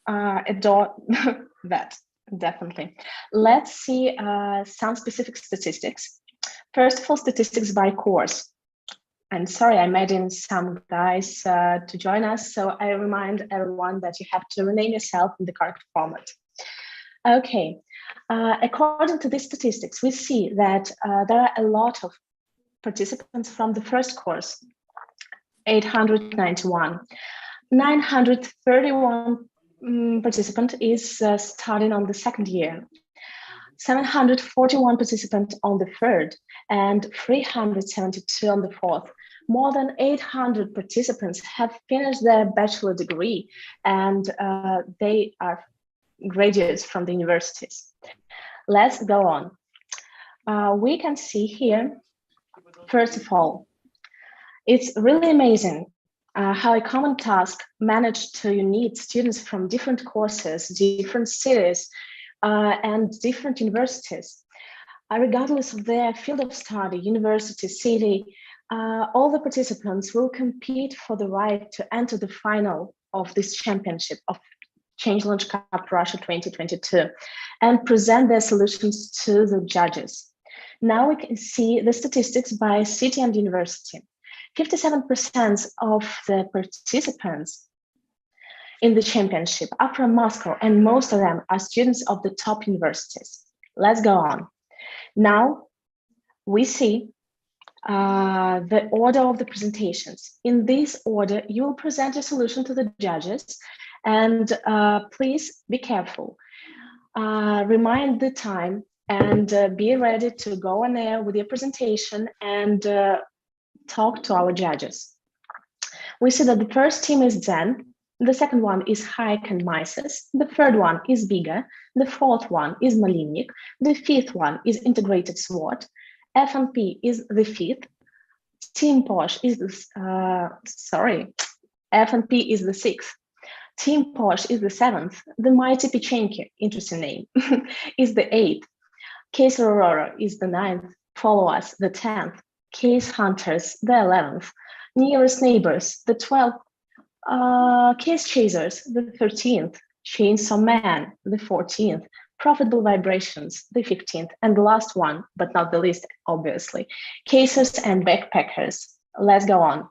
adore that, definitely. Let's see some specific statistics. First of all, statistics by course. And sorry, I imagine some guys to join us, so I remind everyone that you have to rename yourself in the correct format. Okay, according to these statistics, we see that there are a lot of participants from the first course, 891. 931 participant is starting on the second year, 741 participants on the third, and 372 on the fourth. More than 800 participants have finished their bachelor degree, and they are graduates from the universities. Let's go on. We can see here, first of all, it's really amazing how a common task managed to unite students from different courses, different cities, and different universities. Regardless of their field of study, university, city, all the participants will compete for the right to enter the final of this championship of Challenge Cup Russia 2022 and present their solutions to the judges. Now we can see the statistics by city and university. 57% of the participants in the championship are from Moscow, and most of them are students of the top universities. Let's go on. Now we see the order of the presentations. In this order, you will present your solution to the judges, and please be careful. Remind the time and be ready to go on air with your presentation and talk to our judges. We see that the first team is Zen, the second one is Hayek and Mises, the third one is Biga, the fourth one is Malinnik, the fifth one is Integrated SWOT, F&P is the fifth, Team Posh is the, F&P is the sixth, Team Posh is the seventh, the Mighty Pechenki, interesting name, is the eighth, Case Aurora is the ninth, Follow Us, the 10th, Case Hunters, the 11th, Nearest Neighbors, the 12th, Case Chasers, the 13th, Chainsaw Man, the 14th, Profitable Vibrations, the 15th, and the last one, but not the least, obviously, Casers and Backpackers. Let's go on.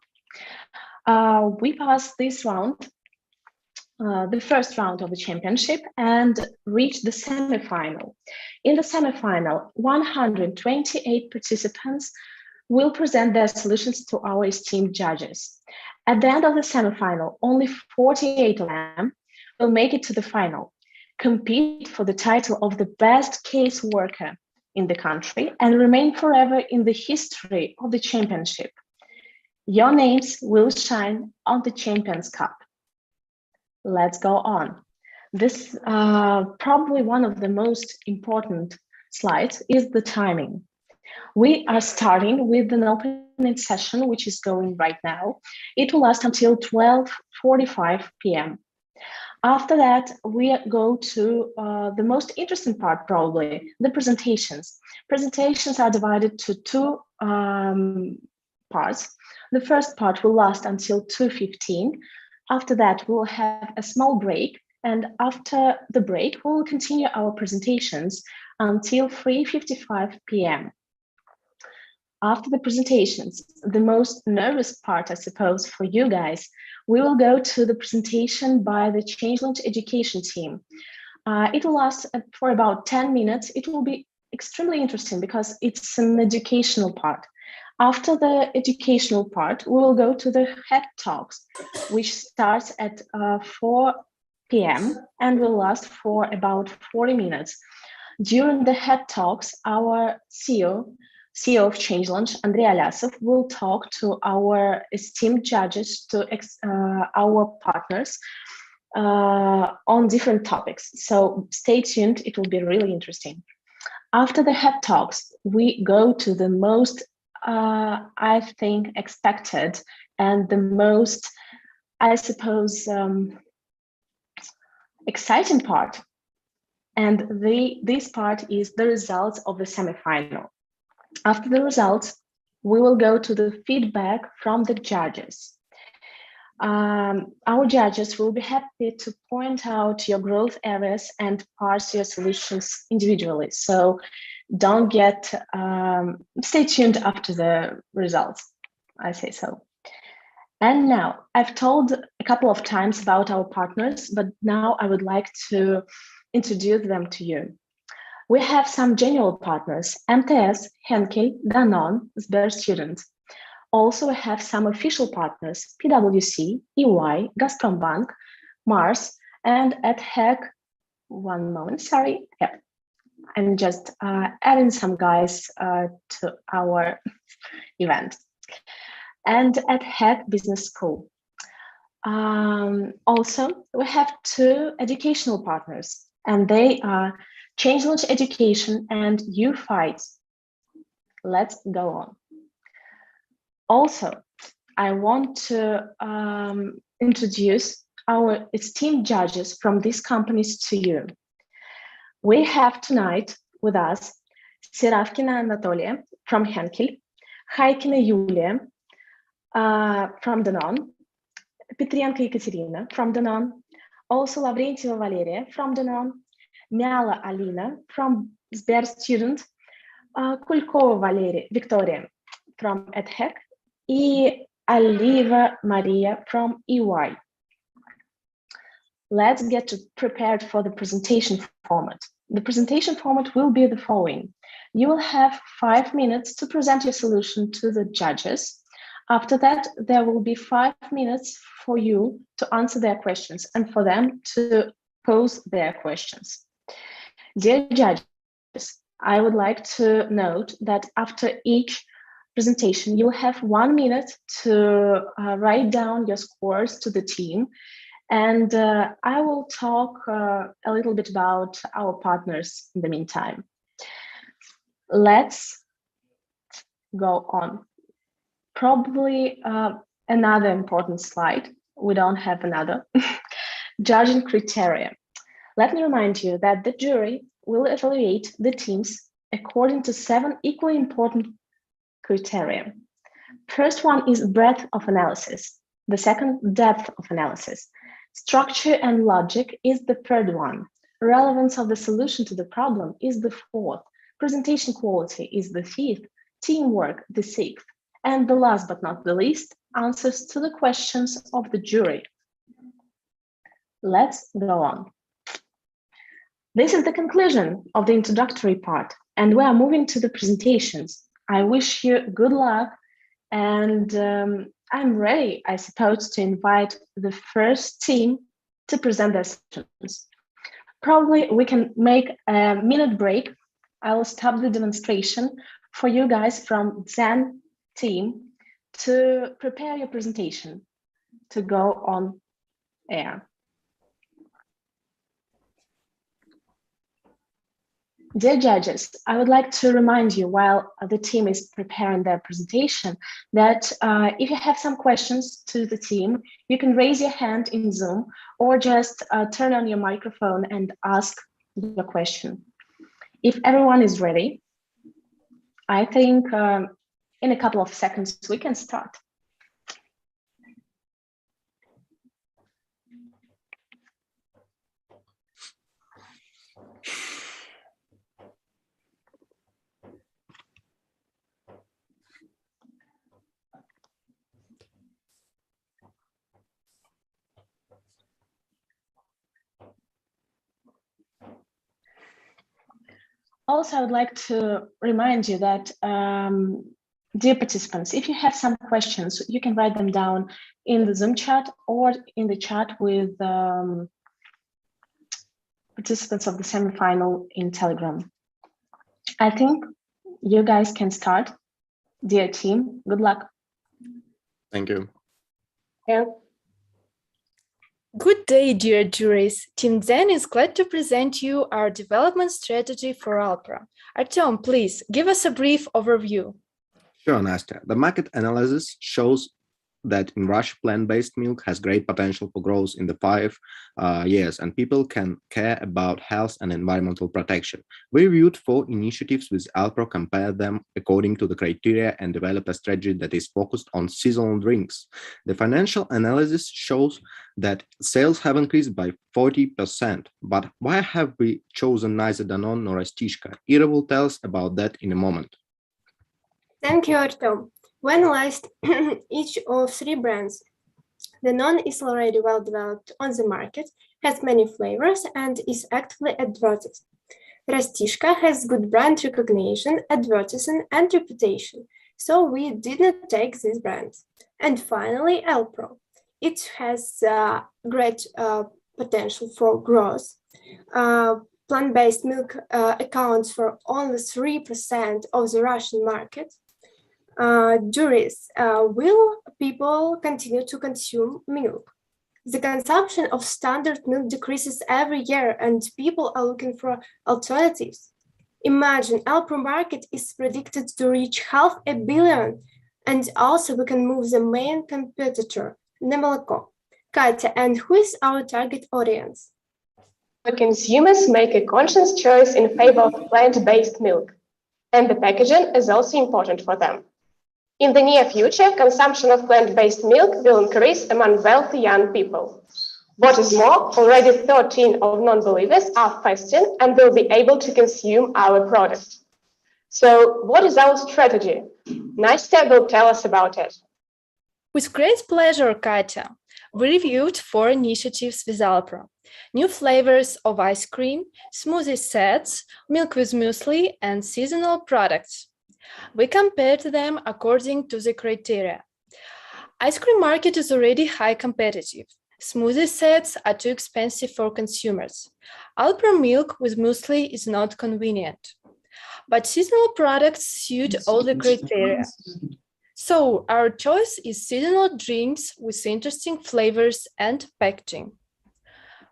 We passed this round, the first round of the championship, and reached the semifinal. In the semifinal, 128 participants will present their solutions to our esteemed judges. At the end of the semifinal, only 48 of them will make it to the final, compete for the title of the best case worker in the country, and remain forever in the history of the championship. Your names will shine on the Champions Cup. Let's go on. This probably one of the most important slides is the timing. We are starting with an opening session, which is going right now. It will last until 12:45 p.m. After that, we go to the most interesting part, probably, the presentations. Presentations are divided to two parts. The first part will last until 2:15. After that, we'll have a small break. And after the break, we'll continue our presentations until 3:55 p.m. After the presentations, the most nervous part, I suppose, for you guys, we will go to the presentation by the Changelent education team. It will last for about 10 minutes. It will be extremely interesting because it's an educational part. After the educational part, we will go to the head talks, which starts at 4 p.m. and will last for about 40 minutes. During the head talks, our CEO of Changelent, Andrei Alyasov, will talk to our esteemed judges, to our partners on different topics. So stay tuned, it will be really interesting. After the head talks, we go to the most, I think, expected and the most, I suppose, exciting part. And this part is the results of the semifinal. After the results, we will go to the feedback from the judges. Our judges will be happy to point out your growth areas and parse your solutions individually. So don't get, stay tuned after the results, I say so. And now, I've told a couple of times about our partners, but now I would like to introduce them to you. We have some general partners: MTS, Henkel, Danone, Sber Students. Also, we have some official partners: PwC, EY, Gazprombank, Mars, and at HEC. One moment, sorry. Yep. I'm just adding some guys to our event. And at HEC Business School. Also, we have two educational partners, and they are Changelog Education and U-Fight. Let's go on. Also, I want to introduce our esteemed judges from these companies to you. We have tonight with us Siravkina Anatolia from Henkel, Haikina Yulia from Danone, Petrienko Ekaterina from Danone, also Lavrentieva Valeria from Danone, Miala Alina from Sber Student, Kulkova Victoria from EdHec, and Aliva Maria from EY. Let's get prepared for the presentation format. The presentation format will be the following. You will have 5 minutes to present your solution to the judges. After that, there will be 5 minutes for you to answer their questions and for them to pose their questions. Dear judges, I would like to note that after each presentation, you'll have 1 minute to write down your scores to the team. And I will talk a little bit about our partners in the meantime. Let's go on. Probably another important slide. We don't have another. Judging criteria. Let me remind you that the jury will evaluate the teams according to 7 equally important criteria. First one is breadth of analysis. The second, depth of analysis. Structure and logic is the third one. Relevance of the solution to the problem is the fourth. Presentation quality is the fifth. Teamwork, the sixth. And the last but not the least, answers to the questions of the jury. Let's go on. This is the conclusion of the introductory part, and we are moving to the presentations. I wish you good luck, and I'm ready, I suppose, to invite the first team to present their sessions. Probably we can make a minute break. I will stop the demonstration for you guys from Zen team to prepare your presentation to go on air. Dear judges, I would like to remind you while the team is preparing their presentation that if you have some questions to the team, you can raise your hand in Zoom or just turn on your microphone and ask your question. If everyone is ready, I think in a couple of seconds we can start. Also, I would like to remind you that, dear participants, if you have some questions, you can write them down in the Zoom chat or in the chat with participants of the semifinal in Telegram. I think you guys can start. Dear team, good luck. Thank you. Yeah. Good day, dear juries. Team Zen is glad to present you our development strategy for Alpra. Artyom, please give us a brief overview. Sure, Nastya. The market analysis shows that in Russia, plant-based milk has great potential for growth in the 5 years, and people can care about health and environmental protection. We reviewed 4 initiatives with Alpro, compared them according to the criteria, and developed a strategy that is focused on seasonal drinks. The financial analysis shows that sales have increased by 40%. But why have we chosen neither Danone nor Stishka? Ira will tell us about that in a moment. Thank you, Artem. We analyzed each of 3 brands. Danone is already well developed on the market, has many flavors, and is actively advertised. Rastishka has good brand recognition, advertising, and reputation, so we did not take these brands. And finally, Alpro. It has great potential for growth. Plant-based milk accounts for only 3% of the Russian market. Juries, will people continue to consume milk? The consumption of standard milk decreases every year, and people are looking for alternatives. Imagine, Alpro market is predicted to reach 500 million, and also we can move the main competitor, Nemoloko. Katya, and who is our target audience? The consumers make a conscious choice in favor of plant-based milk, and the packaging is also important for them. In the near future, consumption of plant-based milk will increase among wealthy young people. What is more, already 13 of non-believers are fasting and will be able to consume our product. So what is our strategy? Nastya will tell us about it. With great pleasure, Katya. We reviewed 4 initiatives with Alpro: new flavors of ice cream, smoothie sets, milk with muesli, and seasonal products. We compared them according to the criteria. Ice cream market is already high competitive. Smoothie sets are too expensive for consumers. Alpro milk with muesli is not convenient. But seasonal products suit all the criteria. So our choice is seasonal drinks with interesting flavors and packaging.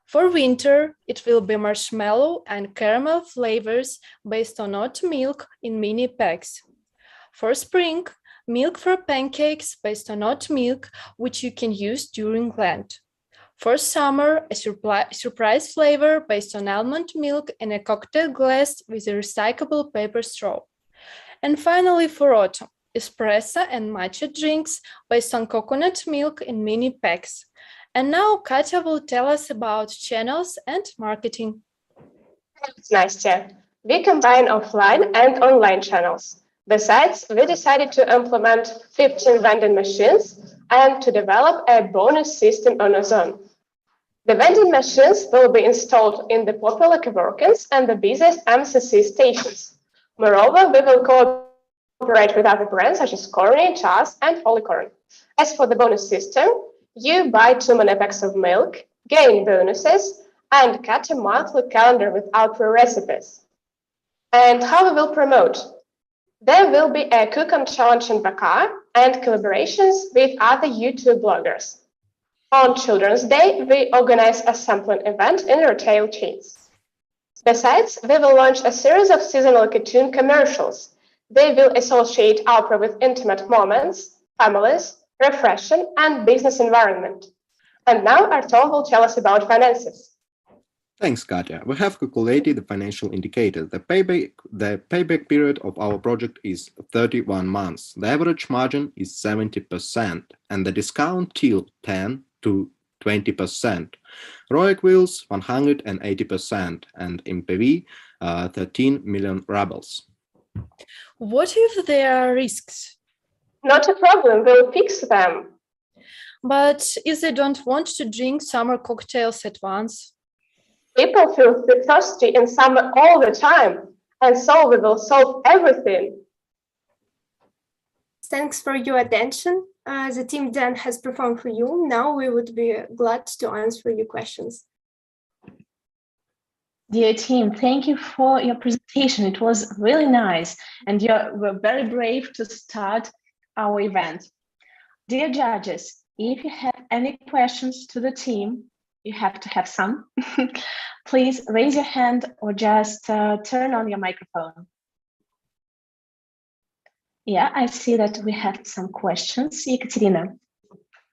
For winter, it will be marshmallow and caramel flavors based on oat milk in mini packs. For spring, milk for pancakes based on oat milk, which you can use during Lent. For summer, a surprise flavor based on almond milk in a cocktail glass with a recyclable paper straw. And finally, for autumn, espresso and matcha drinks based on coconut milk in mini packs. And now Katya will tell us about channels and marketing. Thanks, Nastya. We combine offline and online channels. Besides, we decided to implement 15 vending machines and to develop a bonus system on Ozon. The vending machines will be installed in the popular coworkings and the busiest MCC stations. Moreover, we will cooperate with other brands such as Corny, Chas, and Holycorn. As for the bonus system, you buy 2 money packs of milk, gain bonuses, and cut a monthly calendar with Alpro recipes. And how we will promote? There will be a cook-on challenge in Bakar and collaborations with other YouTube bloggers. On Children's Day, we organize a sampling event in retail chains. Besides, we will launch a series of seasonal cartoon commercials. They will associate Alpro with intimate moments, families, refreshing, and business environment. And now Artem will tell us about finances. Thanks, Katya. We have calculated the financial indicator. The payback period of our project is 31 months. The average margin is 70%, and the discount till 10 to 20%. ROIC wheels 180%, and MPV 13 million rubles. What if there are risks? Not a problem, we'll fix them. But if they don't want to drink summer cocktails at once? People feel thirsty in summer all the time, and so we will solve everything. Thanks for your attention. The team then has performed for you. Now we would be glad to answer your questions. Dear team, thank you for your presentation. It was really nice, and you were very brave to start our event. Dear judges, if you have any questions to the team, you have to have some. Please raise your hand or just turn on your microphone. Yeah, I see that we have some questions. Ekaterina.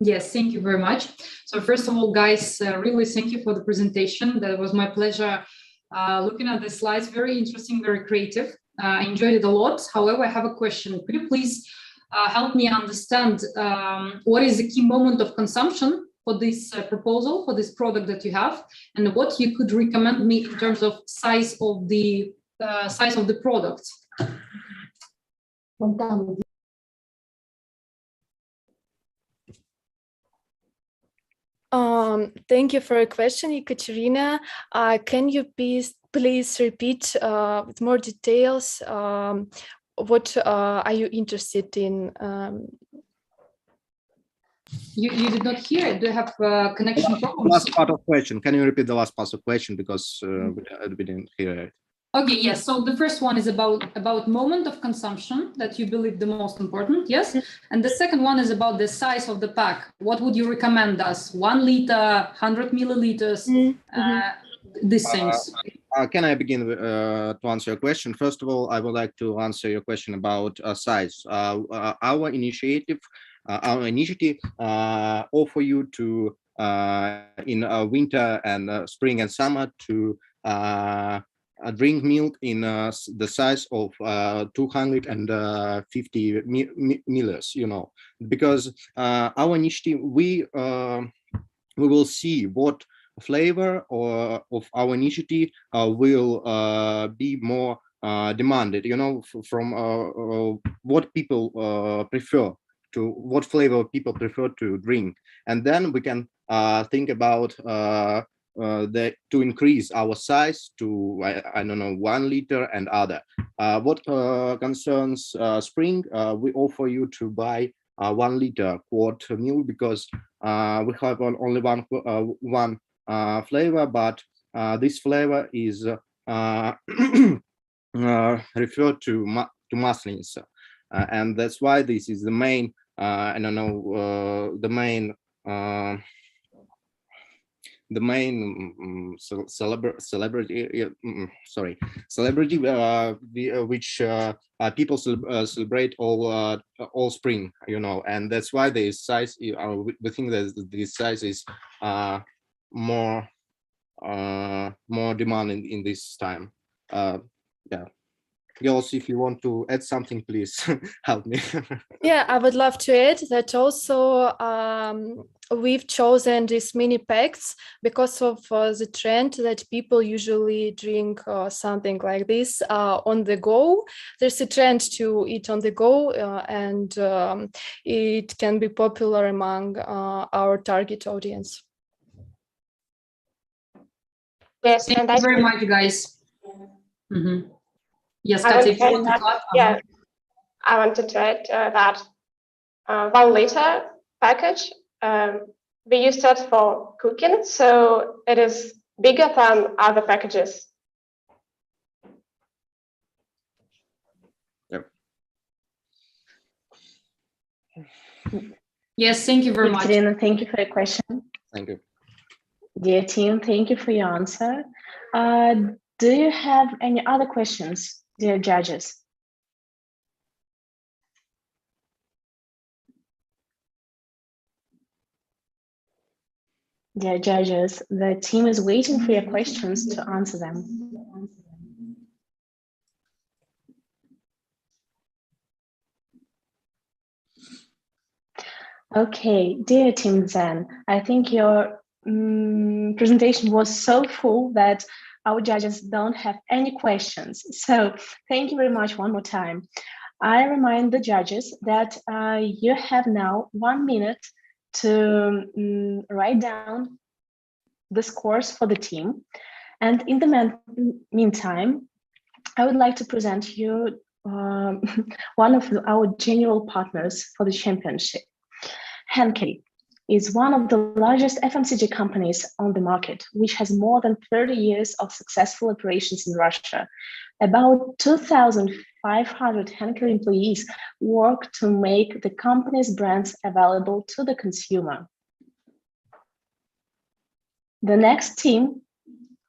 Yes, thank you very much. So first of all, guys, really thank you for the presentation. That was my pleasure looking at the slides. Very interesting, very creative. I enjoyed it a lot. However, I have a question. Could you please help me understand what is the key moment of consumption for this proposal, for this product that you have, and what you could recommend me in terms of size of the product? Thank you for your question, Ekaterina. Can you please repeat with more details? What are you interested in? You did not hear it. Do you have connection problems? Last part of question. Can you repeat the last part of question, because we didn't hear it? Okay, yes. So the first one is about moment of consumption that you believe the most important, yes. And the second one is about the size of the pack. What would you recommend us? 1 liter, 100 milliliters, these things. Can I begin to answer your question? First of all, I would like to answer your question about size. Our initiative offer you to in winter and spring and summer to drink milk in the size of 250 milliliters, you know, because our initiative, we will see what flavor of our initiative will be more demanded, you know, from what people prefer, to what flavor people prefer to drink, and then we can think about to increase our size to I don't know, 1 liter and other. What concerns spring, we offer you to buy 1 liter quart milk, because we have only one flavor, but this flavor is referred to muslins, and that's why this is the main I don't know, the main celebrity which people celebrate all spring, you know, and that's why the size, we think that this size is more demanding in this time. Yeah, girls, if you want to add something, please help me. Yeah, I would love to add that also we've chosen these mini packs because of the trend that people usually drink something like this on the go. There's a trend to eat on the go, and it can be popular among our target audience. Yes, Thank you very much, guys. Yes, I Katya, if you want to add, yeah, I wanted to add that 1 liter package, we used it for cooking, so it is bigger than other packages. Yep. Yes, thank you very much. Ekaterina, thank you for your question. Thank you. Dear team, thank you for your answer. Do you have any other questions, dear judges? Dear judges, the team is waiting for your questions to answer them. Okay, dear team Zen, I think your presentation was so full that our judges don't have any questions. So thank you very much one more time. I remind the judges that you have now 1 minute to write down the scores for the team. And in the meantime, I would like to present you one of our general partners for the championship. Henkel is one of the largest FMCG companies on the market, which has more than 30 years of successful operations in Russia. About 2,500 Henkel employees work to make the company's brands available to the consumer. The next team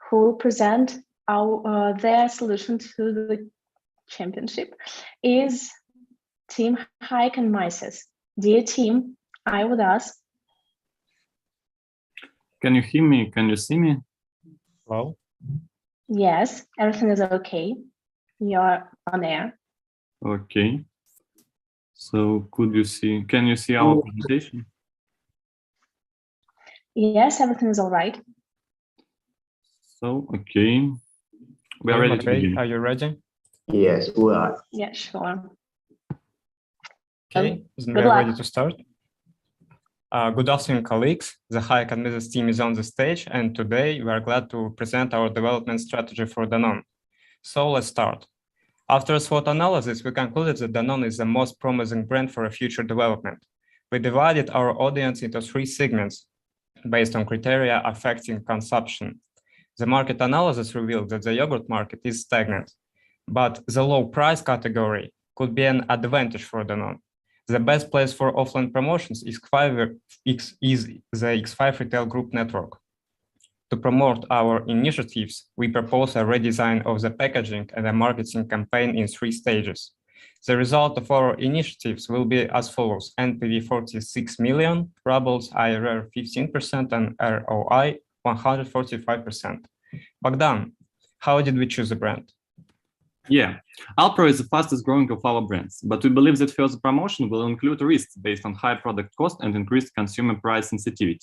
who will present their solution to the championship is Team Hike and Mises. Dear team, I would ask Can you hear me? Can you see me? Hello? Yes, everything is okay. You're on air. Okay. So can you see our presentation? Yes, everything is all right. So, okay. We are ready to begin. Are you ready? Yes, we are. Yeah, sure. Okay, then Good we are luck. ready to start. Good afternoon, colleagues. The High Economics team is on the stage, and today we are glad to present our development strategy for Danone. So let's start. After a SWOT analysis, we concluded that Danone is the most promising brand for a future development. We divided our audience into 3 segments based on criteria affecting consumption. The market analysis revealed that the yogurt market is stagnant, but the low price category could be an advantage for Danone. The best place for offline promotions is the X5 retail group network. To promote our initiatives, we propose a redesign of the packaging and a marketing campaign in 3 stages. The result of our initiatives will be as follows: NPV 46 million, rubles, IRR 15%, and ROI 145%. Bogdan, how did we choose the brand? Yeah, Alpro is the fastest growing of our brands, but we believe that further promotion will include risks based on high product cost and increased consumer price sensitivity.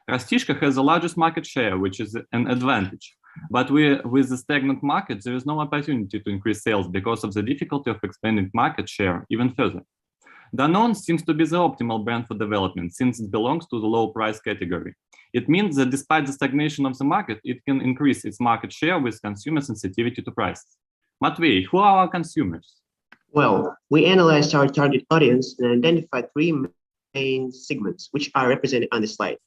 Rastishka has the largest market share, which is an advantage. But with the stagnant market, there is no opportunity to increase sales because of the difficulty of expanding market share even further. Danone seems to be the optimal brand for development since it belongs to the low price category. It means that despite the stagnation of the market, it can increase its market share with consumer sensitivity to prices. Matvey, who are our consumers? Well, we analyzed our target audience and identified 3 main segments, which are represented on the slide.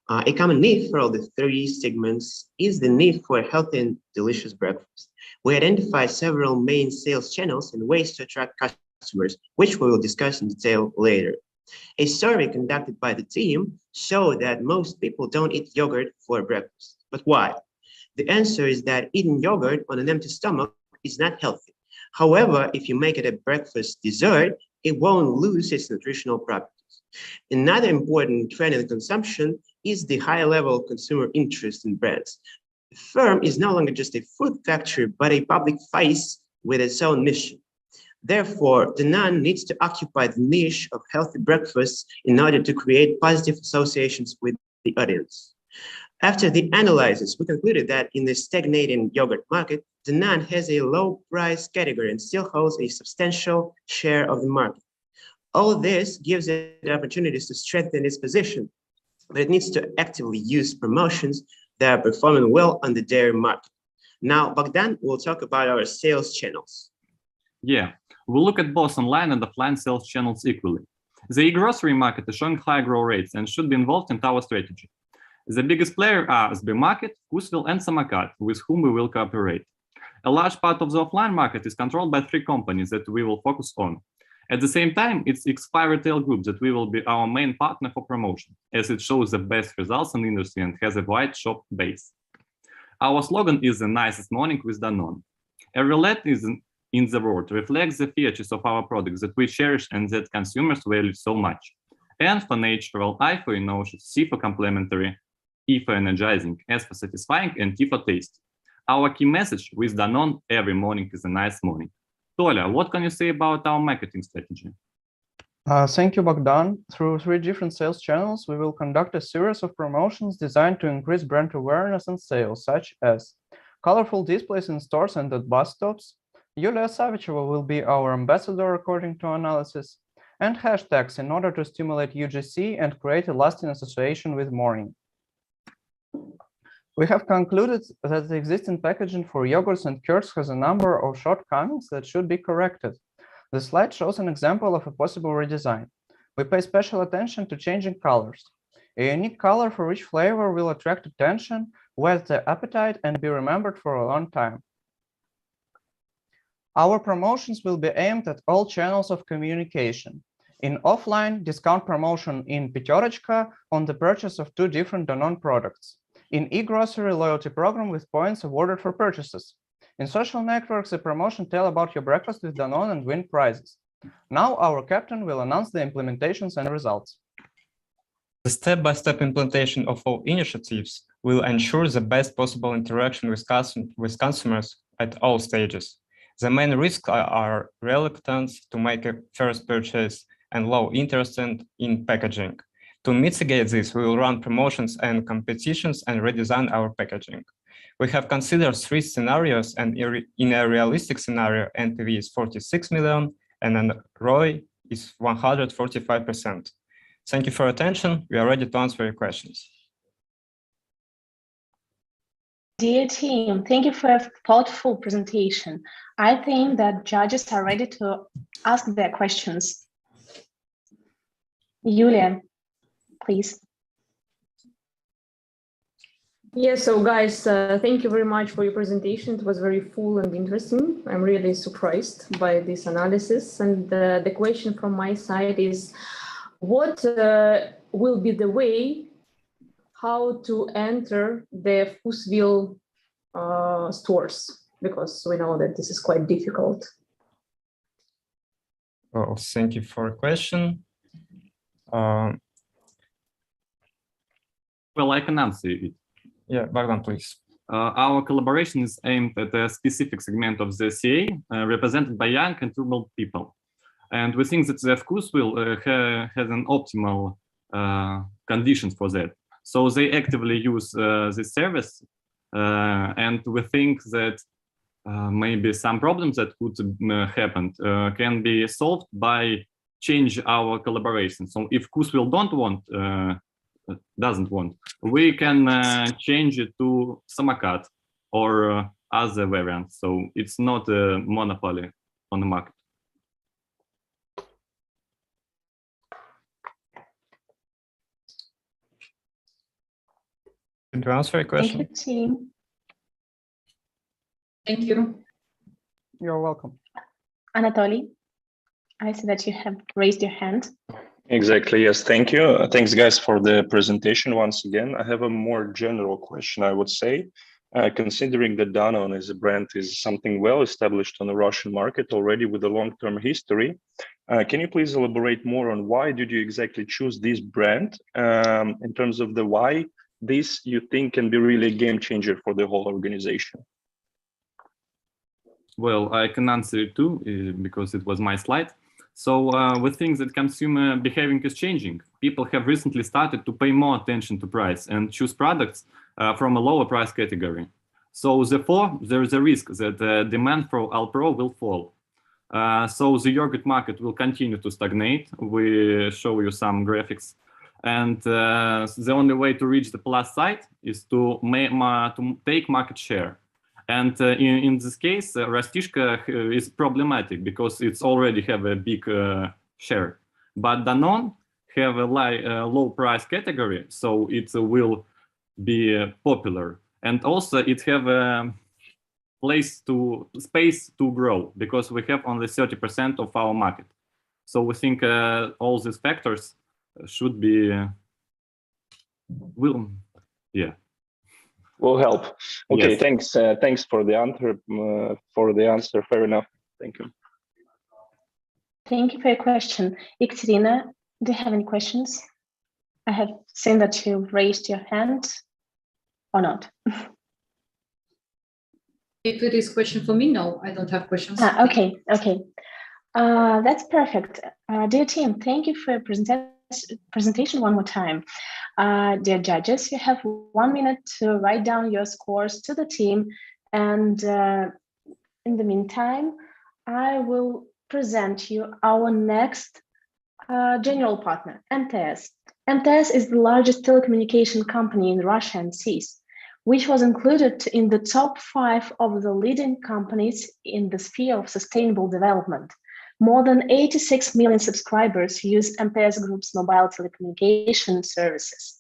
A common need for all the 3 segments is the need for a healthy and delicious breakfast. We identified several main sales channels and ways to attract customers, which we will discuss in detail later. A survey conducted by the team showed that most people don't eat yogurt for breakfast. But why? The answer is that eating yogurt on an empty stomach is not healthy. However, if you make it a breakfast dessert, it won't lose its nutritional properties. Another important trend in consumption is the high level of consumer interest in brands. The firm is no longer just a food factory, but a public face with its own mission. Therefore, Danone needs to occupy the niche of healthy breakfasts in order to create positive associations with the audience. After the analysis, we concluded that in the stagnating yogurt market, Danone has a low price category and still holds a substantial share of the market. All this gives it opportunities to strengthen its position, but it needs to actively use promotions that are performing well on the dairy market. Now, Bogdan will talk about our sales channels. Yeah, we'll look at both online and offline sales channels equally. The e-grocery market is showing high growth rates and should be involved in our strategy. The biggest players are SB Market, Vkusvil, and Samokat, with whom we will cooperate. A large part of the offline market is controlled by 3 companies that we will focus on. At the same time, it's X5 retail group that we will be our main partner for promotion, as it shows the best results in the industry and has a wide shop base. Our slogan is the nicest morning with Danone. Every letter in the word reflects the features of our products that we cherish and that consumers value so much. N for natural, I for innovative, C for complementary, E for energizing, S for satisfying, and T for tasty. Our key message with Danone every morning is a nice morning. Toля, what can you say about our marketing strategy? Thank you, Bogdan. Through 3 different sales channels, we will conduct a series of promotions designed to increase brand awareness and sales, such as colorful displays in stores and at bus stops. Yulia Savicheva will be our ambassador according to analysis, and hashtags in order to stimulate UGC and create a lasting association with morning. We have concluded that the existing packaging for yogurts and curds has a number of shortcomings that should be corrected. The slide shows an example of a possible redesign. We pay special attention to changing colors. A unique color for each flavor will attract attention, whet the appetite, and be remembered for a long time. Our promotions will be aimed at all channels of communication. In offline, discount promotion in Peterочка on the purchase of 2 different Danone products. In e-grocery, loyalty program with points awarded for purchases. In social networks, a promotion tell about your breakfast with Danone and win prizes. Now our captain will announce the implementations and results. The step-by-step implementation of all initiatives will ensure the best possible interaction with consumers at all stages. The main risks are reluctance to make a first purchase and low interest in packaging. To mitigate this, we will run promotions and competitions and redesign our packaging. We have considered 3 scenarios, and in a realistic scenario, NPV is 46 million and an ROI is 145%. Thank you for your attention. We are ready to answer your questions. Dear team, thank you for a thoughtful presentation. I think that judges are ready to ask their questions. Yulia, please. Yes, so guys, thank you very much for your presentation. It was very full and interesting. I'm really surprised by this analysis. And the question from my side is, what will be the way how to enter the Fusville stores? Because we know that this is quite difficult. Well, thank you for the question. Well, I can answer it. Yeah, Bogdan, please. Our collaboration is aimed at a specific segment of the CA represented by young and rural people. And we think that the Fusville has an optimal conditions for that. So they actively use this service. And we think that maybe some problems that could happen can be solved by change our collaboration. So if Fusville doesn't want, we can change it to Samokat or other variants. So it's not a monopoly on the market. Did you answer your question? Thank you, team. Thank you. You're welcome. Anatoly, I see that you have raised your hand. Exactly, yes, thank you. Thanks, guys, for the presentation once again. I have a more general question, I would say. Considering that Danone as a brand is something well established on the Russian market already with a long-term history, can you please elaborate more on why did you exactly choose this brand in terms of the why this you think can be really a game changer for the whole organization? Well, I can answer it too, because it was my slide. So we think that consumer behavior is changing. People have recently started to pay more attention to price and choose products from a lower price category. So therefore, there is a risk that demand for Alpro will fall. So the yogurt market will continue to stagnate. We show you some graphics. And the only way to reach the plus side is to take market share. And in this case, Rastishka is problematic because it's already have a big share. But Danone have a low price category, so it will be popular. And also it have a space to grow because we have only 30% of our market. So we think all these factors should be will help. Okay, yes. Thanks. Thanks for the answer. Fair enough. Thank you. Thank you for your question. Ekaterina, do you have any questions? I have seen that you raised your hand or not. If it is question for me, no, I don't have questions. Okay. That's perfect. Dear team, thank you for your presentation one more time. Dear judges, you have 1 minute to write down your scores to the team. And in the meantime, I will present you our next general partner, MTS. MTS is the largest telecommunication company in Russia and CIS, which was included in the top 5 of the leading companies in the sphere of sustainable development. More than 86 million subscribers use MTS Group's mobile telecommunication services.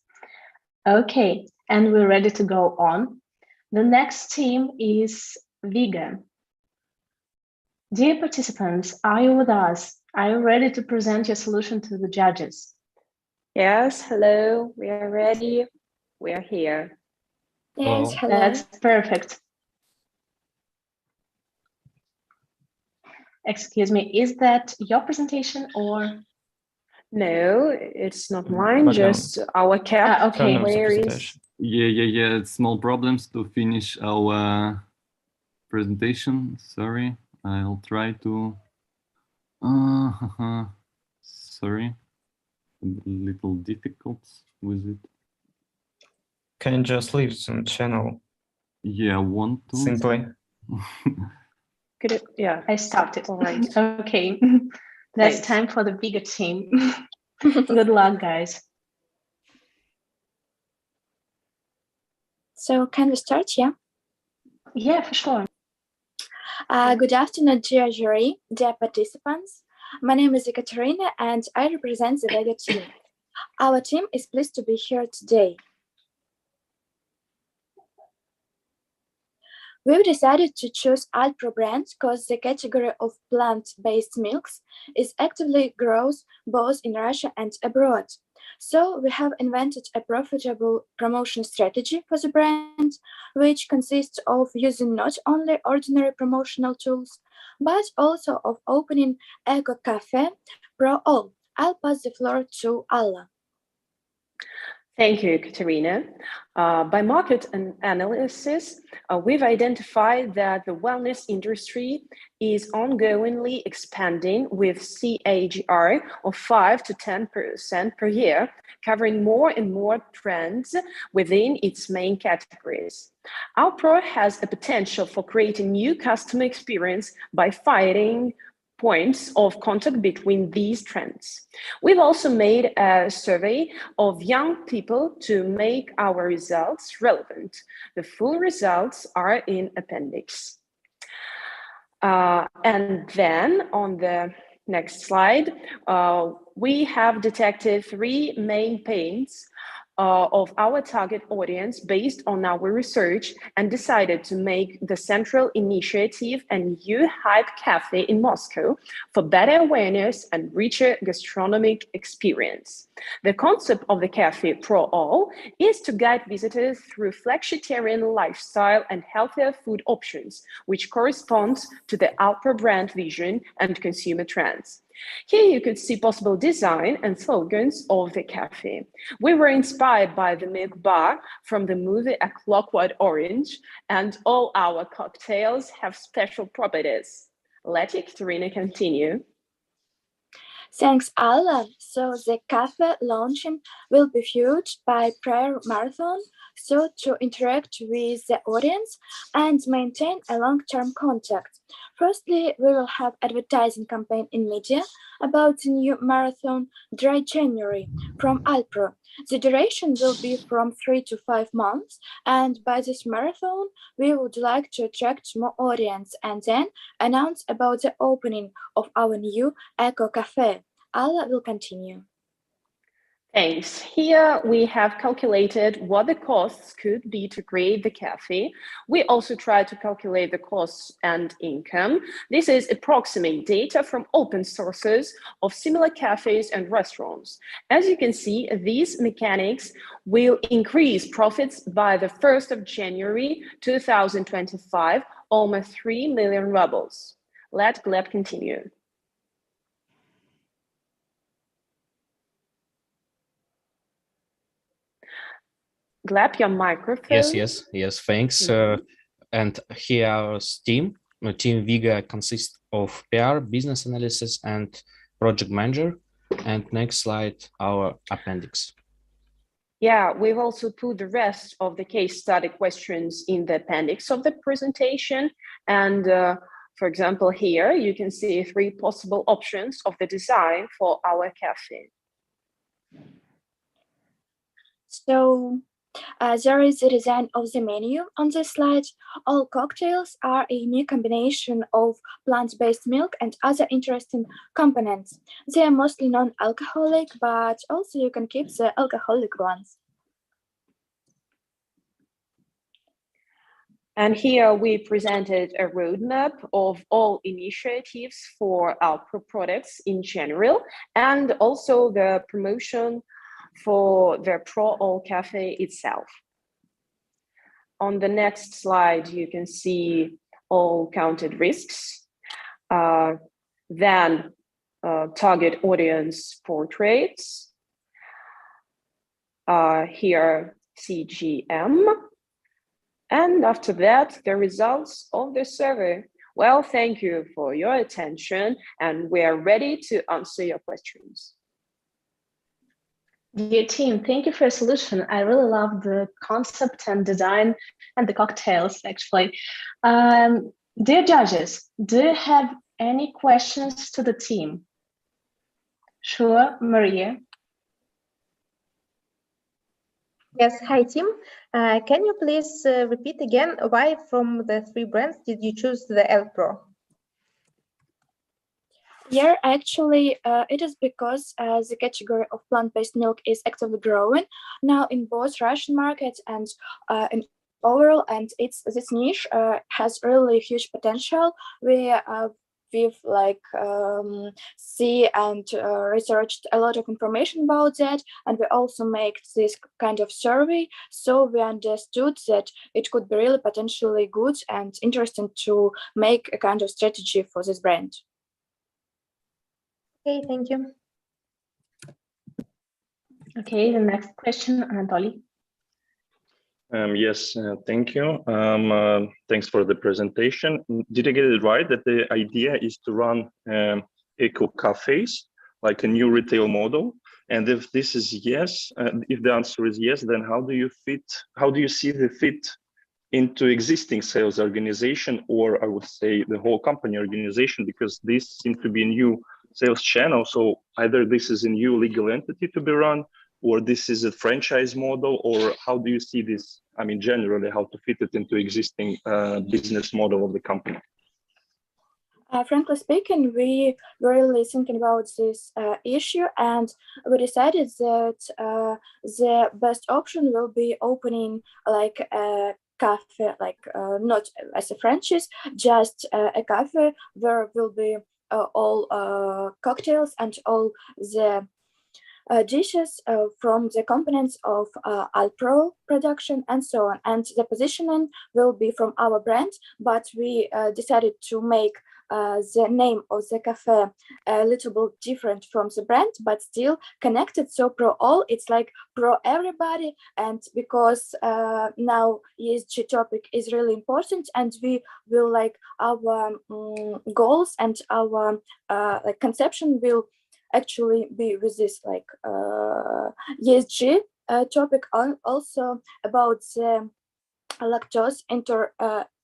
Okay, and we're ready to go on. The next team is Vegan. Dear participants, are you with us? Are you ready to present your solution to the judges? Yes, hello, we are ready. We are here. Yes, hello. That's perfect. Excuse me, is that your presentation or? No, it's not mine, But just our cap. Okay. Turn off the Where is presentation. Yeah. Small problems to finish our presentation. Sorry, I'll try to. Sorry, a little difficult with it. Can you just leave some channel Yeah, I want to. simply? Could it? Yeah. I stopped it. All right. Okay. That's Thanks. time for the bigger team. Good luck, guys. So can we start? Yeah. Yeah, for sure. Good afternoon, dear jury, dear participants. My name is Ekaterina and I represent the Vega team. Our team is pleased to be here today. We've decided to choose Alpro brand because the category of plant-based milks is actively grows both in Russia and abroad. So we have invented a profitable promotion strategy for the brand, which consists of using not only ordinary promotional tools, but also of opening Eco Cafe Pro All. I'll pass the floor to Alla. Thank you, Katerina. By market analysis, we've identified that the wellness industry is ongoingly expanding with CAGR of 5 to 10% per year, covering more and more trends within its main categories. Alpro has the potential for creating new customer experience by finding points of contact between these trends. We've also made a survey of young people to make our results relevant. The full results are in appendix. And then on the next slide, we have detected 3 main pains of our target audience based on our research and decided to make the central initiative a new hype cafe in Moscow for better awareness and richer gastronomic experience. The concept of the Cafe Pro All is to guide visitors through flexitarian lifestyle and healthier food options, which corresponds to the Alpro brand vision and consumer trends. Here you could see possible design and slogans of the cafe. We were inspired by the milk bar from the movie A Clockwork Orange, and all our cocktails have special properties. Let Ekaterina continue. Thanks, Alla. So the cafe launching will be fueled by prayer marathon, so to interact with the audience and maintain a long-term contact. Firstly, we will have advertising campaign in media about the new marathon Dry January from Alpro. The duration will be from 3 to 5 months, and by this marathon, we would like to attract more audience and then announce about the opening of our new Eco Cafe. Alla will continue. Thanks. Here we have calculated what the costs could be to create the cafe. We also tried to calculate the costs and income. This is approximate data from open sources of similar cafes and restaurants. As you can see, these mechanics will increase profits by the 1st of January 2025, almost 3 million rubles. Let Gleb continue. Gleb, your microphone. Yes, thanks. And here our team Vega consists of PR, business analysis, and project manager. And next slide, our appendix. Yeah, we've also put the rest of the case study questions in the appendix of the presentation. And for example, here you can see 3 possible options of the design for our cafe. So there is the design of the menu on this slide. All cocktails are a new combination of plant-based milk and other interesting components. They are mostly non-alcoholic, but also you can keep the alcoholic ones. And here we presented a roadmap of all initiatives for our products in general, and also the promotion for the Pro All Cafe itself. On the next slide, you can see all counted risks. Then target audience portraits. Here, CGM. And after that, the results of the survey. Well, thank you for your attention, and we are ready to answer your questions. Dear team, thank you for your solution. I really love the concept and design and the cocktails, actually. Dear judges, do you have any questions to the team? Sure, Maria. Yes, hi team. Can you please repeat again why from the 3 brands did you choose the L Pro? Yeah, actually, it is because the category of plant-based milk is actively growing now in both Russian markets and in overall, and this niche has really huge potential. We've like see and researched a lot of information about that, and we also make this kind of survey, so we understood that it could be really potentially good and interesting to make a kind of strategy for this brand. Okay, thank you. Okay, the next question, Anatoly. Yes, thank you. Thanks for the presentation. Did I get it right that the idea is to run eco cafes, like a new retail model? And if this is yes, if the answer is yes, then how do you see the fit into existing sales organization, or I would say the whole company organization, because this seems to be a new sales channel. So either this is a new legal entity to be run, or this is a franchise model, or how do you see this? I mean, generally, how to fit it into existing business model of the company? Frankly speaking, we were really thinking about this issue, and we decided that the best option will be opening like a cafe, like not as a franchise, just a cafe where will be all cocktails and all the dishes from the components of Alpro production and so on. And the positioning will be from our brand, but we decided to make the name of the cafe a little bit different from the brand, but still connected. So pro all, it's like pro everybody. And because now ESG topic is really important, and we will like our goals and our like conception will actually be with this like ESG topic, on also about the lactose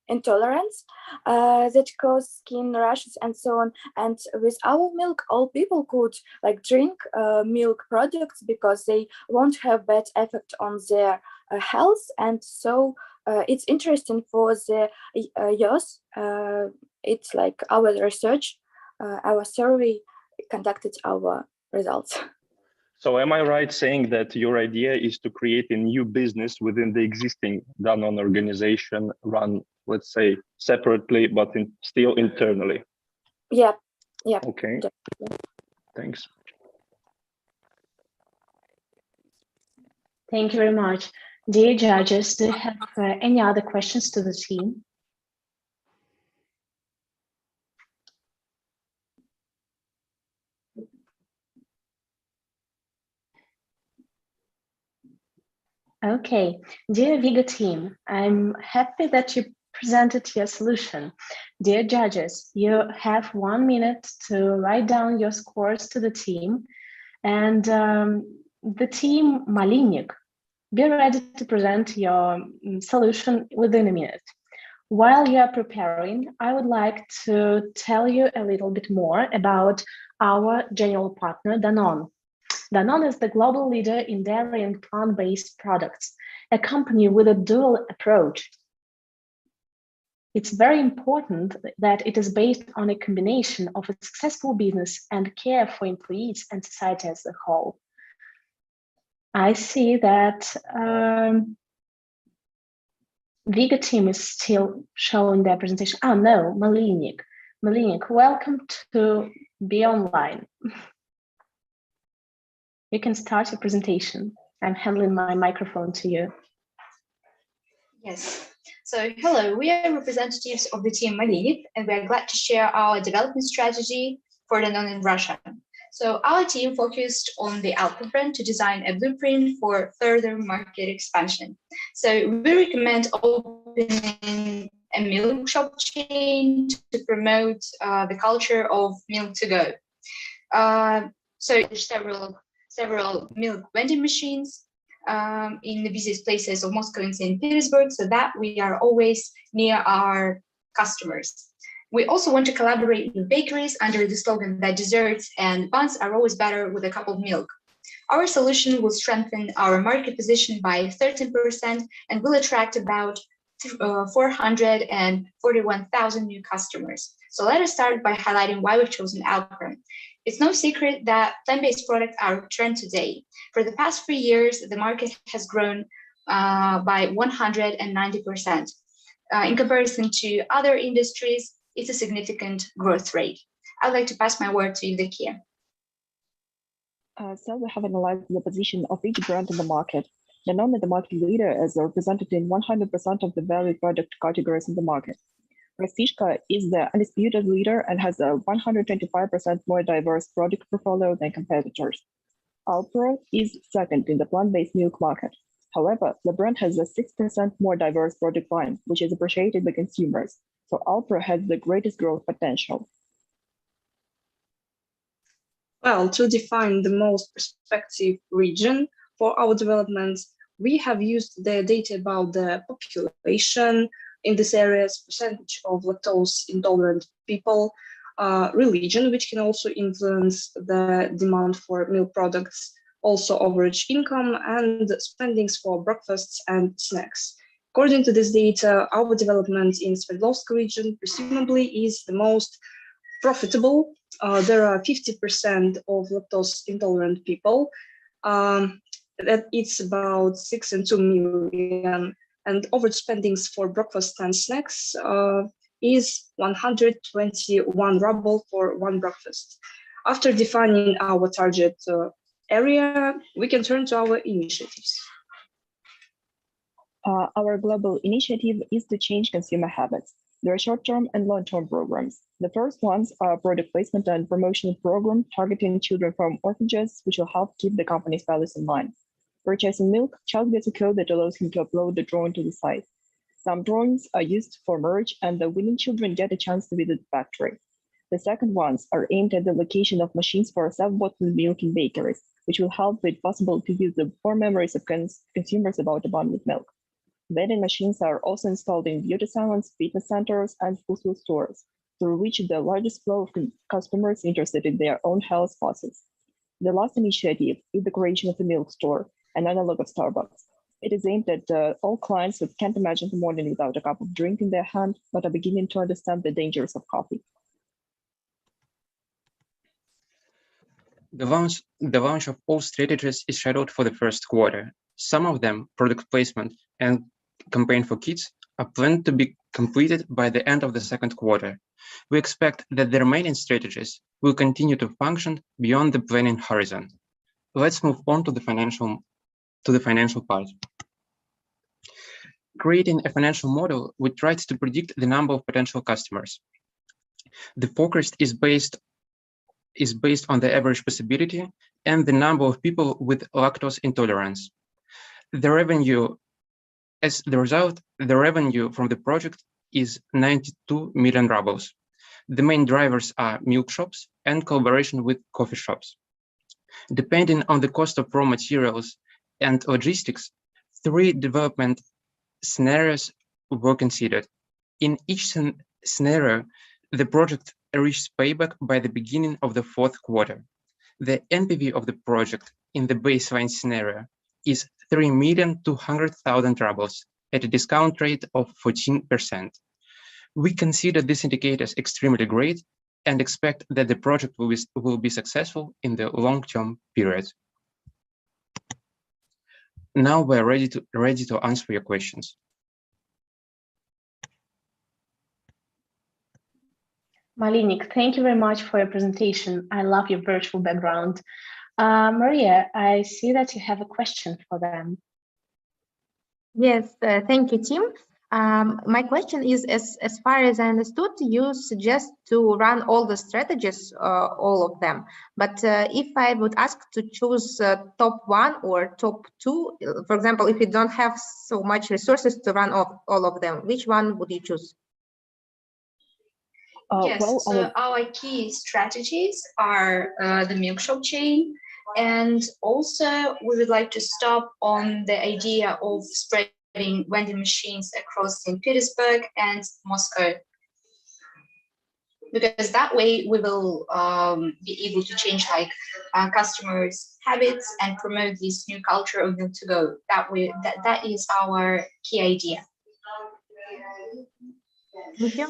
intolerance that cause skin rashes and so on. And with our milk, all people could like drink milk products because they won't have bad effect on their health. And so it's interesting for the youth. It's like our research, our survey conducted our results. So am I right saying that your idea is to create a new business within the existing Danone organization, run, let's say, separately, but still internally? Yeah. Okay, definitely. Thanks. Thank you very much. Dear judges, do you have any other questions to the team? Okay, dear Viga team, I'm happy that you presented your solution. Dear judges, you have 1 minute to write down your scores to the team, and the team Malinik, be ready to present your solution within a minute. While you are preparing, I would like to tell you a little bit more about our general partner, Danone. Danone is the global leader in dairy and plant-based products, a company with a dual approach. It's very important that it is based on a combination of a successful business and care for employees and society as a whole. I see that Viga team is still showing their presentation. Oh no, Malinik. Malinik, welcome to Be Online. You can start your presentation. I'm handling my microphone to you. Yes. So hello, we are representatives of the team Malinik, and we are glad to share our development strategy for Danone in Russia. So our team focused on the Alpro brand to design a blueprint for further market expansion. So we recommend opening a milk shop chain to promote the culture of milk to go. So there's several milk vending machines in the busiest places of Moscow and St. Petersburg, so that we are always near our customers. We also want to collaborate with bakeries under the slogan that desserts and buns are always better with a cup of milk. Our solution will strengthen our market position by 13% and will attract about 441,000 new customers. So let us start by highlighting why we've chosen Alpro. It's no secret that plant-based products are a trend today. For the past 3 years, the market has grown by 190%. In comparison to other industries, it's a significant growth rate. I'd like to pass my word to Evdokia. So we have analyzed the position of each brand in the market. Danone is the market leader as represented in 100% of the varied product categories in the market. Rossishka is the undisputed leader and has a 125% more diverse product portfolio than competitors. Alpro is second in the plant-based milk market. However, the brand has a 6% more diverse product line, which is appreciated by consumers. So Alpro has the greatest growth potential. Well, to define the most prospective region for our development, we have used the data about the population in this area's percentage of lactose intolerant people, religion, which can also influence the demand for milk products, also average income and spendings for breakfasts and snacks. According to this data, our development in Sverdlovsk region presumably is the most profitable. There are 50% of lactose intolerant people. That it's about 6 and 2 million, and average spendings for breakfast and snacks is 121 ruble for one breakfast. After defining our target area, we can turn to our initiatives. Our global initiative is to change consumer habits. There are short-term and long-term programs. The first ones are product placement and promotional program targeting children from orphanages, which will help keep the company's values in mind. Purchasing milk, child gets a code that allows him to upload the drawing to the site. Some drawings are used for merch, and the winning children get a chance to visit the factory. The second ones are aimed at the location of machines for self-bottling milk in bakeries, which will help it possible to use the core memories of consumers about abundant milk. Vending machines are also installed in beauty salons, fitness centers, and food stores, through which the largest flow of customers interested in their own health passes. The last initiative is the creation of a milk store, an analog of Starbucks. It is aimed at all clients who can't imagine the morning without a cup of drink in their hand, but are beginning to understand the dangers of coffee. The launch of all strategies is scheduled for the first quarter. Some of them, product placement and campaign for kids, are planned to be completed by the end of the second quarter. We expect that the remaining strategies will continue to function beyond the planning horizon. Let's move on to the financial part. Creating a financial model which tries to predict the number of potential customers. The forecast is based on the average possibility and the number of people with lactose intolerance. As the result, the revenue from the project is 92 million rubles. The main drivers are milk shops and collaboration with coffee shops. Depending on the cost of raw materials and logistics, 3 development scenarios were considered. In each scenario, the project reached payback by the beginning of the 4th quarter. The NPV of the project in the baseline scenario is 3,200,000 rubles at a discount rate of 14%. We consider these indicators extremely great and expect that the project will be successful in the long-term period. Now we're ready to answer your questions. Malinik, thank you very much for your presentation. I love your virtual background. Maria, I see that you have a question for them. Yes, thank you, Tim. My question is, as far as I understood, you suggest to run all the strategies, all of them. But if I would ask to choose top one or top two, for example, if you don't have so much resources to run all of them, which one would you choose? Yes, so our key strategies are the milk shop chain, and also we would like to stop on the idea of spreading vending machines across St. Petersburg and Moscow, because that way we will be able to change like customers' habits and promote this new culture of milk to go. That is our key idea. Thank you.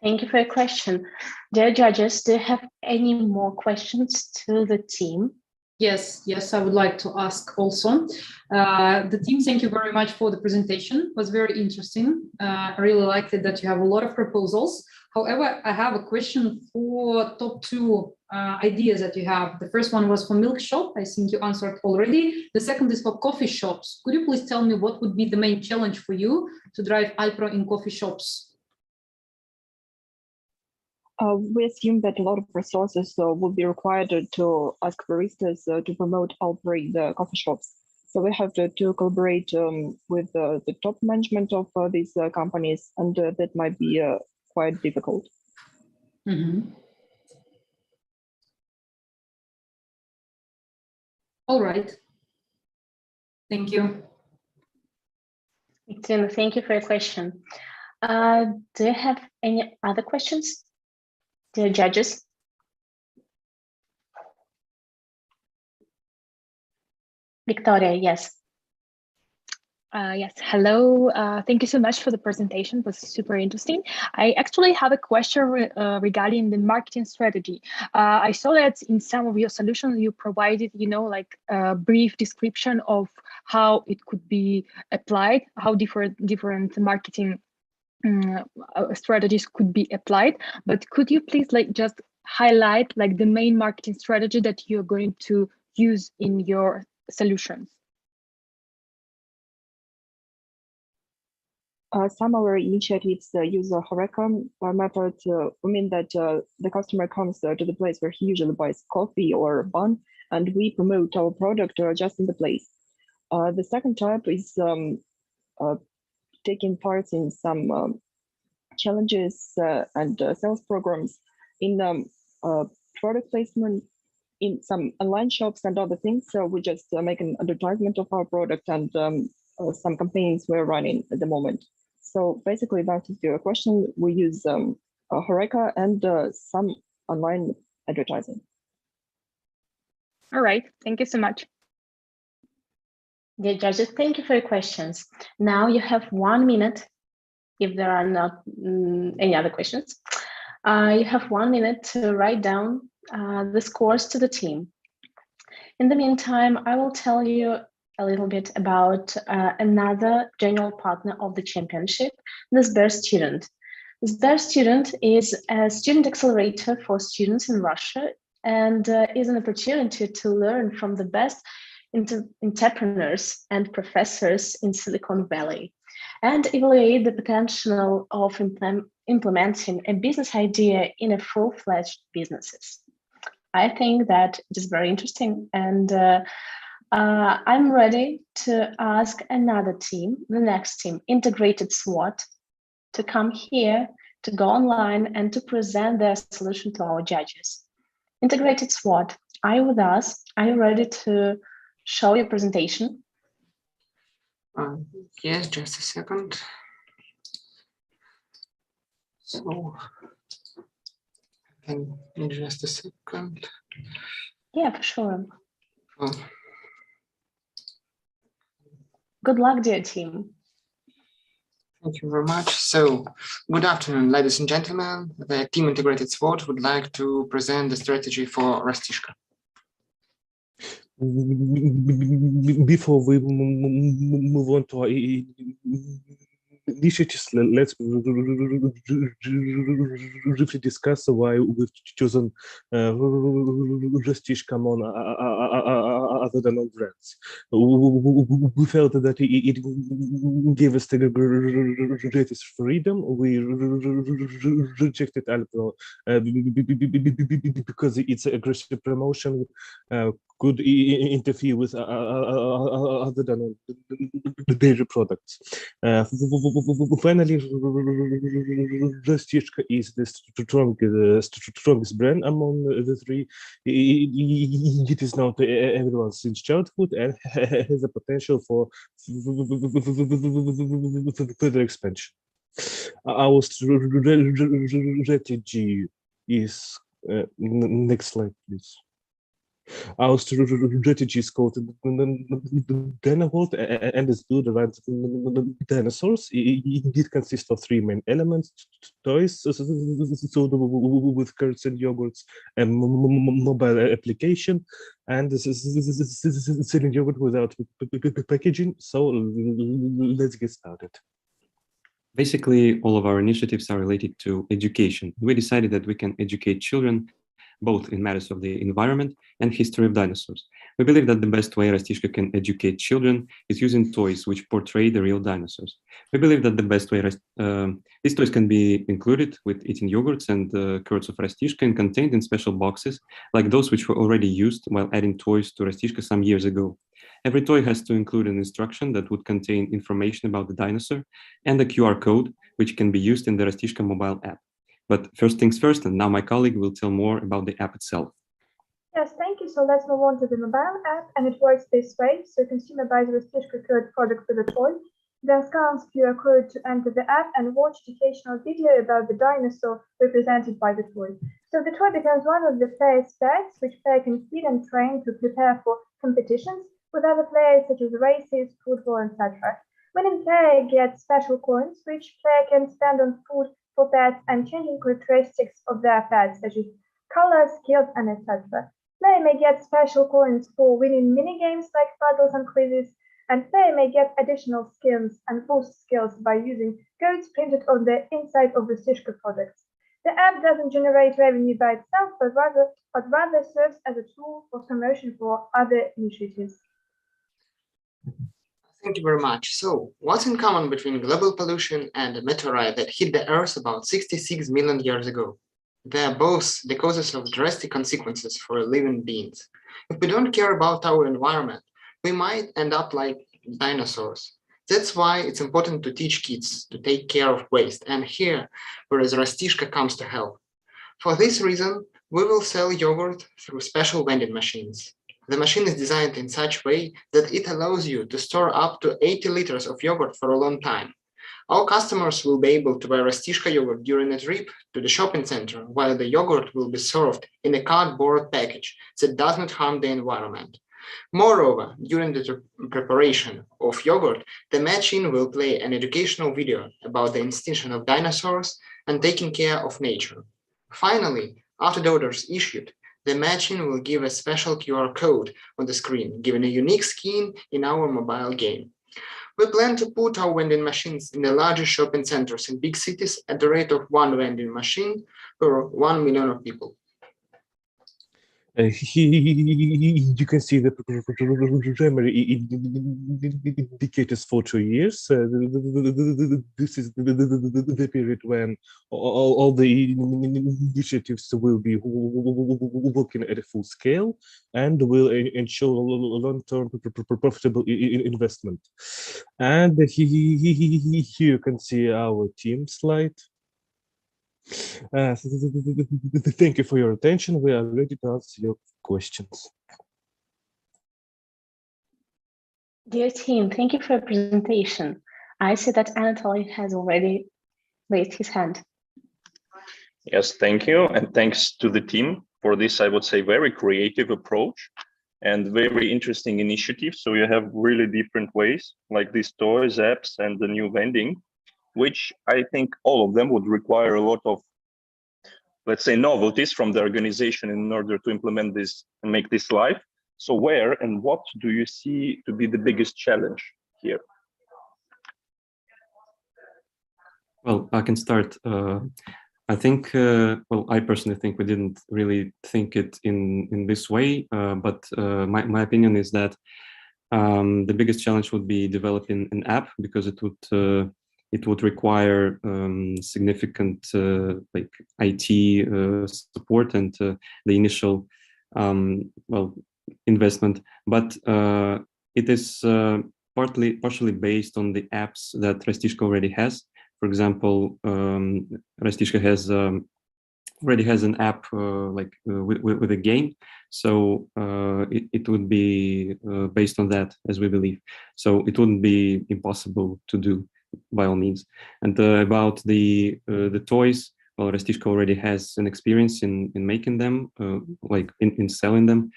Thank you for your question. Dear judges, do you have any more questions to the team? Yes, I would like to ask also. The team, thank you very much for the presentation. It was very interesting. I really liked it that you have a lot of proposals. However, I have a question for top two ideas that you have. The first one was for milk shop. I think you answered already. The second is for coffee shops. Could you please tell me what would be the main challenge for you to drive Alpro in coffee shops? We assume that a lot of resources will be required to ask baristas to promote Alpro in the coffee shops. So we have to collaborate with the top management of these companies, and that might be quite difficult. Mm-hmm. All right. Thank you. Thank you for your question. Do you have any other questions, dear judges? Victoria, yes. Yes, hello. Thank you so much for the presentation. It was super interesting. I actually have a question regarding the marketing strategy. I saw that in some of your solutions you provided, like a brief description of how it could be applied, how different marketing strategies could be applied. But could you please just highlight the main marketing strategy that you're going to use in your solutions? Some of our initiatives use a HoReCa method. We mean that the customer comes to the place where he usually buys coffee or bun, and we promote our product just in the place. The second type is taking part in some challenges and sales programs in product placement in some online shops and other things. So we just make an advertisement of our product, and some campaigns we're running at the moment. So basically, that is your question. We use HoReCa and some online advertising. All right, thank you so much. Dear judges, thank you for your questions. Now you have 1 minute, if there are not any other questions. You have 1 minute to write down the scores to the team. In the meantime, I will tell you a little bit about another general partner of the championship, the SBER Student. The SBER Student is a student accelerator for students in Russia and is an opportunity to learn from the best entrepreneurs and professors in Silicon Valley and evaluate the potential of implementing a business idea in a full-fledged businesses. I think that it is very interesting, and I'm ready to ask another team, the next team, Integrated SWOT, to come here, to go online and to present their solution to our judges. Integrated SWOT, are you with us? Are you ready to show your presentation? Yes, just a second. So, in just a second. Yeah, for sure. Oh. Good luck, dear team. Thank you very much. So, good afternoon, ladies and gentlemen. The team Integrated SWOT would like to present the strategy for Rastishka. Before we move on to our initiatives, let's briefly discuss why we've chosen Rastishka among other than brands. We felt that it gave us the greatest freedom. We rejected Alpro because its aggressive promotion could interfere with other than dairy products. Finally, Rastishka is the strongest brand among the three. It is known to everyone since childhood and has a potential for further expansion. Our strategy is next slide, please. Our strategy is called Dinoworld and is built around dinosaurs. It consists of three main elements: toys, with curds and yogurts, and mobile application, and selling yogurt without packaging. So let's get started. Basically, all of our initiatives are related to education. We decided that we can educate children both in matters of the environment and history of dinosaurs. We believe that the best way Rastishka can educate children is using toys which portray the real dinosaurs. We believe that the best way these toys can be included with eating yogurts and curds of Rastishka and contained in special boxes like those which were already used while adding toys to Rastishka some years ago. Every toy has to include an instruction that would contain information about the dinosaur and a QR code which can be used in the Rastishka mobile app. But first things first, and now my colleague will tell more about the app itself. Yes, thank you. So let's move on to the mobile app, and it works this way. So consumer buys a Rastishka code product with a toy, then scans QR code to enter the app and watch educational video about the dinosaur represented by the toy. So the toy becomes one of the player's pets, which player can feed and train to prepare for competitions with other players such as races, football, etc. Winning player gets special coins, which player can spend on food for pets and changing characteristics of their pets, such as colors, skills, and etc. Player may get special coins for winning mini games like puzzles and quizzes, and player may get additional skills and boost skills by using codes printed on the inside of the Rastishka products. The app doesn't generate revenue by itself, but rather serves as a tool for promotion for other initiatives. Thank you very much. So, what's in common between global pollution and a meteorite that hit the Earth about 66 million years ago? They are both the causes of drastic consequences for living beings. If we don't care about our environment, we might end up like dinosaurs. That's why it's important to teach kids to take care of waste, and here, whereas Rastishka comes to help. For this reason, we will sell yogurt through special vending machines. The machine is designed in such a way that it allows you to store up to 80 liters of yogurt for a long time. Our customers will be able to buy Rastishka yogurt during a trip to the shopping center, while the yogurt will be served in a cardboard package that does not harm the environment. Moreover, during the preparation of yogurt, the machine will play an educational video about the extinction of dinosaurs and taking care of nature. Finally, after the order is issued, the machine will give a special QR code on the screen, giving a unique skin in our mobile game. We plan to put our vending machines in the largest shopping centers in big cities at the rate of one vending machine per 1 million of people. You can see the primary indicators for 2 years. This is the period when all the initiatives will be working at a full scale and will ensure long-term profitable investment. And here you can see our team slide. Thank you for your attention. We are ready to answer your questions. Dear team, thank you for your presentation. I see that Anatoly has already raised his hand. Yes, thank you. And thanks to the team for this, I would say, very creative approach and very interesting initiative. So you have really different ways like these toys, apps, and the new vending, which I think all of them would require a lot of, let's say, novelties from the organization in order to implement this and make this live. So where and what do you see to be the biggest challenge here? Well, I can start. I think, well, I personally think we didn't really think it in this way, but my opinion is that the biggest challenge would be developing an app, because it would require significant like IT support and the initial well, investment, but it is partially based on the apps that Rastishka already has. For example, Rastishka has already has an app like with a game, so it would be based on that, as we believe. So it wouldn't be impossible to do, by all means. And about the toys, well, Rastishka already has an experience in making them, like in selling them.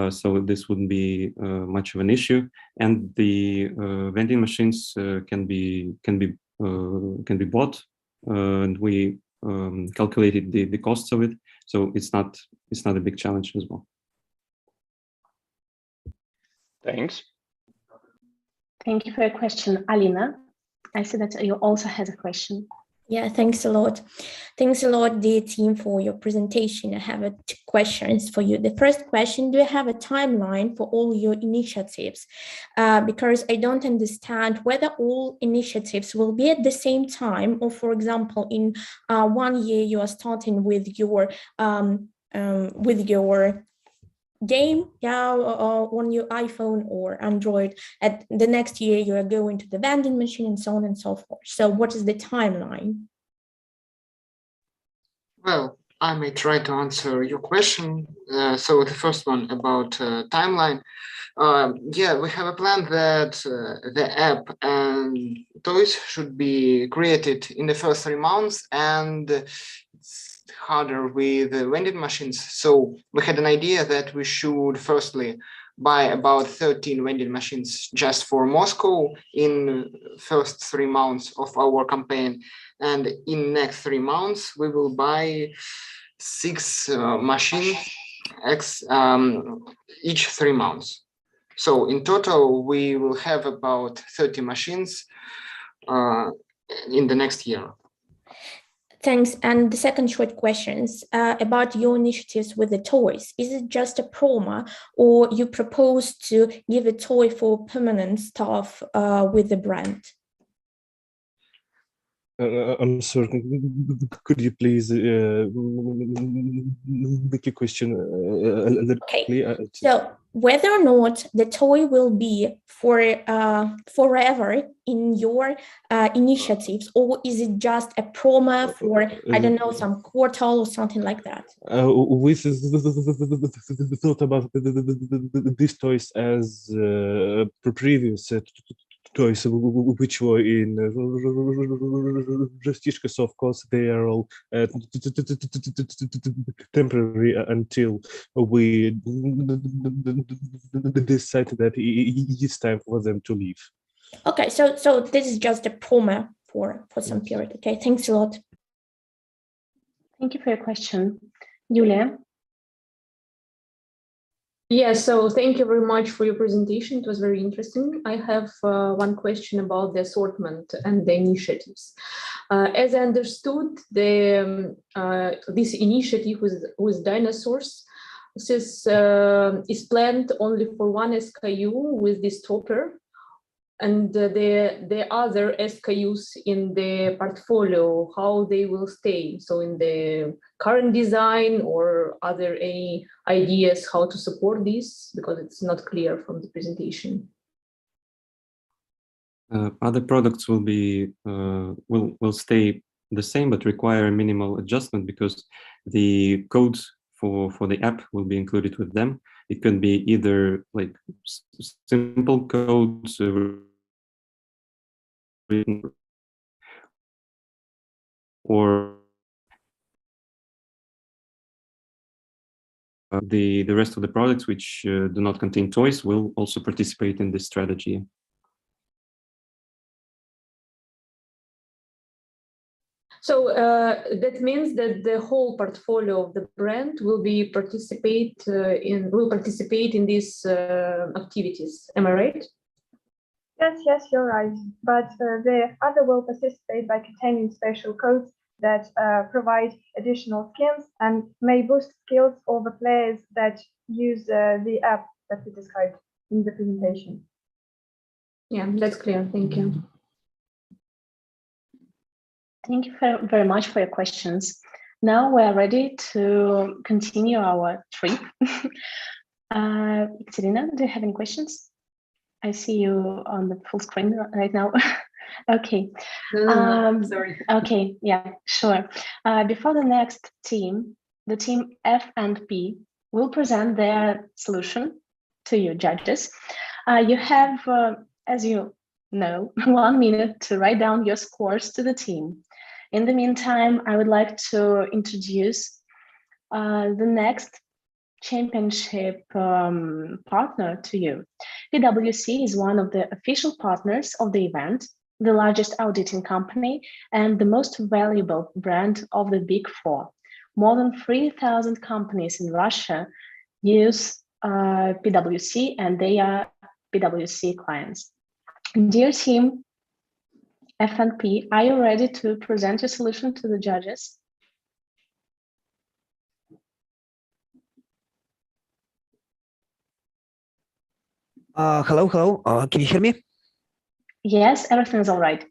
So this wouldn't be much of an issue, and the vending machines can be bought, and we calculated the costs of it, so it's not a big challenge as well. Thanks. Thank you for your question, Alina. I see that you also had a question. Yeah, thanks a lot. Thanks a lot, dear team, for your presentation. I have two questions for you. The first question, do you have a timeline for all your initiatives? Because I don't understand whether all initiatives will be at the same time, or for example, in 1 year you are starting with your game, yeah, on your iPhone or Android. At the next year, you are going to the vending machine and so on and so forth. So what is the timeline? Well, I may try to answer your question. So the first one about timeline. Yeah, we have a plan that the app and toys should be created in the first 3 months, and it's harder with the vending machines. So we had an idea that we should firstly buy about 13 vending machines just for Moscow in first 3 months of our campaign. And in next 3 months, we will buy 6 machines each 3 months. So in total, we will have about 30 machines in the next year. Thanks. And the second short questions about your initiatives with the toys. Is it just a promo, or you propose to give a toy for permanent staff with the brand? I'm sorry, could you please make your question a little clear? So whether or not the toy will be for forever in your initiatives, or is it just a promo for, I don't know, some quarter or something like that? We thought about these toys as previous toys which were in Rastishka, so of course they are all temporary until we decided that it's time for them to leave. Okay, so this is just a promo for some period. Okay, thanks a lot. Thank you for your question. Julia? Yeah, so thank you very much for your presentation. It was very interesting. I have one question about the assortment and the initiatives. As I understood, this initiative with dinosaurs is planned only for one SKU with this topper, and the other SKUs in the portfolio, how they will stay? So in the current design, or are there any ideas how to support this? Because it's not clear from the presentation. Other products will be will stay the same, but require a minimal adjustment, because the codes for the app will be included with them. It can be either like simple codes or the rest of the products which do not contain toys will also participate in this strategy. So that means that the whole portfolio of the brand will participate in these activities. Am I right? Yes, you're right. But the other will participate by containing special codes that provide additional skins and may boost skills of the players that use the app that we described in the presentation. Yeah, that's clear. Thank you. Thank you very much for your questions. Now we're ready to continue our trip. Katerina, do you have any questions? I see you on the full screen right now. Okay. No, sorry. Okay, yeah, sure. Before the next team, the team F and P will present their solution to you judges. You have, as you know, 1 minute to write down your scores to the team. In the meantime, I would like to introduce the next championship partner to you. PwC is one of the official partners of the event, the largest auditing company, and the most valuable brand of the Big Four. More than 3,000 companies in Russia use PwC, and they are PwC clients. Dear team F&P, are you ready to present your solution to the judges? Hello. Can you hear me? Yes, everything is all right.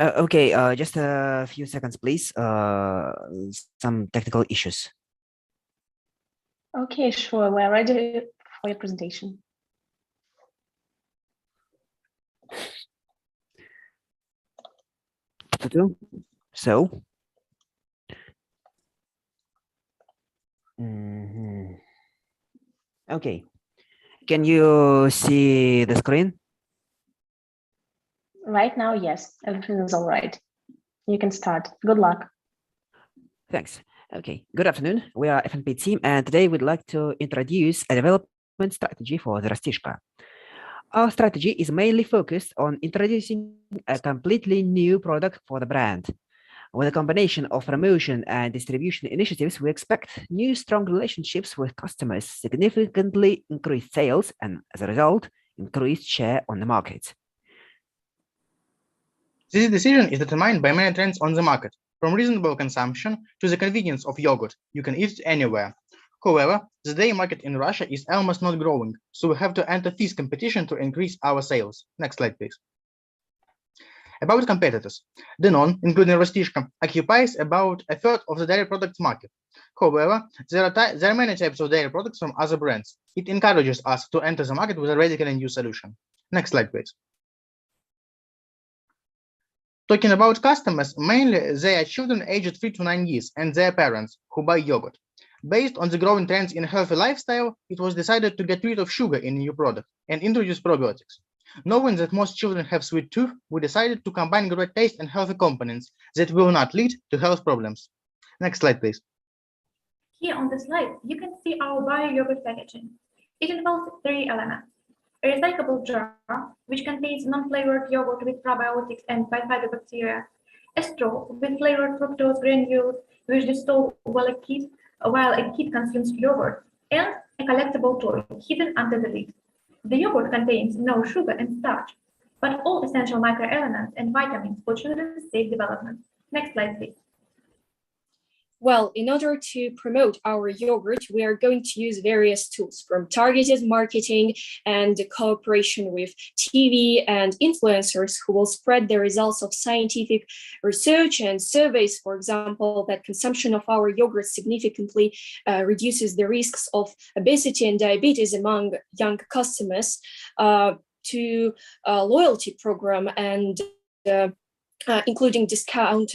Okay, just a few seconds, please. Some technical issues. Okay, sure. We're ready for your presentation. So, okay. Can you see the screen? Right now, yes, everything is all right. You can start. Good luck. Thanks. Okay, good afternoon. We are F&P team, and today we'd like to introduce a development strategy for the Rastishka. Our strategy is mainly focused on introducing a completely new product for the brand. With a combination of promotion and distribution initiatives, we expect new strong relationships with customers, significantly increased sales, and as a result, increased share on the market. This decision is determined by many trends on the market, from reasonable consumption to the convenience of yogurt. You can eat it anywhere. However, the dairy market in Russia is almost not growing, so we have to enter this competition to increase our sales. Next slide, please. About competitors, Danone, including Rastishka, occupies about a third of the dairy products market. However, there are many types of dairy products from other brands. It encourages us to enter the market with a radically new solution. Next slide, please. Talking about customers, mainly they are children aged 3 to 9 years and their parents who buy yogurt. Based on the growing trends in healthy lifestyle, it was decided to get rid of sugar in a new product and introduce probiotics. Knowing that most children have sweet tooth, we decided to combine great taste and healthy components that will not lead to health problems. Next slide, please. Here on the slide, you can see our bio-yogurt packaging. It involves 3 elements. A recyclable jar, which contains non-flavored yogurt with probiotics and bifidobacteria. A straw with flavored fructose granules, which dissolve while a kid consumes yogurt. And a collectible toy hidden under the lid. The yogurt contains no sugar and starch, but all essential microelements and vitamins for children's safe development. Next slide, please. Well, in order to promote our yogurt, we are going to use various tools, from targeted marketing and cooperation with TV and influencers who will spread the results of scientific research and surveys, for example, that consumption of our yogurt significantly reduces the risks of obesity and diabetes among young customers, to a loyalty program and including discount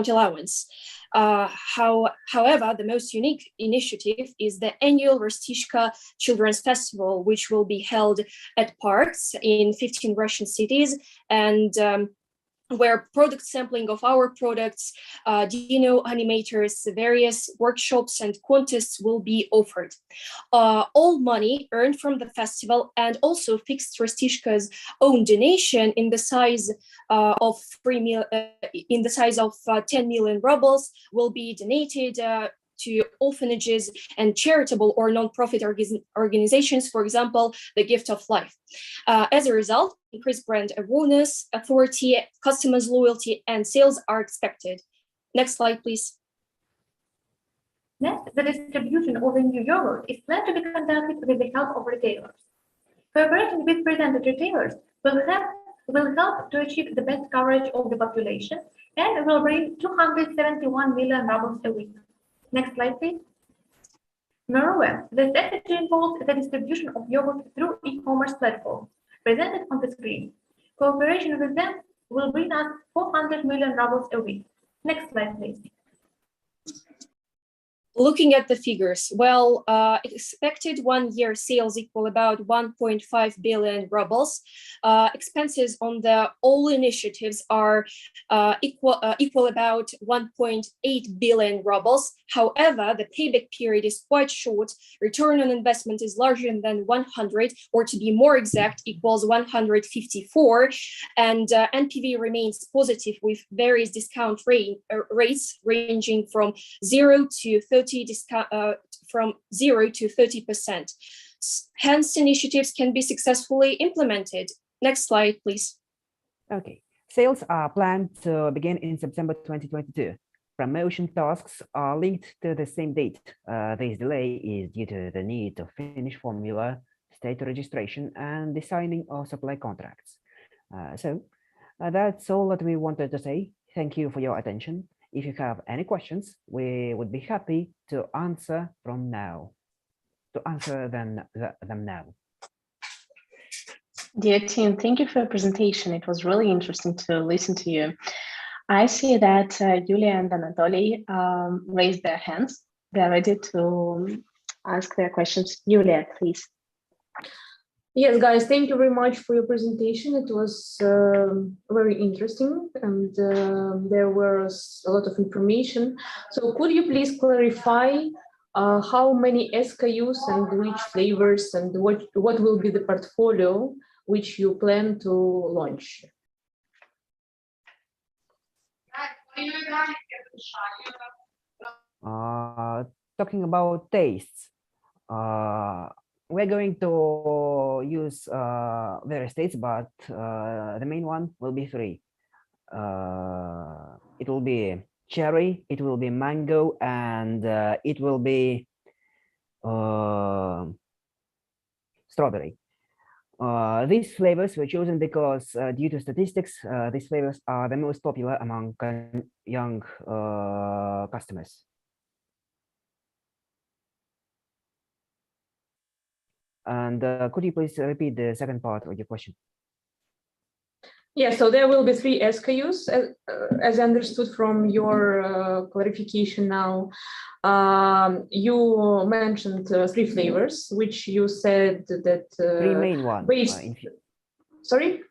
allowance. However, the most unique initiative is the annual Rastishka Children's Festival, which will be held at parks in 15 Russian cities, and where product sampling of our products, Dino animators, various workshops and contests will be offered. All money earned from the festival and also fixed Rastishka's own donation in the size of 10 million rubles will be donated to orphanages and charitable or non-profit organizations, for example, the Gift of Life. As a result, increased brand awareness, authority, customers' loyalty, and sales are expected. Next slide, please. Next, the distribution of the new yogurt is planned to be conducted with the help of retailers. Cooperating with presented retailers will help to achieve the best coverage of the population and will bring 271 million rubles a week. Next slide, please. Moreover, the strategy involves the distribution of yogurt through e-commerce platforms presented on the screen. Cooperation with them will bring us 400 million rubles a week. Next slide, please. Looking at the figures, well, expected one-year sales equal about 1.5 billion rubles. Expenses on the all initiatives are equal about 1.8 billion rubles. However, the payback period is quite short. Return on investment is larger than 100, or to be more exact, equals 154. And NPV remains positive with various discount rates ranging from 0 to 30%. Hence, initiatives can be successfully implemented. Next slide, please. Okay, sales are planned to begin in September 2022. Promotion tasks are linked to the same date. This delay is due to the need to finish formula, state registration, and the signing of supply contracts. So that's all that we wanted to say. Thank you for your attention. If you have any questions, we would be happy to answer them now. Dear team, thank you for your presentation. It was really interesting to listen to you. I see that Yulia and Anatoly raised their hands. They're ready to ask their questions. Yulia, please. Yes, guys, thank you very much for your presentation. It was very interesting, and there was a lot of information. So could you please clarify how many SKUs and which flavors and what will be the portfolio which you plan to launch? Talking about tastes, we're going to use various tastes, but the main one will be 3. It will be cherry, it will be mango, and it will be strawberry. These flavors were chosen because due to statistics, these flavors are the most popular among young customers. And could you please repeat the second part of your question? Yeah, so there will be 3 SKUs, as I understood from your clarification now. You mentioned 3 flavors, which you said that 3 main ones. Sorry?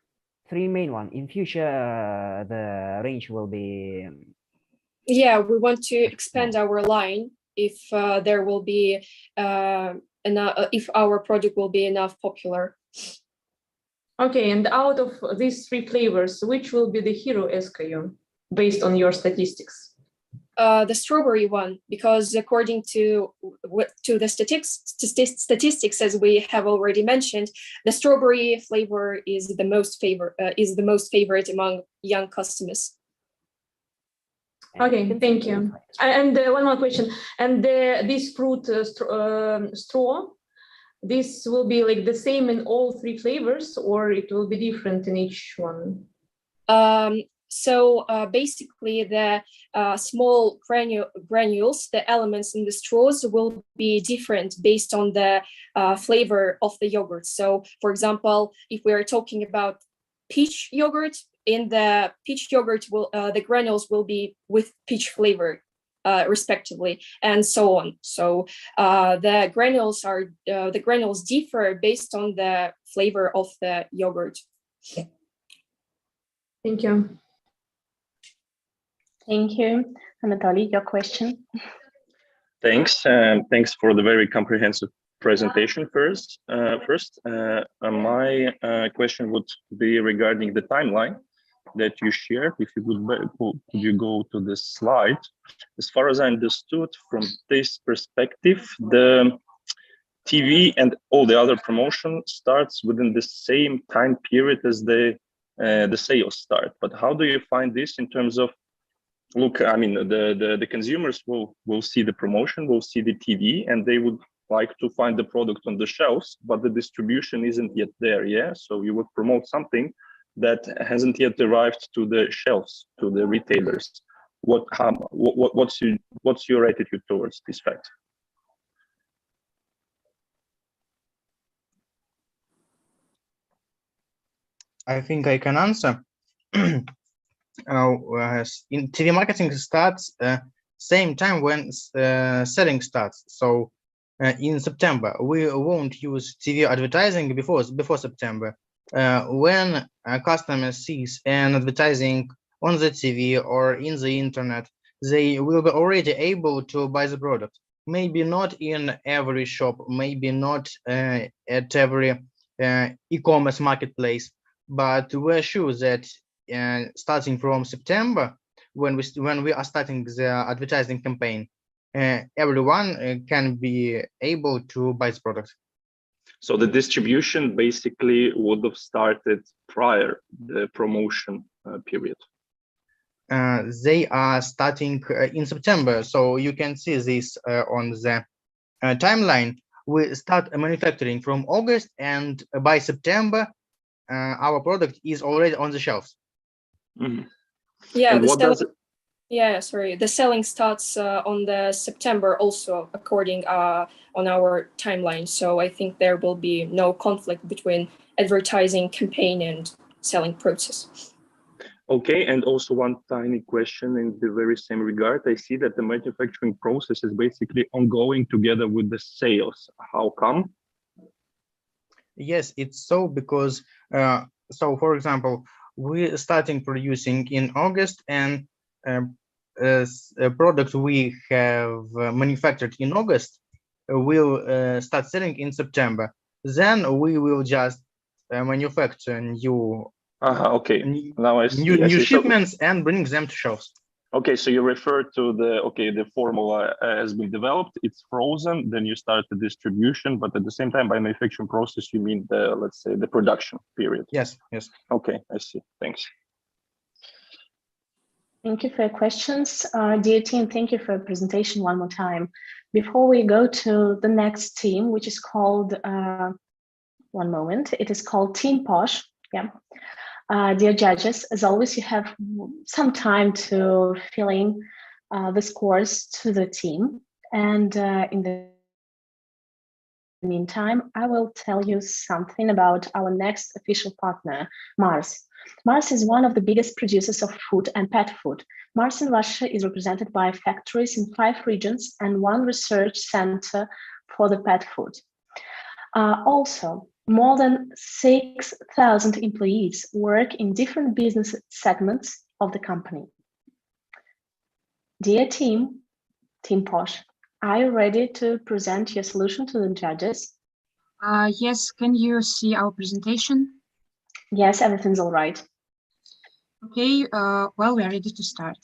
3 main ones. In future, the range will be. Yeah, we want to expand our line if there will be if our product will be enough popular. Okay, and out of these 3 flavors, which will be the hero SKU based on your statistics? The strawberry one, because according to the statistics, as we have already mentioned, the strawberry flavor is the most favorite among young customers. Okay, thank you. And one more question. And this fruit straw, this will be like the same in all 3 flavors, or it will be different in each one? So basically, the small granules, the elements in the straws will be different based on the flavor of the yogurt. So, for example, if we are talking about peach yogurt, in the peach yogurt, the granules will be with peach flavor, respectively, and so on. So the granules differ based on the flavor of the yogurt. Thank you. Thank you. Anatoly, your question. Thanks. Thanks for the very comprehensive presentation first. My question would be regarding the timeline. that you shared. If you could you go to this slide? As far as I understood from this perspective, the TV and all the other promotion starts within the same time period as the sales start. But how do you find this in terms of, look, I mean, the consumers will see the promotion, will see the TV, and they would like to find the product on the shelves, but the distribution isn't yet there. Yeah, so you would promote something that hasn't yet arrived to the shelves, to the retailers. What's your attitude towards this fact? I think I can answer. In TV marketing starts same time when selling starts. So in September, we won't use TV advertising before September. When a customer sees an advertising on the TV or in the internet, they will be already able to buy the product. Maybe not in every shop, maybe not at every e-commerce marketplace, but we're sure that starting from September, when we are starting the advertising campaign, everyone can be able to buy this product. So the distribution basically would have started prior the promotion period. They are starting in September, so you can see this on the timeline. We start manufacturing from August, and by September, our product is already on the shelves. Mm-hmm. Yeah, the selling starts on the September also, according on our timeline. So I think there will be no conflict between advertising campaign and selling process. Okay, and also one tiny question in the very same regard. I see that the manufacturing process is basically ongoing together with the sales. How come? Yes, it's so because, so for example, we're starting producing in August, and a product we have manufactured in August will start selling in September. Then we will just manufacture new now I see. new shipments and bring them to shelves. Okay, so you refer to the formula has been developed, it's frozen, then you start the distribution, but at the same time by manufacturing process you mean the, let's say, the production period. Yes. Okay, I see. Thanks. Thank you for your questions. Dear team, thank you for your presentation one more time. Before we go to the next team, which is called, one moment, it is called Team Posh. Yeah. Dear judges, as always, you have some time to fill in the scores to the team. And in the meantime, I will tell you something about our next official partner, Mars. Mars is one of the biggest producers of food and pet food. Mars in Russia is represented by factories in 5 regions and 1 research center for the pet food. Also, more than 6,000 employees work in different business segments of the company. Dear team, Team Posh, are you ready to present your solution to the judges? Yes, can you see our presentation? Yes, everything's all right. Okay, well, we are ready to start.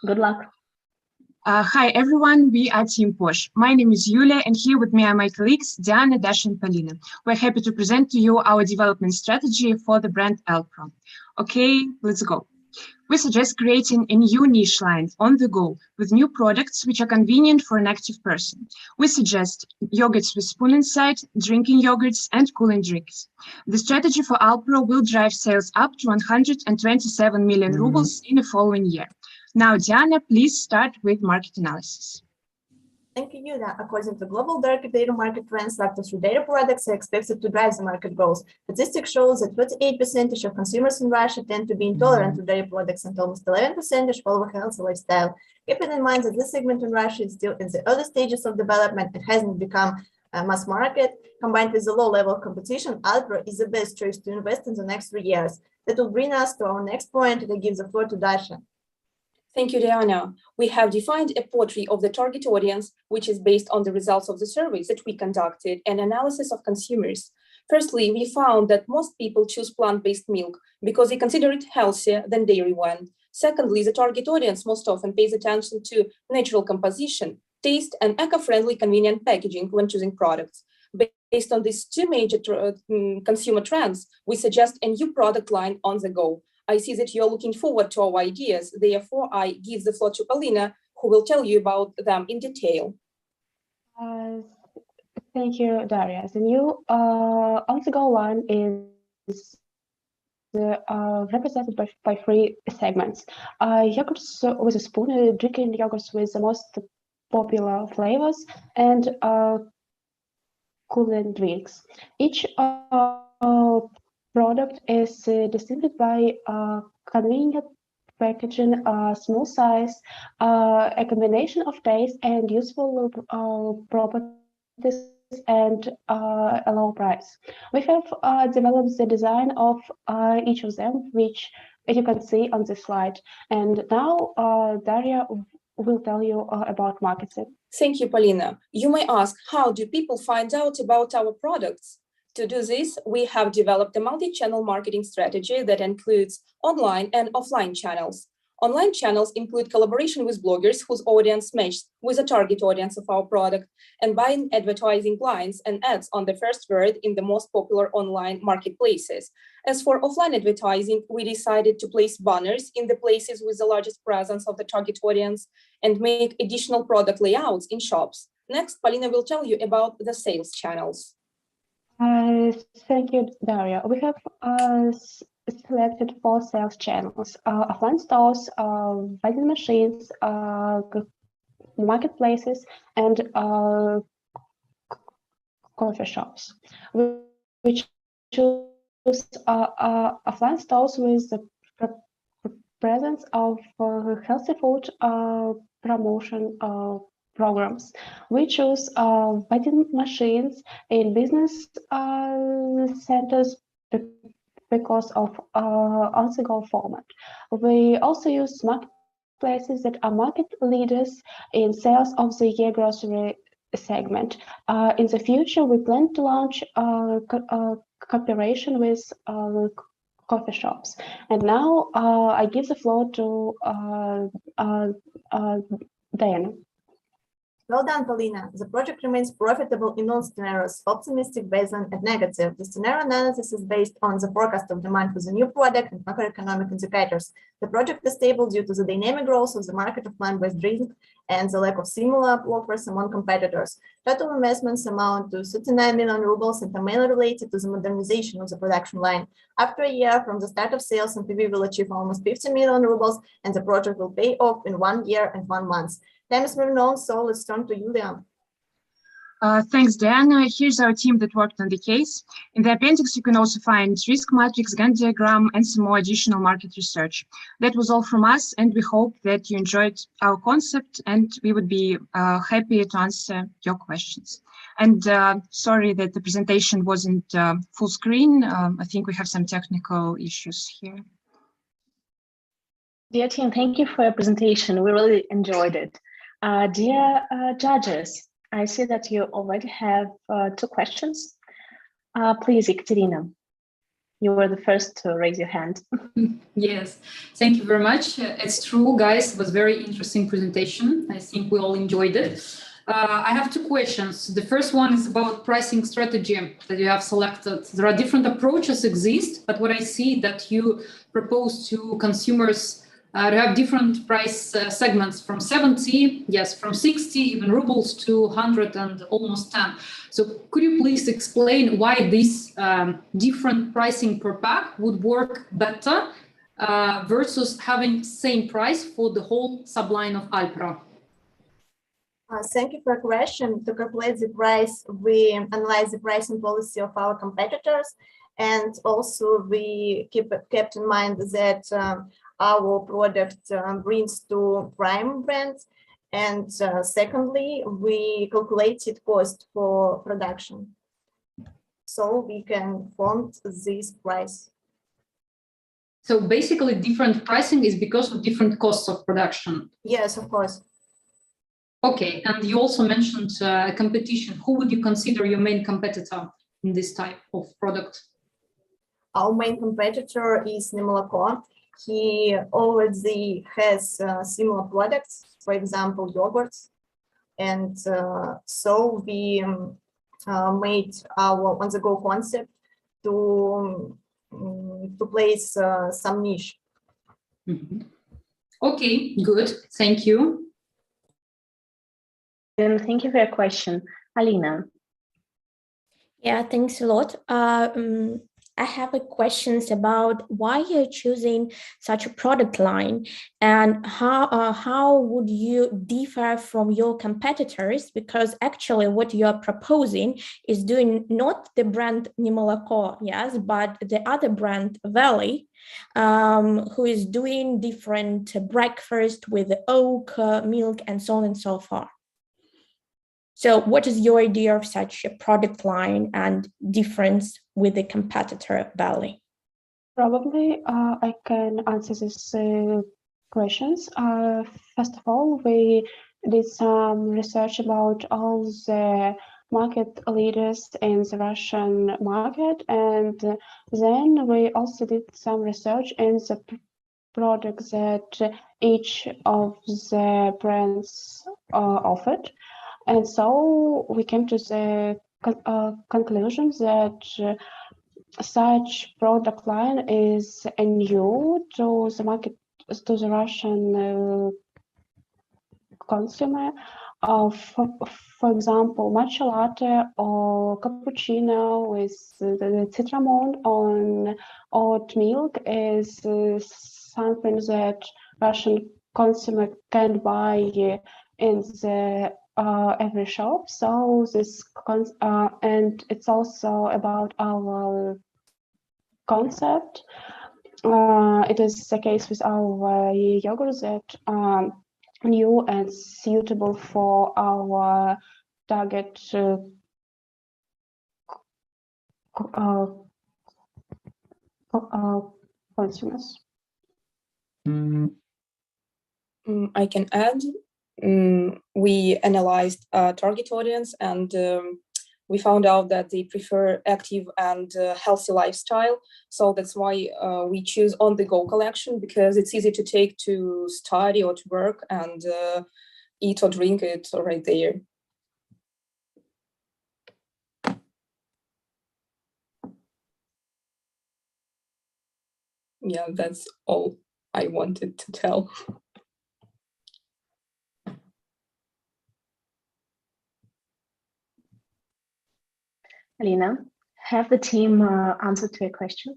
Good luck. Hi, everyone. We are Team Posh. My name is Yulia, and here with me are my colleagues, Diana, Dasha, and Polina. We're happy to present to you our development strategy for the brand Alpro. Okay, let's go. We suggest creating a new niche line on the go with new products which are convenient for an active person. We suggest yogurts with spoon inside, drinking yogurts, and cooling drinks. The strategy for Alpro will drive sales up to 127 million rubles in the following year. Now, Diana, please start with market analysis. Thank you, Yulia. According to global data market trends, lactose-free dairy products are expected to drive the market growth. Statistics show that 38% of consumers in Russia tend to be intolerant to dairy products, and almost 11% follow a healthy lifestyle. Keeping in mind that this segment in Russia is still in the early stages of development and hasn't become a mass market, combined with the low level of competition, Alpro is the best choice to invest in the next 3 years. That will bring us to our next point, and I give the floor to Dasha. Thank you, Diana. We have defined a portrait of the target audience, which is based on the results of the surveys that we conducted and analysis of consumers. Firstly, we found that most people choose plant-based milk because they consider it healthier than dairy one. Secondly, the target audience most often pays attention to natural composition, taste, and eco-friendly convenient packaging when choosing products. Based on these two major consumer trends, we suggest a new product line on the go. I see that you're looking forward to our ideas. Therefore, I give the floor to Polina, who will tell you about them in detail. Thank you, Daria. The new on-the-go line is represented by three segments. Yogurts with a spoon, drinking yogurts with the most popular flavors, and cooling drinks. Each product is distinguished by convenient packaging, small size, a combination of taste and useful properties, and a low price. We have developed the design of each of them, which you can see on this slide. And now Daria will tell you about marketing. Thank you, Polina. You may ask, how do people find out about our products? To do this, we have developed a multi-channel marketing strategy that includes online and offline channels. Online channels include collaboration with bloggers whose audience matches with the target audience of our product, and buying advertising lines and ads on the first word in the most popular online marketplaces. As for offline advertising, we decided to place banners in the places with the largest presence of the target audience and make additional product layouts in shops. Next, Polina will tell you about the sales channels. Thank you, Daria. We have selected 4 sales channels: offline stores, vending machines, marketplaces, and coffee shops. We choose offline stores with the presence of healthy food promotion programs. We choose vending machines in business centers because of on-the-go format. We also use marketplaces that are market leaders in sales of the e-grocery segment. In the future, we plan to launch cooperation with coffee shops. And now I give the floor to Diana. Well done, Polina. The project remains profitable in all scenarios, optimistic, baseline, and negative. The scenario analysis is based on the forecast of demand for the new product and macroeconomic indicators. The project is stable due to the dynamic growth of the market of plant-based drink and the lack of similar offers among competitors. Total investments amount to 39 million rubles and are mainly related to the modernization of the production line. After a year from the start of sales, MPV will achieve almost 50 million rubles, and the project will pay off in 1 year and 1 month. Time is moving on, so let's turn to Yulia. Thanks, Diana. Here's our team that worked on the case. In the appendix, you can also find risk matrix, Gantt diagram, and some more additional market research. That was all from us, and we hope that you enjoyed our concept, and we would be happy to answer your questions. And sorry that the presentation wasn't full screen. I think we have some technical issues here. Dear team, thank you for your presentation. We really enjoyed it. Dear judges, I see that you already have 2 questions. Please, Ekaterina, you were the first to raise your hand. Yes, thank you very much. It's true, guys. It was a very interesting presentation. I think we all enjoyed it. I have 2 questions. The first one is about pricing strategy that you have selected. There are different approaches exist, but what I see that you propose to consumers to have different price segments from 70, yes, from 60 even rubles to 100 and almost 10. So could you please explain why this different pricing per pack would work better versus having same price for the whole subline of Alpro? Thank you for your question. To calculate the price, we analyze the pricing policy of our competitors, and also we kept in mind that our product brings to prime brands, and secondly, we calculated cost for production, so we can form this price. So basically, different pricing is because of different costs of production. Yes, of course. Okay, and you also mentioned competition. Who would you consider your main competitor? in this type of product? Our main competitor is Nemoloko. He already has similar products, for example, yogurts. And so we made our on-the-go concept to place some niche. Mm-hmm. Okay, good. Thank you. And thank you for your question. Alina. Yeah, thanks a lot. I have a questions about why you're choosing such a product line and how would you differ from your competitors, because actually what you are proposing is doing not the brand Nemoloko, yes, but the other brand Valley, who is doing different breakfast with oat milk and so on and so forth. So what is your idea of such a product line and difference with the competitor Valley? Probably I can answer these questions. First of all, we did some research about all the market leaders in the Russian market, and then we also did some research in the products that each of the brands offered. And so we came to the conclusion that such product line is new to the market, to the Russian consumer. For example, matcha latte or cappuccino with the cinnamon on oat milk is something that Russian consumer can buy in the every shop. So this and it's also about our concept. It is the case with our yogurt that new and suitable for our target consumers. I can add. We analyzed target audience and we found out that they prefer active and healthy lifestyle. So that's why we choose on-the-go collection, because it's easy to take to study or to work and eat or drink it right there. Yeah, that's all I wanted to tell. Alina, have the team answered to your question?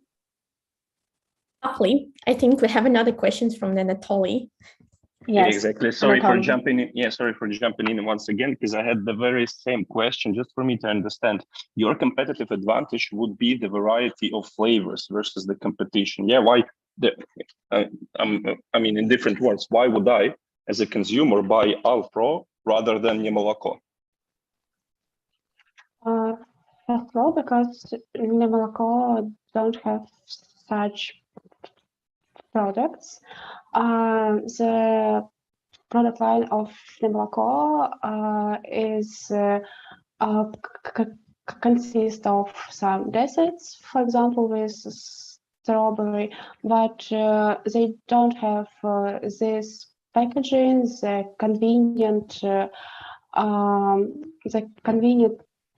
Lovely. I think we have another questions from Anatoly. Yes, exactly. Sorry for jumping in. Yeah, sorry for jumping in once again, because I had the very same question. Just for me to understand, your competitive advantage would be the variety of flavors versus the competition. Yeah, why? I mean, in different words, why would I, as a consumer, buy Alpro rather than Nemoloko? First of all, because Nemoloko don't have such products. The product line of Nemoloko is consists of some desserts, for example, with strawberry, but they don't have this packaging, the convenient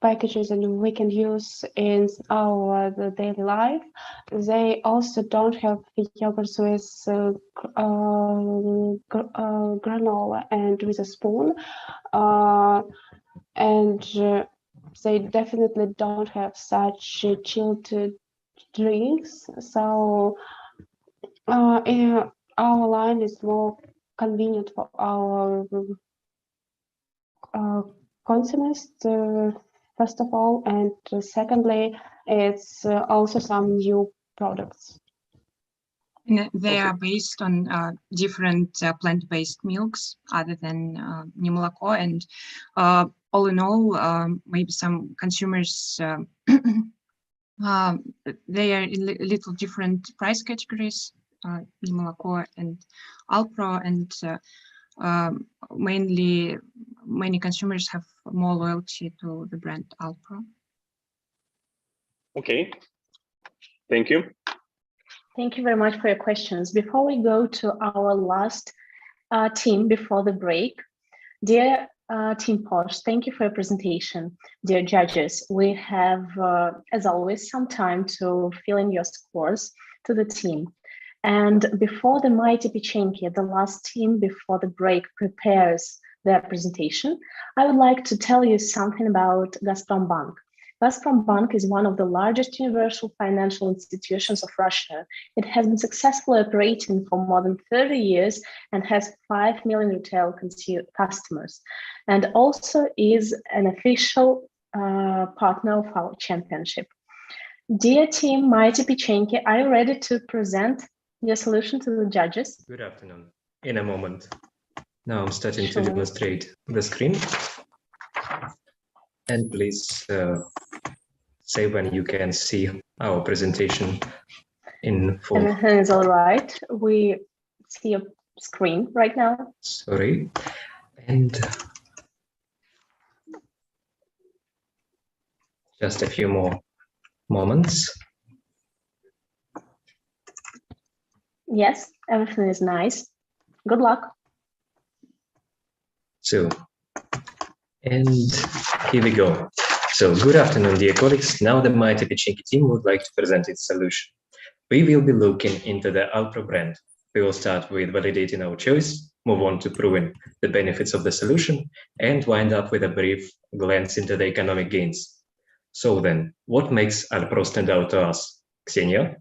packages that we can use in our daily life. They also don't have yogurts with granola and with a spoon, and they definitely don't have such chilled drinks. So our line is more convenient for our consumers, first of all, and secondly, it's also some new products. And they are based on different plant-based milks other than Nemoloko, and all in all, maybe some consumers they are in little different price categories, Nemoloko and Alpro, and mainly many consumers have more loyalty to the brand Alpro. Okay, thank you. Thank you very much for your questions. Before we go to our last team before the break, dear Team Posh, thank you for your presentation. Dear judges, we have, as always, some time to fill in your scores to the team. And before the mighty Pechenki, the last team before the break, prepares their presentation, I would like to tell you something about Gazprombank. Gazprombank is one of the largest universal financial institutions of Russia. It has been successfully operating for more than 30 years and has 5 million retail customers, and also is an official partner of our championship. Dear team Mighty Pechenki, are you ready to present your solution to the judges? Good afternoon. In a moment. Now I'm starting to demonstrate the screen. And please say when you can see our presentation in full. Everything is all right. We see a screen right now. Sorry. And just a few more moments. Yes, everything is nice. Good luck. So, and here we go. So, good afternoon, dear colleagues. Now the Mighty Pechenki team would like to present its solution. We will be looking into the Alpro brand. We will start with validating our choice, move on to proving the benefits of the solution, and wind up with a brief glance into the economic gains. So then, what makes Alpro stand out to us? Ksenia?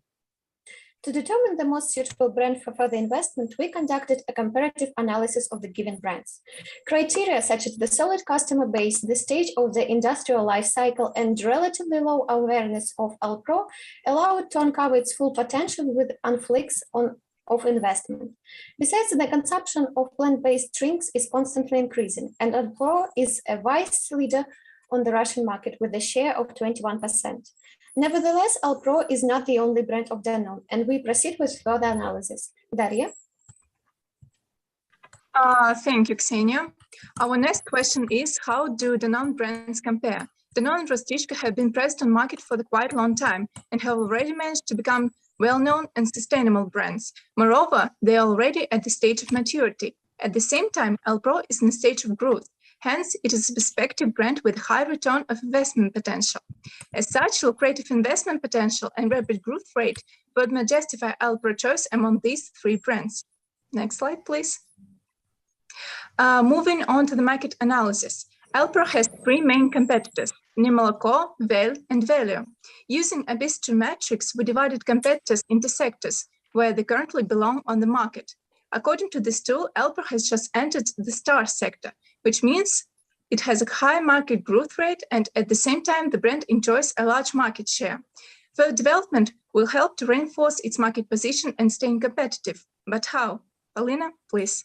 To determine the most suitable brand for further investment, we conducted a comparative analysis of the given brands. Criteria such as the solid customer base, the stage of the industrial life cycle, and relatively low awareness of Alpro allowed to uncover its full potential with influx of investment. Besides, the consumption of plant-based drinks is constantly increasing, and Alpro is a vice leader on the Russian market with a share of 21%. Nevertheless, Alpro is not the only brand of Danone, and we proceed with further analysis. Daria? Thank you, Ksenia. Our next question is, how do Danone brands compare? Danone and Rostishka have been present on market for quite a long time and have already managed to become well-known and sustainable brands. Moreover, they are already at the stage of maturity. At the same time, Alpro is in a stage of growth. Hence, it is a prospective brand with high return of investment potential. As such, lucrative investment potential and rapid growth rate would justify Alpro choice among these three brands. Next slide, please. Moving on to the market analysis. Alpro has three main competitors, Nemoloko, Vel, and Velio. Using a bistro matrix, we divided competitors into sectors where they currently belong on the market. According to this tool, Alpro has just entered the star sector, which means it has a high market growth rate, and at the same time, the brand enjoys a large market share. Further development will help to reinforce its market position and staying competitive. But how? Polina, please.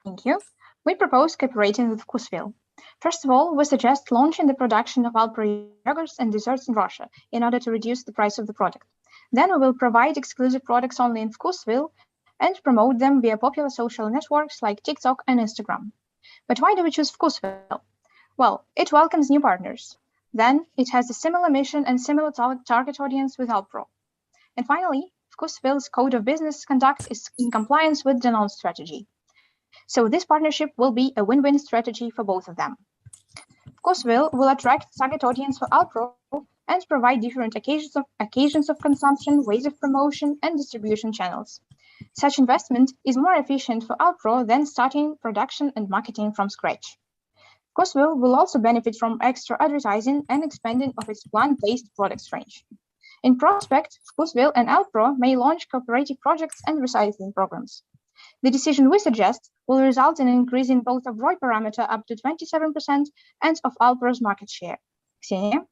Thank you. We propose cooperating with Vkusvil. First of all, we suggest launching the production of Alpro yogurts and desserts in Russia in order to reduce the price of the product. Then we will provide exclusive products only in Vkusvil and promote them via popular social networks like TikTok and Instagram. But why do we choose Vkusvil? Well, it welcomes new partners. Then it has a similar mission and similar target audience with Alpro. And finally, Vkusvil's code of business conduct is in compliance with Danone's strategy. So this partnership will be a win-win strategy for both of them. Vkusvil will attract target audience for Alpro and provide different occasions of consumption, ways of promotion, and distribution channels. Such investment is more efficient for Alpro than starting production and marketing from scratch. Vkusvil will also benefit from extra advertising and expanding of its plant-based products range. In prospect, Vkusvil and Alpro may launch cooperative projects and recycling programs. The decision we suggest will result in increasing both of ROI parameter up to 27% and of Alpro's market share. Ksenia?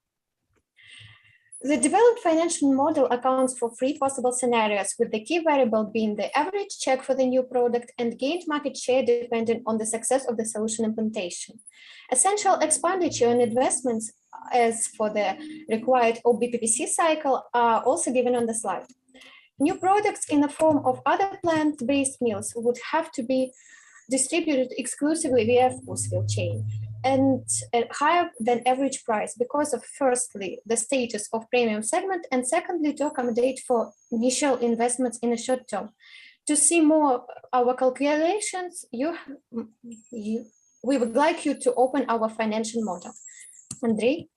The developed financial model accounts for three possible scenarios, with the key variable being the average check for the new product and gained market share depending on the success of the solution implementation. Essential expenditure and investments, as for the required OBPPC cycle, are also given on the slide. New products in the form of other plant-based meals would have to be distributed exclusively via Vkusvil chain. and higher than average price because of, firstly, the status of premium segment, and secondly, to accommodate for initial investments in the short term. To see more our calculations, we would like you to open our financial model. Andrei?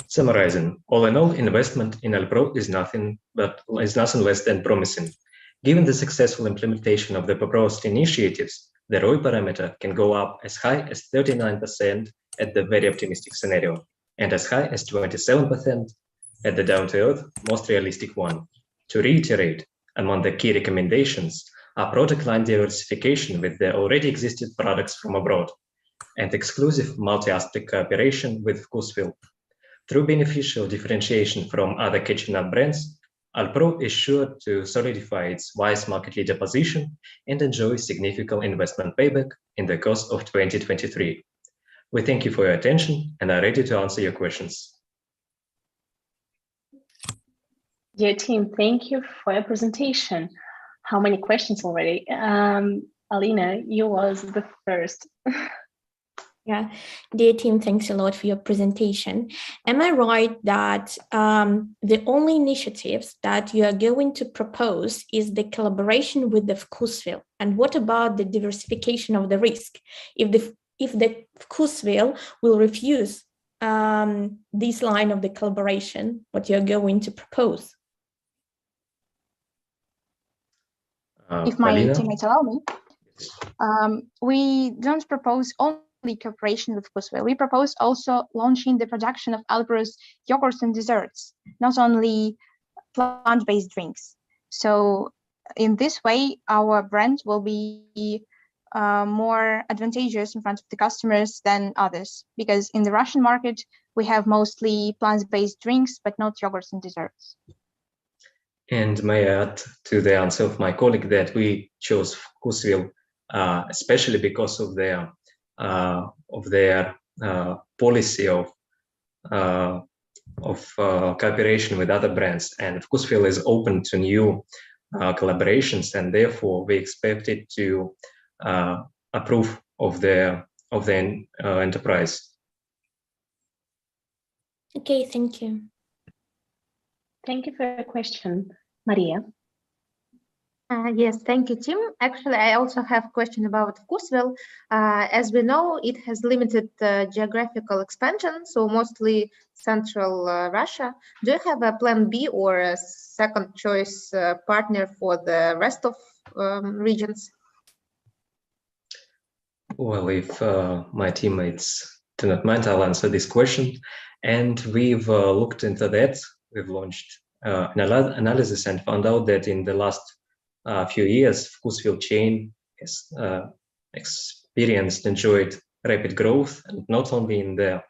Summarizing, all in all, investment in Alpro is nothing less than promising. Given the successful implementation of the proposed initiatives, the ROI parameter can go up as high as 39% at the very optimistic scenario, and as high as 27% at the down-to-earth, most realistic one. To reiterate, among the key recommendations are product line diversification with the already existing products from abroad, and exclusive multi-aspect cooperation with Vkusvil. Through beneficial differentiation from other kitchen brands, Alpro is sure to solidify its wise market leader position and enjoy significant investment payback in the course of 2023. We thank you for your attention and are ready to answer your questions. Dear team, thank you for your presentation. How many questions already? Alina, you was the first. Yeah, dear team, thanks a lot for your presentation. Am I right that the only initiatives that you are going to propose is the collaboration with the Vkusvil? And what about the diversification of the risk? If the Vkusvil will refuse this line of the collaboration, what you're going to propose? If my Polina? teammates allow me, we don't propose only cooperation with Vkusvil. We propose also launching the production of Alpro's yogurts and desserts, not only plant-based drinks. So in this way, our brand will be more advantageous in front of the customers than others, because in the Russian market, we have mostly plant-based drinks, but not yogurts and desserts. And may I add to the answer of my colleague that we chose Vkusvil especially because of their policy of cooperation with other brands, and Vkusvil is open to new collaborations, and therefore we expect it to approve of the enterprise. Okay, thank you. Thank you for your question, Maria. Yes, thank you, Tim. Actually, I also have a question about Vkusvil. As we know, it has limited geographical expansion, so mostly central Russia. Do you have a plan B or a second choice partner for the rest of regions? Well, if my teammates do not mind, I'll answer this question. And we've looked into that. We've launched an analysis and found out that in the last few years, Vkusvil chain has enjoyed rapid growth, and not only in the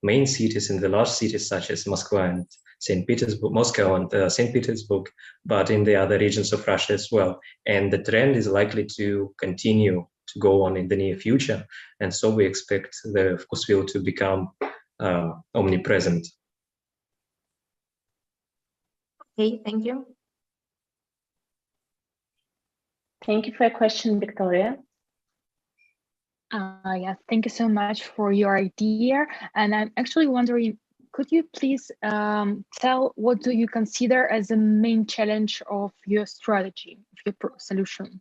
main cities, in the large cities such as Moscow and St. Petersburg, but in the other regions of Russia as well. And the trend is likely to continue to go on in the near future. And so we expect the Vkusvil to become omnipresent. Okay, thank you. Thank you for your question, Victoria. Yes, thank you so much for your idea. And I'm actually wondering, could you please tell what do you consider as the main challenge of your strategy, of your solution?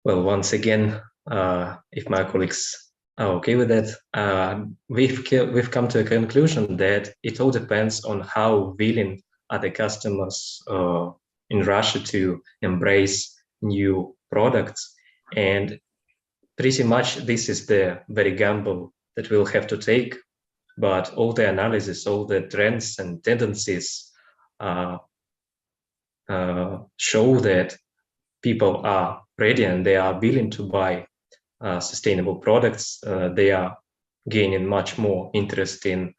Well, once again, if my colleagues are okay with that, we've come to a conclusion that it all depends on how willing are the customers in Russia to embrace new products. And pretty much this is the very gamble that we'll have to take. But all the analysis, all the trends and tendencies show that people are ready and they are willing to buy sustainable products. They are gaining much more interest in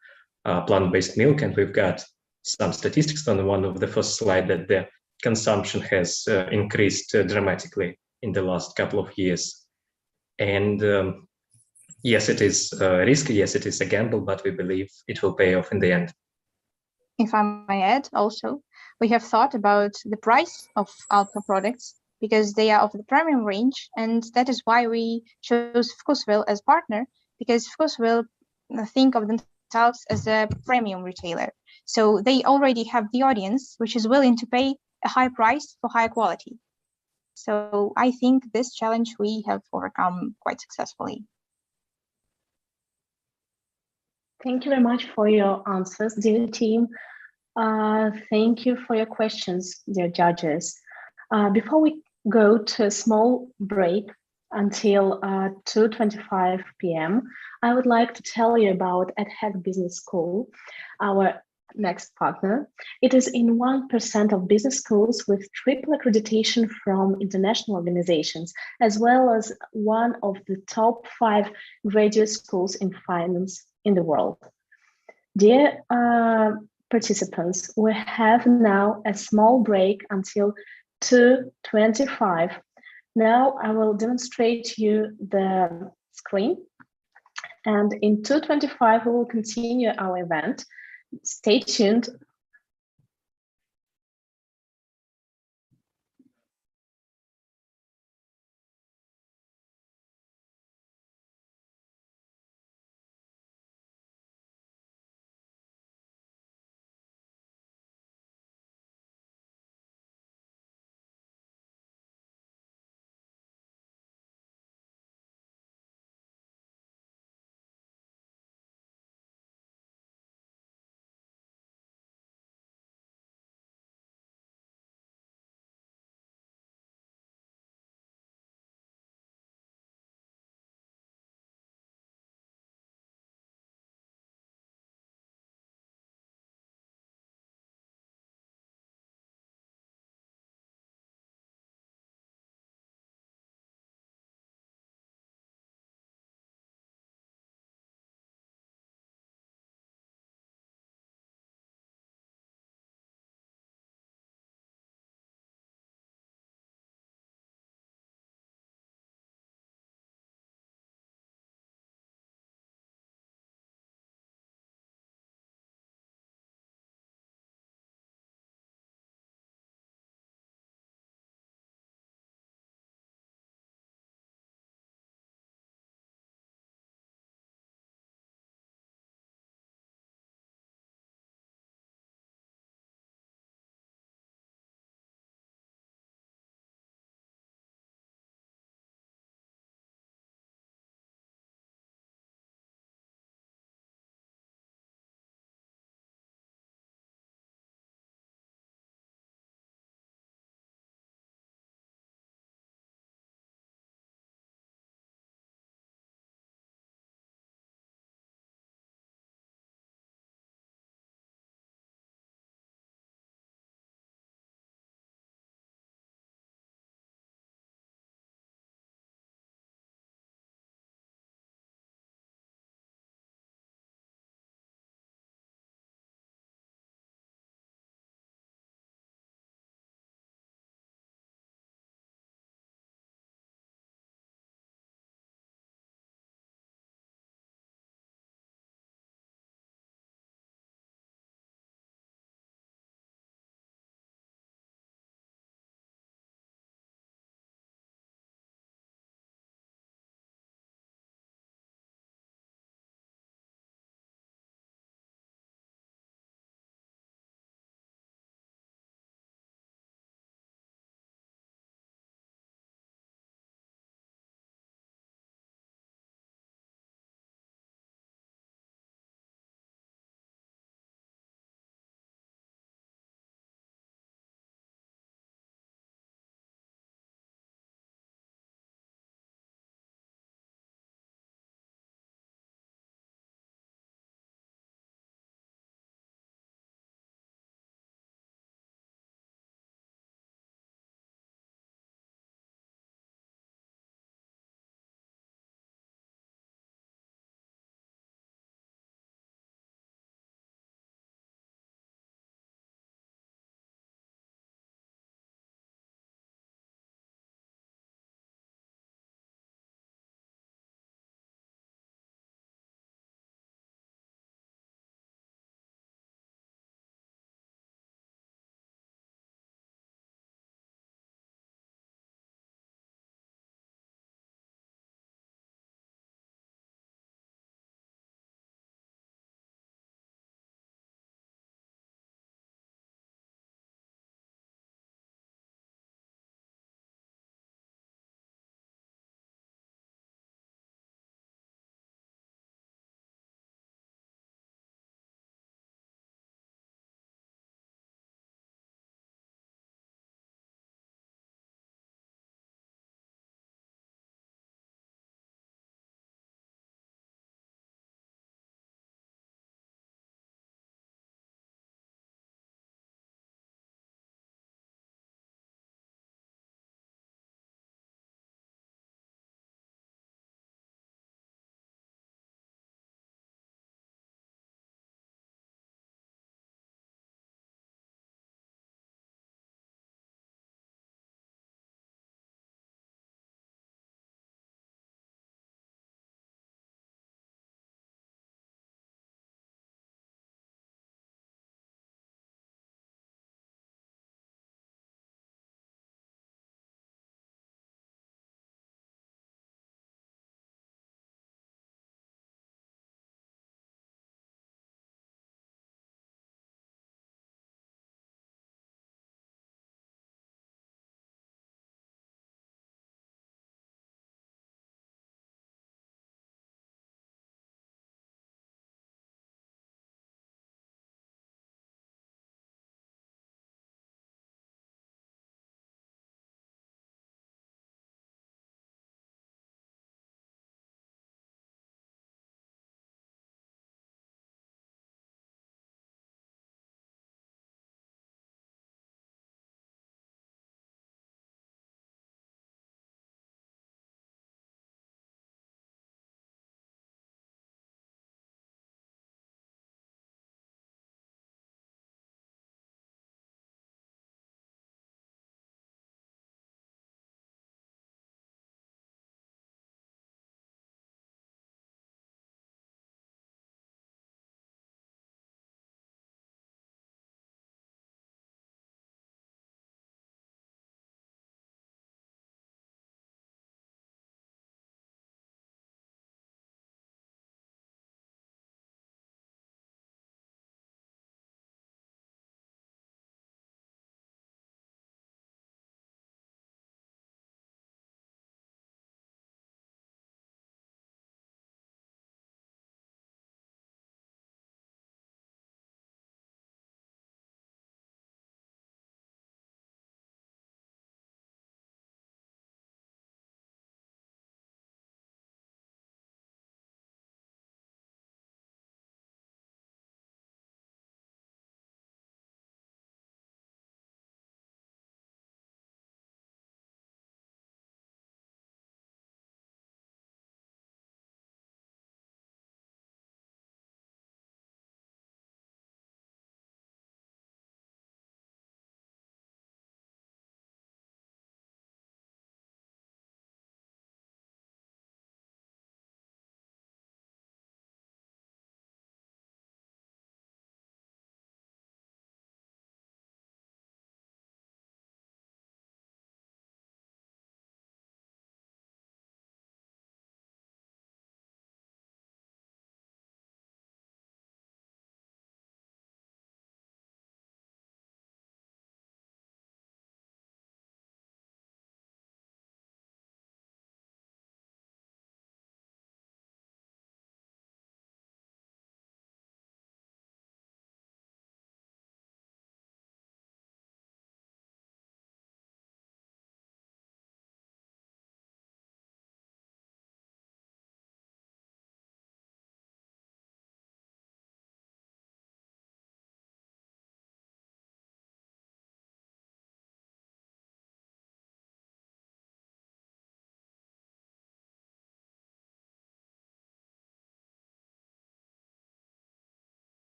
plant-based milk, and we've got some statistics on one of the first slide that the consumption has increased dramatically in the last couple of years. And yes, it is risky, yes, it is a gamble, but we believe it will pay off in the end. If I may add also, we have thought about the price of Alpro products because they are of the premium range, and that is why we chose Vkusvil as partner, because Vkusvil think of themselves as a premium retailer. So they already have the audience which is willing to pay a high price for high quality. So I think this challenge we have overcome quite successfully. Thank you very much for your answers, dear team. Thank you for your questions, dear judges. Before we go to a small break until 2:25 p.m., I would like to tell you about EdHack Business School, our next partner. It is in 1% of business schools with triple accreditation from international organizations, as well as one of the top 5 graduate schools in finance in the world. Dear participants, we have now a small break until 2:25. Now I will demonstrate you the screen, and in 2:25 we will continue our event. Stay tuned.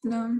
No.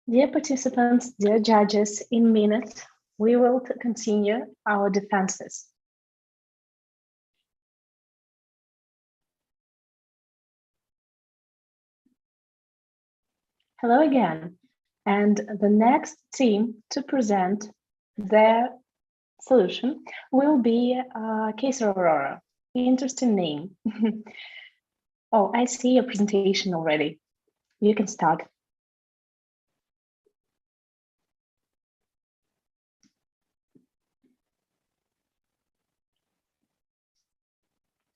Dear participants, dear judges, in minutes, we will continue our defenses. Hello again, and the next team to present their solution will be Kaiser Aurora. Interesting name. Oh, I see your presentation already. You can start.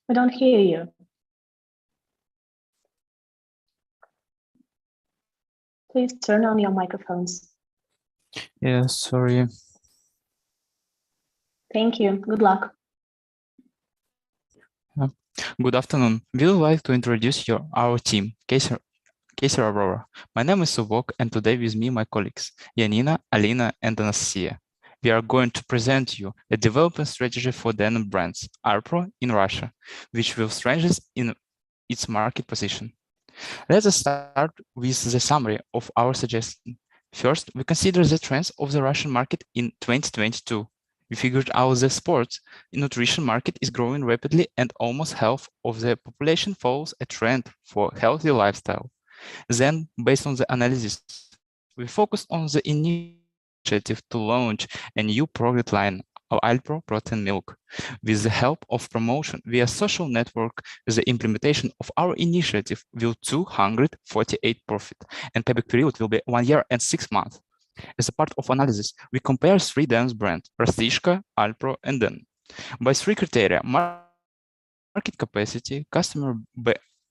We don't hear you. Please turn on your microphones. Yeah, sorry. Thank you. Good luck. Good afternoon. We would like to introduce our team, Kaiser Aurora. My name is Subok, and today with me my colleagues, Yanina, Alina, and Anastasia. We are going to present you a development strategy for denim brands, Arpro in Russia, which will strengthen in its market position. Let us start with the summary of our suggestion. First, we consider the trends of the Russian market in 2022. We figured out the sports nutrition market is growing rapidly and almost half of the population follows a trend for healthy lifestyle. Then, based on the analysis, we focused on the initiative to launch a new product line, Alpro protein milk. With the help of promotion via social network, the implementation of our initiative will 248 profit, and payback period will be 1 year and 6 months. As a part of analysis, we compare 3 dance brands, Rastishka, Alpro, and Den. By 3 criteria: market capacity, customer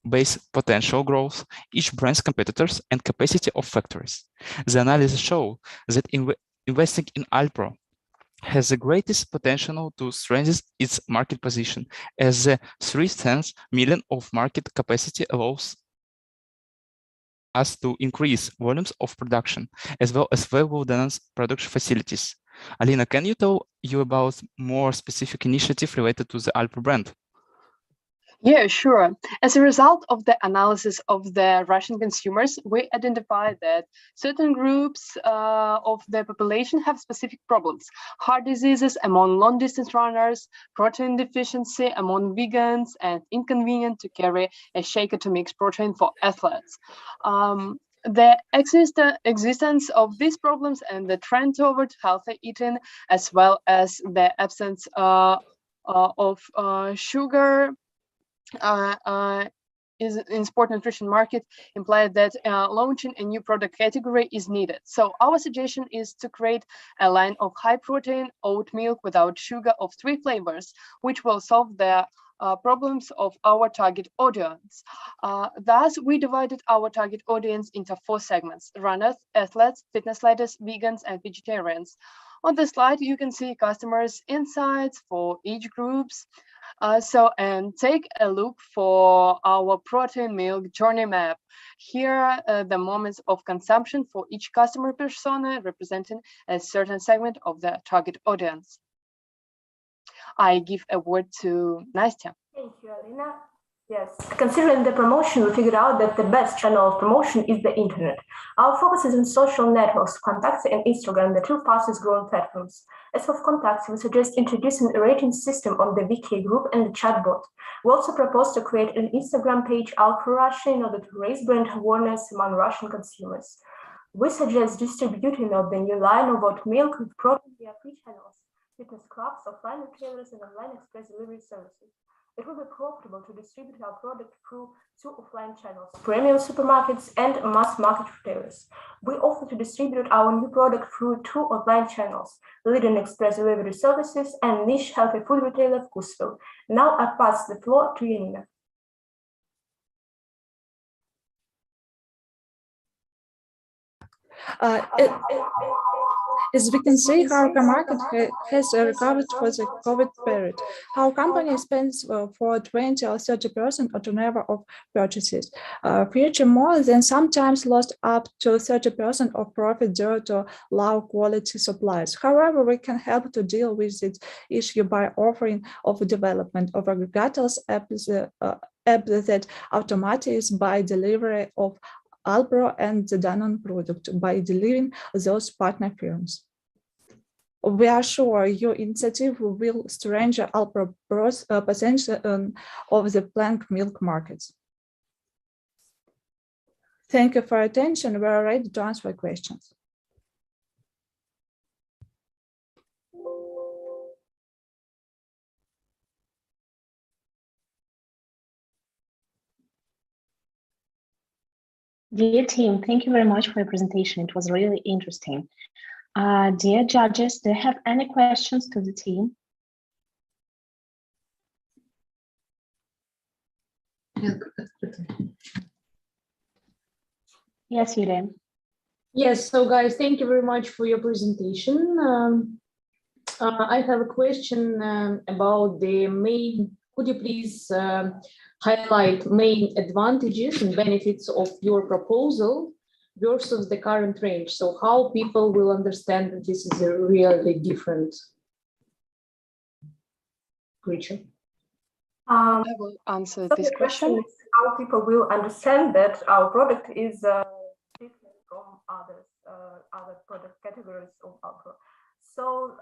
base potential growth, each brand's competitors, and capacity of factories. The analysis shows that investing in Alpro has the greatest potential to strengthen its market position, as the 3 million of market capacity allows us to increase volumes of production, as well as valuable Danone's production facilities. Alina, can you tell you about more specific initiative related to the Alpro brand? Yeah, sure. As a result of the analysis of the Russian consumers, we identified that certain groups of the population have specific problems. Heart diseases among long-distance runners, protein deficiency among vegans, and inconvenient to carry a shaker to mix protein for athletes. The existence of these problems and the trend toward healthy eating, as well as the absence of sugar, is in sport nutrition market implied that launching a new product category is needed. So our suggestion is to create a line of high protein oat milk without sugar of 3 flavors, which will solve the problems of our target audience. Thus, we divided our target audience into 4 segments: runners, athletes, fitness leaders, vegans, and vegetarians. On the slide, you can see customers' insights for each groups. And take a look for our protein milk journey map. Here are the moments of consumption for each customer persona, representing a certain segment of the target audience. I give a word to Nastya. Thank you, Alina. Yes, considering the promotion, we figured out that the best channel of promotion is the internet. Our focus is on social networks, Contacts and Instagram, the 2 fastest growing platforms. As for Contacts, we suggest introducing a rating system on the VK group and the chatbot. We also propose to create an Instagram page, Alpro Russia, in order to raise brand awareness among Russian consumers. We suggest distributing of the new line of oat milk with protein via 3 channels: fitness clubs, offline retailers, and online express delivery services. It will be profitable to distribute our product through 2 offline channels: premium supermarkets and mass market retailers. We offer to distribute our new product through 2 online channels: leading express delivery services and niche healthy food retailer Vkusvil. Now I pass the floor to Yanina. As we can see, our market has recovered for the COVID period. Our company spends for 20 or 30% of turnover of purchases. Furthermore, then sometimes lost up to 30% of profit due to low quality supplies. However, we can help to deal with this issue by offering of development of aggregators app that automates by delivery of Alpro and the Danone product by delivering those partner firms. We are sure your initiative will strengthen Alpro potential of the plant milk markets. Thank you for your attention. We are ready to answer questions. Dear team, thank you very much for your presentation. It was really interesting. Dear judges, do you have any questions to the team? Yes, Yulia. Yes, so guys, thank you very much for your presentation. I have a question about the main, could you please highlight main advantages and benefits of your proposal versus the current range? So how people will understand that this is a really different creature? I will answer this question. How people will understand that our product is different from other product categories of Alpro. So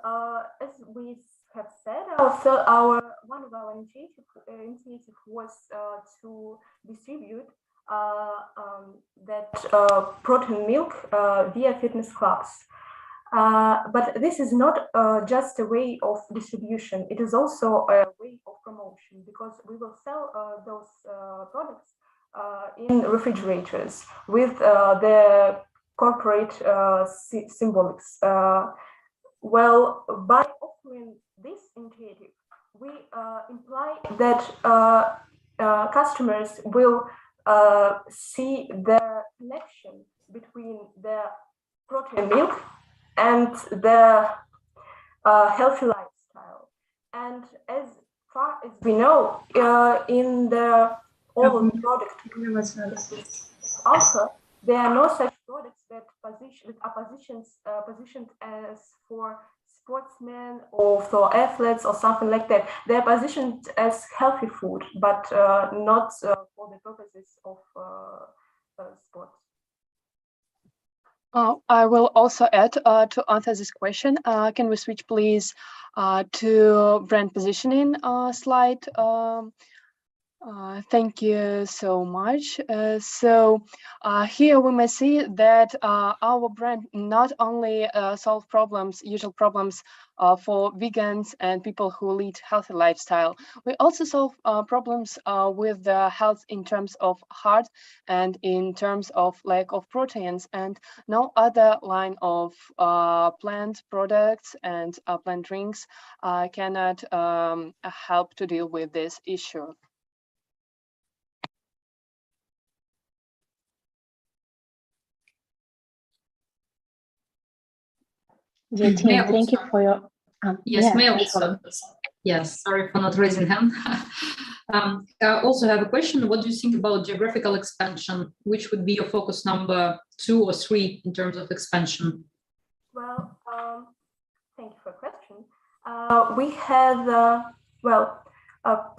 as we have said, one of our initiative was to distribute that protein milk via fitness clubs. But this is not just a way of distribution. It is also a way of promotion, because we will sell those products in refrigerators with the corporate symbolics. Well, by offering this initiative, we imply that customers will see the connection between the protein milk and the healthy lifestyle. And as far as we know, in the all product also, There are no such products that are positioned as for sportsmen or for athletes or something like that. They're positioned as healthy food, but not for the purposes of sports. I will also add to answer this question. Can we switch, please, to brand positioning slide? Thank you so much. Here we may see that our brand not only solve problems, usual problems for vegans and people who lead healthy lifestyle. We also solve problems with the health in terms of heart and in terms of lack of proteins, and no other line of plant products and plant drinks cannot help to deal with this issue. Dear team, thank you for your. Yes, may I please, also? Yes, sorry for not raising hand. I also have a question. What do you think about geographical expansion? Which would be your focus number 2 or 3 in terms of expansion? Well, thank you for the question. We have,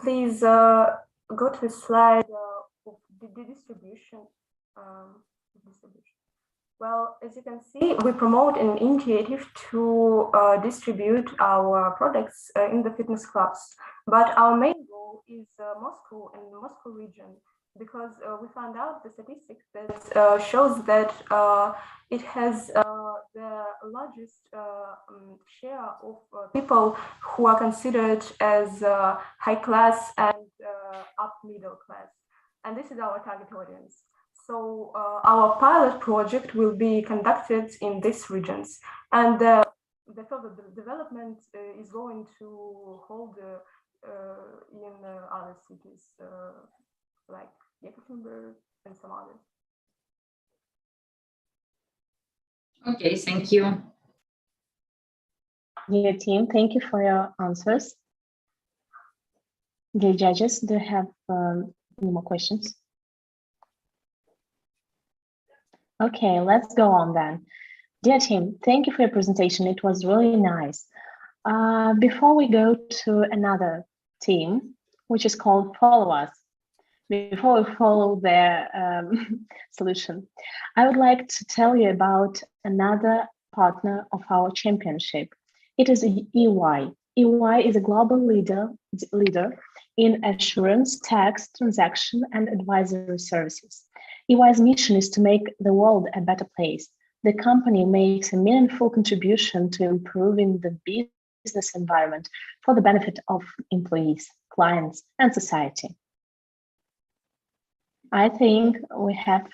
please go to the slide of the distribution. Well, as you can see, we promote an initiative to distribute our products in the fitness clubs. But our main goal is Moscow and the Moscow region, because we found out the statistics that shows that it has the largest share of people who are considered as high class and up middle class. And this is our target audience. So our pilot project will be conducted in these regions, and the further development is going to hold in other cities like Yekaterinburg and some others. Okay, thank you. Dear team, thank you for your answers. Dear judges, do you have any more questions? Okay, let's go on then. Dear team, thank you for your presentation. It was really nice. Before we go to another team, which is called Follow Us, before we follow their solution, I would like to tell you about another partner of our championship. It is EY. EY is a global leader in assurance, tax, transaction, and advisory services. EY's mission is to make the world a better place. The company makes a meaningful contribution to improving the business environment for the benefit of employees, clients, and society. I think we have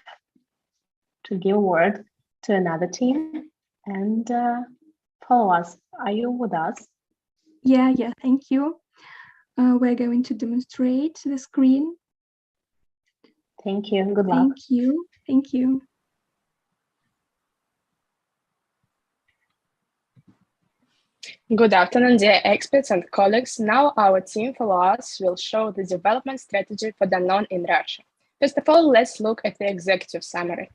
to give a word to another team and Follow Us. Are you with us? Yeah, thank you. We're going to demonstrate the screen. Thank you. Good luck. Thank you. Good afternoon, dear experts and colleagues. Now our team Follow Us will show the development strategy for Danone in Russia. First of all, let's look at the executive summary.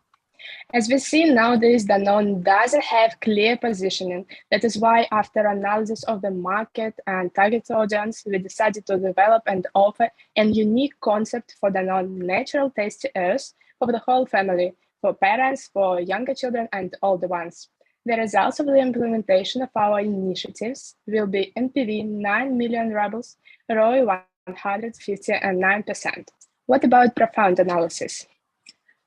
As we see nowadays, Danone doesn't have clear positioning. That is why, after analysis of the market and target audience, we decided to develop and offer a unique concept for Danone Natural Tasty Earth for the whole family, for parents, for younger children, and older ones. The results of the implementation of our initiatives will be NPV 9 million rubles, ROI 159%. What about profound analysis?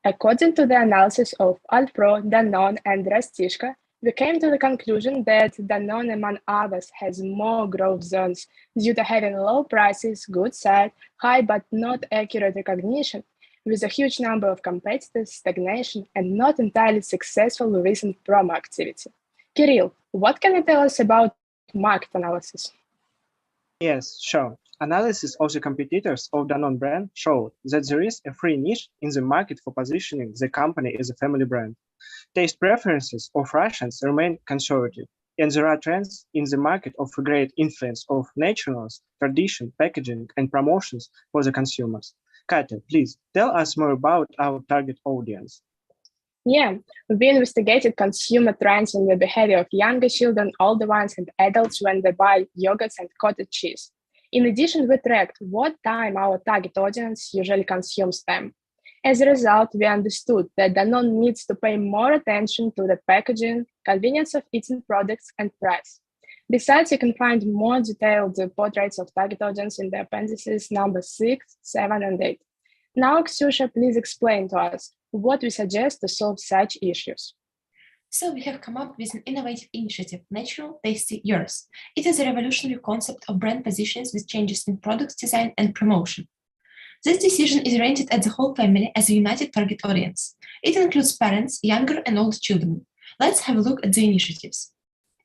According to the analysis of Alpro, Danone, and Rastishka, we came to the conclusion that Danone, among others, has more growth zones due to having low prices, good site, high but not accurate recognition, with a huge number of competitors, stagnation, and not entirely successful recent promo activity. Kirill, what can you tell us about market analysis? Yes, sure. Analysis of the competitors of Danone brand showed that there is a free niche in the market for positioning the company as a family brand. Taste preferences of Russians remain conservative, and there are trends in the market of a great influence of naturalness, tradition, packaging, and promotions for the consumers. Katya, please tell us more about our target audience. Yeah, we investigated consumer trends in the behavior of younger children, older ones, and adults when they buy yogurts and cottage cheese. In addition, we tracked what time our target audience usually consumes them. As a result, we understood that Danone needs to pay more attention to the packaging, convenience of eating products, and price. Besides, you can find more detailed portraits of target audience in the appendices number 6, 7, and 8. Now, Ksyusha, please explain to us what we suggest to solve such issues. So we have come up with an innovative initiative, Natural, Tasty, Yours. It is a revolutionary concept of brand positions with changes in product design and promotion. This decision is oriented at the whole family as a united target audience. It includes parents, younger and old children. Let's have a look at the initiatives.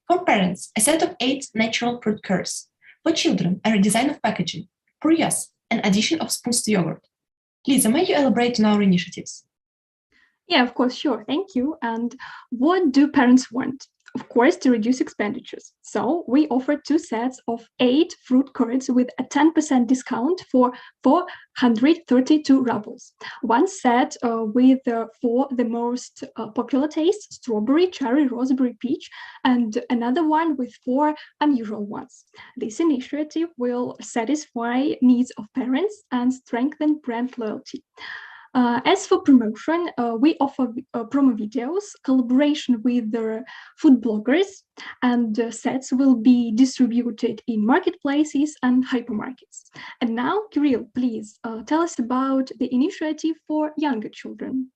For parents, a set of 8 natural fruit curds. For children, a redesign of packaging. For yes, an addition of spoons to yogurt. Lisa, may you elaborate on our initiatives? Yeah, of course, sure. Thank you. And what do parents want? Of course, to reduce expenditures. So we offer 2 sets of 8 fruit curds with a 10% discount for 432 rubles. One set with 4 the most popular tastes, strawberry, cherry, raspberry, peach, and another one with 4 unusual ones. This initiative will satisfy needs of parents and strengthen brand loyalty. As for promotion, we offer promo videos, collaboration with the food bloggers, and sets will be distributed in marketplaces and hypermarkets. And now, Kirill, please tell us about the initiative for younger children.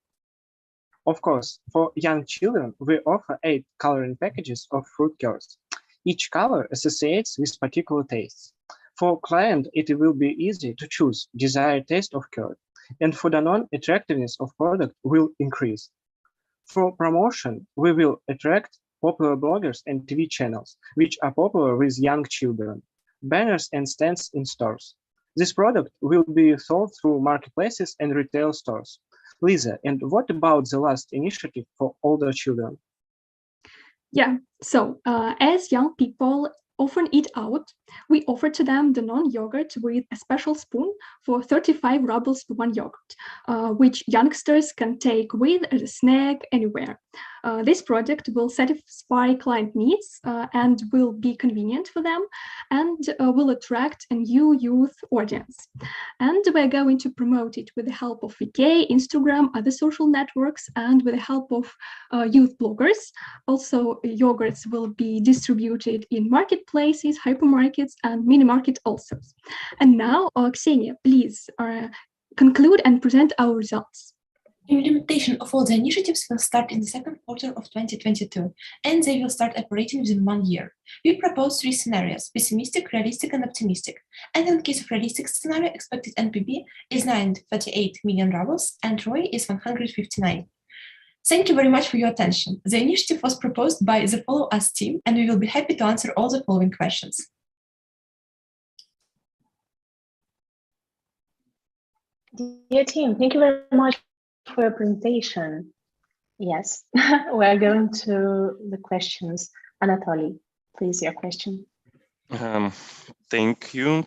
Of course, for young children, we offer 8 coloring packages of fruit curds. Each color associates with particular tastes. For client, it will be easy to choose desired taste of curd. And for Danone, attractiveness of product will increase. For promotion, we will attract popular bloggers and TV channels, which are popular with young children, banners and stands in stores. This product will be sold through marketplaces and retail stores. Lisa, and what about the last initiative for older children? Yeah, so as young people often eat out, we offer to them the non-yogurt with a special spoon for 35 rubles for one yogurt, which youngsters can take with as a snack anywhere. This product will satisfy client needs and will be convenient for them and will attract a new youth audience. And we're going to promote it with the help of VK, Instagram, other social networks, and with the help of youth bloggers. Also, yogurts will be distributed in marketplaces, hypermarkets, and mini market also. And now, Ksenia, please conclude and present our results. Implementation of all the initiatives will start in the second quarter of 2022, and they will start operating within 1 year. We propose 3 scenarios: pessimistic, realistic, and optimistic. And in case of realistic scenario, expected NPV is 938 million rubles, and ROI is 159. Thank you very much for your attention. The initiative was proposed by the Follow Us team, and we will be happy to answer all the following questions. Dear team, thank you very much for your presentation. Yes, we're going to the questions. Anatoly, please, your question. Thank you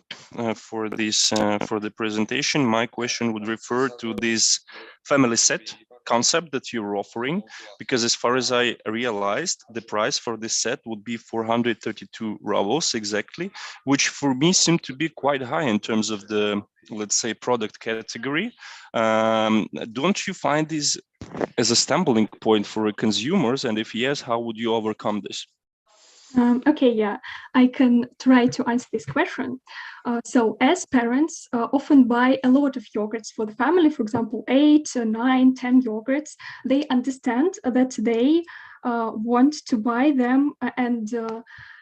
for the presentation. My question would refer to this family set concept that you're offering, because as far as I realized, the price for this set would be 432 rubles exactly, which for me seemed to be quite high in terms of the, let's say, product category. Don't you find this as a stumbling point for consumers? And if yes, how would you overcome this? Okay, yeah, I can try to answer this question. So as parents often buy a lot of yogurts for the family, for example, 8, 9, 10 yogurts, they understand that they want to buy them and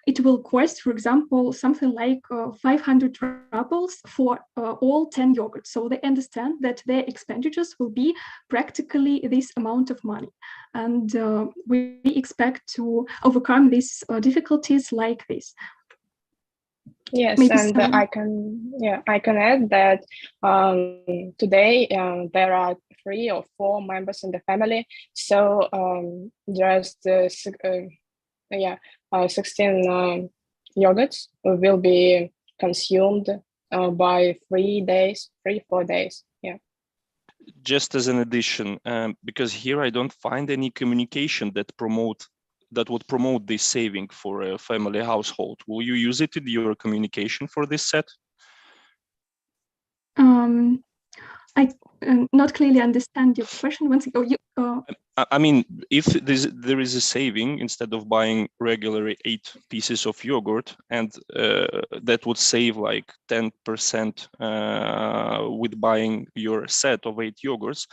it will cost, for example, something like 500 rubles for all 10 yogurts. So they understand that their expenditures will be practically this amount of money. And we expect to overcome these difficulties like this. Yes, maybe and I can add that today there are 3 or 4 members in the family, so just 16 yogurts will be consumed by 3 days, 3-4 days. Yeah. just as an addition, because here I don't find any communication that would promote this saving for a family household. Will you use it in your communication for this set? I not clearly understand your question. Once I mean, if there is a saving, instead of buying regularly 8 pieces of yogurt, and that would save like 10% with buying your set of 8 yogurts,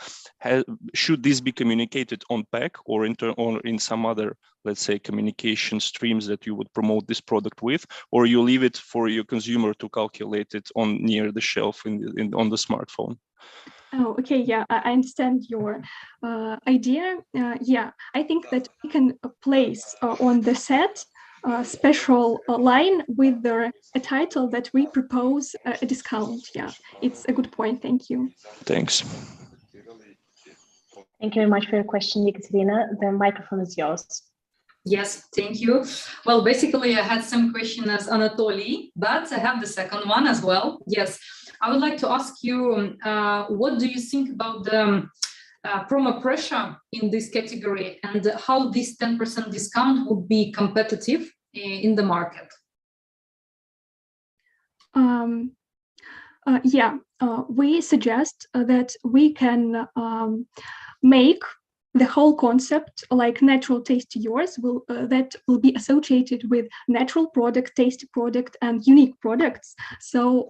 should this be communicated on pack or in some other, let's say, communication streams that you would promote this product with, or you leave it for your consumer to calculate it on near the shelf on the smartphone? Oh, okay. Yeah, I understand your idea. Yeah, I think that we can place on the set a special line with a title that we propose a discount. Yeah, it's a good point. Thank you. Thanks. Thank you very much for your question, Ekaterina. The microphone is yours. Yes, thank you. Well, basically, I had some question as Anatoly, but I have the second one as well. Yes, I would like to ask you, what do you think about the promo pressure in this category and how this 10% discount would be competitive in the market? We suggest that we can make the whole concept like natural tasty yours that will be associated with natural product, tasty product, and unique products. So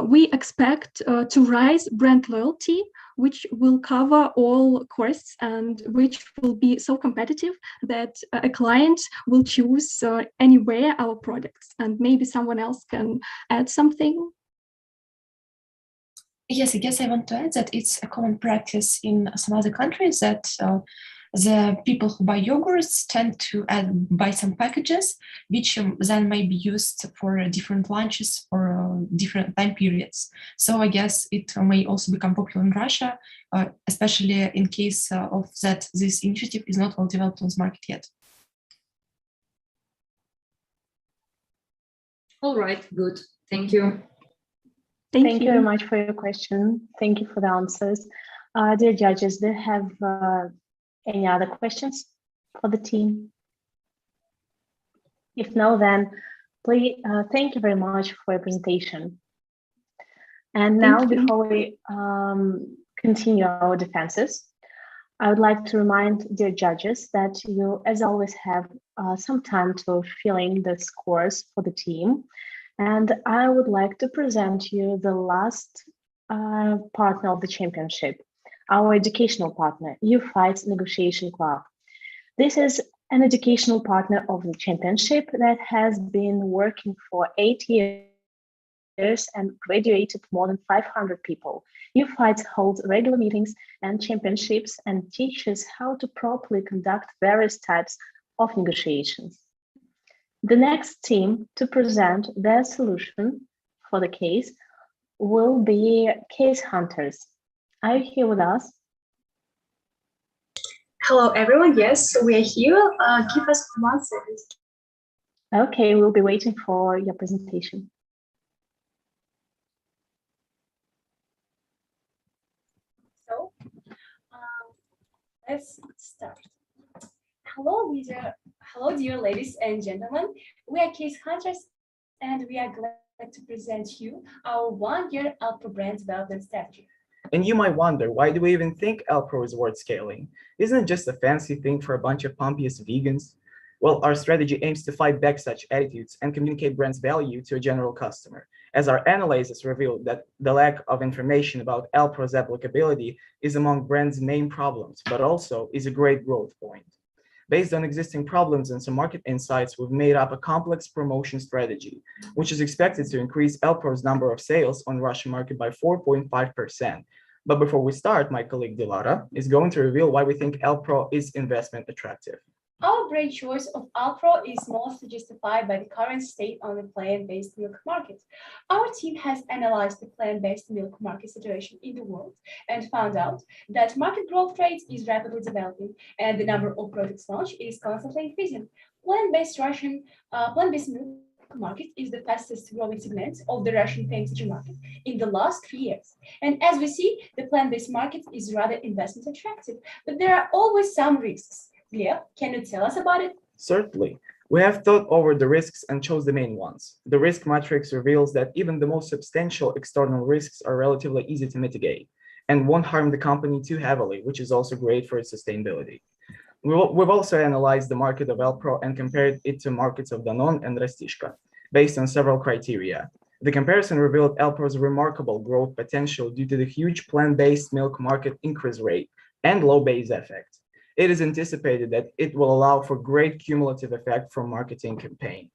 we expect to rise brand loyalty, which will cover all costs and which will be so competitive that a client will choose anywhere our products. And maybe someone else can add something. Yes, I guess I want to add that it's a common practice in some other countries that the people who buy yogurts tend to buy some packages, which then may be used for different lunches or different time periods. So I guess it may also become popular in Russia, especially in case of that this initiative is not well developed on the market yet. All right, good. Thank you. Thank you very much for your question. Thank you for the answers. Dear judges, do you have any other questions for the team? If no, then please, thank you very much for your presentation. And now, before we continue our defenses, I would like to remind dear judges that you, as always, have some time to fill in the scores for the team. And I would like to present you the last partner of the championship, our educational partner, U-Fights Negotiation Club. This is an educational partner of the championship that has been working for 8 years and graduated more than 500 people. U-Fights holds regular meetings and championships and teaches how to properly conduct various types of negotiations. The next team to present their solution for the case will be Case Hunters. Are you here with us? Hello, everyone. Yes, we are here. Give us 1 second. Okay, we'll be waiting for your presentation. So, let's start. Hello, dear ladies and gentlemen. We are Case Hunters, and we are glad to present you our 1-year Alpro brand development strategy. And you might wonder, why do we even think Alpro is worth scaling? Isn't it just a fancy thing for a bunch of pompous vegans? Well, our strategy aims to fight back such attitudes and communicate brand's value to a general customer, as our analysis revealed that the lack of information about Alpro's applicability is among brand's main problems, but also is a great growth point. Based on existing problems and some market insights, we've made up a complex promotion strategy, which is expected to increase Alpro's number of sales on Russian market by 4.5%. But before we start, my colleague Dilara is going to reveal why we think Alpro is investment attractive. Our brand choice of Alpro is mostly justified by the current state on the plant-based milk market. Our team has analyzed the plant-based milk market situation in the world and found out that market growth rate is rapidly developing and the number of products launched is constantly increasing. Plant-based milk market is the fastest growing segment of the Russian FMCG market in the last 3 years. And as we see, the plant-based market is rather investment attractive, but there are always some risks. Gleb, can you tell us about it? Certainly. We have thought over the risks and chose the main ones. The risk matrix reveals that even the most substantial external risks are relatively easy to mitigate and won't harm the company too heavily, which is also great for its sustainability. We've also analyzed the market of Alpro and compared it to markets of Danone and Rastishka based on several criteria. The comparison revealed Alpro's remarkable growth potential due to the huge plant-based milk market increase rate and low base effect. It is anticipated that it will allow for great cumulative effect from marketing campaign.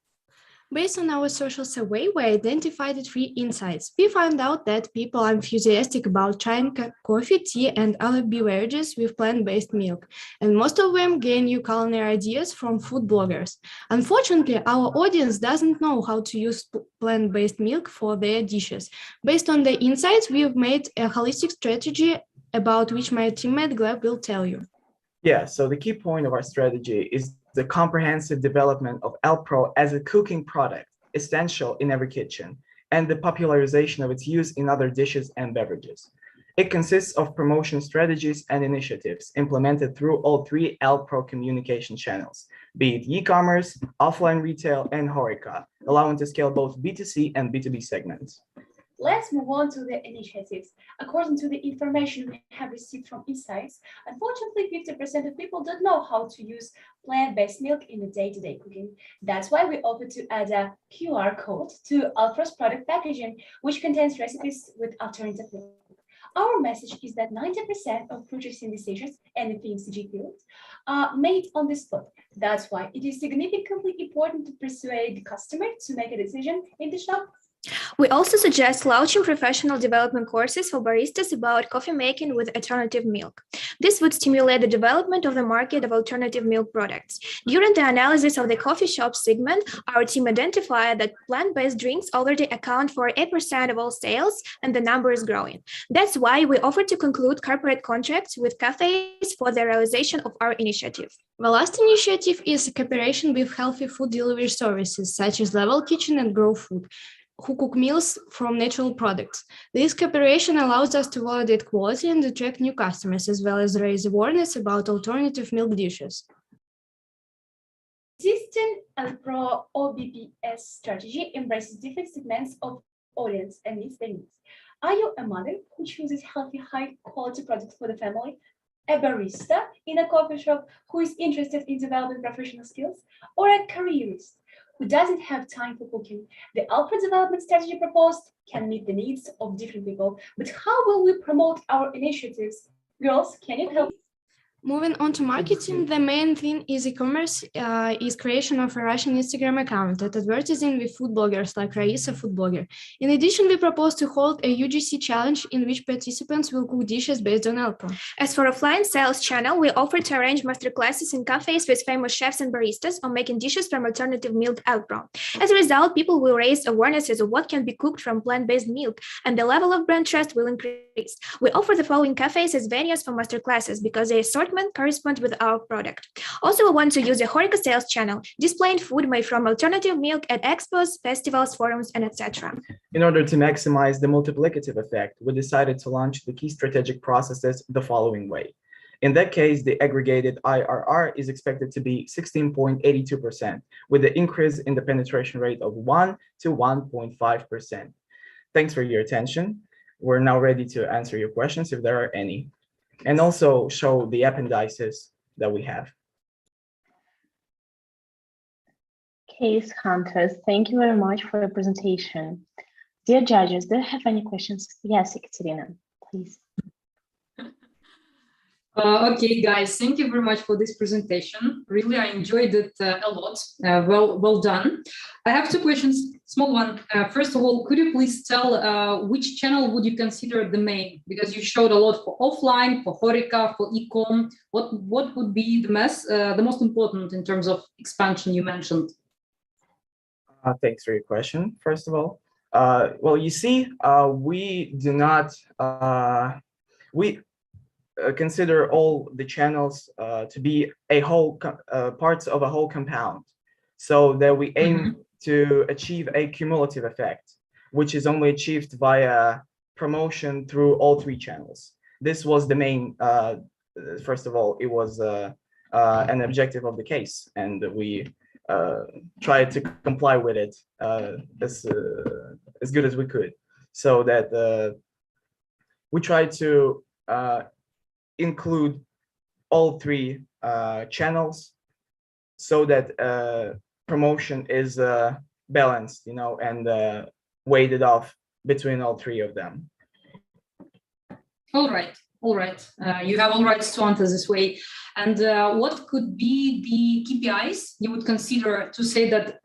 Based on our social survey, we identified 3 insights. We found out that people are enthusiastic about trying coffee, tea, and other beverages with plant-based milk, and most of them gain new culinary ideas from food bloggers. Unfortunately, our audience doesn't know how to use plant-based milk for their dishes. Based on the insights, we've made a holistic strategy about which my teammate Gleb will tell you. Yeah, so the key point of our strategy is the comprehensive development of Alpro as a cooking product, essential in every kitchen, and the popularization of its use in other dishes and beverages. It consists of promotion strategies and initiatives implemented through all 3 Alpro communication channels, be it e-commerce, offline retail, and HoReCa, allowing to scale both B2C and B2B segments. Let's move on to the initiatives. According to the information we have received from Insights, unfortunately, 50% of people don't know how to use plant-based milk in the day-to-day cooking. That's why we offer to add a QR code to Alpro's product packaging, which contains recipes with alternative milk. Our message is that 90% of purchasing decisions in the FMCG field are made on the spot. That's why it is significantly important to persuade the customer to make a decision in the shop. We also suggest launching professional development courses for baristas about coffee making with alternative milk. This would stimulate the development of the market of alternative milk products. During the analysis of the coffee shop segment, our team identified that plant-based drinks already account for 8% of all sales, and the number is growing. That's why we offer to conclude corporate contracts with cafes for the realization of our initiative. The last initiative is a cooperation with healthy food delivery services, such as Level Kitchen and Grow Food, who cook meals from natural products. This cooperation allows us to validate quality and attract new customers, as well as raise awareness about alternative milk dishes. Existing Alpro OBPS strategy embraces different segments of audience and meets their needs. Are you a mother who chooses healthy, high-quality products for the family? A barista in a coffee shop who is interested in developing professional skills? Or a careerist who doesn't have time for cooking? The Alpro development strategy proposed can meet the needs of different people, but how will we promote our initiatives? Girls, can you help? Moving on to marketing, the main thing is e-commerce is creation of a Russian Instagram account and advertising with food bloggers like Raisa food blogger. In addition, we propose to hold a UGC challenge in which participants will cook dishes based on Alpro. As for offline sales channel, we offer to arrange masterclasses in cafes with famous chefs and baristas on making dishes from alternative milk Alpro. As a result, people will raise awareness as to what can be cooked from plant-based milk, and the level of brand trust will increase. We offer the following cafes as venues for masterclasses because they correspond with our product. Also, we want to use a HoReCa sales channel, displaying food made from alternative milk at expos, festivals, forums, and etc. In order to maximize the multiplicative effect, we decided to launch the key strategic processes the following way. In that case, the aggregated IRR is expected to be 16.82%, with the increase in the penetration rate of 1 to 1.5%. Thanks for your attention. We're now ready to answer your questions if there are any, and also show the appendices that we have. Case hunters, thank you very much for your presentation. Dear judges, do you have any questions? Yes, Ekaterina, please. Okay, guys, thank you very much for this presentation. Really, I enjoyed it a lot. Well done. I have two questions. Small one. First of all, could you please tell which channel would you consider the main? Because you showed a lot for offline, for HoReCa, for e-com. What would be the most important in terms of expansion you mentioned? Thanks for your question, first of all. Well, you see, we do not, consider all the channels to be a whole parts of a whole compound, so that we aim to achieve a cumulative effect, which is only achieved via promotion through all three channels. This was the main, first of all, it was an objective of the case, and we tried to comply with it as good as we could, so that we tried to include all three channels, so that promotion is balanced, you know, and weighted off between all three of them. All right. You have all rights to answer this way. And what could be the KPIs you would consider to say that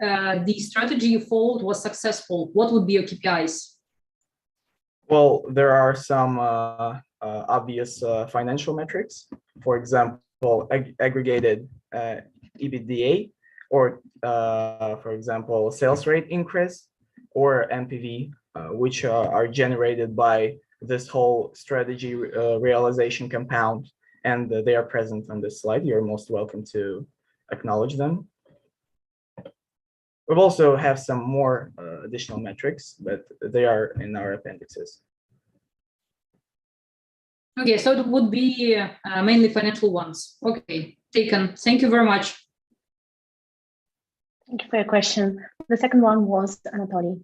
the strategy you followed was successful? What would be your KPIs? Well, there are some obvious financial metrics. For example, aggregated EBITDA, or for example, sales rate increase, or MPV, which are generated by this whole strategy realization compound, and they are present on this slide. You're most welcome to acknowledge them. We also have some more additional metrics, but they are in our appendixes. Okay, so it would be mainly financial ones. Okay, taken. Thank you very much. Thank you for your question. The second one was Anatoly.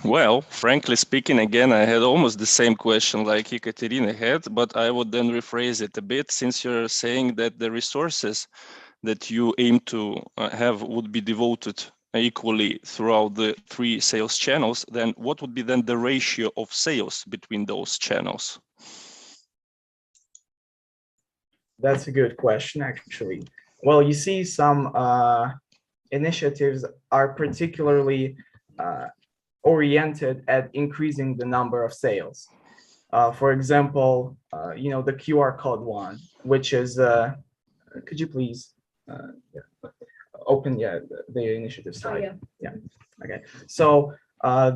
Well, frankly speaking, again, I had almost the same question like Ekaterina had, but I would then rephrase it a bit, since you're saying that the resources that you aim to have would be devoted equally throughout the three sales channels, then what would be then the ratio of sales between those channels? That's a good question, actually. Well, you see, some initiatives are particularly oriented at increasing the number of sales. For example, you know, the QR code one, which is, could you please open the initiative slide? Yeah. Okay. So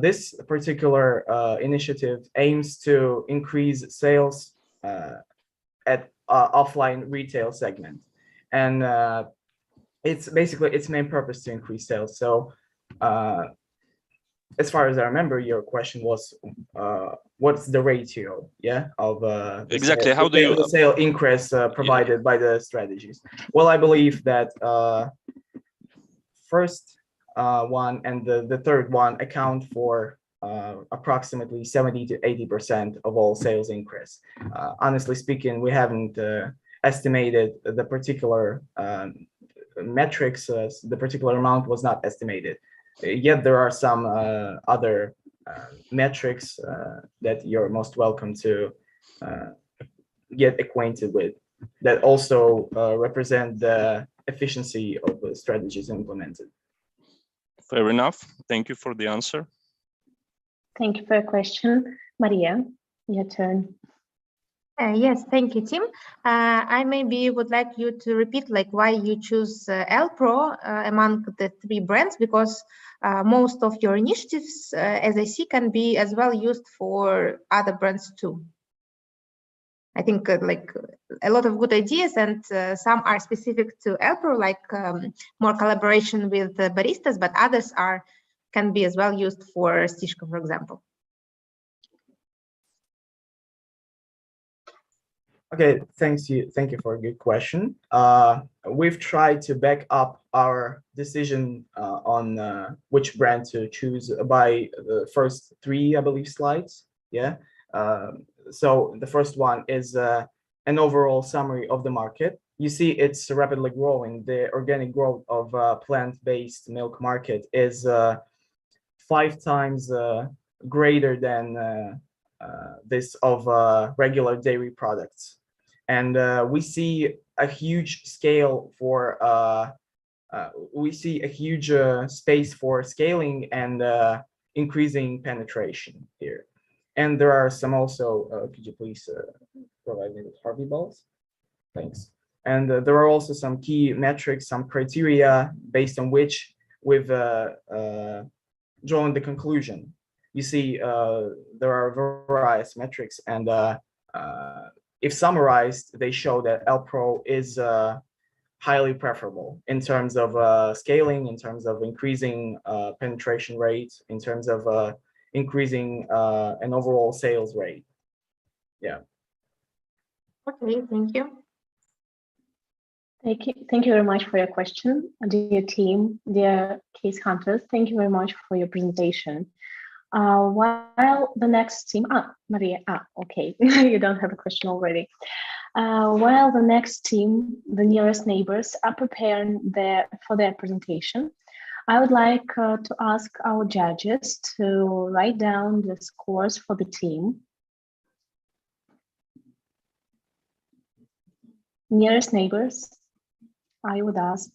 this particular initiative aims to increase sales at offline retail segment, and it's basically its main purpose to increase sales. So as far as I remember, your question was what's the ratio, of exactly how do you the sale increase provided by the strategies? Well, I believe that first one and the third one account for approximately 70 to 80% of all sales increase. Honestly speaking, we haven't estimated the particular metrics. The particular amount was not estimated. Yet there are some other metrics that you're most welcome to get acquainted with, that also represent the efficiency of the strategies implemented. Fair enough. Thank you for the answer. Thank you for your question. Maria, your turn. Yes, thank you, Tim. I maybe would like you to repeat like why you choose Elpro among the three brands, because most of your initiatives, as I see, can be as well used for other brands too. I think like a lot of good ideas, and some are specific to Elpro, like more collaboration with the baristas, but others can be as well used for Stishka, for example. Okay, thank you for a good question. We've tried to back up our decision on which brand to choose by the first three, I believe, slides. Yeah. So the first one is an overall summary of the market. You see, it's rapidly growing. The organic growth of plant-based milk market is 5 times greater than this of regular dairy products, and we see a huge scale for we see a huge space for scaling and increasing penetration here. And there are some also, could you please provide me with Harvey balls? Thanks. And there are also some key metrics, some criteria based on which we've drawn the conclusion. You see, there are various metrics, and if summarized, they show that Elpro is highly preferable in terms of scaling, in terms of increasing penetration rate, in terms of increasing an overall sales rate. Yeah. Okay, thank you. Thank you very much for your question, dear team, dear case hunters. Thank you very much for your presentation. While the next team, Maria, okay, you don't have a question already. While the next team, the nearest neighbors, are preparing for their presentation, I would like to ask our judges to write down the scores for the team. Nearest neighbors, I would ask.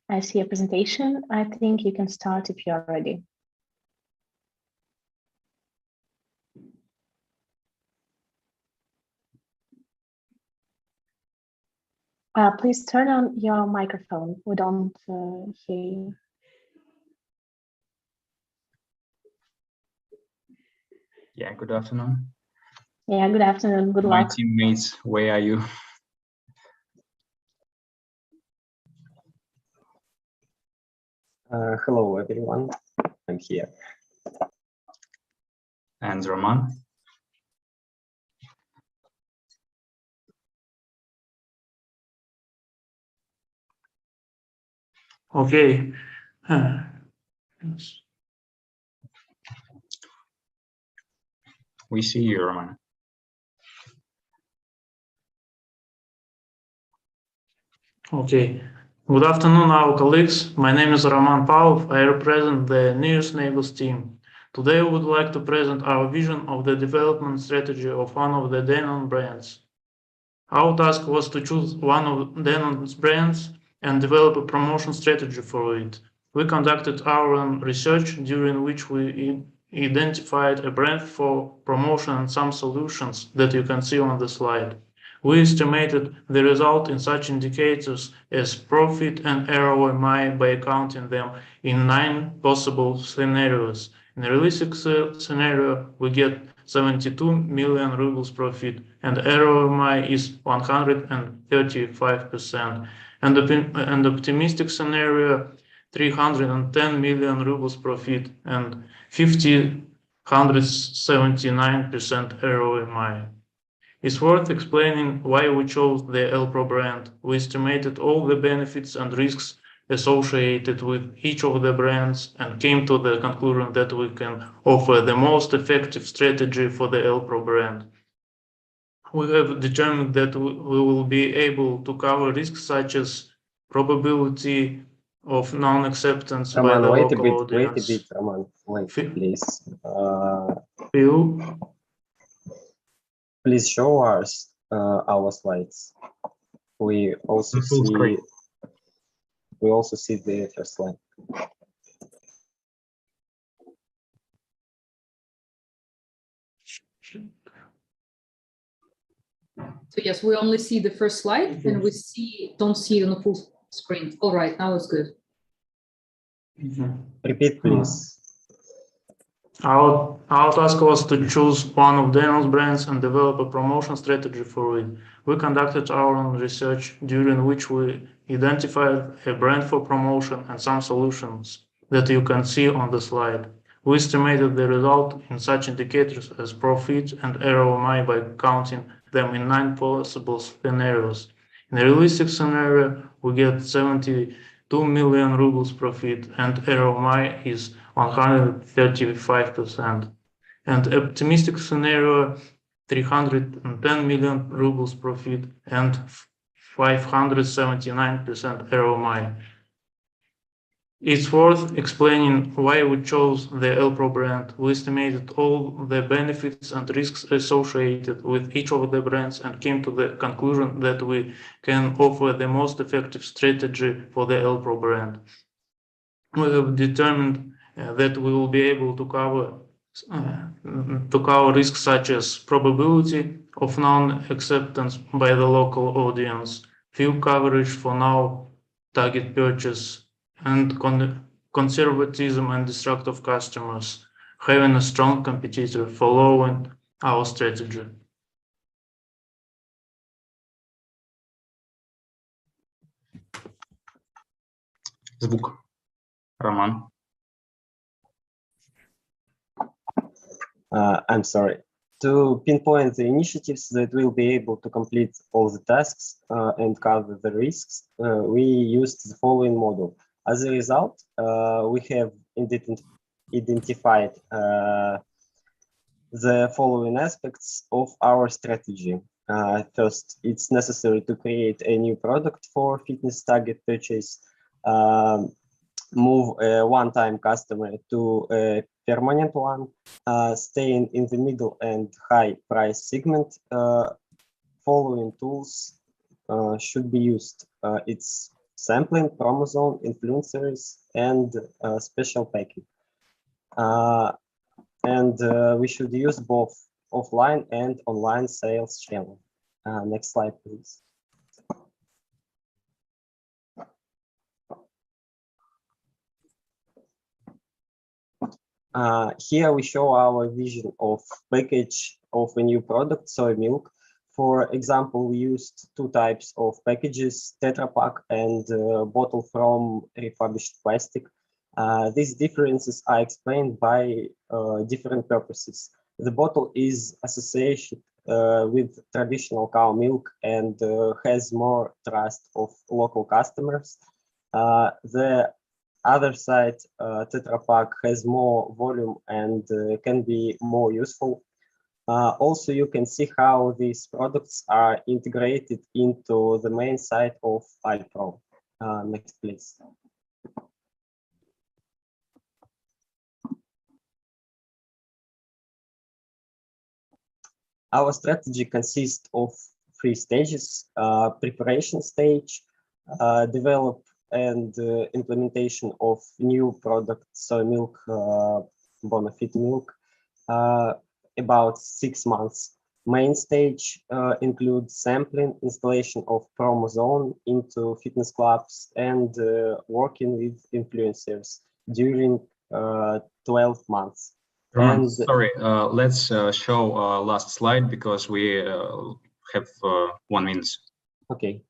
I see a presentation. I think you can start if you're ready. Please turn on your microphone. We don't hear you. Yeah, good afternoon. Yeah, good afternoon. Good My luck. teammates, where are you? Hello, everyone. I'm here. And Roman? Okay. We see you, Roman. Okay. Good afternoon, our colleagues. My name is Roman Pavlov. I represent the Nearest Neighbors team. Today, we would like to present our vision of the development strategy of one of the Danone brands. Our task was to choose one of Danone's brands and develop a promotion strategy for it. We conducted our own research, during which we identified a brand for promotion and some solutions that you can see on the slide. We estimated the result in such indicators as profit and ROI by counting them in 9 possible scenarios. In a realistic scenario, we get 72 million rubles profit, and ROI is 135%. And an optimistic scenario, 310 million rubles profit and 179% ROI. It's worth explaining why we chose the L-Pro brand. We estimated all the benefits and risks associated with each of the brands and came to the conclusion that we can offer the most effective strategy for the L-Pro brand. We have determined that we will be able to cover risks such as probability of non-acceptance by Roman, the wait local a bit, audience. Roman, wait, please. Phil? Please show us our slides. We also see the first slide. So yes, we only see the first slide and we don't see it on the full screen. All right, now it's good. Repeat, please. Our task was to choose one of Danone's brands and develop a promotion strategy for it. We conducted our own research, during which we identified a brand for promotion and some solutions that you can see on the slide. We estimated the result in such indicators as profit and ROI by counting them in 9 possible scenarios. In a realistic scenario, we get 72 million rubles profit and ROI is 135%. And optimistic scenario, 310 million rubles profit and 579% ROI. It's worth explaining why we chose the L-Pro brand. We estimated all the benefits and risks associated with each of the brands and came to the conclusion that we can offer the most effective strategy for the L-Pro brand. We have determined that we will be able to cover risks such as probability of non-acceptance by the local audience, few coverage for now target purchase, and conservatism and destructive customers, having a strong competitor, following our strategy. Звук. Роман. I'm sorry. To pinpoint the initiatives that will be able to complete all the tasks and cover the risks, we used the following model. As a result, we have identified the following aspects of our strategy. First, it's necessary to create a new product for fitness target purchase, move a one-time customer to a permanent one, staying in the middle and high price segment. Following tools should be used. It's sampling, promo zone, influencers, and special packing. And we should use both offline and online sales channel. Next slide, please. Here we show our vision of package of a new product, soy milk. For example, we used two types of packages, Tetra Pak and bottle from refurbished plastic. These differences are explained by different purposes. The bottle is associated with traditional cow milk and has more trust of local customers. The other side, Tetra Pak has more volume and can be more useful. Also, you can see how these products are integrated into the main site of Alpro. Next, please. Our strategy consists of three stages: preparation stage, develop and implementation of new product, soy milk, Bonafide milk, about 6 months. Main stage includes sampling, installation of promo zone into fitness clubs, and working with influencers during 12 months. Roman, And sorry, let's show last slide because we have 1 minute. Okay.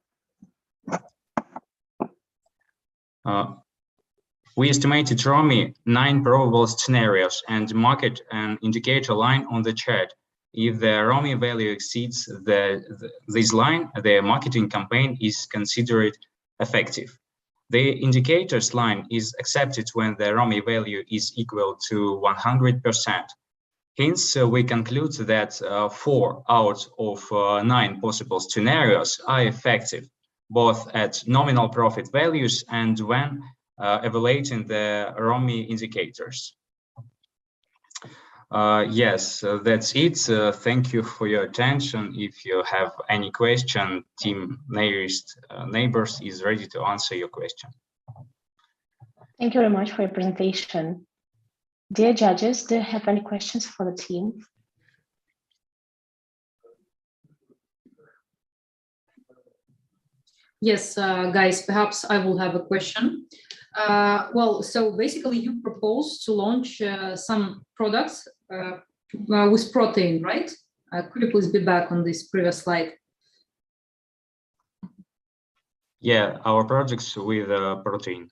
We estimated ROMI 9 probable scenarios and market an indicator line on the chart. If the ROMI value exceeds this line, the marketing campaign is considered effective. The indicators line is accepted when the ROMI value is equal to 100%. Hence, we conclude that 4 out of 9 possible scenarios are effective, both at nominal profit values and when evaluating the ROMI indicators. Yes, that's it. Thank you for your attention. If you have any question, Team Nearest Neighbors is ready to answer your question. Thank you very much for your presentation. Dear judges, do you have any questions for the team? Yes, guys, perhaps I will have a question. Well, so basically you propose to launch some products with protein, right? Could you please be back on this previous slide? Yeah, our projects with protein.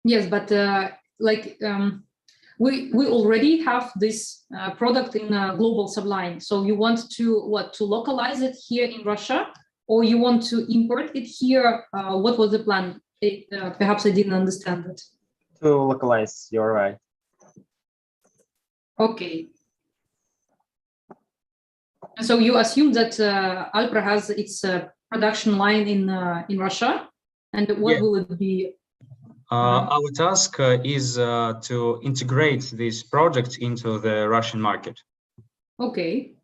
Yes, but we already have this product in global subline. So you want to localize it here in Russia, or you want to import it here? What was the plan? Perhaps I didn't understand it. To localize, you're right. Okay. So you assume that Alpro has its production line in Russia, and what will it be? Our task is to integrate this project into the Russian market. Okay.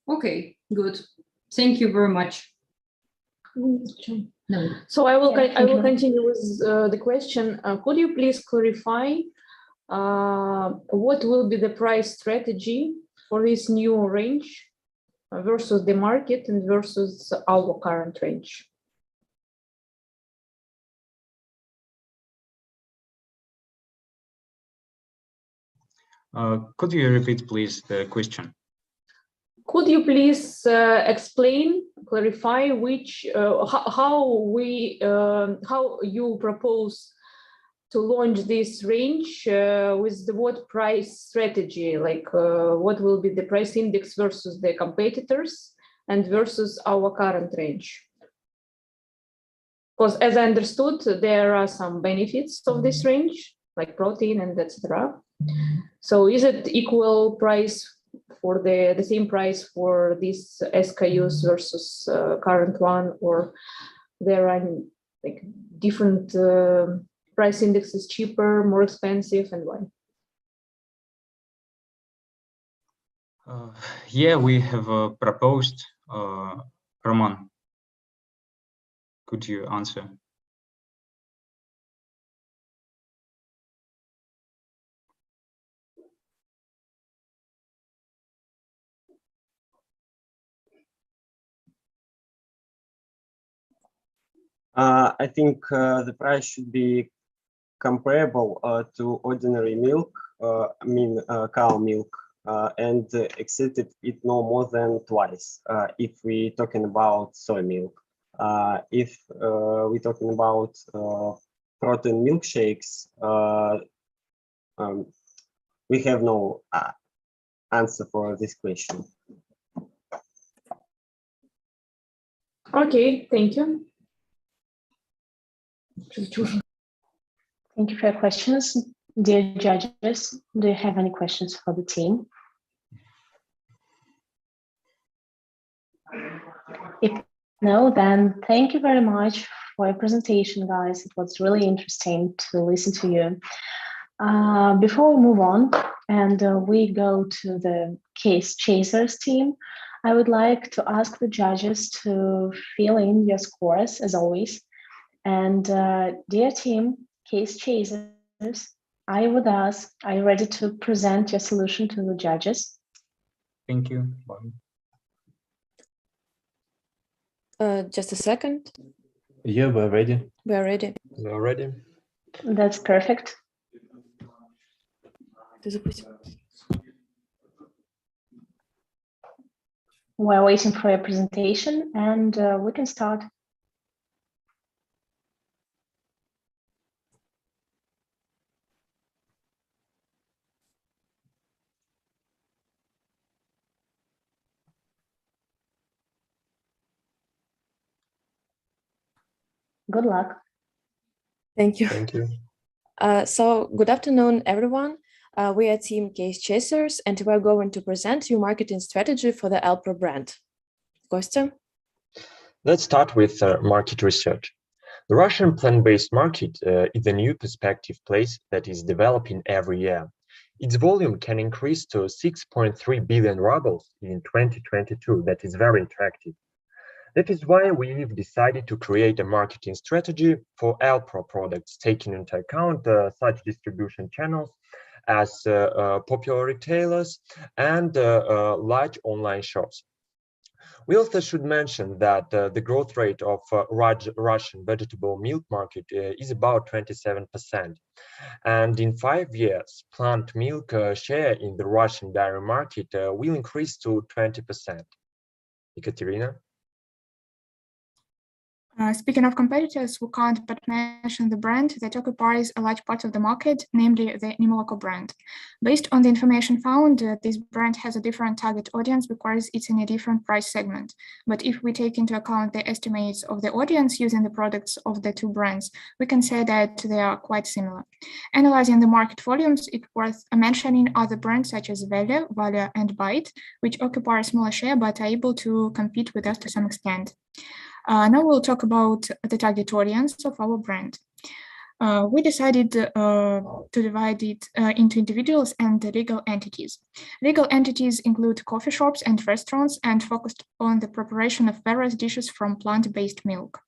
Okay, good. Thank you very much. No. So I will continue with the question. Could you please clarify what will be the price strategy for this new range versus the market and versus our current range? Could you repeat, please, the question? Could you please explain, clarify which how you propose to launch this range with the what price strategy? Like what will be the price index versus the competitors and versus our current range? Because as I understood, there are some benefits of this range, like protein and etc. So is it equal price for the same price for these SKUs versus current one, or there are like different price indexes, cheaper, more expensive, and why? Yeah, we have proposed. Roman, could you answer? I think the price should be comparable to ordinary milk, cow milk, and exceeded it no more than twice if we're talking about soy milk. If we're talking about protein milkshakes, we have no answer for this question. Okay, thank you. Thank you for your questions. Dear judges, do you have any questions for the team? If no, then thank you very much for your presentation, guys. It was really interesting to listen to you. Before we move on and we go to the case chasers team, I would like to ask the judges to fill in your scores as always. And dear team, case chasers, are you with us? Are you ready to present your solution to the judges? Thank you. Just a second. Yeah, we're ready. We're ready. We're ready. That's perfect. We're waiting for your presentation and we can start. Good luck. Thank you. Thank you. So good afternoon, everyone. We are Team Case Chasers, and we're going to present you marketing strategy for the Alpro brand. Kostya? Let's start with market research. The Russian plant-based market is a new perspective place that is developing every year. Its volume can increase to 6.3 billion rubles in 2022. That is very attractive. That is why we've decided to create a marketing strategy for Alpro products, taking into account such distribution channels as popular retailers and large online shops. We also should mention that the growth rate of Russian vegetable milk market is about 27%. And in 5 years, plant milk share in the Russian dairy market will increase to 20%. Ekaterina? Speaking of competitors, we can't but mention the brand that occupies a large part of the market, namely the Nimoloko brand. Based on the information found, this brand has a different target audience because it's in a different price segment. But if we take into account the estimates of the audience using the products of the two brands, we can say that they are quite similar. Analyzing the market volumes, it's worth mentioning other brands such as Valia and Byte, which occupy a smaller share but are able to compete with us to some extent. Now we'll talk about the target audience of our brand. We decided to divide it into individuals and legal entities. Legal entities include coffee shops and restaurants and focused on the preparation of various dishes from plant-based milk.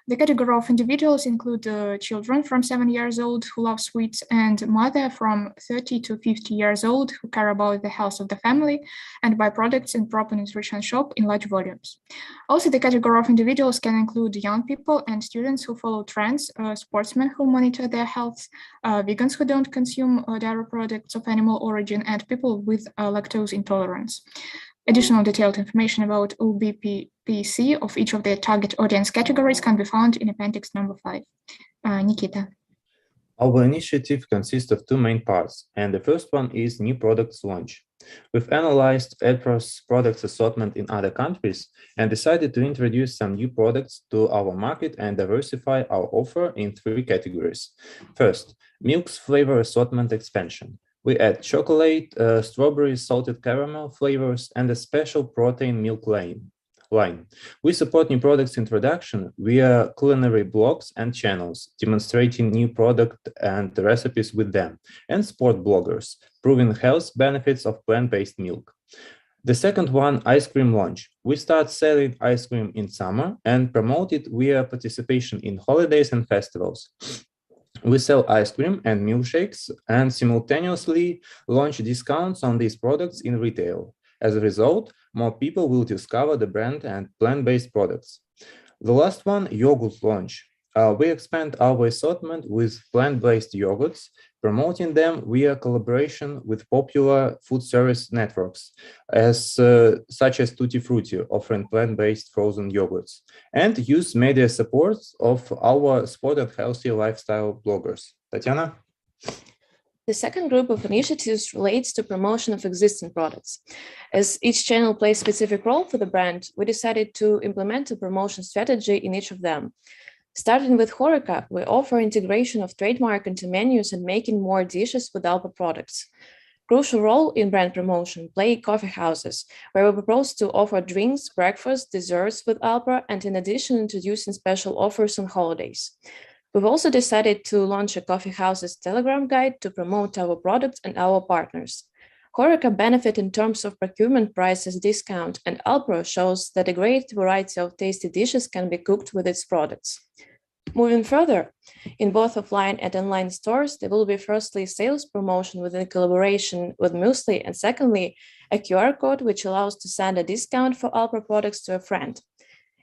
The category of individuals include children from 7 years old who love sweets and mother from 30 to 50 years old who care about the health of the family and buy products in proper nutrition shop in large volumes. Also, the category of individuals can include young people and students who follow trends, sportsmen who monitor their health, vegans who don't consume dairy products of animal origin, and people with lactose intolerance. Additional detailed information about OBPPC of each of their target audience categories can be found in appendix number 5. Nikita. Our initiative consists of two main parts, and the first one is new products launch. We've analyzed Alpro's products assortment in other countries and decided to introduce some new products to our market and diversify our offer in 3 categories. First, milk's flavor assortment expansion. We add chocolate, strawberry, salted caramel flavors, and a special protein milk line. We support new products introduction via culinary blogs and channels, demonstrating new product and recipes with them, and sport bloggers, proving health benefits of plant-based milk. The second one, ice cream launch. We start selling ice cream in summer and promote it via participation in holidays and festivals. We sell ice cream and milkshakes and simultaneously launch discounts on these products in retail. As a result, more people will discover the brand and plant-based products. The last one, yogurt launch. We expand our assortment with plant-based yogurts, promoting them via collaboration with popular food service networks, such as Tutti Frutti, offering plant-based frozen yogurts, and use media support of our sport and healthy lifestyle bloggers. Tatiana? The second group of initiatives relates to promotion of existing products. As each channel plays a specific role for the brand, we decided to implement a promotion strategy in each of them. Starting with HoReCa, we offer integration of trademark into menus and making more dishes with Alpro products. Crucial role in brand promotion play coffee houses, where we propose to offer drinks, breakfast, desserts with Alpro, and in addition introducing special offers on holidays. We've also decided to launch a coffee house's Telegram guide to promote our products and our partners. HoReCa benefit in terms of procurement prices discount, and Alpro shows that a great variety of tasty dishes can be cooked with its products. Moving further, in both offline and online stores, there will be firstly sales promotion within collaboration with Muesli, and secondly, a QR code which allows to send a discount for Alpro products to a friend.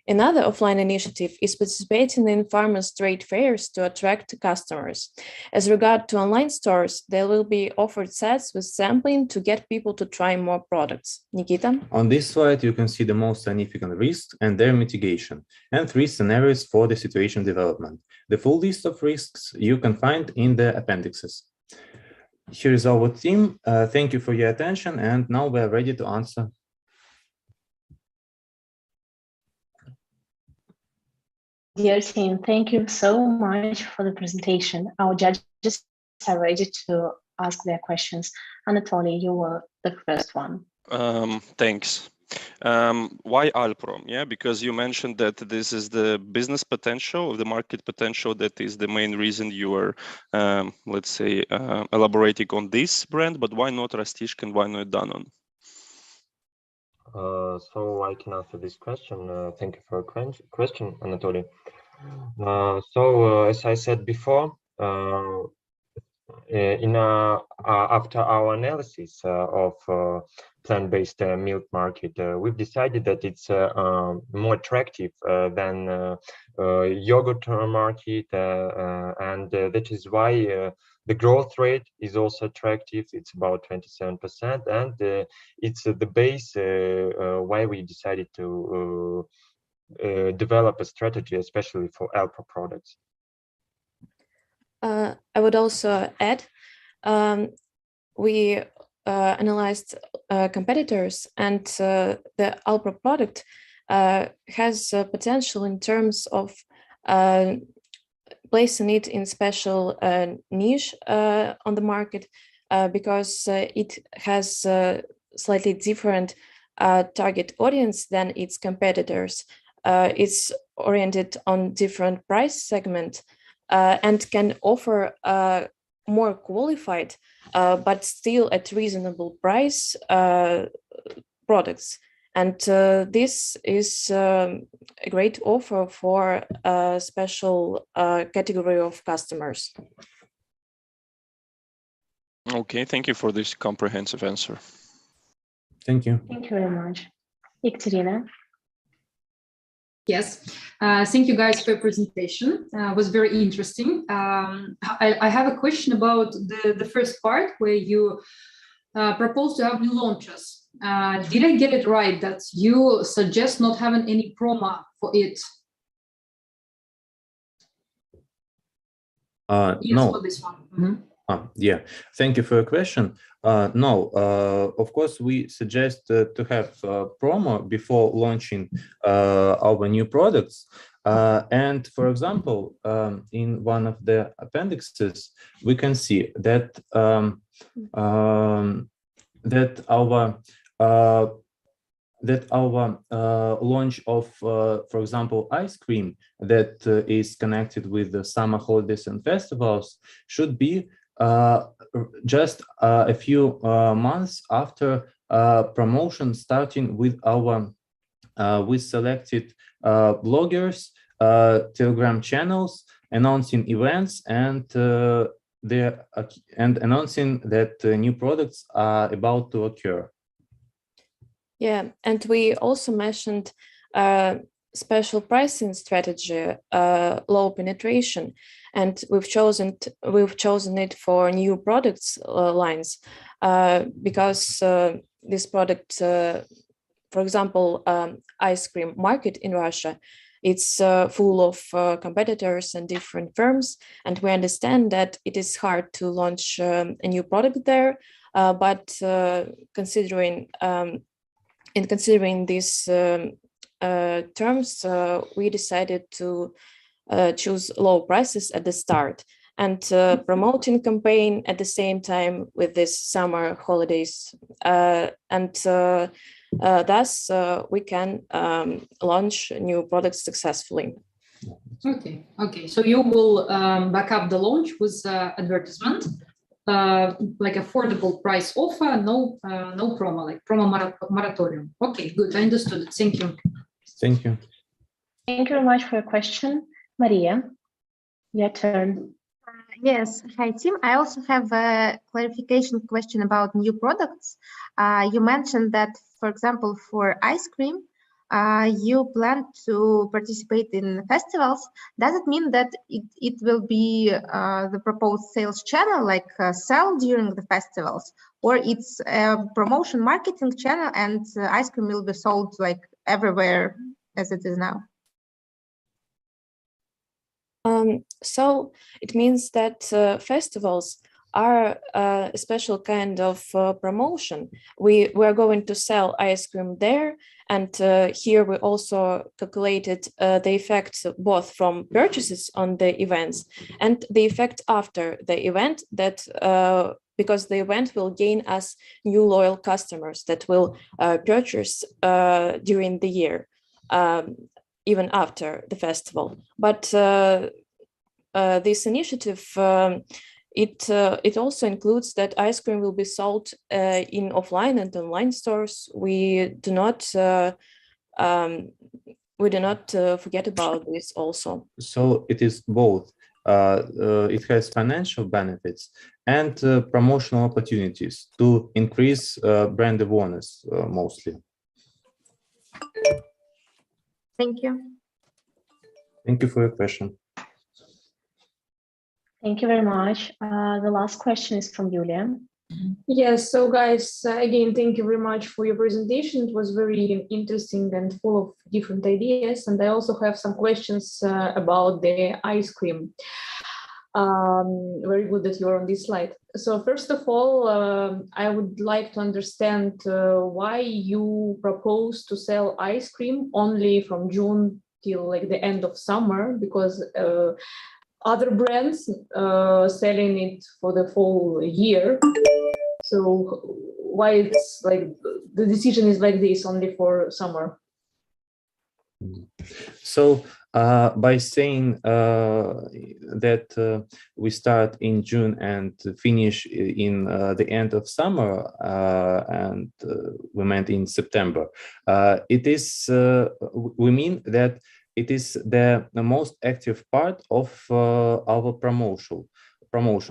Another offline initiative is participating in farmers' trade fairs to attract customers. As regard to online stores, there will be offered sets with sampling to get people to try more products. Nikita? On this slide, you can see the most significant risks and their mitigation, and 3 scenarios for the situation development. The full list of risks you can find in the appendixes. Here is our team. Thank you for your attention, and now we are ready to answer. Dear team, thank you so much for the presentation. Our judges are ready to ask their questions. Anatoly, you were the first one. Thanks. Why Alpro? Yeah, because you mentioned that this is the business potential, the market potential, that is the main reason you are, let's say, elaborating on this brand, but why not Rastishka and why not Danone? So I can answer this question. Thank you for your question, Anatoly. As I said before, after our analysis of plant-based milk market, we've decided that it's more attractive than yogurt market, and that is why the growth rate is also attractive. It's about 27%, and it's the base why we decided to develop a strategy, especially for Alpro products. I would also add, we analyzed competitors, and the Alpro product has potential in terms of placing it in special niche on the market because it has slightly different target audience than its competitors. It's oriented on different price segment and can offer more qualified but still at reasonable price products. And this is a great offer for a special category of customers. Okay, thank you for this comprehensive answer. Thank you. Thank you very much. Ekaterina? Yes, thank you guys for your presentation. It was very interesting. I have a question about the first part where you proposed to have new launches. Did I get it right that you suggest not having any promo for it? Yes, no. for this one. Mm-hmm. Yeah, thank you for your question. No, of course, we suggest to have promo before launching our new products. And for example, in one of the appendixes, we can see that our launch of, for example, ice cream that is connected with the summer holidays and festivals should be just a few months after promotion, starting with our with selected bloggers, Telegram channels, announcing events and announcing that new products are about to occur. Yeah, and we also mentioned special pricing strategy, low penetration, and we've chosen it for new products lines because this product, for example, ice cream market in Russia, it's full of competitors and different firms, and we understand that it is hard to launch a new product there, but considering these terms, we decided to choose low prices at the start and promoting campaign at the same time with this summer holidays. Thus, we can launch new products successfully. Okay. So you will back up the launch with advertisement, like affordable price offer, no promo, like promo moratorium. Okay, good. I understood it. Thank you. Thank you. Thank you very much for your question. Maria, your turn. Yes, hi team. I also have a clarification question about new products. You mentioned that, for example, for ice cream, you plan to participate in festivals. Does it mean that it will be the proposed sales channel, like sell during the festivals, or it's a promotion marketing channel and ice cream will be sold like everywhere as it is now? So it means that festivals are a special kind of promotion. We're going to sell ice cream there, and here we also calculated the effect both from purchases on the events and the effect after the event, that because the event will gain us new loyal customers that will purchase during the year, even after the festival. But this initiative, it also includes that ice cream will be sold in offline and online stores. We do not forget about this also. So it is both. It has financial benefits and promotional opportunities to increase brand awareness mostly. Thank you. Thank you for your question. Thank you very much. The last question is from Yulia. Yes, so guys, again, thank you very much for your presentation. It was very interesting and full of different ideas. And I also have some questions about the ice cream. Very good that you're on this slide. So first of all, I would like to understand why you propose to sell ice cream only from June till like the end of summer, because other brands selling it for the full year. So why it's like the decision is like this only for summer? So by saying that we start in June and finish in the end of summer, and we meant in September, it is we mean that it is the most active part of our promotion,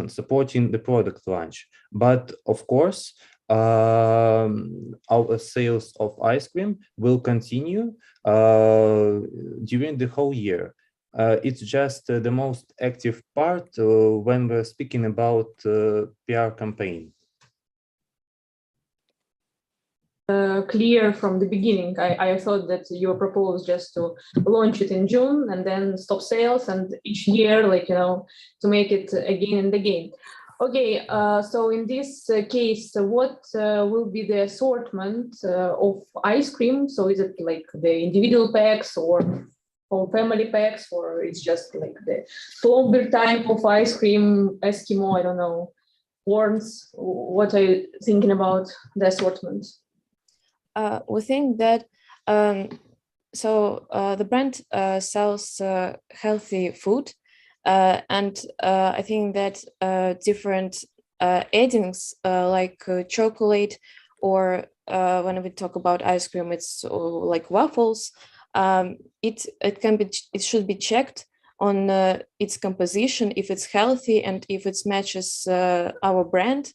supporting the product launch. But of course, our sales of ice cream will continue during the whole year. It's just the most active part when we're speaking about PR campaign. Clear from the beginning. I thought that you proposed just to launch it in June and then stop sales, and each year, like, you know, to make it again and again. Okay, so in this case, what will be the assortment of ice cream? So is it like the individual packs or family packs, or it's just like the longer type of ice cream, Eskimo, I don't know, horns? What are you thinking about the assortment? We think that the brand sells healthy food, and I think that different addings like chocolate, or when we talk about ice cream, it's like waffles. It should be checked on its composition, if it's healthy and if it matches our brand.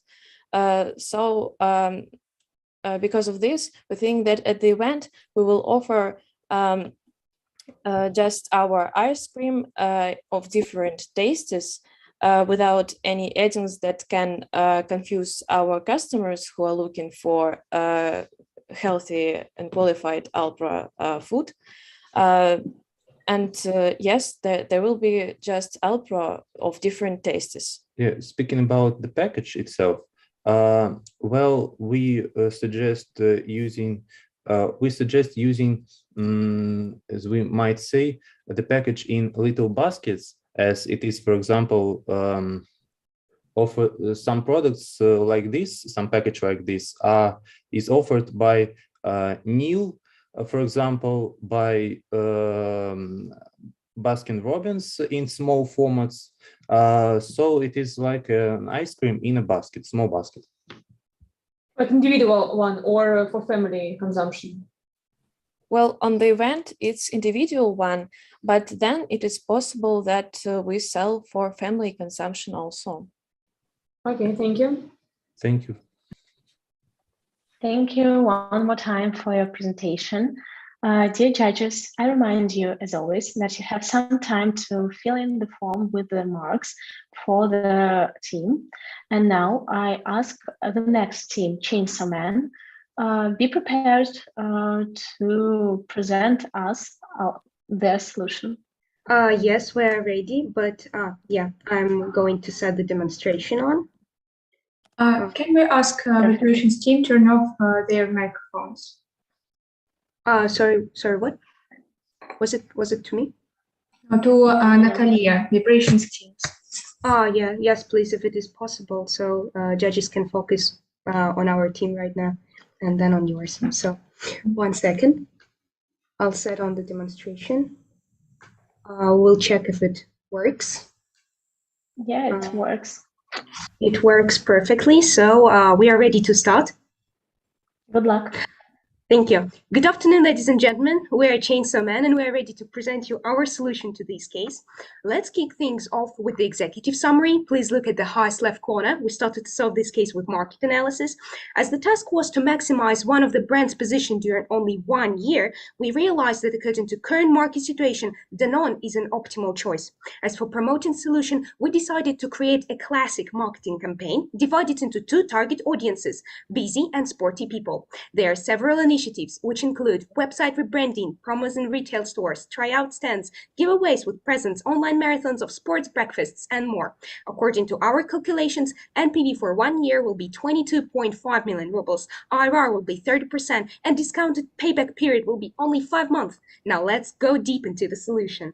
Because of this, we think that at the event we will offer just our ice cream of different tastes without any addings that can confuse our customers who are looking for healthy and qualified Alpro food. Yes, there will be just Alpro of different tastes. Yeah, speaking about the package itself, well, we suggest using, as we might say, the package in little baskets, as it is, for example, offer some products like this, some package like this is offered by Neil, for example, by Baskin Robbins in small formats. So it is like an ice cream in a basket, small basket. But individual one or for family consumption? Well, on the event, it's individual one, but then it is possible that we sell for family consumption also. Okay, thank you. Thank you. Thank you one more time for your presentation. Dear judges, I remind you, as always, that you have some time to fill in the form with the marks for the team. And now I ask the next team, Chainsaw Man, be prepared to present us their solution. Yes, we're ready, but yeah, I'm going to set the demonstration on. Can we ask operations team turn off their microphones? Sorry, what? Was it to me? To Natalia, the operations team. Yeah, yes, please, if it is possible, so judges can focus on our team right now, and then on yours. So, 1 second. I'll set on the demonstration. We'll check if it works. Yeah, it works. It works perfectly. So we are ready to start. Good luck. Thank you. Good afternoon, ladies and gentlemen. We are Chainsaw Man, and we are ready to present you our solution to this case. Let's kick things off with the executive summary. Please look at the highest left corner. We started to solve this case with market analysis. As the task was to maximize one of the brand's position during only 1 year, we realized that according to current market situation, Danone is an optimal choice. As for promoting solution, we decided to create a classic marketing campaign divided into 2 target audiences, busy and sporty people. There are several initiatives which include website rebranding, promos in retail stores, tryout stands, giveaways with presents, online marathons of sports breakfasts, and more. According to our calculations, NPV for 1 year will be 22.5 million rubles, IRR will be 30%, and discounted payback period will be only 5 months. Now let's go deep into the solution.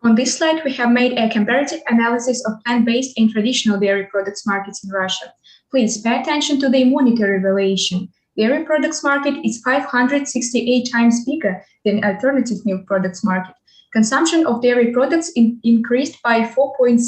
On this slide, we have made a comparative analysis of plant-based and traditional dairy products markets in Russia. Please pay attention to the monetary valuation. Dairy products market is 568 times bigger than alternative milk products market. Consumption of dairy products increased by 4.6%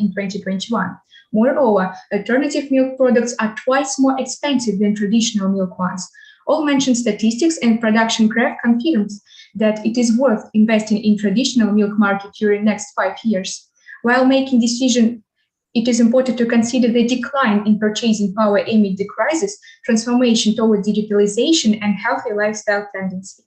in 2021. Moreover, alternative milk products are twice more expensive than traditional milk ones. All mentioned statistics and production graph confirms that it is worth investing in traditional milk market during next 5 years. While making decision it is important to consider the decline in purchasing power amid the crisis, transformation toward digitalization, and healthy lifestyle tendency.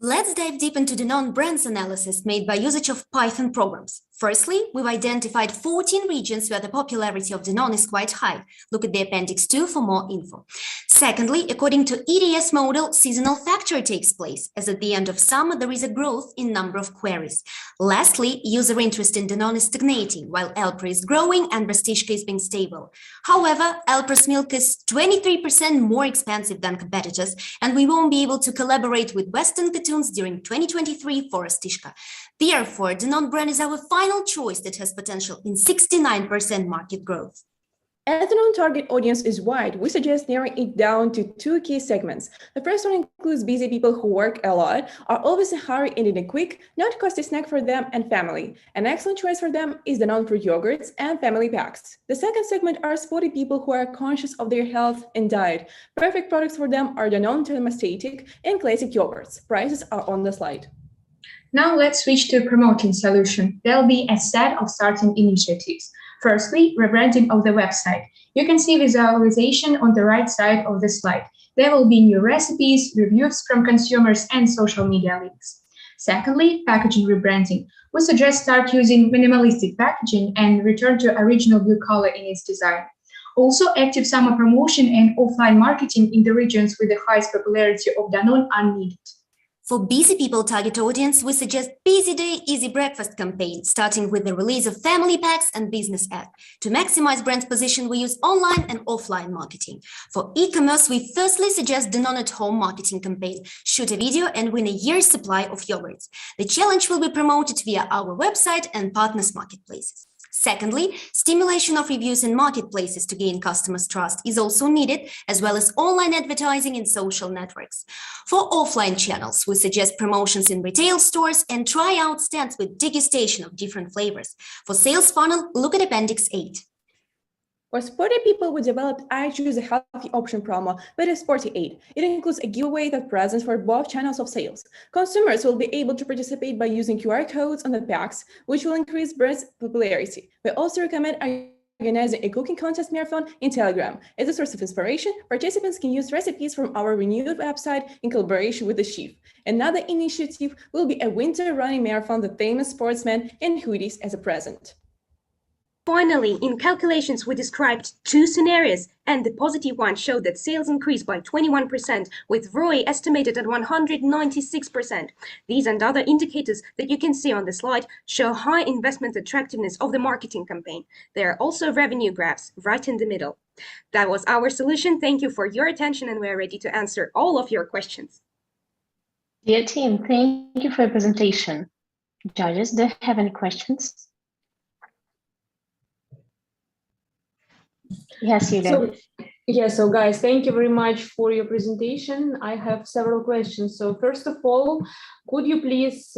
Let's dive deep into the non-brands analysis made by usage of Python programs. Firstly, we've identified 14 regions where the popularity of Danone is quite high. Look at the Appendix 2 for more info. Secondly, according to EDS model, seasonal factor takes place, as at the end of summer there is a growth in number of queries. Lastly, user interest in Danone is stagnating, while Alpro is growing and Brastishka is being stable. However, Alpro's milk is 23% more expensive than competitors, and we won't be able to collaborate with Western cartoons during 2023 for Brastishka. Therefore, Danone brand is our final choice that has potential in 69% market growth. As the non-target audience is wide, we suggest narrowing it down to two key segments. The first one includes busy people who work a lot, are always in a hurry and need a quick, not costly snack for them and family. An excellent choice for them is the non-fruit yogurts and family packs. The second segment are sporty people who are conscious of their health and diet. Perfect products for them are the non-thermostatic and classic yogurts. Prices are on the slide. Now let's switch to a promoting solution. There'll be a set of starting initiatives. Firstly, rebranding of the website. You can see visualization on the right side of the slide. There will be new recipes, reviews from consumers, and social media links. Secondly, packaging rebranding. We suggest start using minimalistic packaging and return to original blue color in its design. Also, active summer promotion and offline marketing in the regions with the highest popularity of Danone are needed. For busy people target audience, we suggest Busy Day Easy Breakfast campaign, starting with the release of family packs and business app. To maximize brand position, we use online and offline marketing. For e-commerce, we firstly suggest Danone at home marketing campaign. Shoot a video and win a year's supply of yogurts. The challenge will be promoted via our website and partners marketplaces. Secondly, stimulation of reviews in marketplaces to gain customers' trust is also needed, as well as online advertising in social networks. For offline channels, we suggest promotions in retail stores and try out stands with degustation of different flavors. For sales funnel, look at Appendix 8. For sporty people, we developed I Choose a Healthy Option promo with a Sporty 8. It includes a giveaway that presents for both channels of sales. Consumers will be able to participate by using QR codes on the packs, which will increase brand's popularity. We also recommend organizing a cooking contest marathon in Telegram. As a source of inspiration, participants can use recipes from our renewed website in collaboration with the chef. Another initiative will be a winter running marathon with famous sportsmen and hoodies as a present. Finally, in calculations, we described two scenarios, and the positive one showed that sales increased by 21%, with ROI estimated at 196%. These and other indicators that you can see on the slide show high investment attractiveness of the marketing campaign. There are also revenue graphs right in the middle. That was our solution. Thank you for your attention, and we're ready to answer all of your questions. Dear team, thank you for your presentation. Judges, do you have any questions? Yes, Yulia. So guys, thank you very much for your presentation. I have several questions. So first of all, could you please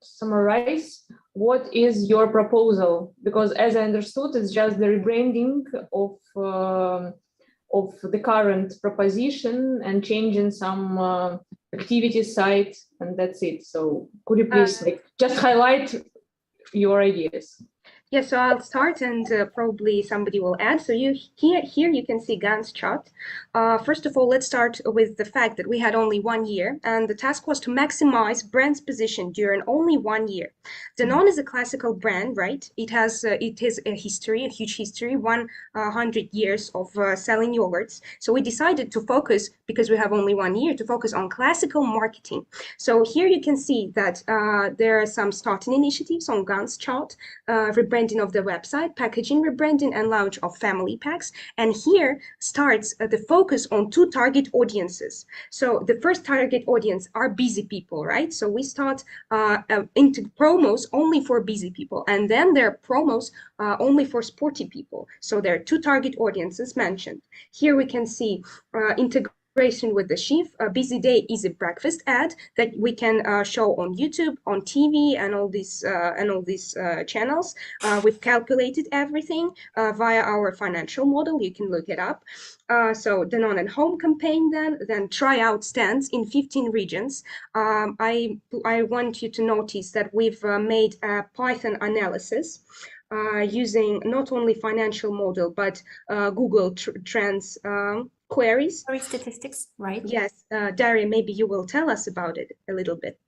summarize what is your proposal? Because as I understood, it's just the rebranding of the current proposition and changing some activity site, and that's it. So could you please just highlight your ideas? Yes, so I'll start and probably somebody will add. So here you can see Gantt chart. First of all, let's start with the fact that we had only 1 year, and the task was to maximize brand's position during only 1 year. Danone is a classical brand, right? It has a history, a huge history, 100 years of selling yogurts. So we decided to focus, because we have only 1 year, to focus on classical marketing. So here you can see that there are some starting initiatives on Gantt's chart, rebranding of the website, packaging rebranding, and launch of family packs. And here starts the focus on two target audiences. So the first target audience are busy people, right? So we start into promos only for busy people, and then there are promos only for sporty people. So there are two target audiences mentioned. Here we can see integration with the chef, a Busy Day Easy Breakfast ad that we can show on YouTube, on TV, and all these channels. We've calculated everything via our financial model. You can look it up. So Danone at home campaign, then try out stands in 15 regions. I want you to notice that we've made a Python analysis using not only financial model, but Google Trends queries. Statistics, right? Yes, Daria, maybe you will tell us about it a little bit.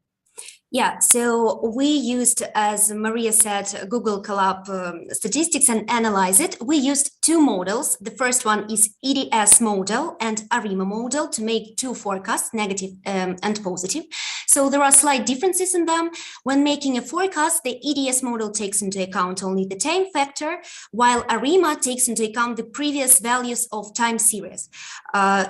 Yeah, so we used, as Maria said, Google Colab statistics and analyze it. We used two models. The first one is EDS model and ARIMA model to make two forecasts, negative and positive. So there are slight differences in them. When making a forecast, the EDS model takes into account only the time factor, while ARIMA takes into account the previous values of time series.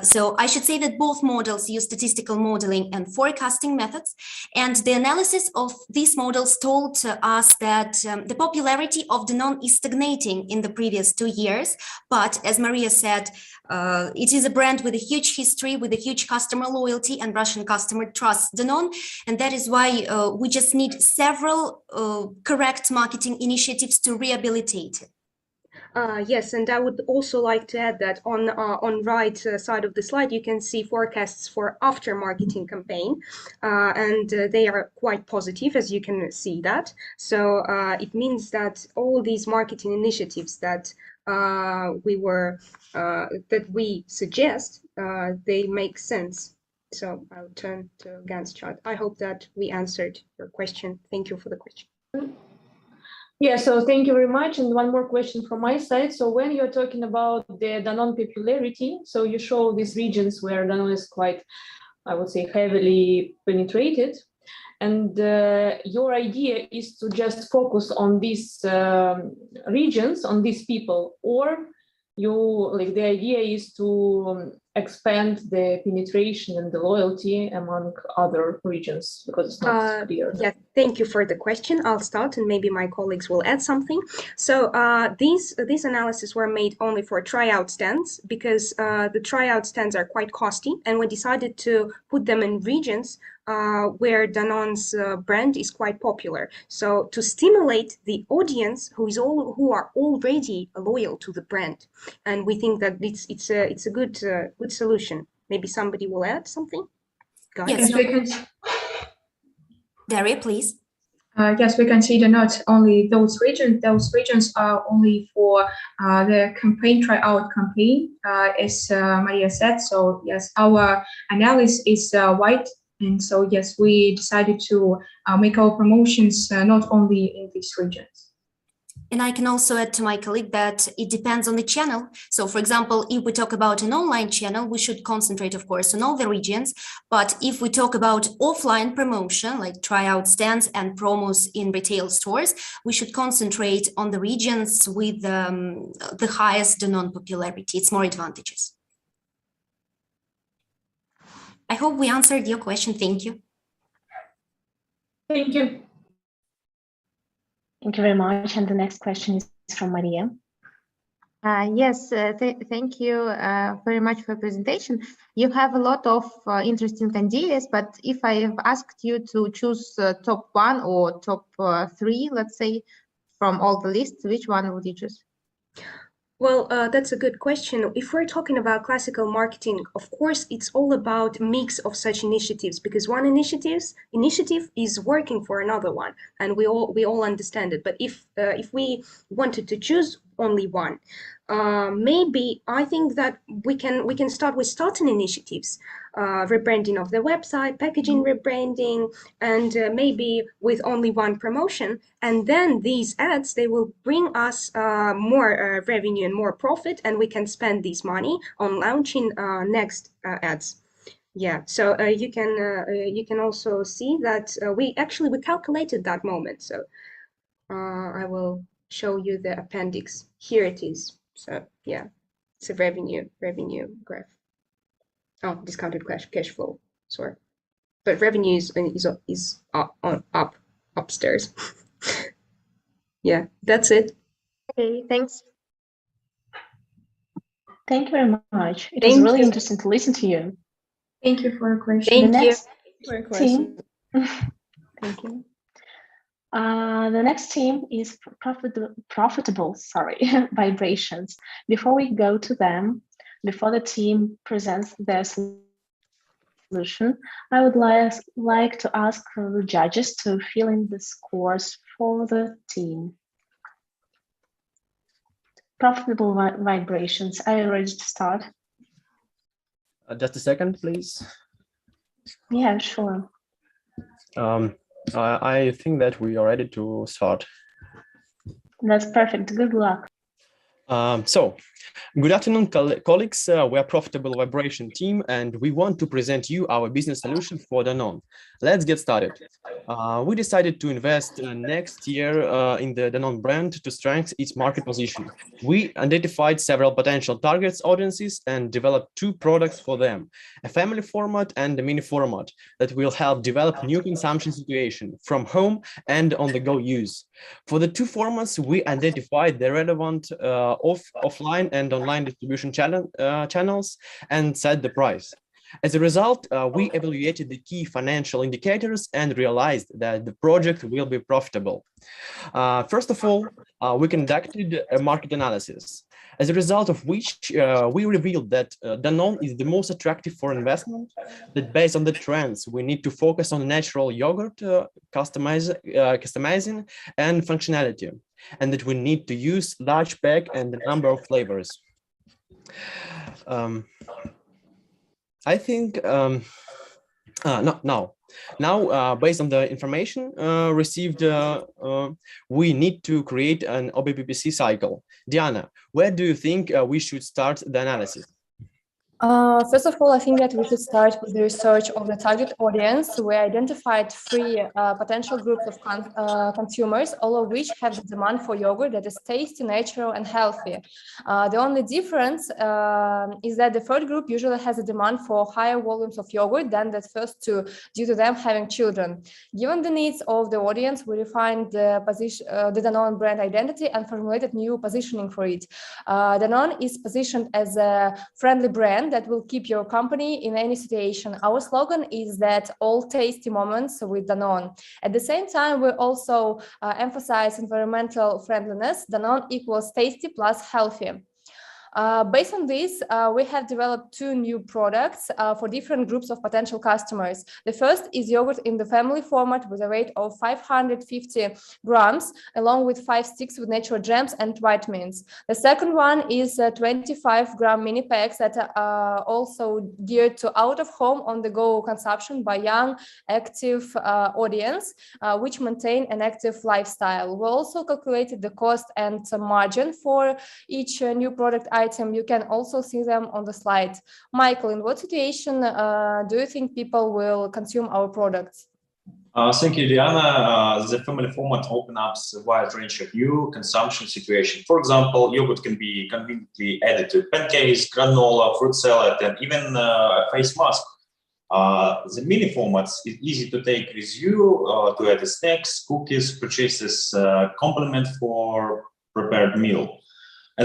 So I should say that both models use statistical modeling and forecasting methods, and the analysis of these models told us that the popularity of Danone is stagnating in the previous 2 years. But as Maria said, it is a brand with a huge history, with a huge customer loyalty, and Russian customer trust Danone. And that is why we just need several correct marketing initiatives to rehabilitate it. Yes, and I would also like to add that on right side of the slide, you can see forecasts for after marketing campaign, and they are quite positive, as you can see that. So it means that all these marketing initiatives that we suggest, they make sense. So I'll turn to Gans chart. I hope that we answered your question. Thank you for the question. Yeah, so thank you very much. And one more question from my side. So when you're talking about the Danone popularity, so you show these regions where Danone is quite, I would say, heavily penetrated. And your idea is to just focus on these regions, on these people, or the idea is to expand the penetration and the loyalty among other regions, because it's not clear. Yeah, thank you for the question. I'll start and maybe my colleagues will add something. So these analyses were made only for tryout stands, because the tryout stands are quite costly, and we decided to put them in regions where Danone's brand is quite popular. So to stimulate the audience who are already loyal to the brand, and we think that it's a good solution. Maybe somebody will add something. Yes, we can. Daria, please. Yes, we consider not only those regions. Those regions are only for the campaign tryout campaign, as Maria said. So yes, our analysis is wide. And so, yes, we decided to make our promotions not only in these regions. And I can also add to my colleague that it depends on the channel. So, for example, if we talk about an online channel, we should concentrate, of course, on all the regions. But if we talk about offline promotion, like tryout stands and promos in retail stores, we should concentrate on the regions with the highest Danone popularity. It's more advantageous. I hope we answered your question. Thank you. Thank you. Thank you very much. And the next question is from Maria. Yes, thank you very much for your presentation. You have a lot of interesting ideas, but if I have asked you to choose top 1 or top 3, let's say, from all the lists, which one would you choose? Well, that's a good question. If we're talking about classical marketing, of course, it's all about mix of such initiatives, because one initiative is working for another one, and we all understand it. But if we wanted to choose only one, maybe I think that we can start with starting initiatives, rebranding of the website, packaging rebranding, and maybe with only one promotion. And then these ads, they will bring us more revenue and more profit, and we can spend this money on launching next ads. Yeah, so you can also see that we calculated that moment. So I will show you the appendix. Here it is. So yeah, it's a revenue graph. Oh, discounted cash flow. Sorry, but revenue is up upstairs. Yeah, that's it. Okay, thanks. Thank you very much. It was really interesting to listen to you. Thank you for your question. Thank you for your question. Thank you. The next team is profitable vibrations. Before we go to them, before the team presents their solution, I would like to ask the judges to fill in the scores for the team. Profitable vibrations. Are you ready to start? Just a second, please. Yeah, sure. I think that we are ready to start. That's perfect. Good luck. So, good afternoon, colleagues. We are Profitable Vibration team, and we want to present you our business solution for Danone. Let's get started. We decided to invest next year in the Danone brand to strengthen its market position. We identified several potential targets audiences and developed 2 products for them, a family format and a mini format that will help develop new consumption situation from home and on-the-go use. For the 2 formats, we identified the relevant offline and online distribution channels and set the price. As a result, we evaluated the key financial indicators and realized that the project will be profitable. First of all, we conducted a market analysis, as a result of which we revealed that Danone is the most attractive for investment, that based on the trends, we need to focus on natural yogurt, customizing and functionality, and that we need to use large pack and a number of flavors. I think now, based on the information received, we need to create an OBPPC cycle. Diana, where do you think we should start the analysis? First of all, I think that we should start with the research of the target audience. We identified 3 potential groups of consumers, all of which have the demand for yogurt that is tasty, natural, and healthy. The only difference is that the 3rd group usually has a demand for higher volumes of yogurt than the first 2, due to them having children. Given the needs of the audience, we refined the Danone brand identity and formulated new positioning for it. Danone is positioned as a friendly brand that will keep your company in any situation. Our slogan is that all tasty moments with Danone. At the same time, we also emphasize environmental friendliness. Danone equals tasty plus healthy. Based on this, we have developed 2 new products for different groups of potential customers. The first is yogurt in the family format with a weight of 550 grams, along with 5 sticks with natural gems and vitamins. The second one is 25-gram mini packs that are also geared to out-of-home, on-the-go consumption by young, active audience, which maintain an active lifestyle. We also calculated the cost and margin for each new product item. You can also see them on the slide. Michael, in what situation do you think people will consume our products? Thank you, Diana. The family format opens up a wide range of new consumption situations. For example, yogurt can be conveniently added to pancakes, granola, fruit salad, and even a face mask. The mini formats is easy to take with you to add snacks, cookies, purchases, complement for prepared meal.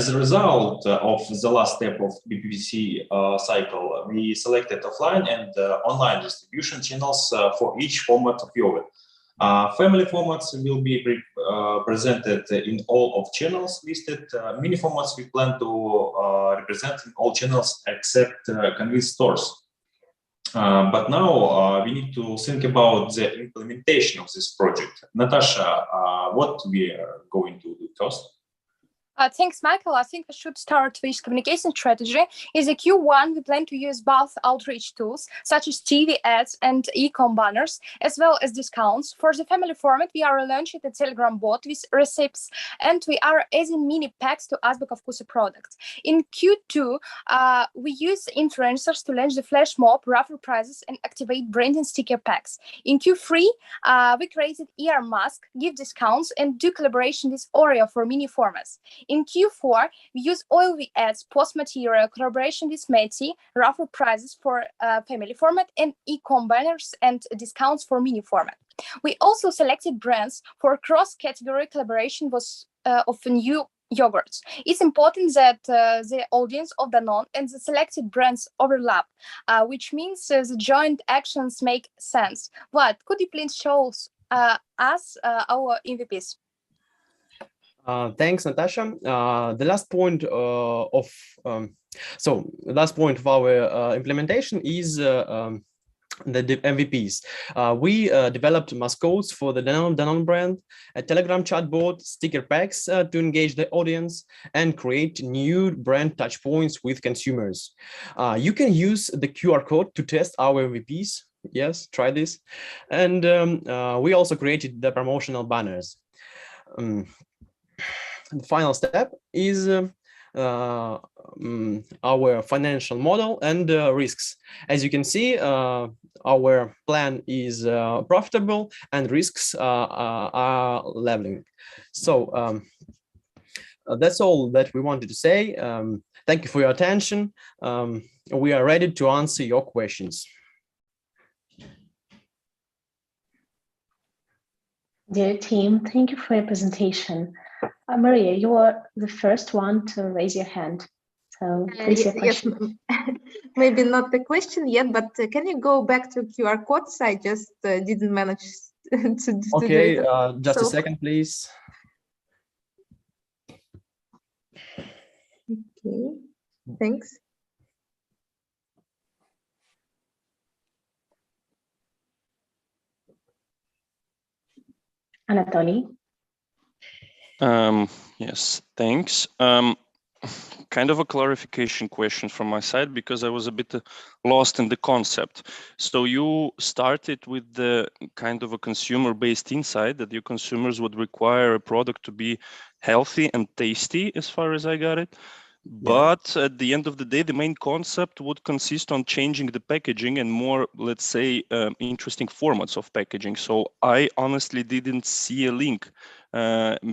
As a result of the last step of BPPC cycle, we selected offline and online distribution channels for each format of yogurt. Family formats will be presented in all of channels listed. Mini formats we plan to represent in all channels except convenience stores. But now we need to think about the implementation of this project. Natasha, what we are going to do first? Thanks, Michael. I think we should start with communication strategy. In the Q1, we plan to use both outreach tools, such as TV ads and e-com banners, as well as discounts. For the family format, we are launching a Telegram bot with recipes, and we are adding mini packs to Azbek of Kusa products. In Q2, we use influencers to launch the flash mob, raffle prizes, and activate branding sticker packs. In Q3, we created ear mask, give discounts, and do collaboration with Oreo for mini formats. In Q4, we use OLV ads, post material, collaboration with Meti, raffle prizes for family format, and e-com banners and discounts for mini format. We also selected brands for cross-category collaboration of new yogurts. It's important that the audience of Danone and the selected brands overlap, which means the joint actions make sense. Vlad, could you please show us our MVPs? Thanks, Natasha. The last point the last point of our implementation is the MVPs. We developed mascots for the Danone brand, a Telegram chatbot, sticker packs to engage the audience, and create new brand touchpoints with consumers. You can use the QR code to test our MVPs. Yes, try this. And we also created the promotional banners. The final step is our financial model and risks. As you can see, our plan is profitable and risks are leveling. So that's all that we wanted to say. Thank you for your attention. We are ready to answer your questions. Dear team, thank you for your presentation. Maria, you are the first one to raise your hand. So please, your question. Yes, maybe not the question yet, but can you go back to QR codes? I just didn't manage to do Okay, it. just a second, please. Okay, thanks. Anatoly. Yes, thanks. Kind of a clarification question from my side, because I was a bit lost in the concept. So you started with the kind of a consumer-based insight that your consumers would require a product to be healthy and tasty, as far as I got it. But at the end of the day, the main concept would consist on changing the packaging and more, let's say, interesting formats of packaging. So I honestly didn't see a link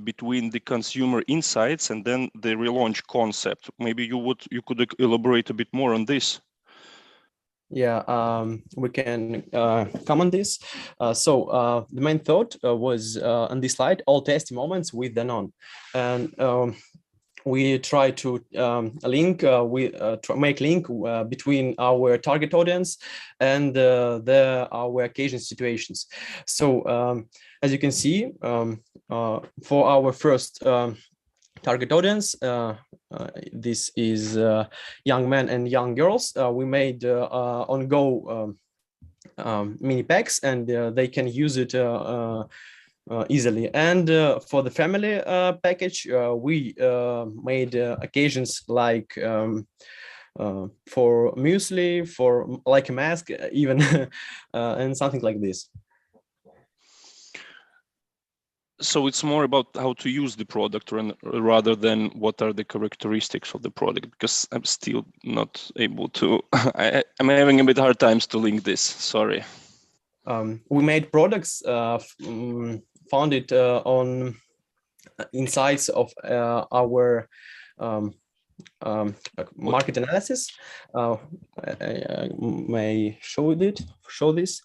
between the consumer insights and then the relaunch concept. Maybe you could elaborate a bit more on this. Yeah, we can comment this. So the main thought was on this slide, all tasty moments with Danone. And we try to make link between our target audience and our occasion situations. So as you can see, for our first target audience, this is young men and young girls. We made on-go mini packs, and they can use it easily. And for the family package, we made occasions like for muesli, for like a mask even, and something like this. So it's more about how to use the product rather than what are the characteristics of the product, because I'm still not able to, I'm having a bit hard times to link this, sorry. We made products founded on insights of our market analysis. I may show this.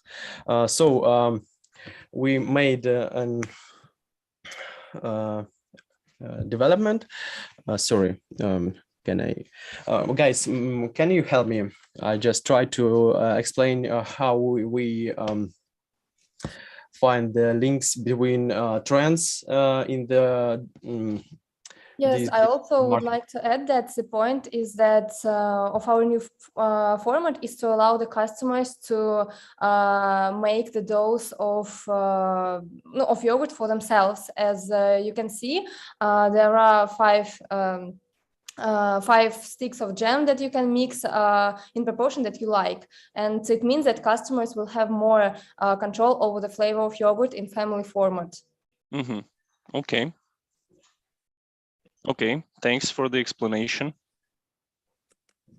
So we made an development. Sorry, can I, guys? Can you help me? I just try to explain how we find the links between trends in the. Yes, I also would like to add that the point is that of our new format is to allow the customers to make the dose of yogurt for themselves. As you can see, there are five sticks of jam that you can mix in proportion that you like. And it means that customers will have more control over the flavor of yogurt in family format. Mm-hmm. Okay. Okay, thanks for the explanation.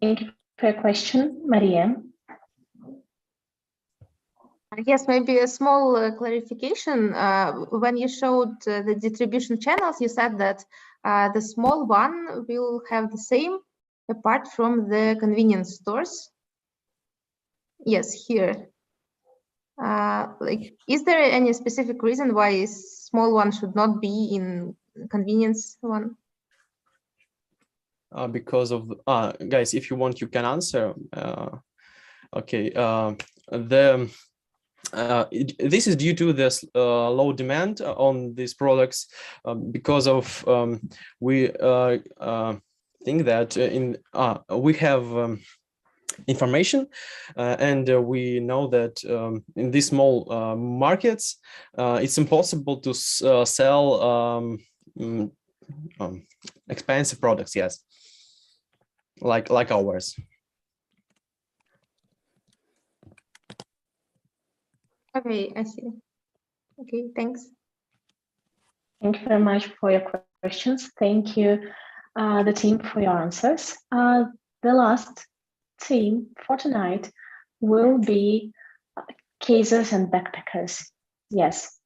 Thank you for your question, Maria. Yes, maybe a small clarification. When you showed the distribution channels, you said that the small one will have the same apart from the convenience stores. Yes, here. Like, is there any specific reason why small one should not be in convenience one? Because of guys, if you want, you can answer. Okay, this is due to this low demand on these products because of we think that we have information, and we know that in these small markets, it's impossible to sell expensive products, yes, like ours. Okay, I see. Okay, thanks. Thank you very much for your questions. Thank you, the team, for your answers. The last team for tonight will be Casers and Backpackers. Yes,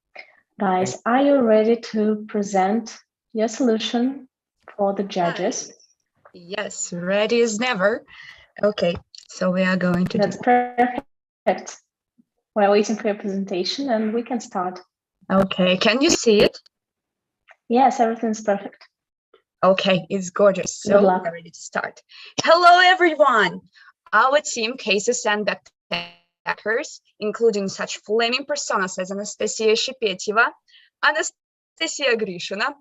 guys, are you ready to present your solution for the judges? Yes, ready as never. Okay, so we are going to That's perfect. We're waiting for your presentation and we can start. Okay, can you see it? Yes, everything's perfect. Okay, it's gorgeous. Good So luck. we're ready to start. Hello, everyone. Our team, Cases and Backpackers, including such flaming personas as Anastasia Shepeteva, Anastasia Grishina,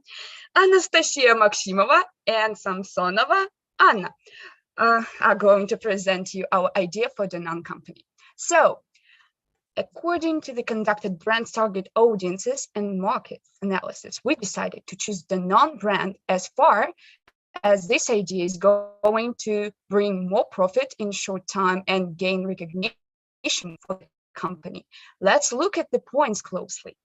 Anastasia Maximova, and Samsonova Anna, are going to present you our idea for the non-company. So, according to the conducted brand target audiences and market analysis, we decided to choose the non-brand as far as this idea is going to bring more profit in short time and gain recognition for the company. Let's look at the points closely.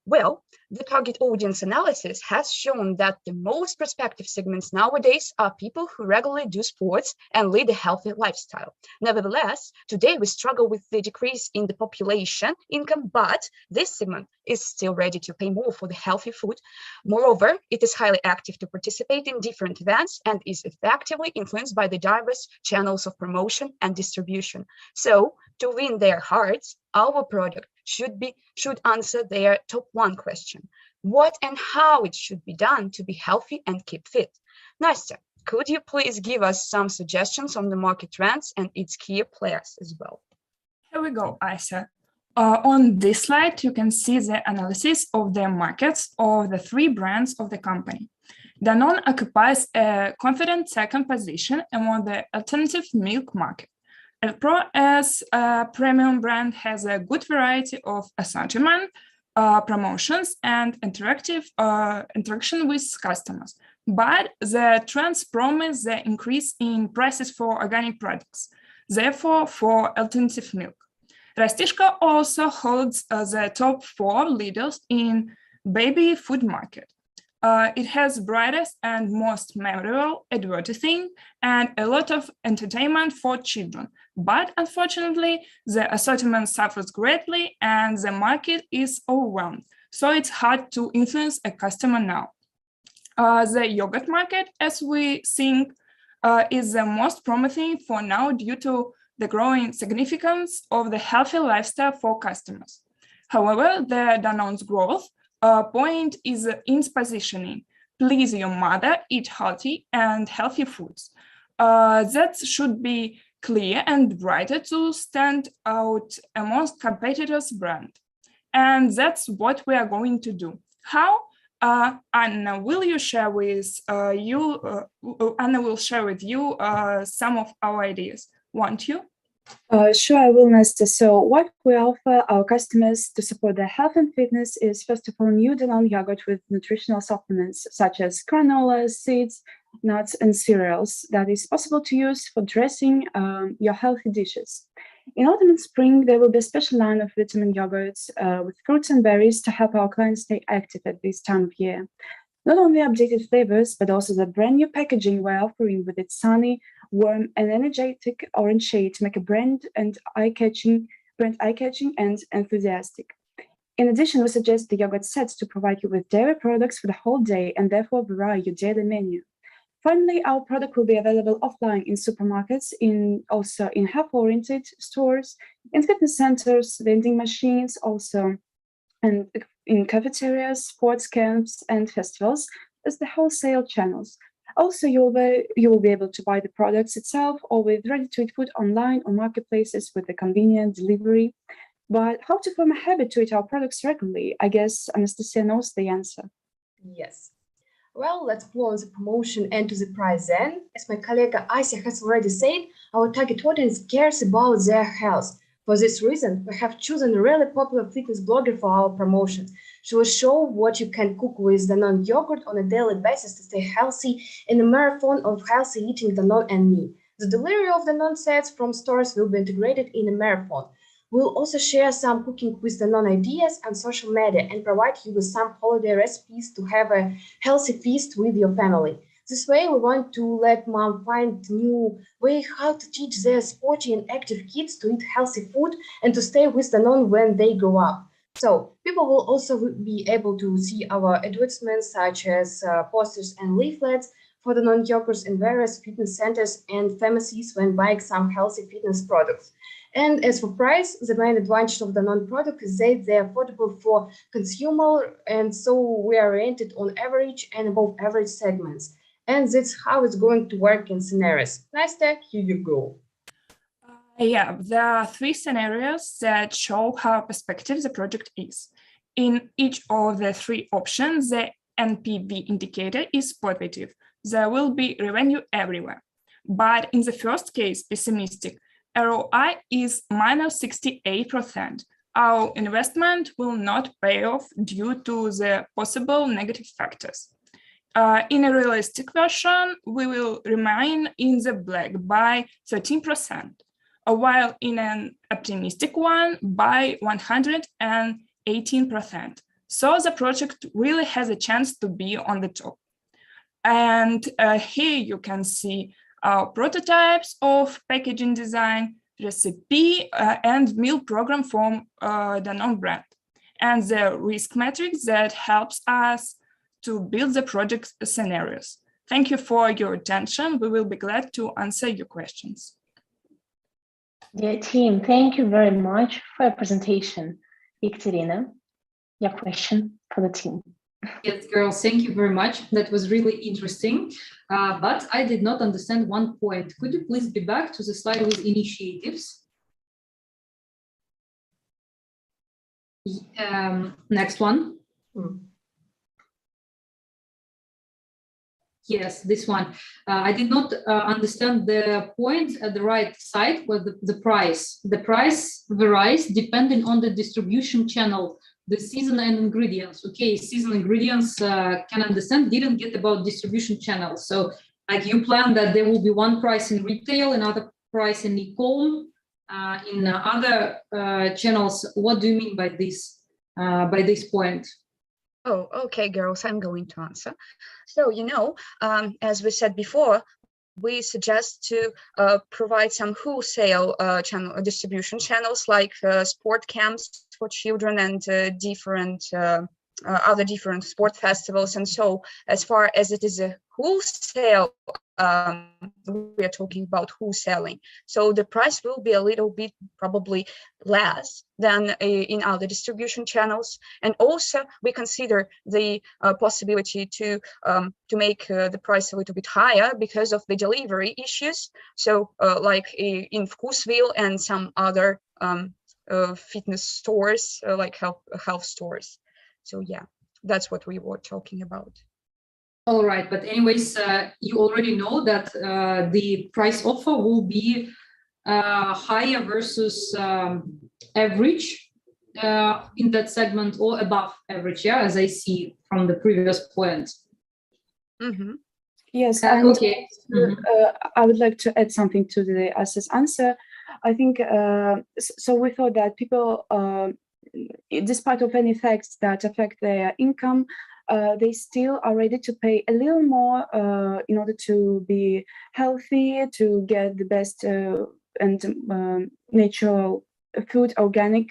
Well, the target audience analysis has shown that the most prospective segments nowadays are people who regularly do sports and lead a healthy lifestyle. Nevertheless, today we struggle with the decrease in the population income, but this segment is still ready to pay more for the healthy food. Moreover, it is highly active to participate in different events and is effectively influenced by the diverse channels of promotion and distribution. So, to win their hearts, our product should answer their top one question: what and how it should be done to be healthy and keep fit. Nastya, could you please give us some suggestions on the market trends and its key players as well? Here we go, Asa. On this slide, you can see the analysis of the markets of the three brands of the company. Danone occupies a confident second position among the alternative milk market. Elpro, as a premium brand, has a good variety of assortment, promotions, and interaction with customers. But the trends promise the increase in prices for organic products, therefore for alternative milk. Rastishka also holds the top 4 leaders in baby food market. It has brightest and most memorable advertising and a lot of entertainment for children. But unfortunately, the assortment suffers greatly and the market is overwhelmed. So it's hard to influence a customer now. The yogurt market, as we think, is the most promising for now due to the growing significance of the healthy lifestyle for customers. However, the Danone's growth point is in positioning. Please your mother, eat healthy and healthy foods. That should be clear and brighter to stand out amongst competitors' brand. And that's what we are going to do. How? Anna, will you share with Anna will share with you some of our ideas. Won't you? Sure, I will, Nesta. So what we offer our customers to support their health and fitness is, first of all, new Danone yogurt with nutritional supplements such as granola, seeds, nuts, and cereals that is possible to use for dressing your healthy dishes. In autumn and spring, there will be a special line of vitamin yogurts with fruits and berries to help our clients stay active at this time of year. Not only updated flavors, but also the brand new packaging we're offering with its sunny, warm, and energetic orange shade to make a brand eye-catching and enthusiastic. In addition, we suggest the yogurt sets to provide you with dairy products for the whole day and therefore vary your daily menu. Finally, our product will be available offline in supermarkets, also in health-oriented stores, in fitness centers, vending machines, also and in cafeterias, sports camps, and festivals as the wholesale channels. Also, you will be able to buy the products itself or with ready-to-eat food online or marketplaces with a convenient delivery. But how to form a habit to eat our products regularly? I guess Anastasia knows the answer. Yes. Well, let's go on the promotion and to the price then. As my colleague Asia has already said, our target audience cares about their health. For this reason, we have chosen a really popular fitness blogger for our promotion. She will show what you can cook with Danone yogurt on a daily basis to stay healthy in a marathon of healthy eating Danone and me. The delivery of Danone sets from stores will be integrated in a marathon. We'll also share some cooking with Danone ideas on social media and provide you with some holiday recipes to have a healthy feast with your family. This way, we want to let mom find new way how to teach their sporty and active kids to eat healthy food and to stay with Danone when they grow up. So people will also be able to see our advertisements such as posters and leaflets for the non-yogurts in various fitness centers and pharmacies when buying some healthy fitness products. And as for price, the main advantage of the non-product is that they're affordable for consumer, and so we are oriented on average and above average segments. And that's how it's going to work in scenarios. Nastya, here you go. Yeah, there are 3 scenarios that show how perspective the project is. In each of the 3 options, the NPV indicator is positive. There will be revenue everywhere. But in the first case, pessimistic, ROI is minus 68%. Our investment will not pay off due to the possible negative factors. In a realistic version, we will remain in the black by 13%, while in an optimistic one by 118%. So the project really has a chance to be on the top. And here you can see our prototypes of packaging design, recipe, and meal program from Danone brand, and the risk matrix that helps us to build the project scenarios. Thank you for your attention. We will be glad to answer your questions. Dear team, thank you very much for your presentation. Ekaterina, your question for the team. Yes, girls, thank you very much. That was really interesting, but I did not understand one point. Could you please be back to the slide with initiatives? Next one. Yes, this one. I did not understand the point at the right side where the price. The price varies depending on the distribution channel, the season and ingredients. Okay, season ingredients can understand, didn't get about distribution channels. So like you plan that there will be one price in retail, another price in e-com, in other channels. What do you mean by this point? Oh, okay, girls, I'm going to answer. So, as we said before, we suggest to provide some wholesale distribution channels like sport camps for children and other different sport festivals. And so as far as it is a wholesale, we are talking about wholesaling. So the price will be a little bit probably less than in other distribution channels. And also we consider the possibility to make the price a little bit higher because of the delivery issues. So like in Vkusville and some other fitness stores, like health stores. So yeah, that's what we were talking about. All right, but anyways, you already know that the price offer will be higher versus average in that segment or above average, yeah, as I see from the previous point. Mm-hmm. Yes, and okay. I would like to add something to the Asa's answer. I think, so we thought that people, despite of any effects that affect their income, they still are ready to pay a little more in order to be healthy, to get the best and natural food, organic,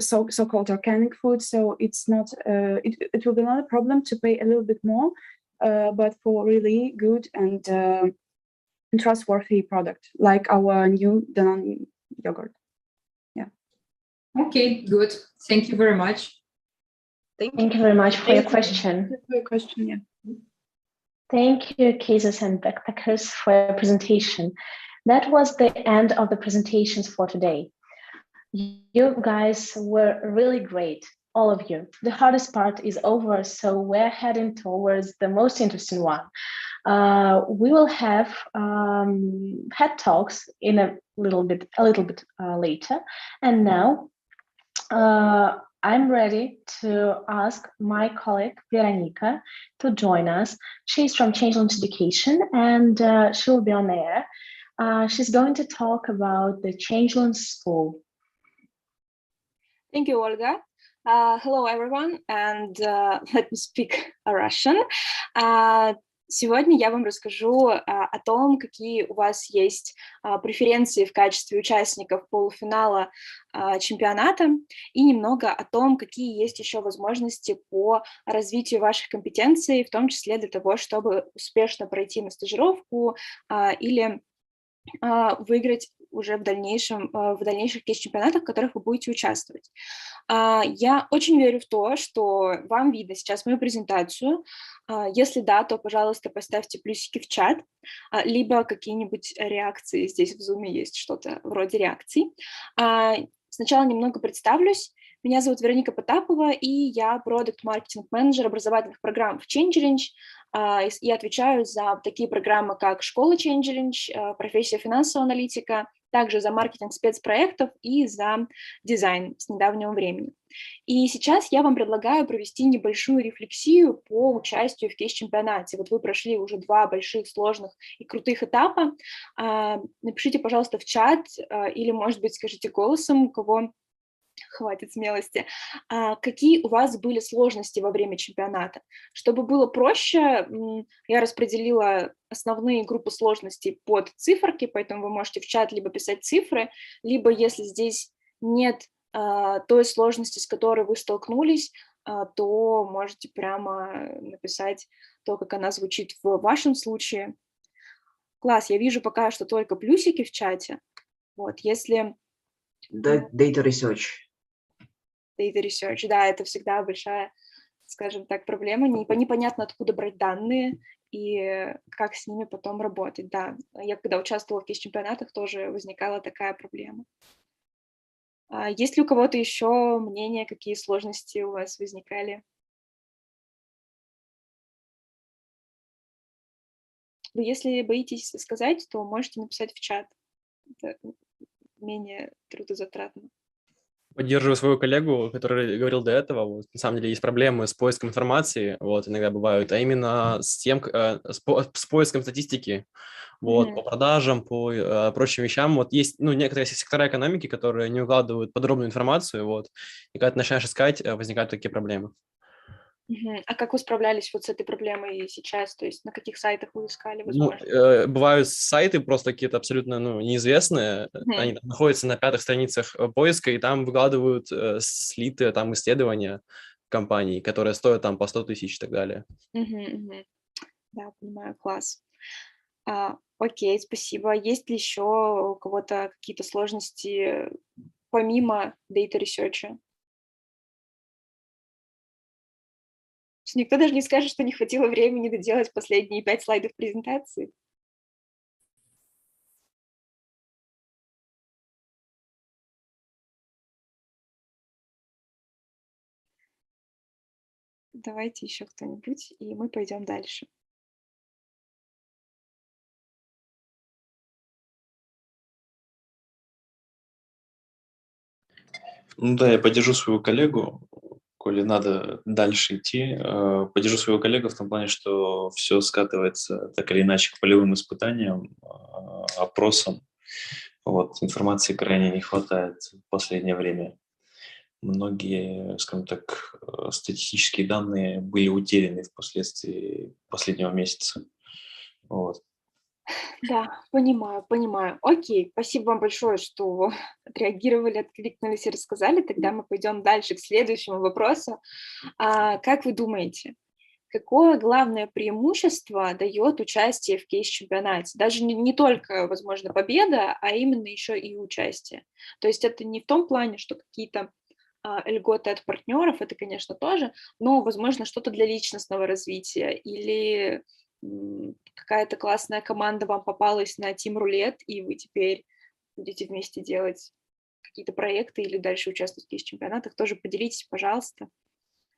so-called organic food. So it's not, it will be not a problem to pay a little bit more, but for really good and trustworthy product, like our new Danone yogurt. Yeah. Okay, good. Thank you very much. Thank you very much for your question. Yeah. Thank you, cases and backpackers, for your presentation. That was the end of the presentations for today. You guys were really great. all of you. The hardest part is over, so we're heading towards the most interesting one. We will have head talks in a little bit later, and now I'm ready to ask my colleague Veronica to join us. She's from Changeland Education, and she'll be on air. She's going to talk about the Changeland School. Thank you, Olga. Hello, everyone, and let me speak Russian. Сегодня я вам расскажу о том, какие у вас есть преференции в качестве участников полуфинала чемпионата, и немного о том, какие есть еще возможности по развитию ваших компетенций, в том числе для того, чтобы успешно пройти на стажировку или выиграть уже в дальнейших чемпионатах, в которых вы будете участвовать. Я очень верю в то, что вам видно сейчас мою презентацию. Если да, то, пожалуйста, поставьте плюсики в чат, либо какие-нибудь реакции. Здесь в Zoom есть что-то вроде реакций. Сначала немного представлюсь. Меня зовут Вероника Потапова, и я продакт-маркетинг-менеджер образовательных программ в Changeland. И отвечаю за такие программы, как школа Changeland, профессия финансового аналитика, также за маркетинг спецпроектов и за дизайн с недавнего времени. И сейчас я вам предлагаю провести небольшую рефлексию по участию в кейс-чемпионате. Вот вы прошли уже 2 больших, сложных и крутых этапа. Напишите, пожалуйста, в чат или, может быть, скажите голосом, у кого хватит смелости, какие у вас были сложности во время чемпионата. Чтобы было проще, я распределила основные группы сложностей под циферки, поэтому вы можете в чат либо писать цифры, либо, если здесь нет той сложности, с которой вы столкнулись, то можете прямо написать то, как она звучит в вашем случае. Класс, я вижу пока что только плюсики в чате. Вот, если... Data research. Data research, да, это всегда большая, скажем так, проблема. Непонятно, откуда брать данные и как с ними потом работать. Да, я когда участвовала в кейс-чемпионатах, тоже возникала такая проблема. Есть ли у кого-то еще мнение, какие сложности у вас возникали? Вы, если боитесь сказать, то можете написать в чат. Это менее трудозатратно. Поддерживаю своего коллегу, который говорил до этого. Вот, на самом деле есть проблемы с поиском информации, вот, иногда бывают, а именно с тем, с поиском статистики, вот, по продажам, по прочим вещам. Вот есть, некоторые сектора экономики, которые не укладывают подробную информацию, вот, и когда ты начинаешь искать, возникают такие проблемы. А как вы справлялись вот с этой проблемой сейчас? То есть на каких сайтах вы искали, возможно? Бывают сайты просто какие-то абсолютно неизвестные, они там находятся на 5-х страницах поиска, и там выкладывают слитые там исследования компаний, которые стоят там по 100 тысяч и так далее. Да, понимаю, класс. Окей, спасибо. Есть ли еще у кого-то какие-то сложности помимо data research? Никто даже не скажет, что не хватило времени доделать последние 5 слайдов презентации. Давайте еще кто-нибудь, и мы пойдем дальше. Да, я поддержу своего коллегу, коли надо дальше идти. Поддержу своего коллегу в том плане, что все скатывается так или иначе к полевым испытаниям, опросам. Вот, информации крайне не хватает в последнее время. Многие, скажем так, статистические данные были утеряны впоследствии последнего месяца. Вот. Да, понимаю. Окей, спасибо вам большое, что отреагировали, откликнулись и рассказали. Тогда мы пойдем дальше к следующему вопросу. Как вы думаете, какое главное преимущество дает участие в кейс-чемпионате? Даже не только, возможно, победа, а именно еще и участие. То есть это не в том плане, что какие-то льготы от партнеров, это, конечно, тоже, но, возможно, что-то для личностного развития или какая-то классная команда вам попалась на Team Roulette, и вы теперь будете вместе делать какие-то проекты или дальше участвовать в кейс-чемпионатах, тоже поделитесь, пожалуйста.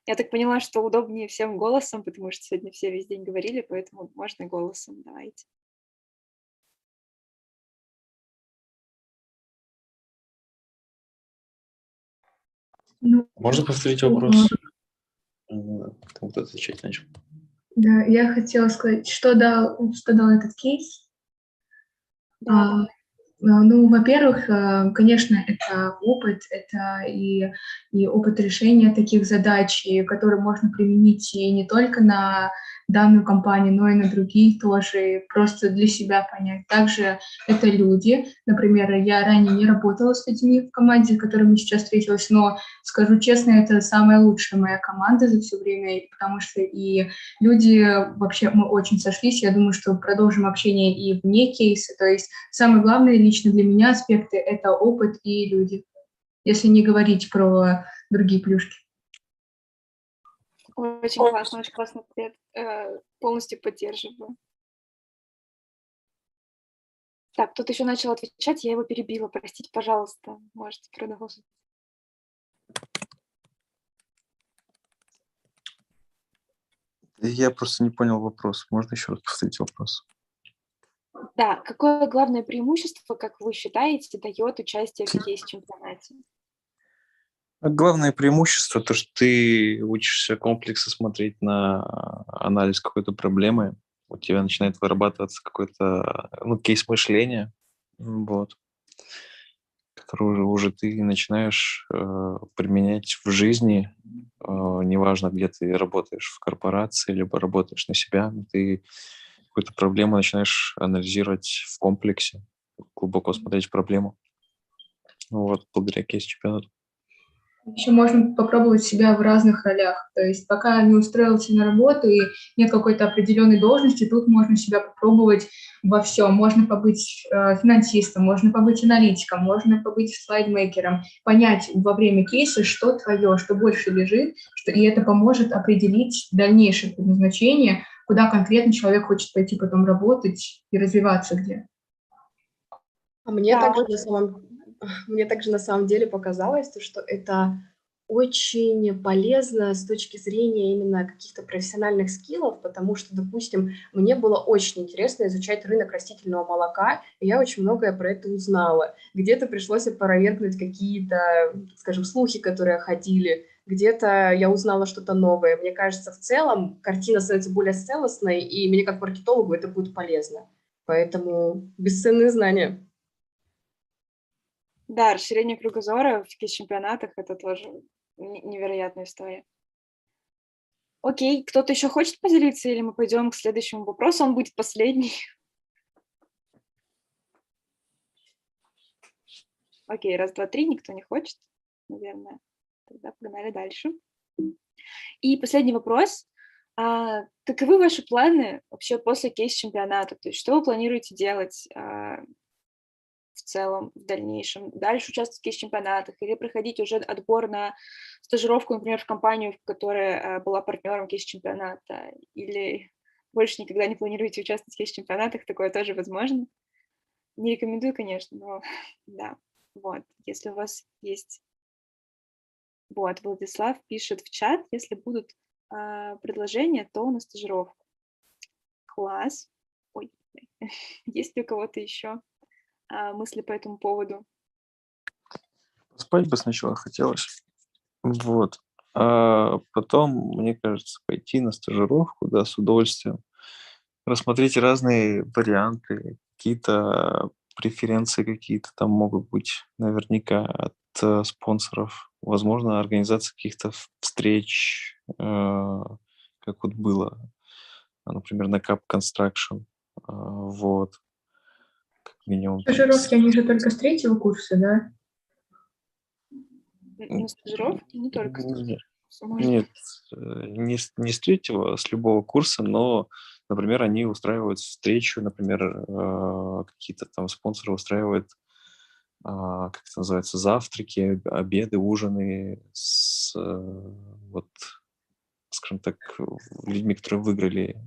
Я так поняла, что удобнее всем голосом, потому что сегодня все весь день говорили, поэтому можно голосом, давайте. Ну, Можно повторить вопрос? Кто-то отвечать начал. да, я хотела сказать, что дал этот кейс. Ну, во-первых, конечно, это опыт, это и опыт решения таких задач, которые можно применить и не только на данную компанию, но и на другие тоже, и просто для себя понять. Также это люди. Например, я ранее не работала с людьми в команде, с которыми сейчас встретилась, но, скажу честно, это самая лучшая моя команда за все время, потому что и люди, вообще, мы очень сошлись. Я думаю, что продолжим общение и вне кейса. То есть самое главное лично для меня аспекты — это опыт и люди, если не говорить про другие плюшки. Очень классный ответ. Полностью поддерживаю. Так, кто-то еще начал отвечать, я его перебила. Простите, пожалуйста, можете продолжить. Я просто не понял вопрос. Можно еще раз повторить вопрос? Да, какое главное преимущество, как вы считаете, дает участие в кейс-чемпионате? Главное преимущество — то, что ты учишься комплексно смотреть на анализ какой-то проблемы, у тебя начинает вырабатываться какой-то кейс мышления, вот, который уже ты начинаешь применять в жизни, неважно, где ты работаешь, в корпорации, либо работаешь на себя, ты какую-то проблему начинаешь анализировать в комплексе, глубоко смотреть в проблему, вот, благодаря кейс-чемпионату. Еще можно попробовать себя в разных ролях. То есть пока не устроился на работу и нет какой-то определенной должности, тут можно себя попробовать во всем. Можно побыть финансистом, можно побыть аналитиком, можно побыть слайдмейкером, понять во время кейса, что твое, что больше лежит, и это поможет определить дальнейшее предназначение, куда конкретно человек хочет пойти потом работать и развиваться где. Мне также на самом деле показалось, что это очень полезно с точки зрения именно каких-то профессиональных скиллов, потому что, допустим, мне было очень интересно изучать рынок растительного молока, и я очень многое про это узнала. Где-то пришлось опровергнуть какие-то, скажем, слухи, которые ходили, где-то я узнала что-то новое. Мне кажется, в целом картина становится более целостной, и мне как маркетологу это будет полезно. Поэтому бесценные знания. Да, расширение кругозора в кейс-чемпионатах — это тоже невероятная история. Окей, кто-то еще хочет поделиться, или мы пойдем к следующему вопросу? Он будет последний. Окей, раз, два, три, никто не хочет, наверное. Тогда погнали дальше. И последний вопрос. Каковы ваши планы вообще после кейс-чемпионата? То есть что вы планируете делать в целом в дальнейшем? Дальше участвовать в кейс-чемпионатах или проходить уже отбор на стажировку, например, в компанию, которая была партнером кейс-чемпионата? Или больше никогда не планируете участвовать в кейс-чемпионатах? Такое тоже возможно. Не рекомендую, конечно, но да. Вот, если у вас есть... Вот, Владислав пишет в чат, если будут предложения, то на стажировку. Класс. Ой, есть ли у кого-то еще мысли по этому поводу? Спать бы сначала хотелось. Вот. А потом, мне кажется, пойти на стажировку, да, с удовольствием. Рассмотреть разные варианты, какие-то преференции какие-то там могут быть наверняка от спонсоров. Возможно, организация каких-то встреч, как вот было, например, на Cup Construction. Вот. Как минимум. Стажировки, они же только с 3-го курса, да? На стажировке не только с 3-го курса. Нет, не с 3-го, с любого курса, но, например, они устраивают встречу, например, какие-то там спонсоры устраивают, как это называется, завтраки, обеды, ужины с, вот, скажем так, людьми, которые выиграли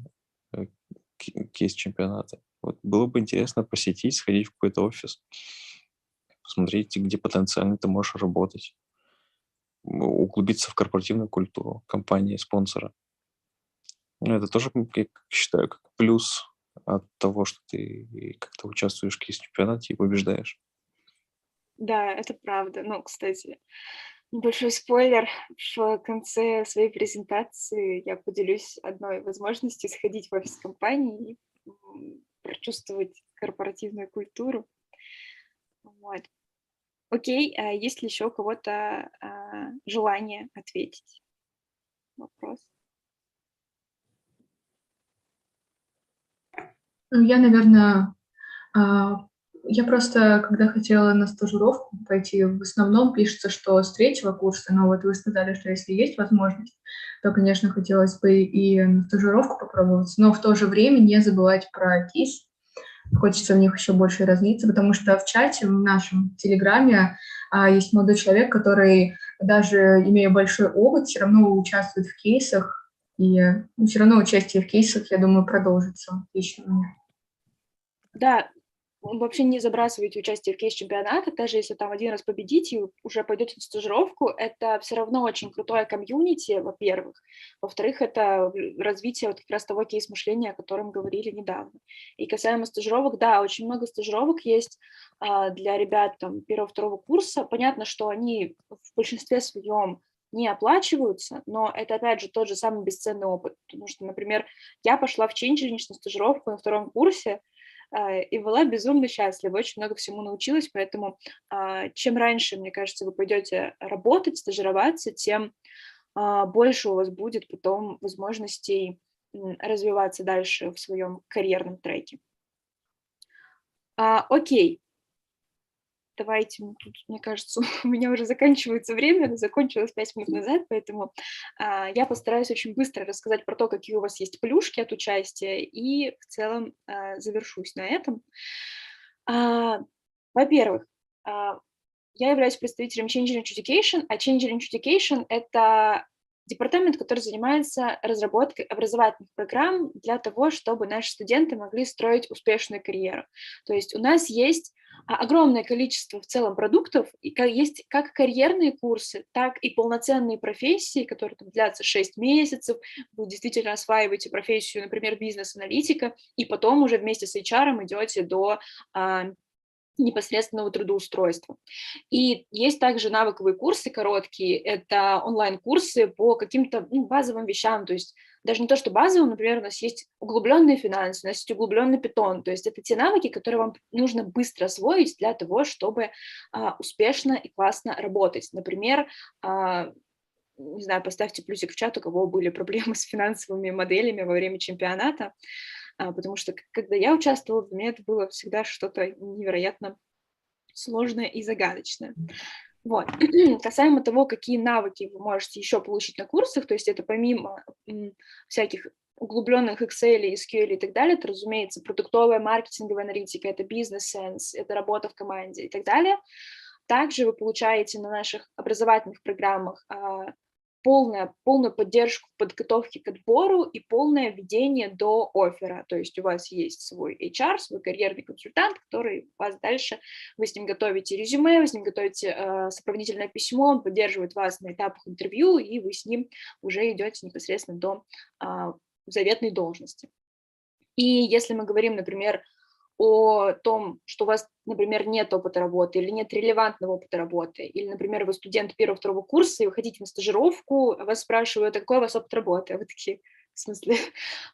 кейс чемпионата. Вот было бы интересно посетить, сходить в какой-то офис. посмотреть, где потенциально ты можешь работать, углубиться в корпоративную культуру компании, спонсора. Ну, это тоже, я считаю, как плюс от того, что ты как-то участвуешь в кейс-чемпионате и побеждаешь. Да, это правда. Ну, кстати, небольшой спойлер. В конце своей презентации я поделюсь одной возможностью сходить в офис компании и прочувствовать корпоративную культуру. Вот. Окей, а есть ли еще у кого-то желание ответить? Вопрос. Я, наверное, я просто, когда хотела на стажировку пойти, в основном пишется, что с 3-го курса, но вот вы сказали, что если есть возможность, то, конечно, хотелось бы и на стажировку попробовать, но в то же время не забывать про кейс. Хочется в них еще больше развиться, потому что в чате, в нашем Телеграме, есть молодой человек, который, даже имея большой опыт, все равно участвует в кейсах, и все равно участие в кейсах, я думаю, продолжится лично у меня. Да, вообще не забрасывайте участие в кейс-чемпионатах, даже если там один раз победите и уже пойдете на стажировку, это все равно очень крутое комьюнити, во-первых. Во-вторых, это развитие вот как раз того кейс-мышления, о котором говорили недавно. И касаемо стажировок, да, очень много стажировок есть для ребят там 1-2 курса. Понятно, что они в большинстве своем не оплачиваются, но это, опять же, тот же самый бесценный опыт. Потому что, например, я пошла в Change.Link на стажировку на 2-м курсе, и была безумно счастлива, очень много всему научилась, поэтому чем раньше, мне кажется, вы пойдете работать, стажироваться, тем больше у вас будет потом возможностей развиваться дальше в своем карьерном треке. Окей. Давайте, тут, мне кажется, у меня уже заканчивается время, оно закончилось 5 минут назад, поэтому я постараюсь очень быстро рассказать про то, какие у вас есть плюшки от участия, и в целом завершусь на этом. Во-первых, я являюсь представителем Change.Link Education, а Change.Link Education — это департамент, который занимается разработкой образовательных программ для того, чтобы наши студенты могли строить успешную карьеру. То есть у нас есть огромное количество в целом продуктов, и есть как карьерные курсы, так и полноценные профессии, которые там длятся 6 месяцев, вы действительно осваиваете профессию, например, бизнес-аналитика, и потом уже вместе с HR идете до непосредственного трудоустройства. И есть также навыковые курсы короткие, это онлайн-курсы по каким-то базовым вещам, то есть даже не то, что базовым, например, у нас есть углубленные финансы, у нас есть углубленный питон, то есть это те навыки, которые вам нужно быстро освоить для того, чтобы успешно и классно работать. Например, не знаю, поставьте плюсик в чат, у кого были проблемы с финансовыми моделями во время чемпионата, потому что когда я участвовала, для меня это было всегда что-то невероятно сложное и загадочное. Вот. Касаемо того, какие навыки вы можете еще получить на курсах, то есть это помимо всяких углубленных Excel, SQL и так далее, это, разумеется, продуктовая маркетинговая аналитика, это бизнес-сенс, это работа в команде и так далее. Также вы получаете на наших образовательных программах полную поддержку в подготовке к отбору и полное ведение до оффера. То есть у вас есть свой HR, свой карьерный консультант, который вас дальше, вы с ним готовите резюме, вы с ним готовите сопроводительное письмо, он поддерживает вас на этапах интервью, и вы с ним уже идете непосредственно до заветной должности. И если мы говорим, например, о том, что у вас, например, нет опыта работы или нет релевантного опыта работы, или, например, вы студент 1-2 курса, и вы хотите на стажировку, вас спрашивают, а какой у вас опыт работы? А вы такие, в смысле?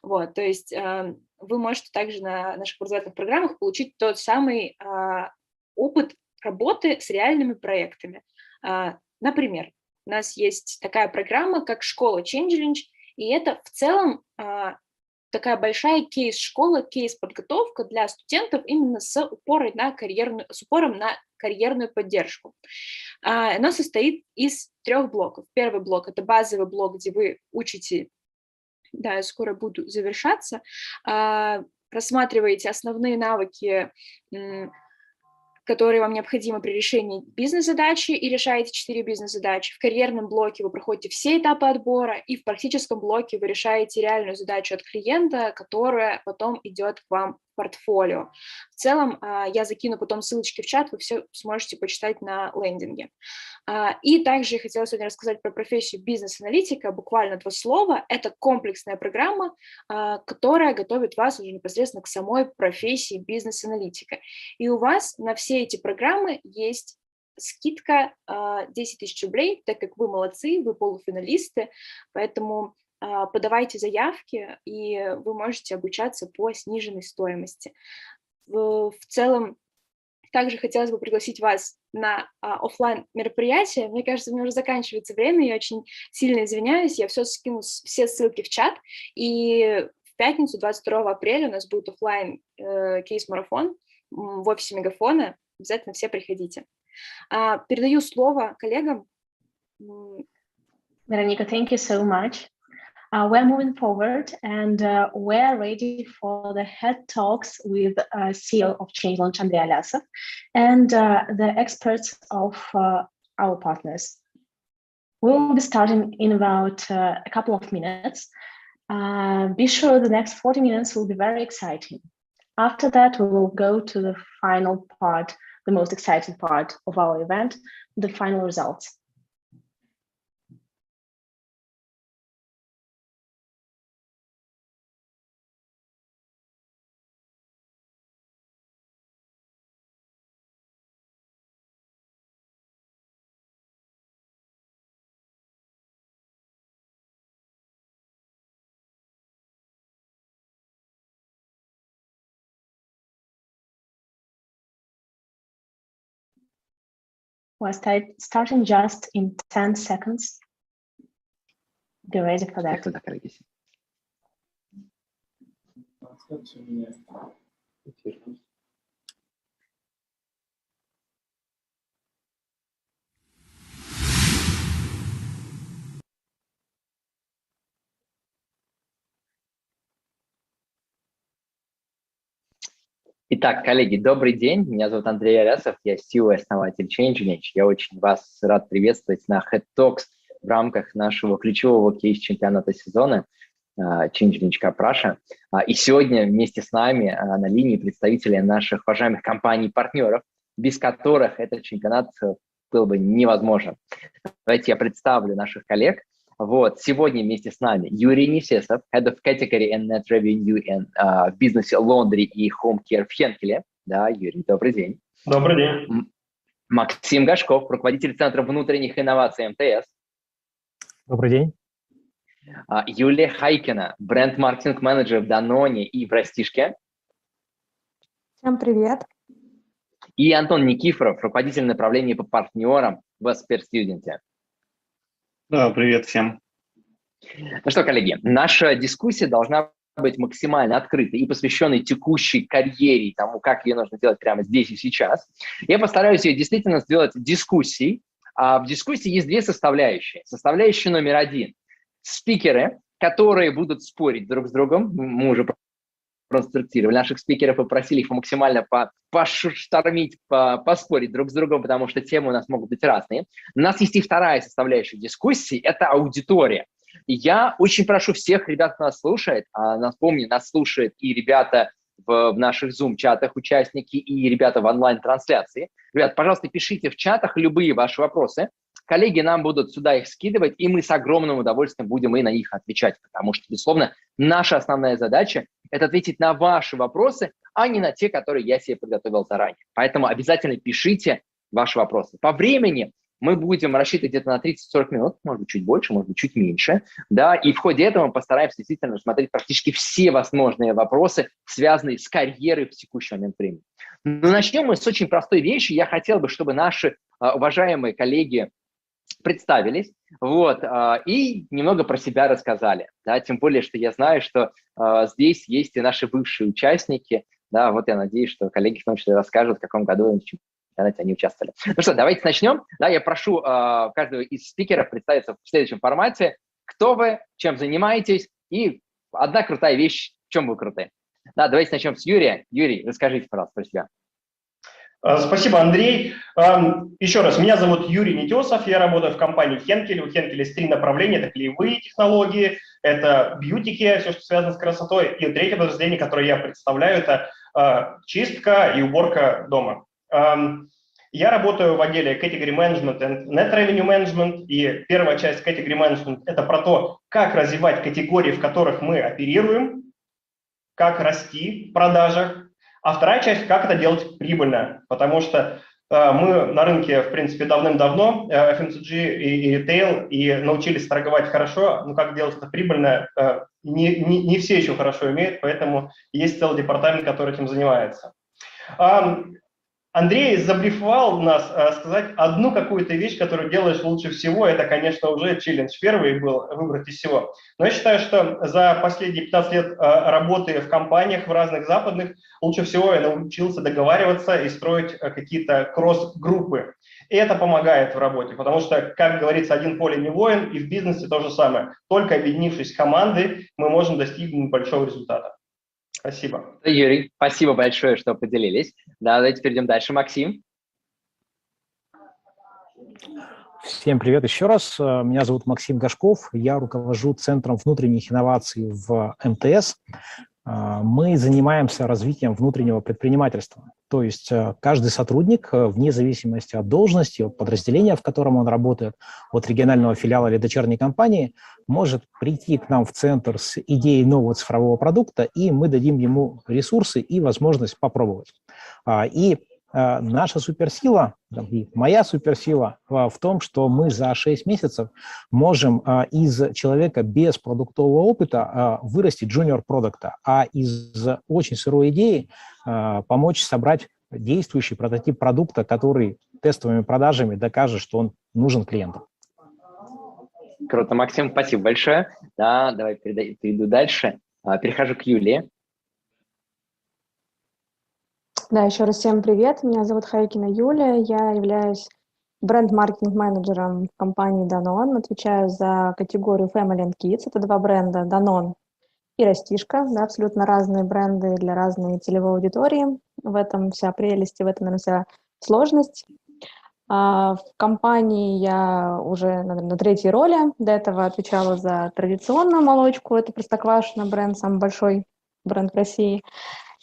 Вот, то есть вы можете также на наших образовательных программах получить тот самый опыт работы с реальными проектами. Например, у нас есть такая программа, как школа Change.Link, и это в целом такая большая кейс-школа, кейс-подготовка для студентов именно с упором на карьерную поддержку. Она состоит из 3 блоков. Первый блок — это базовый блок, где вы учите, да, я скоро буду завершаться, рассматриваете основные навыки, которые вам необходимы при решении бизнес-задачи, и решаете 4 бизнес-задачи. В карьерном блоке вы проходите все этапы отбора, и в практическом блоке вы решаете реальную задачу от клиента, которая потом идет к вам портфолио. В целом, я закину потом ссылочки в чат, вы все сможете почитать на лендинге. И также я хотела сегодня рассказать про профессию бизнес-аналитика, буквально 2 слова. Это комплексная программа, которая готовит вас уже непосредственно к самой профессии бизнес-аналитика. И у вас на все эти программы есть скидка 10 тысяч рублей, так как вы молодцы, вы полуфиналисты, поэтому подавайте заявки, и вы можете обучаться по сниженной стоимости. В целом, также хотелось бы пригласить вас на офлайн мероприятие. Мне кажется, у меня уже заканчивается время, я очень сильно извиняюсь, я скину все ссылки в чат, и в пятницу, 22 апреля, у нас будет офлайн кейс-марафон в офисе Мегафона. Обязательно все приходите. Передаю слово коллегам. Veronica, thank you so much. We're moving forward and we're ready for the head talks with CEO of Change Launch, Andrei Alyasov, and the experts of our partners. We'll be starting in about a couple of minutes. Be sure the next 40 minutes will be very exciting. After that, we will go to the final part, the most exciting part of our event, the final results. We're starting just in 10 seconds. Be ready for that. Итак, коллеги, добрый день. Меня зовут Андрей Алясов, я CEO и основатель ChangeLaunch. Я очень вас рад приветствовать на Head Talks в рамках нашего ключевого кейс-чемпионата сезона ChangeLaunch Cup Russia. И сегодня вместе с нами на линии представители наших уважаемых компаний-партнеров, без которых этот чемпионат был бы невозможен. Давайте я представлю наших коллег. Вот, сегодня вместе с нами Юрий Несесов, Head of Category and Net Revenue в бизнесе Laundry и Home Care в Хенкеле. Да, Юрий, добрый день. Добрый день. Максим Гашков, руководитель Центра внутренних инноваций МТС. Добрый день. Юлия Хайкина, бренд-маркетинг-менеджер в Даноне и в Растишке. Всем привет. И Антон Никифоров, руководитель направления по партнерам в Аспер-студенте. Да, привет всем. Ну что, коллеги, наша дискуссия должна быть максимально открытой и посвященной текущей карьере, тому, как ее нужно делать прямо здесь и сейчас. Я постараюсь ее действительно сделать дискуссией. А в дискуссии есть 2 составляющие. Составляющая номер 1 – спикеры, которые будут спорить друг с другом. Мы уже проинструктировали наших спикеров, попросили их максимально поштормить, поспорить друг с другом, потому что темы у нас могут быть разные. У нас есть и вторая составляющая дискуссии – это аудитория. И я очень прошу всех ребят, кто нас слушает, напомню, нас слушают и ребята в наших Zoom-чатах, участники, и ребята в онлайн-трансляции. Ребят, пожалуйста, пишите в чатах любые ваши вопросы. Коллеги нам будут сюда их скидывать, и мы с огромным удовольствием будем и на них отвечать, потому что, безусловно, наша основная задача – это ответить на ваши вопросы, а не на те, которые я себе подготовил заранее. Поэтому обязательно пишите ваши вопросы. По времени мы будем рассчитывать где-то на 30-40 минут, может быть, чуть больше, может быть, чуть меньше, да, и в ходе этого мы постараемся действительно рассмотреть практически все возможные вопросы, связанные с карьерой в текущий момент времени. Но начнем мы с очень простой вещи. Я хотел бы, чтобы наши уважаемые коллеги представились, вот, и немного про себя рассказали, да, тем более, что я знаю, что здесь есть и наши бывшие участники, да, вот я надеюсь, что коллеги в том числе расскажут, в каком году они участвовали. Ну что, давайте начнем, да, я прошу каждого из спикеров представиться в следующем формате, кто вы, чем занимаетесь, и одна крутая вещь, в чем вы круты. Да, давайте начнем с Юрия. Юрий, расскажите, пожалуйста, про себя. Спасибо, Андрей. Еще раз, меня зовут Юрий Нетесов, я работаю в компании Henkel. У Henkel есть 3 направления, это клеевые технологии, это бьюти-care, все, что связано с красотой, и третье подразделение, которое я представляю, это чистка и уборка дома. Я работаю в отделе Category Management and Net Revenue Management, и первая часть Category Management – это про то, как развивать категории, в которых мы оперируем, как расти в продажах, а вторая часть – как это делать прибыльно, потому что мы на рынке, в принципе, давным-давно, FMCG и ритейл, и научились торговать хорошо, но как делать это прибыльно, не все еще хорошо умеют, поэтому есть целый департамент, который этим занимается. Андрей забрифовал нас сказать одну какую-то вещь, которую делаешь лучше всего. Это, конечно, уже челлендж первый был выбрать из всего. Но я считаю, что за последние 15 лет работы в компаниях, в разных западных, лучше всего я научился договариваться и строить какие-то кросс-группы. И это помогает в работе, потому что, как говорится, один поле не воин, и в бизнесе то же самое. Только объединившись командой, мы можем достигнуть большого результата. Спасибо. Юрий, спасибо большое, что поделились. Да, давайте перейдем дальше. Максим. Всем привет еще раз. Меня зовут Максим Гашков. Я руковожу Центром внутренних инноваций в МТС. Мы занимаемся развитием внутреннего предпринимательства. То есть каждый сотрудник, вне зависимости от должности, от подразделения, в котором он работает, от регионального филиала или дочерней компании, может прийти к нам в центр с идеей нового цифрового продукта, и мы дадим ему ресурсы и возможность попробовать. И наша суперсила, и моя суперсила в том, что мы за 6 месяцев можем из человека без продуктового опыта вырастить джуниор-продукта, а из очень сырой идеи помочь собрать действующий прототип продукта, который тестовыми продажами докажет, что он нужен клиентам. Круто, Максим, спасибо большое. Да, давай перейду дальше. Перехожу к Юлии. Да, еще раз всем привет. Меня зовут Хайкина Юлия. Я являюсь бренд-маркетинг-менеджером в компании Danone. Отвечаю за категорию Family and Kids. Это 2 бренда Danone и Растишка. Да, абсолютно разные бренды для разной целевой аудитории. В этом вся прелесть и в этом, наверное, вся сложность. В компании я уже, наверное, на 3-й роли. До этого отвечала за традиционную молочку. Это Простоквашино, бренд, самый большой бренд в России.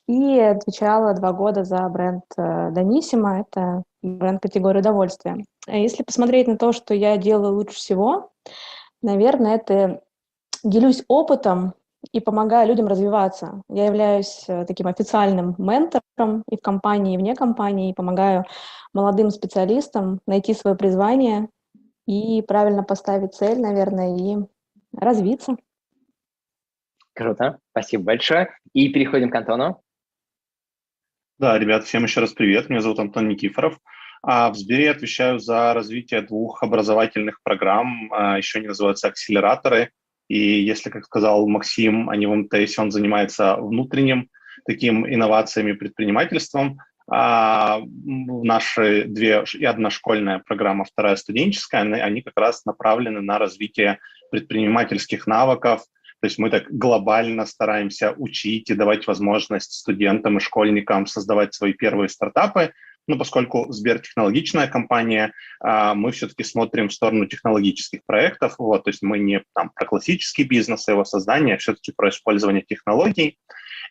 И отвечала 2 года за бренд Даниссимо, это бренд категории удовольствия. Если посмотреть на то, что я делаю лучше всего, наверное, это делюсь опытом и помогаю людям развиваться. Я являюсь таким официальным ментором и в компании, и вне компании, и помогаю молодым специалистам найти свое призвание и правильно поставить цель, наверное, и развиться. Круто, спасибо большое. И переходим к Антону. Да, ребят, всем еще раз привет. Меня зовут Антон Никифоров. В Сбере я отвечаю за развитие 2 образовательных программ, еще они называются акселераторы. И если, как сказал Максим, они в МТС, он занимается внутренним таким инновациями и предпринимательством. Наши 2, и 1 школьная программа, 2 студенческая, они как раз направлены на развитие предпринимательских навыков. То есть мы так глобально стараемся учить и давать возможность студентам и школьникам создавать свои первые стартапы. Но поскольку Сбер технологичная компания, мы все-таки смотрим в сторону технологических проектов. Вот, то есть мы не там, про классический бизнес и его создание, а все-таки про использование технологий.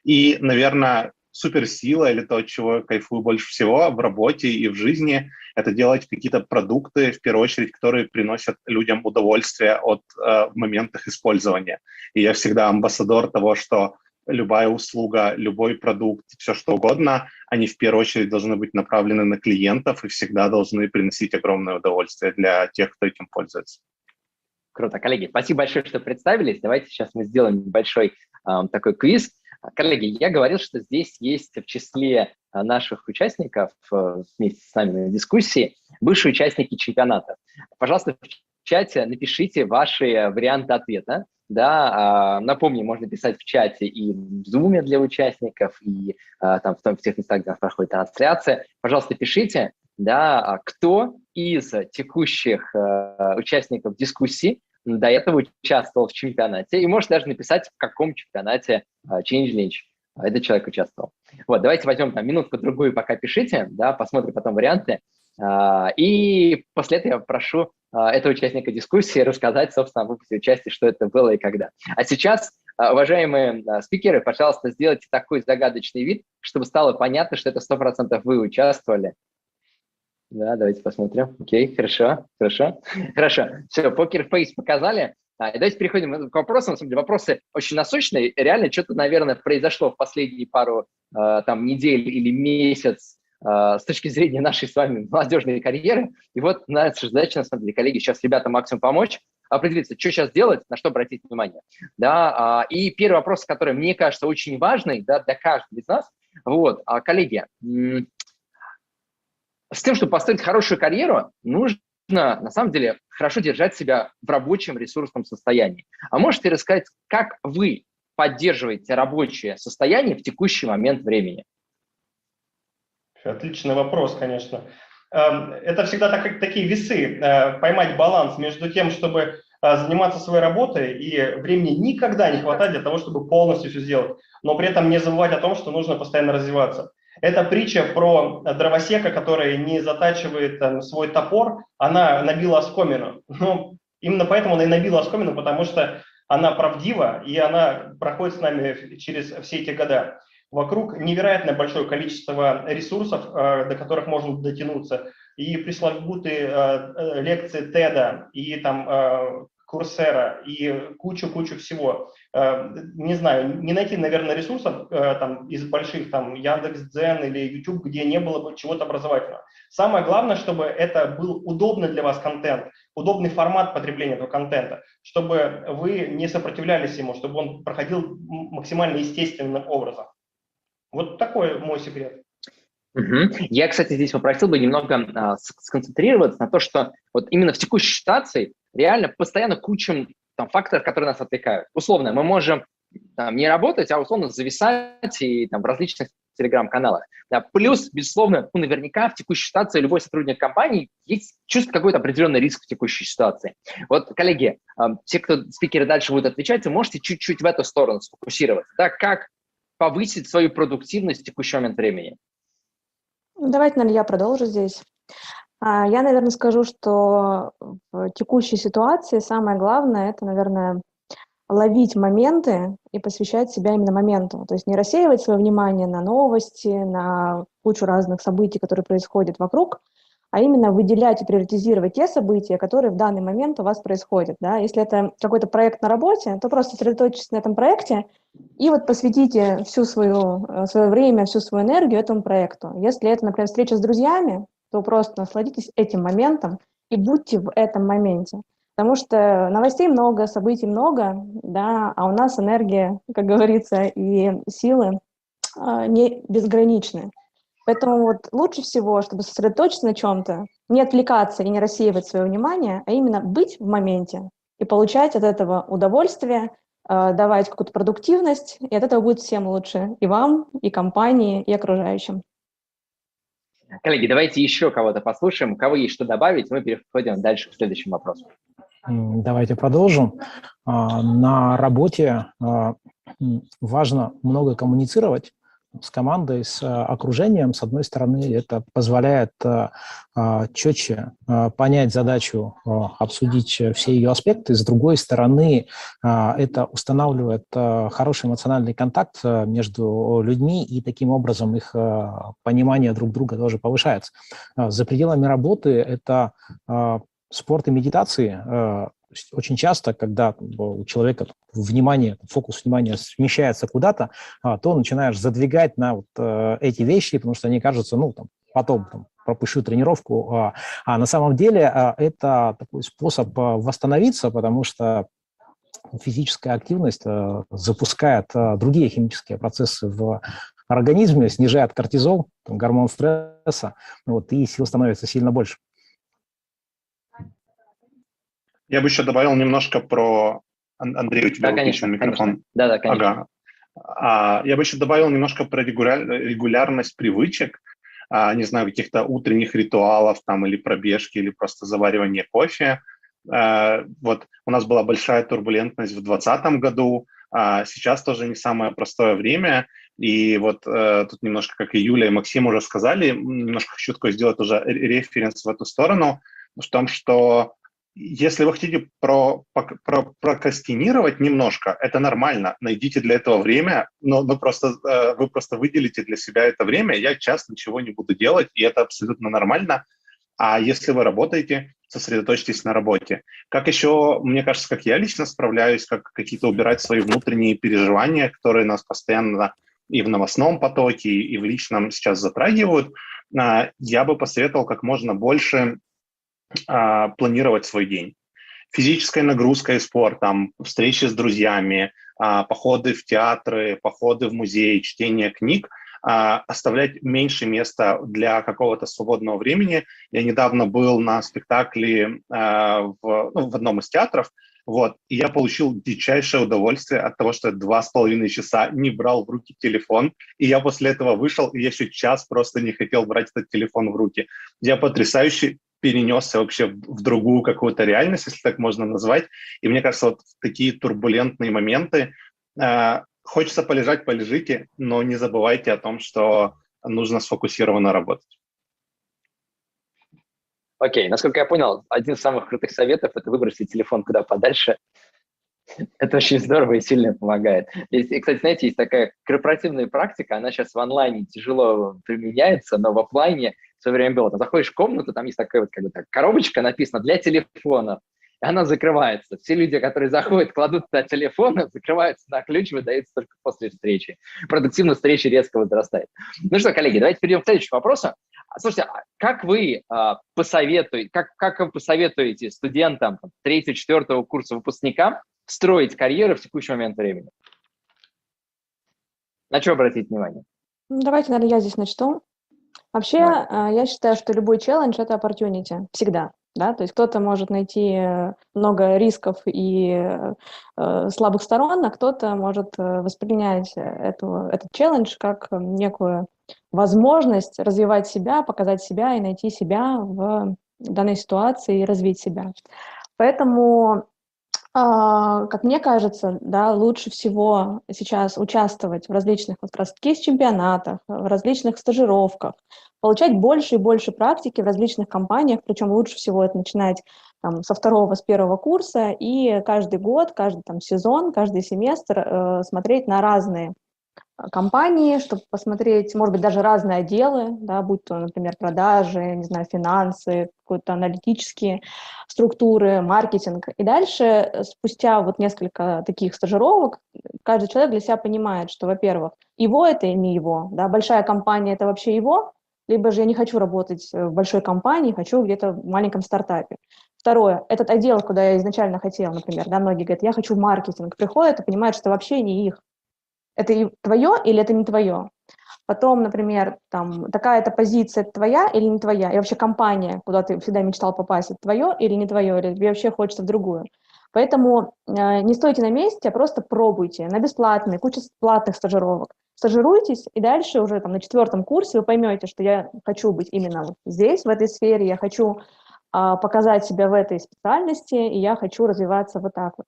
И, наверное, суперсила или то, от чего кайфую больше всего в работе и в жизни, это делать какие-то продукты, в первую очередь, которые приносят людям удовольствие от момента их использования. И я всегда амбассадор того, что любая услуга, любой продукт, все что угодно, они в первую очередь должны быть направлены на клиентов и всегда должны приносить огромное удовольствие для тех, кто этим пользуется. Круто, коллеги, спасибо большое, что представились. Давайте сейчас мы сделаем небольшой такой квиз. Коллеги, я говорил, что здесь есть в числе наших участников вместе с нами на дискуссии бывшие участники чемпионата. Пожалуйста, в чате напишите ваши варианты ответа. Да, напомню, можно писать в чате и в Zoom для участников, и там в тех местах, где проходит трансляция. Пожалуйста, пишите, да, кто из текущих участников дискуссии до этого участвовал в чемпионате, и можете даже написать, в каком чемпионате Change этот человек участвовал. Вот, давайте возьмем там минутку-другую, пока пишите, да, посмотрим потом варианты. И после этого я прошу этого участника дискуссии рассказать, собственно, об опыте участия, что это было и когда. А сейчас, уважаемые спикеры, пожалуйста, сделайте такой загадочный вид, чтобы стало понятно, что это 100% вы участвовали. Да, давайте посмотрим. Окей, хорошо. Все, покер-фейс показали. И давайте переходим к вопросам. На самом деле, вопросы очень насущные. Реально, что-то, наверное, произошло в последние пару там, недель или месяц с точки зрения нашей с вами молодежной карьеры. И вот наша задача, на самом деле, коллеги, сейчас ребятам максимум помочь, определиться, что сейчас делать, на что обратить внимание. Да, и первый вопрос, который, мне кажется, очень важный, да, для каждого из нас. Вот, коллеги, с тем, чтобы построить хорошую карьеру, нужно, на самом деле, хорошо держать себя в рабочем ресурсном состоянии. А можете рассказать, как вы поддерживаете рабочее состояние в текущий момент времени? Отличный вопрос, конечно. Это всегда такие весы, поймать баланс между тем, чтобы заниматься своей работой, и времени никогда не хватает для того, чтобы полностью все сделать, но при этом не забывать о том, что нужно постоянно развиваться. Это притча про дровосека, который не затачивает свой топор, она набила оскомину. Ну, именно поэтому она и набила оскомину, потому что она правдива, и она проходит с нами через все эти года. Вокруг невероятно большое количество ресурсов, до которых можно дотянуться. И пресловутые лекции TED, и там Курсера, и кучу всего. Не знаю, не найти, наверное, ресурсов там, из больших, там, Яндекс.Дзен или YouTube, где не было бы чего-то образовательного. Самое главное, чтобы это был удобный для вас контент, удобный формат потребления этого контента, чтобы вы не сопротивлялись ему, чтобы он проходил максимально естественным образом. Вот такой мой секрет. Я, кстати, здесь попросил бы немного сконцентрироваться на то, что вот именно в текущей ситуации реально постоянно куча там, факторов, которые нас отвлекают. Условно, мы можем там, не работать, а условно зависать и там, в различных телеграм-каналах. Да, плюс, безусловно, ну, наверняка в текущей ситуации любой сотрудник компании есть чувствует какой-то определенный риск в текущей ситуации. Вот, коллеги, те, кто спикеры дальше будут отвечать, вы можете чуть-чуть в эту сторону сфокусироваться. Да, как повысить свою продуктивность в текущий момент времени? Давайте, наверное, я продолжу здесь. Я, наверное, скажу, что в текущей ситуации самое главное – это, наверное, ловить моменты и посвящать себя именно моменту. То есть не рассеивать свое внимание на новости, на кучу разных событий, которые происходят вокруг, а именно выделять и приоритизировать те события, которые в данный момент у вас происходят. Да? Если это какой-то проект на работе, то просто сосредоточьтесь на этом проекте и вот посвятите свое время, всю свою энергию этому проекту. Если это, например, встреча с друзьями, то просто насладитесь этим моментом и будьте в этом моменте. Потому что новостей много, событий много, да, а у нас энергия, как говорится, и силы не безграничны. Поэтому вот лучше всего, чтобы сосредоточиться на чем-то, не отвлекаться и не рассеивать свое внимание, а именно быть в моменте и получать от этого удовольствие, давать какую-то продуктивность, и от этого будет всем лучше, и вам, и компании, и окружающим. Коллеги, давайте еще кого-то послушаем. У кого есть что добавить, мы переходим дальше к следующему вопросу. Давайте продолжим. На работе важно много коммуницировать с командой, с окружением. С одной стороны, это позволяет четче понять задачу, обсудить все ее аспекты. С другой стороны, это устанавливает хороший эмоциональный контакт между людьми, и таким образом их понимание друг друга тоже повышается. За пределами работы это спорт и медитации. Очень часто, когда у человека фокус внимания смещается куда-то, то начинаешь задвигать на вот эти вещи, потому что они кажутся, потом пропущу тренировку. А на самом деле это такой способ восстановиться, потому что физическая активность запускает другие химические процессы в организме, снижает кортизол, гормон стресса, и сил становится сильно больше. Я бы еще добавил немножко про... Андрей, у тебя выключен микрофон. Да, конечно. Ага. Я бы еще добавил немножко про регулярность привычек, не знаю, каких-то утренних ритуалов там, или пробежки, или просто заваривание кофе. Вот у нас была большая турбулентность в 2020 году, сейчас тоже не самое простое время, И вот тут немножко, как и Юля и Максим уже сказали, немножко хочу такой сделать уже референс в эту сторону, в том, что если вы хотите прокрастинировать немножко, это нормально, найдите для этого время, но вы просто выделите для себя это время. Я часто ничего не буду делать, и это абсолютно нормально. А если вы работаете, сосредоточьтесь на работе. Как еще, мне кажется, как я лично справляюсь, как какие-то убирать свои внутренние переживания, которые нас постоянно и в новостном потоке, и в личном сейчас затрагивают, я бы посоветовал как можно больше планировать свой день. Физическая нагрузка и спорт, там, встречи с друзьями, походы в театры, походы в музей, чтение книг, оставлять меньше места для какого-то свободного времени. Я недавно был на спектакле в одном из театров, вот, и я получил дичайшее удовольствие от того, что я 2,5 часа не брал в руки телефон, и я после этого вышел, и я еще час просто не хотел брать этот телефон в руки. Я потрясающе перенесся вообще в другую какую-то реальность, если так можно назвать. И мне кажется, вот в такие турбулентные моменты хочется полежать, полежите, но не забывайте о том, что нужно сфокусированно работать. Окей, насколько я понял, один из самых крутых советов – это выбросить телефон куда подальше. Это очень здорово и сильно помогает. И, кстати, знаете, есть такая корпоративная практика, она сейчас в онлайне тяжело применяется, но в офлайне все время было. Ты заходишь в комнату, там есть такая вот коробочка, написано «для телефона», и она закрывается. Все люди, которые заходят, кладут туда телефон, закрываются на ключ, выдается только после встречи. Продуктивность встречи резко возрастает. Ну что, коллеги, давайте перейдем к следующему вопросу. Слушайте, как вы посоветуете студентам 3-4 курса выпускникам строить карьеру в текущий момент времени? На что обратить внимание? Давайте, наверное, я здесь начну. Вообще, я считаю, что любой челлендж – это opportunity. Всегда. Да? То есть кто-то может найти много рисков и слабых сторон, а кто-то может воспринять этот челлендж как некую возможность развивать себя, показать себя и найти себя в данной ситуации и развить себя. Поэтому, как мне кажется, да, лучше всего сейчас участвовать в различных вот как раз кейс-чемпионатах, в различных стажировках, получать больше и больше практики в различных компаниях, причем лучше всего это начинать там, со 1-го курса и каждый год, каждый там, сезон, каждый семестр смотреть на разные компании, чтобы посмотреть, может быть, даже разные отделы, да, будь то, например, продажи, не знаю, финансы, какие-то аналитические структуры, маркетинг. И дальше, спустя вот несколько таких стажировок, каждый человек для себя понимает, что, во-первых, его это и не его, да, большая компания это вообще его, либо же я не хочу работать в большой компании, хочу где-то в маленьком стартапе. Второе, этот отдел, куда я изначально хотела, например, да, многие говорят, я хочу маркетинг, приходят и понимают, что вообще не их. Это и твое или это не твое? Потом, например, там, такая-то позиция твоя или не твоя? И вообще компания, куда ты всегда мечтал попасть, это твое или не твое? Или тебе вообще хочется в другую? Поэтому не стойте на месте, а просто пробуйте на бесплатные, куча платных стажировок. Стажируйтесь, и дальше уже там, на 4-м курсе вы поймете, что я хочу быть именно вот здесь, в этой сфере, я хочу показать себя в этой специальности, и я хочу развиваться вот так вот.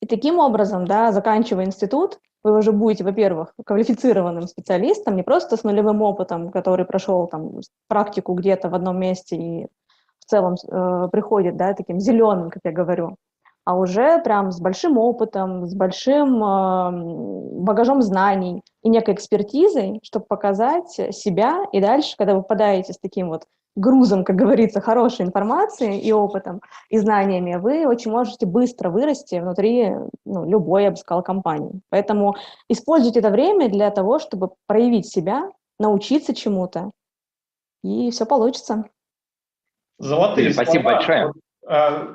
И таким образом, да, заканчивая институт, вы уже будете, во-первых, квалифицированным специалистом, не просто с нулевым опытом, который прошел там практику где-то в одном месте и в целом приходит, да, таким зеленым, как я говорю, а уже прям с большим опытом, с большим багажом знаний и некой экспертизой, чтобы показать себя. И дальше, когда вы попадаете с таким вот грузом, как говорится, хорошей информации и опытом, и знаниями, вы очень можете быстро вырасти внутри любой, я бы сказала, компании. Поэтому используйте это время для того, чтобы проявить себя, научиться чему-то, и все получится. Золотые Спасибо слова. большое.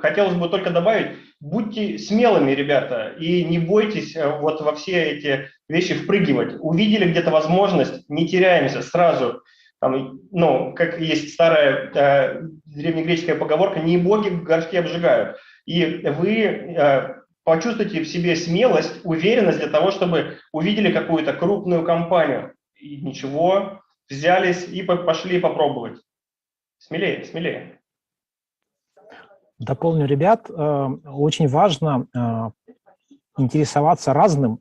Хотелось бы только добавить, будьте смелыми, ребята, и не бойтесь вот во все эти вещи впрыгивать. Увидели где-то возможность, не теряемся сразу. Там, как есть старая древнегреческая поговорка, не боги горшки обжигают. И вы почувствуйте в себе смелость, уверенность для того, чтобы увидели какую-то крупную компанию. И ничего, взялись и пошли попробовать. Смелее, смелее. Дополню ребят, очень важно интересоваться разным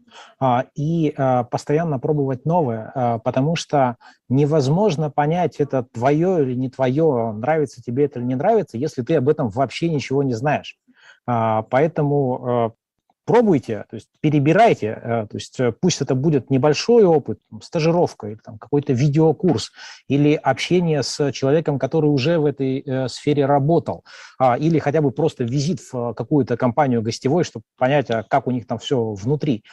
и постоянно пробовать новое, потому что невозможно понять, это твое или не твое, нравится тебе это или не нравится, если ты об этом вообще ничего не знаешь. Поэтому пробуйте, то есть перебирайте, то есть пусть это будет небольшой опыт, стажировка или какой-то видеокурс, или общение с человеком, который уже в этой сфере работал, или хотя бы просто визит в какую-то компанию гостевой, чтобы понять, как у них там все внутри.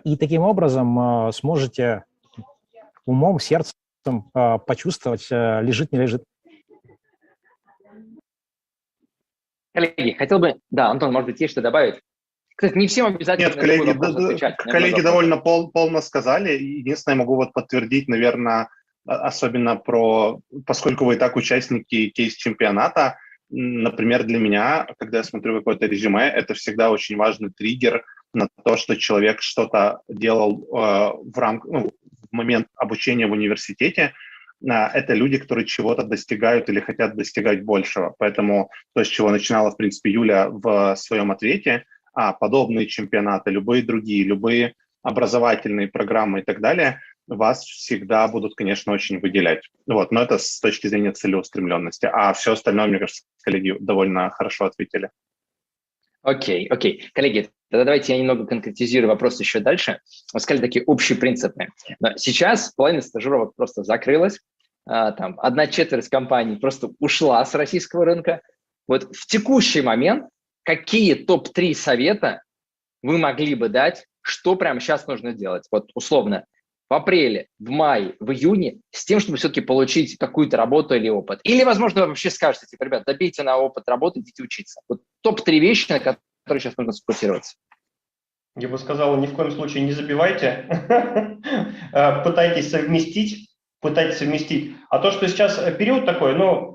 И таким образом сможете умом, сердцем почувствовать, лежит, не лежит. Коллеги, хотел бы... Да, Антон, может быть, есть что добавить? Кстати, не всем обязательно. Нет, коллеги довольно полно сказали. Единственное, я могу вот подтвердить, наверное, особенно поскольку вы и так участники кейс-чемпионата, например, для меня, когда я смотрю какое-то резюме, это всегда очень важный триггер на то, что человек что-то делал в момент обучения в университете. Это люди, которые чего-то достигают или хотят достигать большего. Поэтому то, с чего начинала, в принципе, Юля в своем ответе, подобные чемпионаты, любые другие, любые образовательные программы и так далее, вас всегда будут, конечно, очень выделять. Вот, но это с точки зрения целеустремленности. А все остальное, мне кажется, коллеги довольно хорошо ответили. Окей. Коллеги, тогда давайте я немного конкретизирую вопрос еще дальше. Вы сказали такие общие принципы. Но сейчас половина стажировок просто закрылась. Там 1/4 компаний просто ушла с российского рынка. Вот в текущий момент какие топ-3 совета вы могли бы дать, что прямо сейчас нужно делать? Вот условно, в апреле, в мае, в июне, с тем, чтобы все-таки получить какую-то работу или опыт. Или, возможно, вы вообще скажете, типа, ребят, добейте на опыт работы, идите учиться. Вот топ-3 вещи, на которые сейчас нужно сфокусироваться. Я бы сказал, ни в коем случае не забивайте, пытайтесь совместить. А то, что сейчас период такой,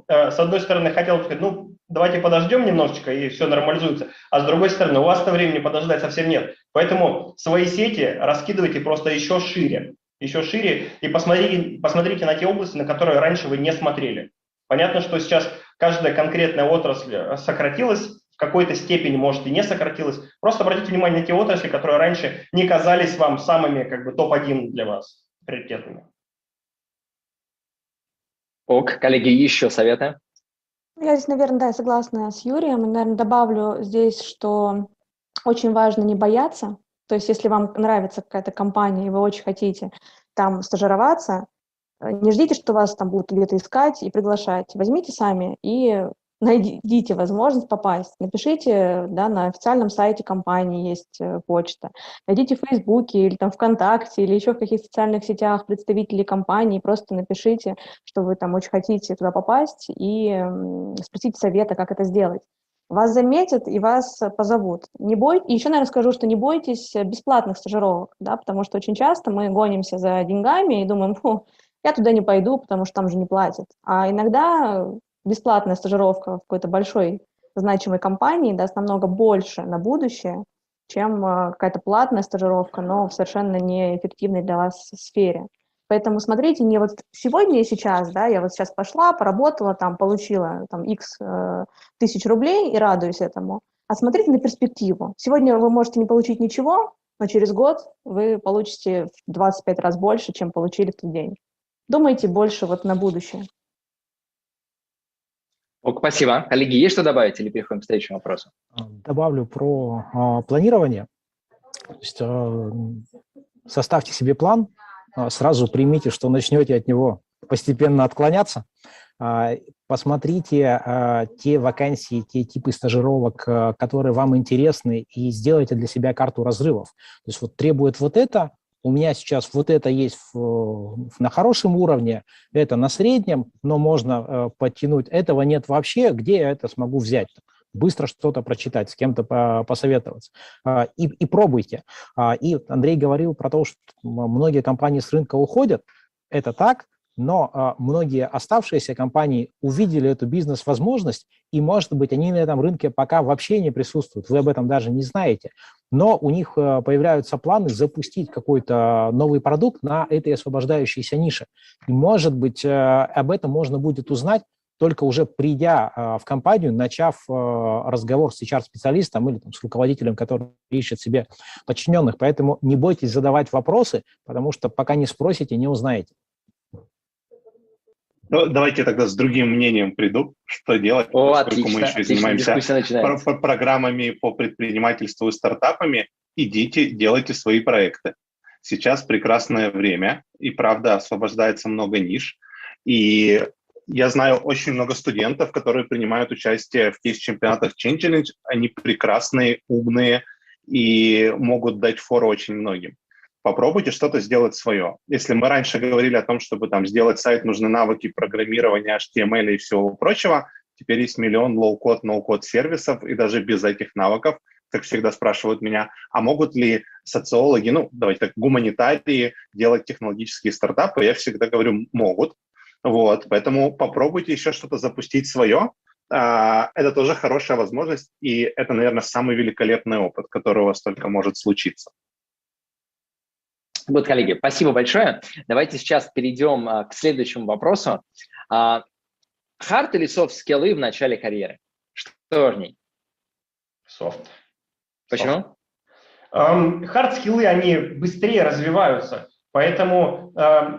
с одной стороны, хотел бы сказать, давайте подождем немножечко, и все нормализуется. А с другой стороны, у вас-то времени подождать совсем нет. Поэтому свои сети раскидывайте просто еще шире, и посмотрите на те области, на которые раньше вы не смотрели. Понятно, что сейчас каждая конкретная отрасль сократилась, в какой-то степени, может, и не сократилась. Просто обратите внимание на те отрасли, которые раньше не казались вам самыми топ-1 для вас приоритетными. Коллеги, еще советы? Я здесь, наверное, согласна с Юрием. Наверное, добавлю здесь, что очень важно не бояться. То есть, если вам нравится какая-то компания, и вы очень хотите там стажироваться, не ждите, что вас там будут где-то искать и приглашать. Возьмите сами и найдите возможность попасть. Напишите, на официальном сайте компании есть почта. Найдите в Фейсбуке или ВКонтакте или еще в каких-то социальных сетях представителей компании. Просто напишите, что вы там очень хотите туда попасть и спросите совета, как это сделать. Вас заметят и вас позовут. Не бойтесь. Еще, наверное, скажу, что не бойтесь бесплатных стажировок, потому что очень часто мы гонимся за деньгами и думаем, я туда не пойду, потому что там же не платят. А иногда бесплатная стажировка в какой-то большой значимой компании даст намного больше на будущее, чем какая-то платная стажировка, но в совершенно неэффективной для вас сфере. Поэтому смотрите, не вот сегодня и сейчас, я вот сейчас пошла, поработала, получила X тысяч рублей и радуюсь этому, а смотрите на перспективу. Сегодня вы можете не получить ничего, но через год вы получите в 25 раз больше, чем получили в тот день. Думайте больше на будущее. Спасибо. Коллеги, есть что добавить или переходим к следующему вопросу? Добавлю про планирование. То есть, составьте себе план, сразу примите, что начнете от него постепенно отклоняться. Посмотрите те вакансии, те типы стажировок, которые вам интересны, и сделайте для себя карту разрывов. То есть требует это, у меня сейчас это есть на хорошем уровне, это на среднем, но можно подтянуть. Этого нет вообще, где я это смогу взять? Быстро что-то прочитать, с кем-то посоветоваться. И пробуйте. И Андрей говорил про то, что многие компании с рынка уходят. Это так, но многие оставшиеся компании увидели эту бизнес-возможность, и, может быть, они на этом рынке пока вообще не присутствуют. Вы об этом даже не знаете. Но у них появляются планы запустить какой-то новый продукт на этой освобождающейся нише. И, может быть, об этом можно будет узнать только уже придя в компанию, начав разговор с HR-специалистом или там, с руководителем, который ищет себе подчиненных. Поэтому не бойтесь задавать вопросы, потому что пока не спросите, не узнаете. Ну, давайте тогда с другим мнением приду, что делать, поскольку мы еще занимаемся программами по предпринимательству и стартапами. Идите, делайте свои проекты. Сейчас прекрасное время, и правда освобождается много ниш. И я знаю очень много студентов, которые принимают участие в кейс-чемпионатах Change Challenge. Они прекрасные, умные и могут дать фору очень многим. Попробуйте что-то сделать свое. Если мы раньше говорили о том, чтобы там сделать сайт, нужны навыки программирования, HTML и всего прочего, теперь есть миллион лоу-код, ноу-код сервисов, и даже без этих навыков, как всегда спрашивают меня, а могут ли социологи, ну, давайте так, гуманитарии делать технологические стартапы? Я всегда говорю, могут. Вот, поэтому попробуйте еще что-то запустить свое. Это тоже хорошая возможность, и это, наверное, самый великолепный опыт, который у вас только может случиться. Вот, коллеги, спасибо большое. Давайте сейчас перейдем к следующему вопросу. Хард или софт-скиллы в начале карьеры? Что важней? Софт. Почему? Хард-скиллы, они быстрее развиваются, поэтому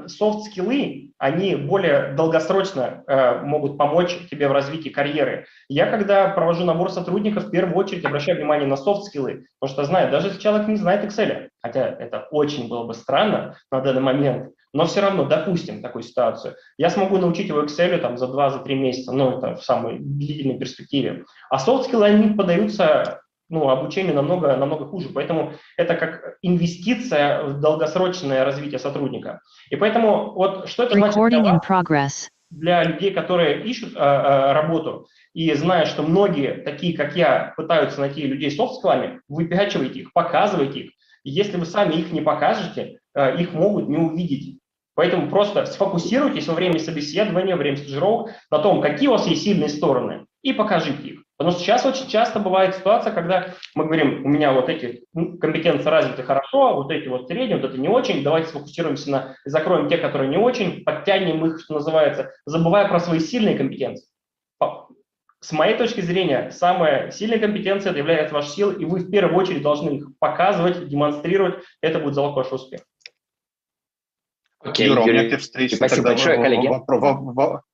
софт-скиллы, они более долгосрочно могут помочь тебе в развитии карьеры. Я, когда провожу набор сотрудников, в первую очередь обращаю внимание на софт-скиллы, потому что знаю, даже если человек не знает Excel, хотя это очень было бы странно на данный момент, но все равно, допустим, такую ситуацию, я смогу научить его Excel там, за 2-3 месяца, ну, это в самой длительной перспективе. А софт-скиллы, они поддаются обучению намного хуже. Поэтому это как инвестиция в долгосрочное развитие сотрудника. И поэтому вот что это значит для вас, для людей, которые ищут работу, и зная, что многие, такие как я, пытаются найти людей с софт-скиллами, выпячивайте их, показывайте их. И если вы сами их не покажете, их могут не увидеть. Поэтому просто сфокусируйтесь во время собеседования, во время стажировок на том, какие у вас есть сильные стороны, и покажите их. Потому что сейчас очень часто бывает ситуация, когда мы говорим, у меня вот эти компетенции развиты хорошо, а вот эти вот средние, вот это не очень, давайте сфокусируемся закроем те, которые не очень, подтянем их, что называется, забывая про свои сильные компетенции. С моей точки зрения, самая сильная компетенция – это является ваша сила, и вы в первую очередь должны их показывать, демонстрировать, это будет залог вашего успеха. Окей, Юра, у меня Юрий, встречный, спасибо большое, коллеги.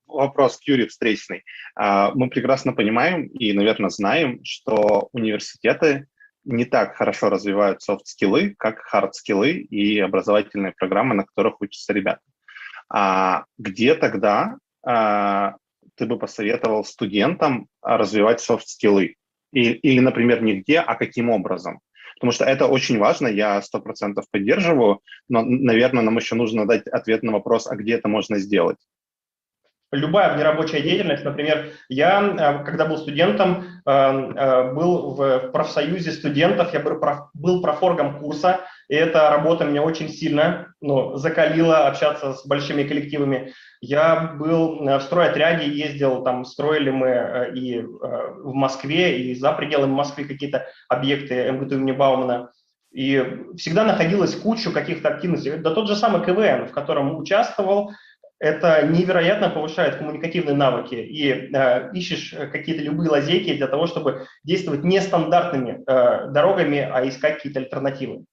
Вопрос к Юре встречный. Мы прекрасно понимаем и, наверное, знаем, что университеты не так хорошо развивают софт-скиллы, как хард-скиллы и образовательные программы, на которых учатся ребята. Где тогда ты бы посоветовал студентам развивать софт-скиллы? Или, например, не где, а каким образом? Потому что это очень важно, я 100% поддерживаю, но, наверное, нам еще нужно дать ответ на вопрос, а где это можно сделать. Любая внерабочая деятельность, например, я, когда был студентом, был в профсоюзе студентов, я был профоргом курса, и эта работа меня очень сильно закалила общаться с большими коллективами. Я был в стройотряде, ездил, там строили мы и в Москве, и за пределами Москвы какие-то объекты МГТУ имени Баумана. И всегда находилась куча каких-то активностей. Да тот же самый КВН, в котором участвовал, это невероятно повышает коммуникативные навыки, и ищешь какие-то любые лазейки для того, чтобы действовать нестандартными дорогами, а искать какие-то альтернативы.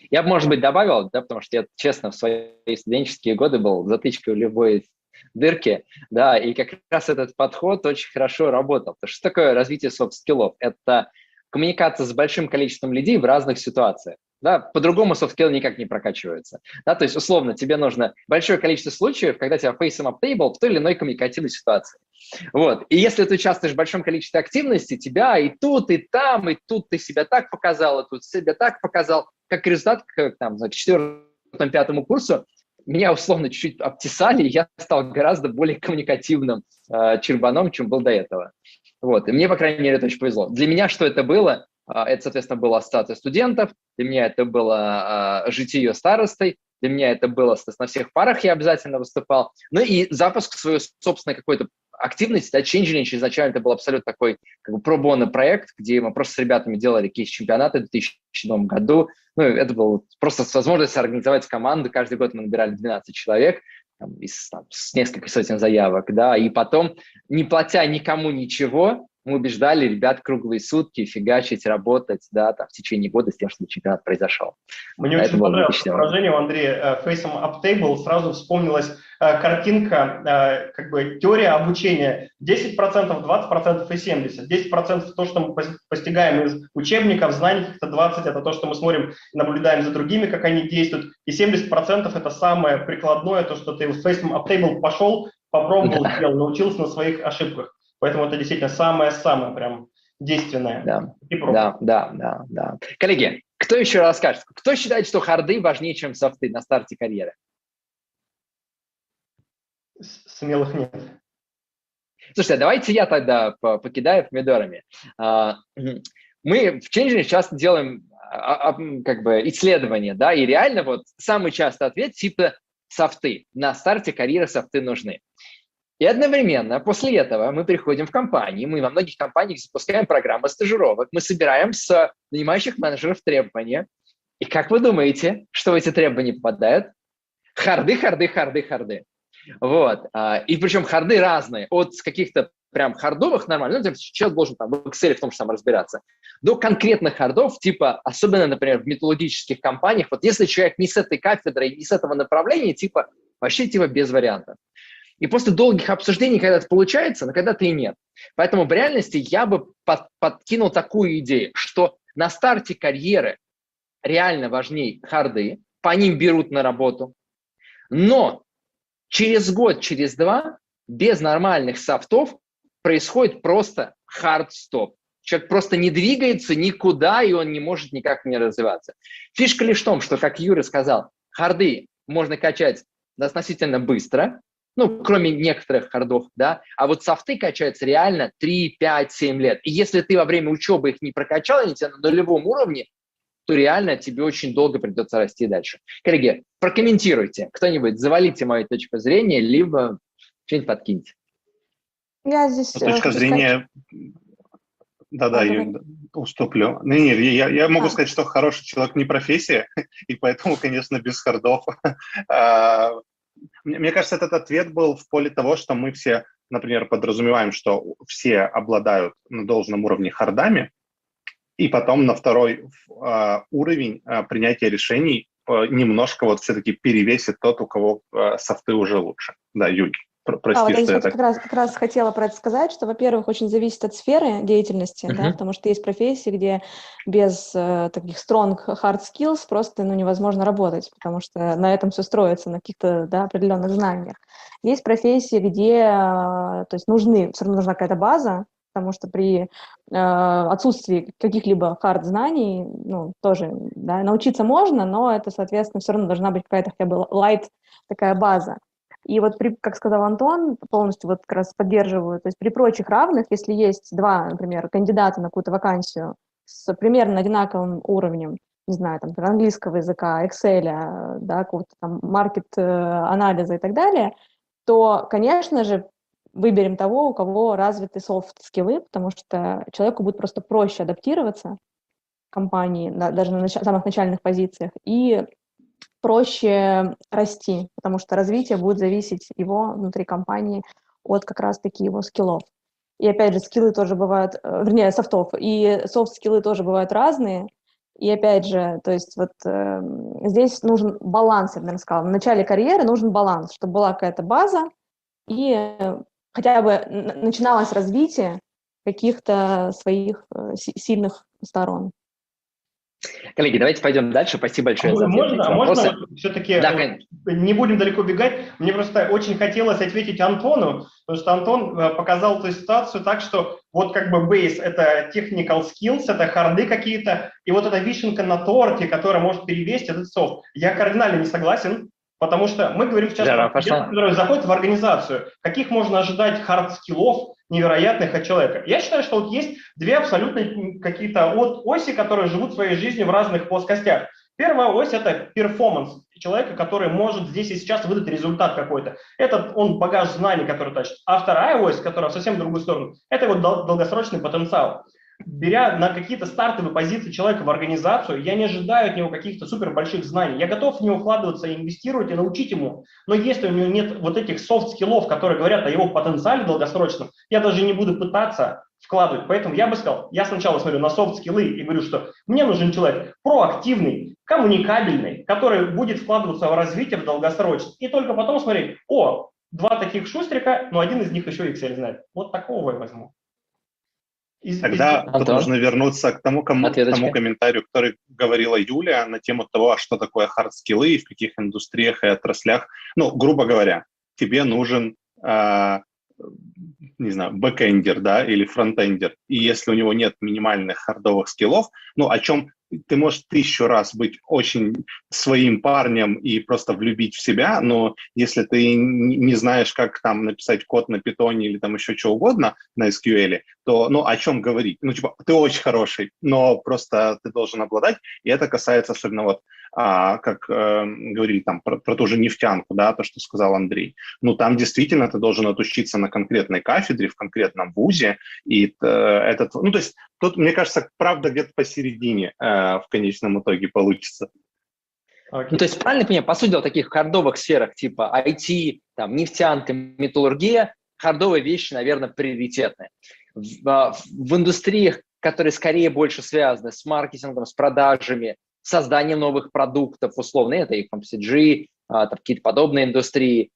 Я бы, может быть, добавил, да, потому что я, честно, в свои студенческие годы был затычкой в любой дырке, да, и как раз этот подход очень хорошо работал. Потому что такое развитие софт-скиллов? Это коммуникация с большим количеством людей в разных ситуациях. Да, по-другому soft-skill никак не прокачивается. Да, то есть, условно, тебе нужно большое количество случаев, когда тебя face them up table в той или иной коммуникативной ситуации. Вот. И если ты участвуешь в большом количестве активности, тебя и тут, и там, и тут ты себя так показал, и тут себя так показал. Как результат, к 4-5 курсу меня условно чуть-чуть обтесали, и я стал гораздо более коммуникативным чурбаном, чем был до этого. Вот. И мне, по крайней мере, это очень повезло. Для меня что это было? Это, соответственно, была ассоциация студентов, для меня это было житие старостой, для меня это было, соответственно, на всех парах я обязательно выступал. Ну и запуск своей собственной какой-то активности, да, Change Challenge изначально это был абсолютно такой как бы про-боно проект, где мы просто с ребятами делали кейс-чемпионаты в 2007 году. Ну, это был просто возможность организовать команду. Каждый год мы набирали 12 человек. с нескольких сотен заявок, да, и потом, не платя никому ничего, мы убеждали ребят круглые сутки фигачить, работать, да, там, в течение года с тем, чтобы чемпионат произошел. Мне очень понравилось выражение у Андрея «Face up table», сразу вспомнилась картинка, как бы теория обучения. 10%, 20% и 70%. 10% то, что мы постигаем из учебников, знаний, это 20% это то, что мы смотрим и наблюдаем за другими, как они действуют, и 70% это самое прикладное, то, что ты в Face up table пошел, попробовал, сделал, научился на своих ошибках. Поэтому это действительно самое-самое прям действенное. Да. Коллеги, кто еще расскажет? Кто считает, что харды важнее, чем софты на старте карьеры? Смелых нет. Слушайте, давайте я тогда покидаю помидорами. Мы в Change часто делаем как бы исследования, да, и реально вот самый частый ответ типа софты. На старте карьеры софты нужны. И одновременно после этого мы приходим в компании, мы во многих компаниях запускаем программы стажировок, мы собираем с нанимающих менеджеров требования. И как вы думаете, что в эти требования попадают? Харды. Вот. И причем харды разные, от каких-то прям хардовых нормально, ну, человек должен там в Excel в том же самом разбираться, до конкретных хардов, типа, особенно, например, в металлургических компаниях, вот если человек не с этой кафедры, не с этого направления, типа, вообще типа без вариантов. И после долгих обсуждений когда-то получается, но когда-то и нет. Поэтому в реальности я бы подкинул такую идею, что на старте карьеры реально важнее харды, по ним берут на работу, но через год, через два без нормальных софтов происходит просто хард-стоп. Человек просто не двигается никуда, и он не может никак не развиваться. Фишка лишь в том, что, как Юра сказал, харды можно качать относительно быстро, ну, кроме некоторых хардов, да, а вот софты качаются реально 3, 5, 7 лет. И если ты во время учебы их не прокачал, они тебя на нулевом уровне, то реально тебе очень долго придется расти дальше. Коллеги, прокомментируйте, кто-нибудь, завалите мою точку зрения, либо что-нибудь подкиньте. Я здесь... Точка зрения... Да, я уступлю. Нет, я могу сказать, что хороший человек не профессия, и поэтому, конечно, без хардов. Мне кажется, этот ответ был в поле того, что мы все, например, подразумеваем, что все обладают на должном уровне хардами, и потом на второй уровень принятия решений немножко вот все-таки перевесит тот, у кого софты уже лучше. Да, Юль, прости, вот что я так... как раз хотела про это сказать, что, во-первых, очень зависит от сферы деятельности, да, потому что есть профессии, где без таких strong hard skills просто невозможно работать, потому что на этом все строится, на каких-то определенных знаниях. Есть профессии, где то есть все равно нужна какая-то база, потому что при отсутствии каких-либо хард-знаний, тоже научиться можно, но это, соответственно, все равно должна быть какая-то хотя бы light такая база. И вот, как сказал Антон, полностью вот как раз поддерживаю, то есть при прочих равных, если есть два, например, кандидата на какую-то вакансию с примерно одинаковым уровнем, не знаю, там, английского языка, Excel, какого-то там маркет-анализа и так далее, то, конечно же, выберем того, у кого развиты софт-скиллы, потому что человеку будет просто проще адаптироваться в компании, даже на самых начальных позициях, и проще расти, потому что развитие будет зависеть его внутри компании от как раз-таки его скиллов. И опять же, скиллы тоже бывают, вернее, софтов, и софт-скиллы тоже бывают разные. И опять же, то есть вот здесь нужен баланс, я бы сказала. В начале карьеры нужен баланс, чтобы была какая-то база, и хотя бы начиналось развитие каких-то своих сильных сторон. Коллеги, давайте пойдем дальше. Спасибо большое за ответы. Можно все-таки не будем далеко бегать? Мне просто очень хотелось ответить Антону, потому что Антон показал эту ситуацию так, что вот как бы base – это technical skills, это харды какие-то, и вот эта вишенка на торте, которая может перевесить этот софт. Я кардинально не согласен, потому что мы говорим сейчас о ребятах, которые заходят в организацию. Каких можно ожидать хард-скиллов невероятных от человека? Я считаю, что вот есть две абсолютно какие-то оси, которые живут своей жизнью в разных плоскостях. Первая ось – это перформанс человека, который может здесь и сейчас выдать результат какой-то. Это он багаж знаний, который тащит. А вторая ось, которая совсем в другую сторону, это вот долгосрочный потенциал. беря на какие-то стартовые позиции человека в организацию, я не ожидаю от него каких-то супер больших знаний. Я готов в него вкладываться, инвестировать и научить ему. Но если у него нет вот этих софт-скиллов, которые говорят о его потенциале долгосрочном, я даже не буду пытаться вкладывать. Поэтому я бы сказал, я сначала смотрю на софт-скиллы и говорю, что мне нужен человек проактивный, коммуникабельный, который будет вкладываться в развитие в долгосрочно. И только потом смотреть, два таких шустрика, но один из них еще Excel знает. Вот такого я возьму. Тогда тут нужно вернуться к тому комментарию, который говорила Юля на тему того, что такое хардскиллы и в каких индустриях и отраслях. Ну, грубо говоря, тебе нужен, не знаю, бэкэндер, да, или фронтендер. И если у него нет минимальных хардовых скиллов, ну, о чем ты можешь 1000 раз быть очень своим парнем и просто влюбить в себя, но если ты не знаешь, как там написать код на питоне или там еще что угодно на SQL, то, ну, о чем говорить? Ну, типа, ты очень хороший, но просто ты должен обладать, и это касается особенно вот, как говорили там про ту же нефтянку, да, то, что сказал Андрей. Ну, там действительно ты должен отучиться на конкретной кафедре, в конкретном вузе, и этот, ну, то есть тут, мне кажется, правда где-то посередине в конечном итоге получится. Ну, то есть, правильно понимаю, по сути дела, в таких хардовых сферах типа IT, там, нефтянка, металлургия, хардовые вещи, наверное, приоритетные. В индустриях, которые скорее больше связаны с маркетингом, с продажами, созданием новых продуктов, условно, это FMCG, какие-то подобные индустрии.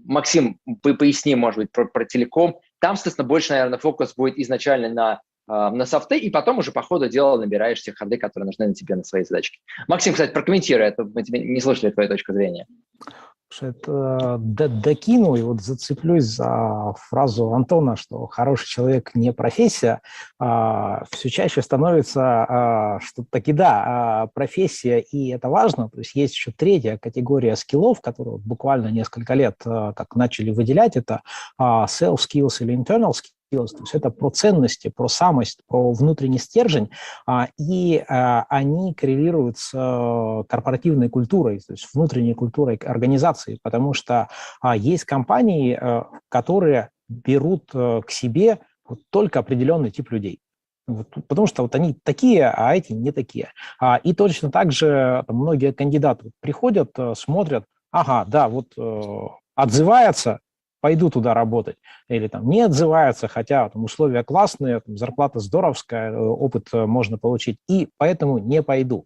Максим, поясни, может быть, про телеком. Там, соответственно, больше, наверное, фокус будет изначально на софты, и потом уже по ходу дела набираешь те харды, которые нужны на тебе на свои задачки. Максим, кстати, прокомментируй, это мы тебе не слышали твою точку зрения. Это докину и вот зацеплюсь за фразу Антона, что хороший человек не профессия. Все чаще становится, что таки да, профессия, и это важно. То есть есть еще третья категория скиллов, которые буквально несколько лет как начали выделять, это self skills или internal skills. То есть это про ценности, про самость, про внутренний стержень, и они коррелируют с корпоративной культурой, то есть внутренней культурой организации, потому что есть компании, которые берут к себе вот только определенный тип людей. Вот, потому что вот они такие, а эти не такие. И точно так же там, многие кандидаты приходят, смотрят, ага, да, вот отзывается, пойду туда работать, или там не отзывается, хотя там условия классные, там, зарплата здоровская, опыт можно получить, и поэтому не пойду.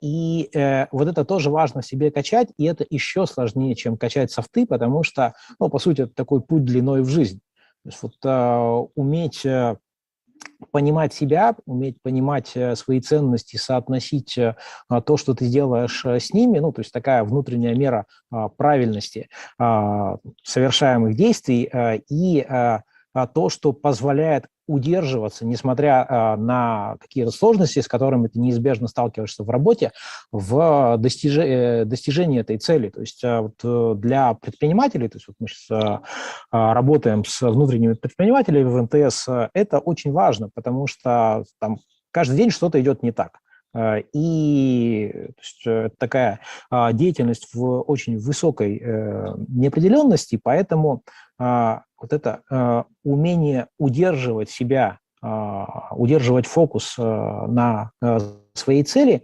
И вот это тоже важно в себе качать, и это еще сложнее, чем качать софты, потому что, ну, по сути, это такой путь длиной в жизнь. То есть вот уметь понимать себя, уметь понимать свои ценности, соотносить то, что ты делаешь с ними, ну, то есть такая внутренняя мера правильности совершаемых действий и то, что позволяет удерживаться, несмотря на какие-то сложности, с которыми ты неизбежно сталкиваешься в работе, в достижении этой цели. То есть вот для предпринимателей, то есть вот мы сейчас работаем с внутренними предпринимателями в МТС, это очень важно, потому что там каждый день что-то идет не так. И то есть, это такая деятельность в очень высокой неопределенности, поэтому вот это умение удерживать себя, удерживать фокус на своей цели,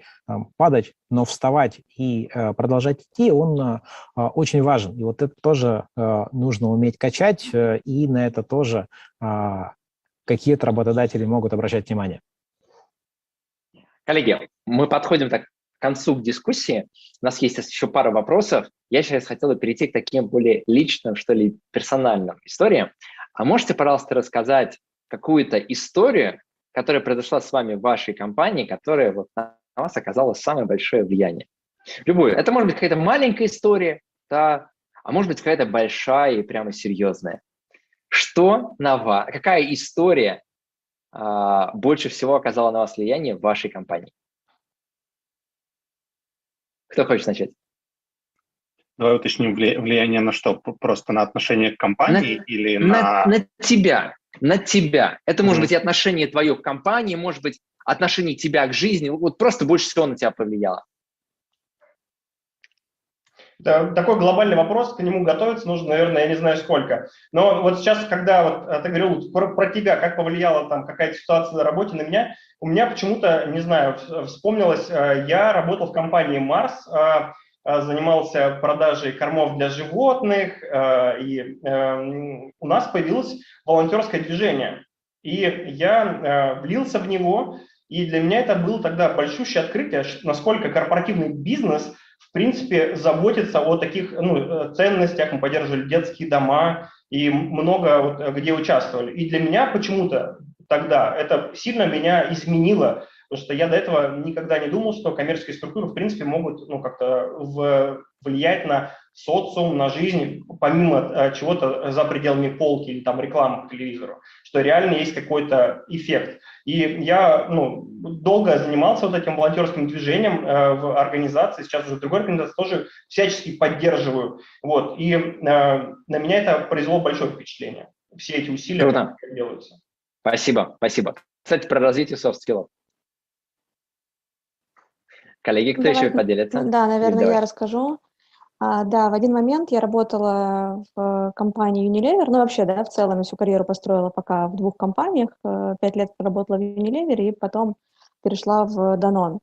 падать, но вставать и продолжать идти, он очень важен. И вот это тоже нужно уметь качать, и на это тоже какие-то работодатели могут обращать внимание. Коллеги, мы подходим так к концу дискуссии. У нас есть еще пара вопросов. Я сейчас хотел бы перейти к таким более личным, что ли, персональным историям. А можете, пожалуйста, рассказать какую-то историю, которая произошла с вами в вашей компании, которая вот на вас оказала самое большое влияние? Любую. Это может быть какая-то маленькая история, да, а может быть какая-то большая и прямо серьезная. Что на вас, какая история больше всего оказала на вас влияние в вашей компании? Кто хочет начать? Давай уточним, влияние на что? Просто на отношение к компании или на... На тебя. На тебя. Это может быть и отношение твое к компании, может быть отношение тебя к жизни. Вот просто больше всего на тебя повлияло. Это такой глобальный вопрос, к нему готовиться нужно, наверное, я не знаю сколько. Но вот сейчас, когда вот ты говорил про тебя, как повлияла там какая-то ситуация на работе на меня, у меня почему-то, не знаю, вспомнилось, я работал в компании Марс, занимался продажей кормов для животных, и у нас появилось волонтерское движение. И я влился в него, и для меня это было тогда большущее открытие, насколько корпоративный бизнес в принципе заботится о таких ценностях. Мы поддерживали детские дома и много вот, где участвовали. И для меня почему-то тогда это сильно меня изменило, потому что я до этого никогда не думал, что коммерческие структуры в принципе могут как-то влиять на социум, на жизнь, помимо чего-то за пределами полки или там рекламы по телевизору, что реально есть какой-то эффект. И я долго занимался вот этим волонтерским движением в организации, сейчас уже в другой организации тоже всячески поддерживаю. Вот. И на меня это произвело большое впечатление. Все эти усилия, Круто. которые делаются. Спасибо, спасибо. Кстати, про развитие софт-скиллов. Коллеги, кто еще поделится? Да, наверное, Давай. я расскажу. Да, в один момент я работала в компании Unilever, ну вообще, да, в целом я всю карьеру построила пока в 2 компаниях, 5 лет работала в Unilever и потом перешла в Danone.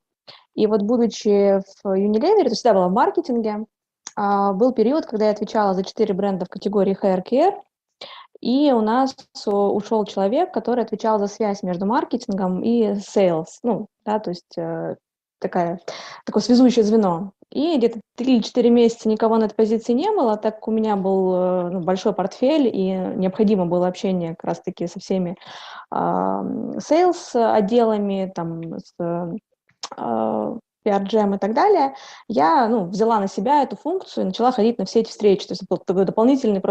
И вот будучи в Unilever, то всегда была в маркетинге, был период, когда я отвечала за 4 бренда в категории Hair Care, и у нас ушел человек, который отвечал за связь между маркетингом и sales, ну, да, то есть такое связующее звено. И где-то 3-4 месяца никого на этой позиции не было, так как у меня был большой портфель, и необходимо было общение как раз-таки со всеми sales-отделами, там, с PR-джем и так далее, я взяла на себя эту функцию и начала ходить на все эти встречи. То есть это был такой дополнительную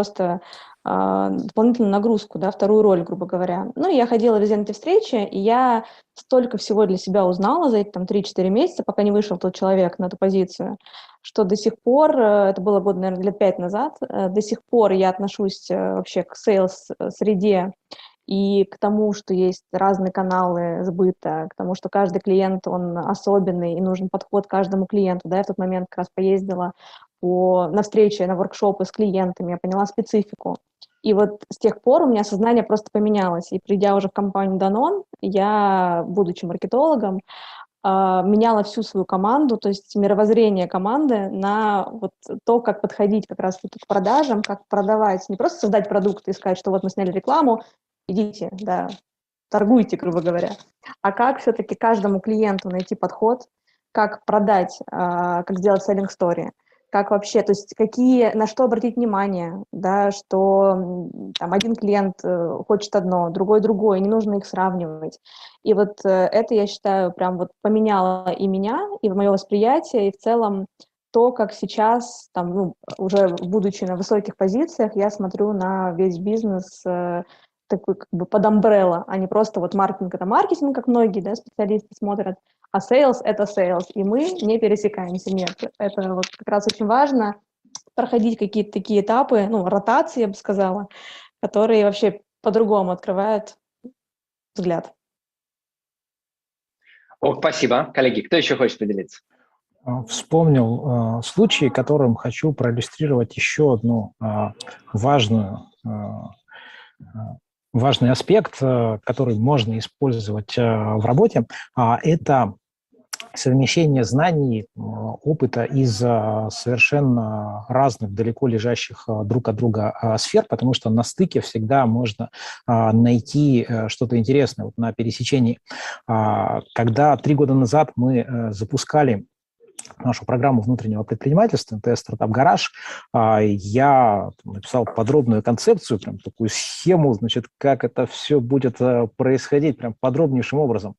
нагрузку, да, вторую роль, грубо говоря. Ну, и я ходила везде на эти встречи, и я столько всего для себя узнала за эти 3-4 месяца, пока не вышел тот человек на эту позицию, что до сих пор, это было год, наверное, лет 5 назад, до сих пор я отношусь вообще к сейлс-среде и к тому, что есть разные каналы сбыта, к тому, что каждый клиент, он особенный, и нужен подход к каждому клиенту. Да, я в тот момент как раз поездила на встречи, на воркшопы с клиентами, я поняла специфику. И вот с тех пор у меня сознание просто поменялось. И придя уже в компанию Danone, я, будучи маркетологом, меняла всю свою команду, то есть мировоззрение команды на вот то, как подходить как раз к продажам, как продавать, не просто создать продукт и сказать, что вот мы сняли рекламу, идите, да, торгуйте, грубо говоря, а как все-таки каждому клиенту найти подход, как продать, как сделать selling story, как вообще, то есть на что обратить внимание, да, что там один клиент хочет одно, другой другое, не нужно их сравнивать. И вот это, я считаю, прям вот поменяло и меня, и мое восприятие, и в целом то, как сейчас, там, уже будучи на высоких позициях, я смотрю на весь бизнес такой как бы под амбрелло, а не просто вот маркетинг — это маркетинг, как многие, да, специалисты смотрят, а sales — это sales, и мы не пересекаемся. Нет, это вот как раз очень важно проходить какие-то такие этапы, ротации, я бы сказала, которые вообще по-другому открывают взгляд. Спасибо. Коллеги, кто еще хочет поделиться? Вспомнил случай, которым хочу проиллюстрировать еще одну важный аспект, который можно использовать в работе, это совмещение знаний, опыта из совершенно разных, далеко лежащих друг от друга сфер, потому что на стыке всегда можно найти что-то интересное. Вот на пересечении. Когда 3 года назад мы запускали нашу программу внутреннего предпринимательства, МТС «Стартап Гараж», я написал подробную концепцию, прям такую схему, значит, как это все будет происходить, прям подробнейшим образом.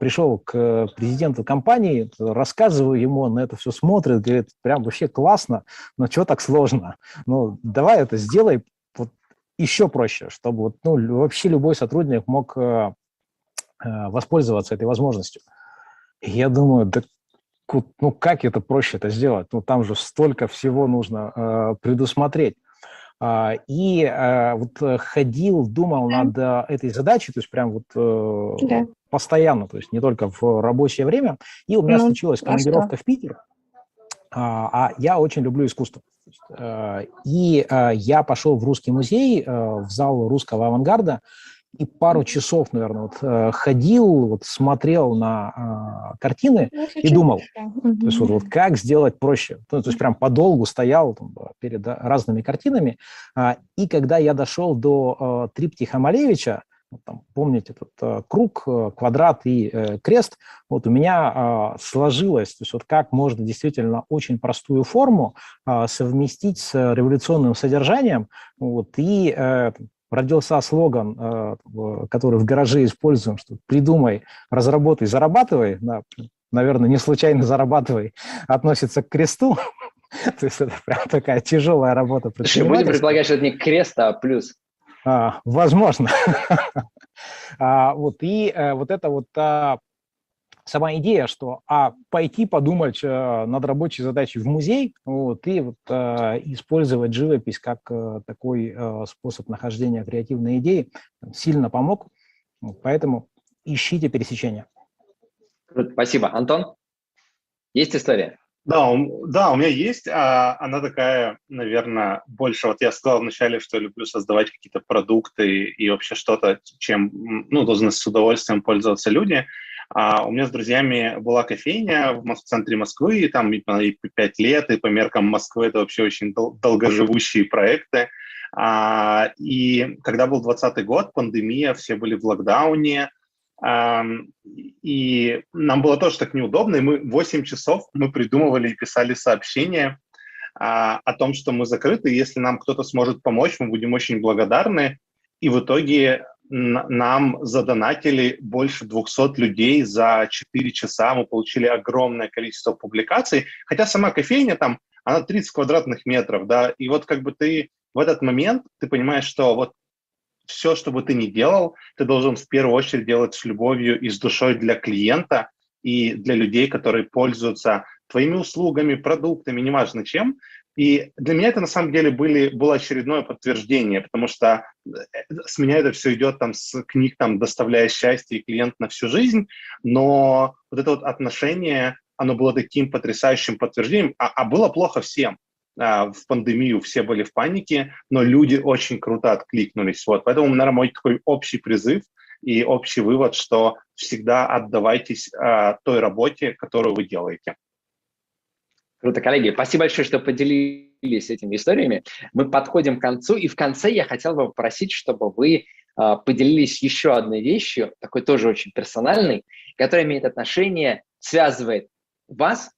Пришел к президенту компании, рассказываю ему, он на это все смотрит, говорит, прям вообще классно, но чего так сложно? Ну, давай это сделай вот еще проще, чтобы вот, вообще любой сотрудник мог воспользоваться этой возможностью. И я думаю, да как это проще это сделать? Там же столько всего нужно предусмотреть. И вот ходил, думал над этой задачей, то есть прям вот постоянно, то есть не только в рабочее время. И у меня случилась командировка в Питер. А я очень люблю искусство. И я пошел в Русский музей, в зал русского авангарда, и пару часов, наверное, вот, ходил, вот, смотрел на картины и думал, то есть вот как сделать проще. Ну, то есть прям подолгу стоял там перед разными картинами. И когда я дошел до триптиха Малевича, вот там, помните, этот круг, квадрат и крест, вот у меня сложилось, то есть вот как можно действительно очень простую форму совместить с революционным содержанием, вот, и родился слоган, который в гараже используем, что «придумай, разработай, зарабатывай», да, наверное, не случайно «зарабатывай» относится к кресту, то есть это прям такая тяжелая работа предпринимательская. Будем предполагать, что это не крест, а плюс. Возможно. Вот, и вот это вот сама идея, что пойти подумать над рабочей задачей в музей, вот, и вот, использовать живопись как такой способ нахождения креативной идеи сильно помог. Вот, поэтому ищите пересечения. Спасибо. Антон, есть история? Да, у меня есть. Она такая, наверное, больше... Вот я сказал вначале, что я люблю создавать какие-то продукты и вообще что-то, чем должны с удовольствием пользоваться люди. У меня с друзьями была кофейня в центре Москвы, и там и 5 лет, и по меркам Москвы это вообще очень долгоживущие проекты. И когда был 2020 год, пандемия, все были в локдауне, и нам было тоже так неудобно, и мы 8 часов мы придумывали и писали сообщения о том, что мы закрыты, и если нам кто-то сможет помочь, мы будем очень благодарны. И в итоге нам задонатили больше 200 людей за 4 часа, мы получили огромное количество публикаций, хотя сама кофейня там, она 30 квадратных метров, да, и вот как бы ты в этот момент, ты понимаешь, что вот все, что бы ты ни делал, ты должен в первую очередь делать с любовью и с душой для клиента и для людей, которые пользуются твоими услугами, продуктами, неважно чем. И для меня это на самом деле было очередное подтверждение, потому что с меня это все идет там с книг, там, «Доставляя счастье» и «Клиент на всю жизнь», но вот это вот отношение, оно было таким потрясающим подтверждением, а было плохо всем. В пандемию все были в панике, но люди очень круто откликнулись. Вот. Поэтому, наверное, мой такой общий призыв и общий вывод, что всегда отдавайтесь той работе, которую вы делаете. Круто, коллеги. Спасибо большое, что поделились этими историями. Мы подходим к концу, и в конце я хотел бы попросить, чтобы вы поделились еще одной вещью, такой тоже очень персональной, которая имеет отношение, связывает вас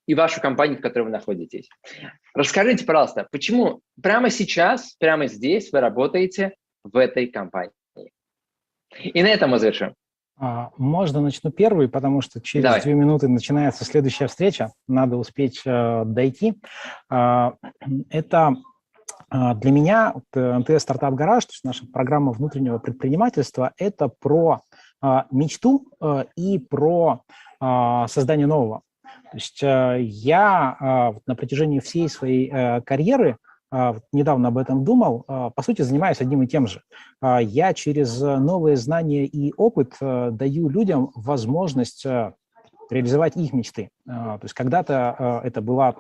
и вашу компанию, в которой вы находитесь. Расскажите, пожалуйста, почему прямо сейчас, прямо здесь вы работаете в этой компании? И на этом мы завершим. Можно начну первый, потому что через 2 минуты начинается следующая встреча. Надо успеть дойти. Это для меня МТС Стартап Гараж, то есть наша программа внутреннего предпринимательства, это про мечту и про создание нового. То есть я на протяжении всей своей карьеры, недавно об этом думал, по сути, занимаюсь одним и тем же. Я через новые знания и опыт даю людям возможность реализовать их мечты. То есть когда-то это была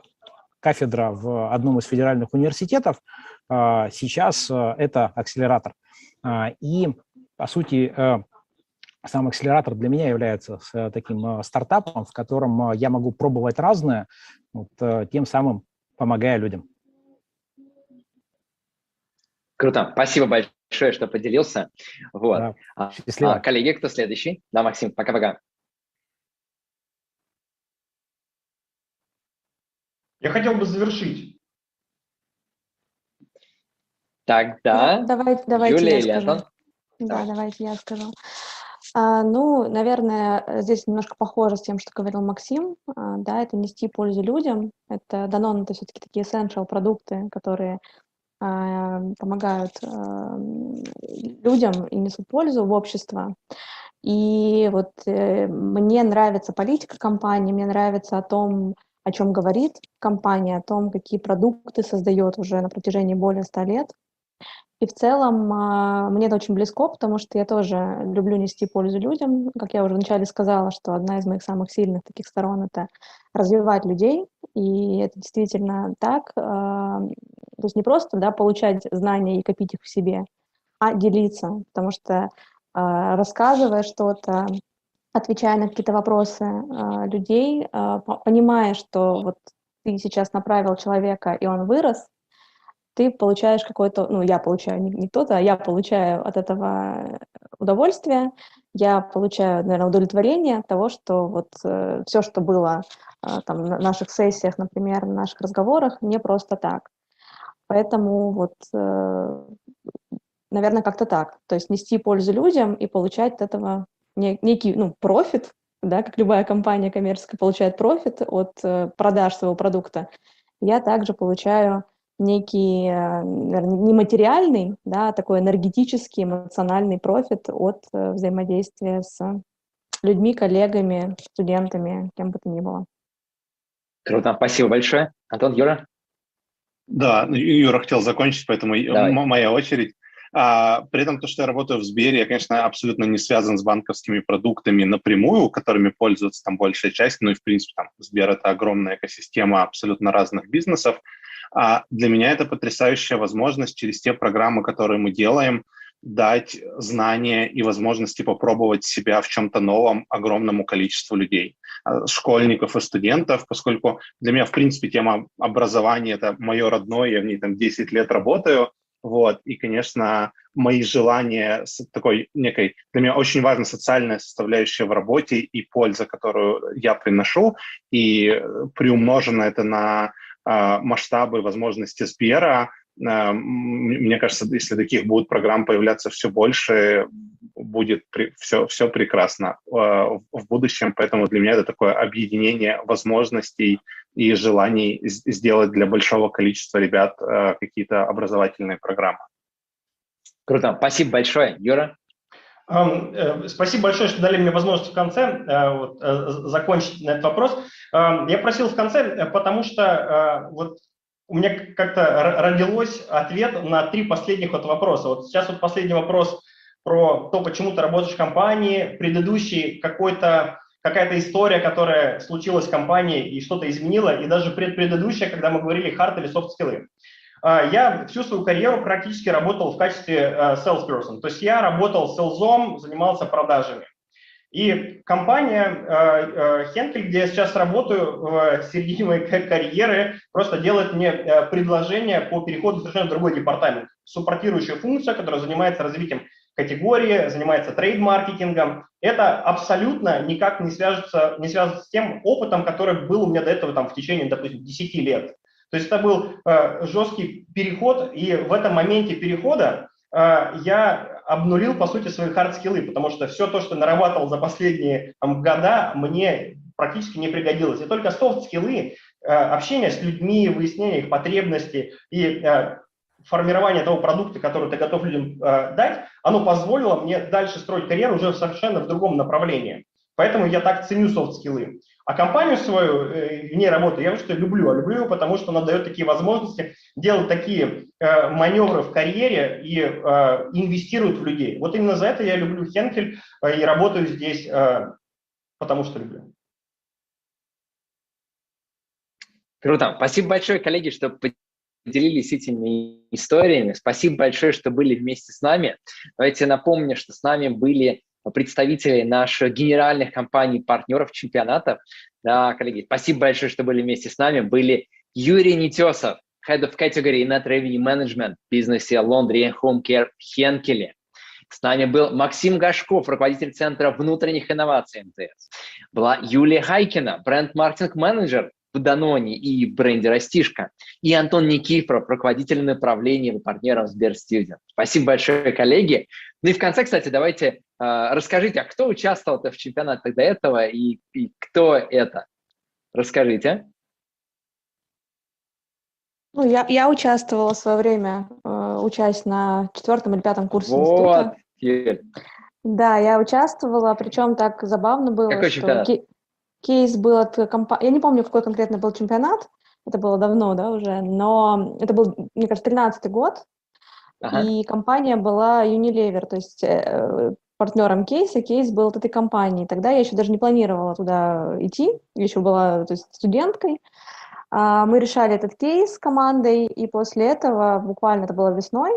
кафедра в одном из федеральных университетов, сейчас это акселератор. И, по сути, сам акселератор для меня является таким стартапом, в котором я могу пробовать разное, вот, тем самым помогая людям. Круто. Спасибо большое, что поделился. Вот. Да. Счастливо. Коллеги, кто следующий? Да, Максим, пока-пока. Я хотел бы завершить. Тогда давайте Юлия я или скажу. Антон? Да, давайте я скажу. Ну, наверное, здесь немножко похоже с тем, что говорил Максим. Да, это нести пользу людям. Это Danone, это все-таки такие essential продукты, которые помогают людям и несут пользу в общество. И вот мне нравится политика компании, мне нравится о чем говорит компания, о том, какие продукты создает уже на протяжении более 100 лет. И в целом мне это очень близко, потому что я тоже люблю нести пользу людям. Как я уже вначале сказала, что одна из моих самых сильных таких сторон — это развивать людей. и это действительно так. То есть не просто, да, получать знания и копить их в себе, а делиться, потому что рассказывая что-то, отвечая на какие-то вопросы людей, понимая, что вот ты сейчас направил человека, и он вырос, ты получаешь какое-то, ну, я получаю, не кто-то, а я получаю от этого удовольствие, я получаю, наверное, удовлетворение от того, что вот все, что было там на наших сессиях, например, на наших разговорах, не просто так. Поэтому вот, наверное, как-то так. То есть нести пользу людям и получать от этого некий, ну, профит, да, как любая компания коммерческая получает профит от продаж своего продукта. Я также получаю некий, наверное, нематериальный, да, такой энергетический, эмоциональный профит от взаимодействия с людьми, коллегами, студентами, кем бы то ни было. Круто, спасибо большое. Антон, Юра? Да, Юра хотел закончить, поэтому Давай. моя очередь. При этом то, что я работаю в Сбере, я, конечно, абсолютно не связан с банковскими продуктами напрямую, которыми пользуется там большая часть, ну и, в принципе, там Сбер — это огромная экосистема абсолютно разных бизнесов. Для меня это потрясающая возможность через те программы, которые мы делаем, дать знания и возможности попробовать себя в чем-то новом огромному количеству людей, школьников и студентов, поскольку для меня, в принципе, тема образования — это мое родное, я в ней там 10 лет работаю, вот, и, конечно, мои желания с такой некой... Для меня очень важна социальная составляющая в работе и польза, которую я приношу, и приумножено это на масштабы возможности Сбера. Мне кажется, если таких будут программ появляться все больше, будет все прекрасно в будущем. Поэтому для меня это такое объединение возможностей и желаний сделать для большого количества ребят какие-то образовательные программы. Круто, спасибо большое. Юра? Спасибо большое, что дали мне возможность в конце закончить на этот вопрос. Я просил в конце, потому что вот у меня как-то родилось ответ на 3 последних вопроса. Вот сейчас вот последний вопрос про то, почему ты работаешь в компании, предыдущий какая-то история, которая случилась в компании и что-то изменила, и даже предыдущая, когда мы говорили hard или soft skills. Я всю свою карьеру практически работал в качестве salesperson, то есть я работал селзом, занимался продажами. И компания Henkel, где я сейчас работаю, в середине моей карьеры, просто делает мне предложение по переходу в совершенно другой департамент. Суппортирующая функция, которая занимается развитием категории, занимается трейд-маркетингом. Это абсолютно никак не связывается с тем опытом, который был у меня до этого там, в течение, допустим, 10 лет. То есть это был жесткий переход, и в этом моменте перехода я обнулил, по сути, свои хард-скиллы, потому что все то, что нарабатывал за последние года, мне практически не пригодилось. И только софт-скиллы, общение с людьми, выяснение их потребностей и формирование того продукта, который ты готов людям дать, оно позволило мне дальше строить карьеру уже совершенно в другом направлении. Поэтому я так ценю софт-скиллы. А компанию свою, в ней работу, я что люблю. А люблю ее, потому что она дает такие возможности делать такие маневры в карьере и инвестирует в людей. Вот именно за это я люблю Henkel и работаю здесь, потому что люблю. Круто. Спасибо большое, коллеги, что поделились этими историями. Спасибо большое, что были вместе с нами. Давайте напомню, что с нами были представители наших генеральных компаний-партнеров чемпионата. Да, коллеги, спасибо большое, что были вместе с нами. Были Юрий Нетесов, Head of Category Net Revenue Management в бизнесе Laundry and Home Care в Henkel. С нами был Максим Гашков, руководитель Центра внутренних инноваций МТС. Была Юлия Хайкина, бренд-маркетинг-менеджер в Даноне и в бренде «Растишка». И Антон Никифоров, руководитель направления партнеров Сберстудент. Спасибо большое, коллеги. Ну и в конце, кстати, давайте расскажите, а кто участвовал в чемпионатах до этого и кто это? Расскажите. Ну, я участвовала в свое время, учась на 4-м или 5-м курсе института. Юль. Да, я участвовала, причем так забавно было, Какой чемпионат? Кейс был от компании, я не помню, какой конкретно был чемпионат, это было давно, да, уже, но это был, мне кажется, 13-й год, и компания была Unilever, то есть партнером кейса, кейс был от этой компании. Тогда я еще даже не планировала туда идти, я еще была, то есть, студенткой, Мы решали этот кейс с командой, и после этого, буквально это было весной,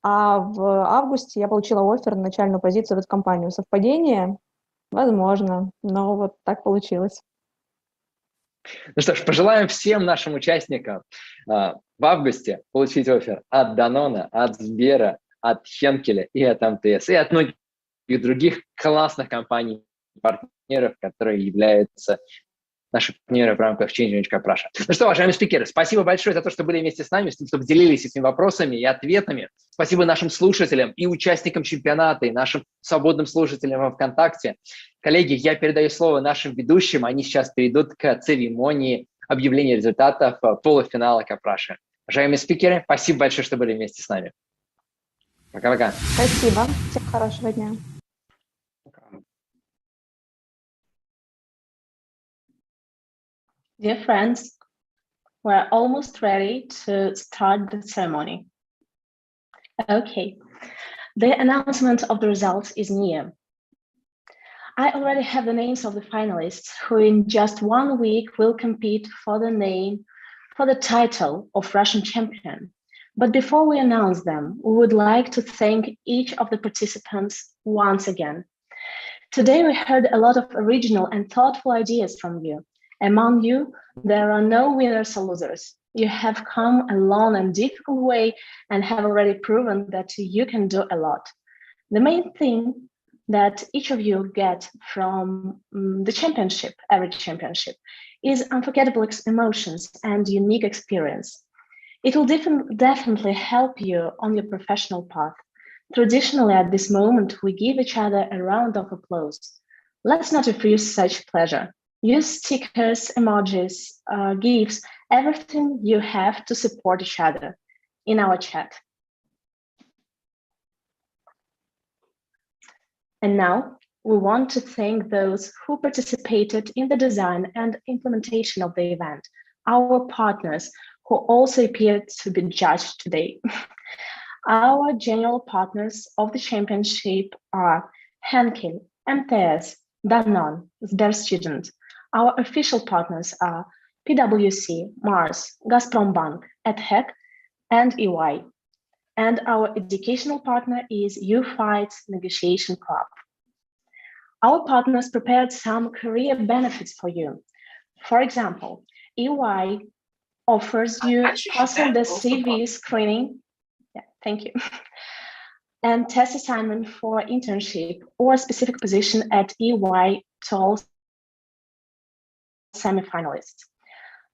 а в августе я получила оффер на начальную позицию в эту компанию. Совпадение? Возможно, но вот так получилось. Ну что ж, пожелаем всем нашим участникам в августе получить оффер от Данона, от Сбера, от Хенкеля и от МТС, и от многих других классных компаний, партнеров, которые являются наши партнеры в рамках Change Cup Russia. Ну что, уважаемые спикеры, спасибо большое за то, что были вместе с нами, чтобы делились этими вопросами и ответами. Спасибо нашим слушателям и участникам чемпионата, и нашим свободным слушателям во ВКонтакте. Коллеги, я передаю слово нашим ведущим. Они сейчас перейдут к церемонии объявления результатов полуфинала Cup Russia. Уважаемые спикеры, спасибо большое, что были вместе с нами. Пока-пока. Спасибо. Всем хорошего дня. Dear friends, we're almost ready to start the ceremony. Okay, the announcement of the results is near. I already have the names of the finalists who in just 1 week will compete for the title of Russian champion. But before we announce them, we would like to thank each of the participants once again. Today we heard a lot of original and thoughtful ideas from you. Among you, there are no winners or losers. You have come a long and difficult way and have already proven that you can do a lot. The main thing that each of you get from the championship, every championship, is unforgettable emotions and unique experience. It will definitely help you on your professional path. Traditionally, at this moment, we give each other a round of applause. Let's not refuse such pleasure. Use stickers, emojis, GIFs, everything you have to support each other in our chat. And now we want to thank those who participated in the design and implementation of the event, our partners who also appeared to be judged today. Our general partners of the championship are Henkel, MTS, Danone, Sber Student. Our official partners are PwC, Mars, Gazprombank, EdHec, and EY. And our educational partner is U-Fight's Negotiation Club. Our partners prepared some career benefits for you. For example, EY offers you passing the CV screening. Yeah, thank you. And test assignment for internship or specific position at EY to all semi-finalists.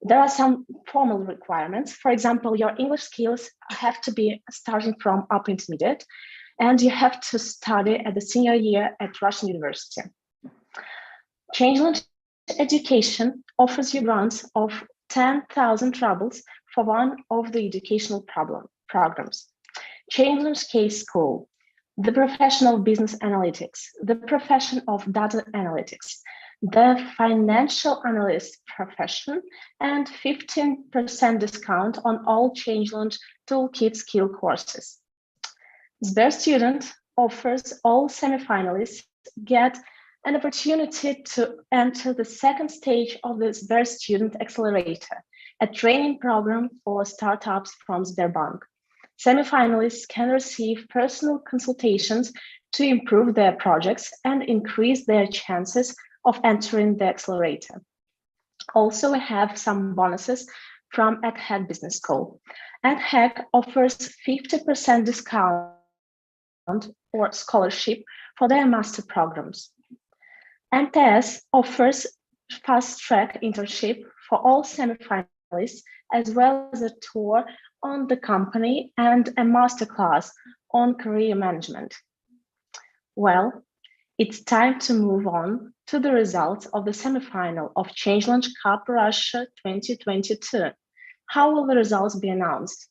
There are some formal requirements. For example, your English skills have to be starting from upper intermediate, and you have to study at the senior year at Russian University. Changeland Education offers you grants of 10,000 rubles for one of the educational programs. Changeland's Case School, the profession of business analytics, the profession of data analytics, the financial analyst profession, and 15% discount on all Changeland Toolkit skill courses. Sber Student offers all semi-finalists get an opportunity to enter the second stage of the Sber Student Accelerator, a training program for startups from Sberbank. Semi-finalists can receive personal consultations to improve their projects and increase their chances of entering the accelerator. Also, we have some bonuses from EdHec Business School. EdHec offers 50% discount or scholarship for their master programs. MTS offers fast-track internship for all semi-finalists, as well as a tour on the company and a masterclass on career management. Well, it's time to move on to the results of the semi-final of Changeland Cup Russia 2022. How will the results be announced?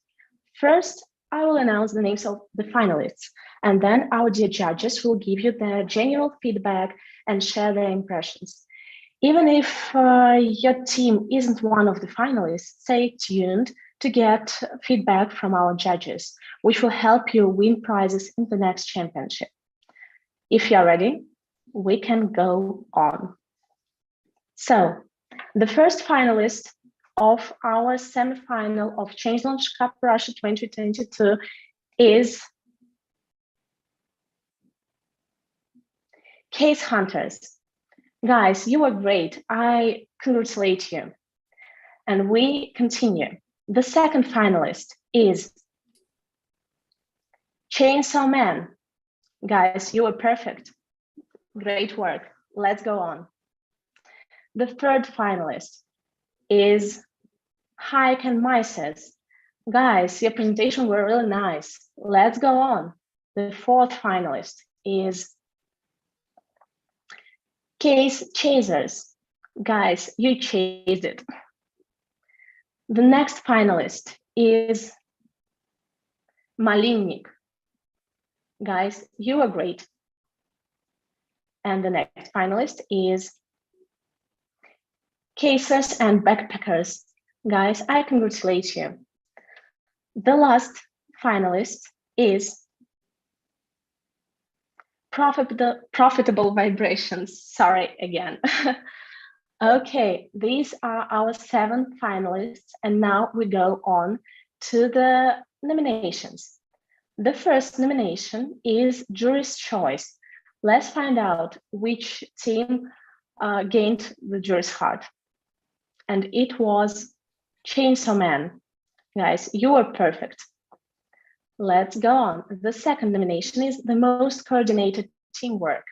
First, I will announce the names of the finalists, and then our dear judges will give you their general feedback and share their impressions. Even if your team isn't one of the finalists, stay tuned to get feedback from our judges, which will help you win prizes in the next championship. If you're ready, we can go on. So, the first finalist of our semi-final of Pollufinal Cup Russia 2022 is Case Hunters. Guys, you were great. I congratulate you. And we continue. The second finalist is Chainsaw Man. Guys, you were perfect. Great work. Let's go on. The third finalist is Hike and Mices. Guys, your presentation were really nice. Let's go on. The fourth finalist is Case Chasers. Guys, you chased it. The next finalist is Malinnik. Guys, you are great. And the next finalist is Casers and Backpackers. Guys, I congratulate you. The last finalist is Profitable Vibrations. Sorry again. Okay, these are our 7 finalists, and now we go on to the nominations. The first nomination is Jury's Choice. Let's find out which team gained the jury's heart. And it was Chainsaw Man. Guys, you were perfect. Let's go on. The second nomination is the most coordinated teamwork.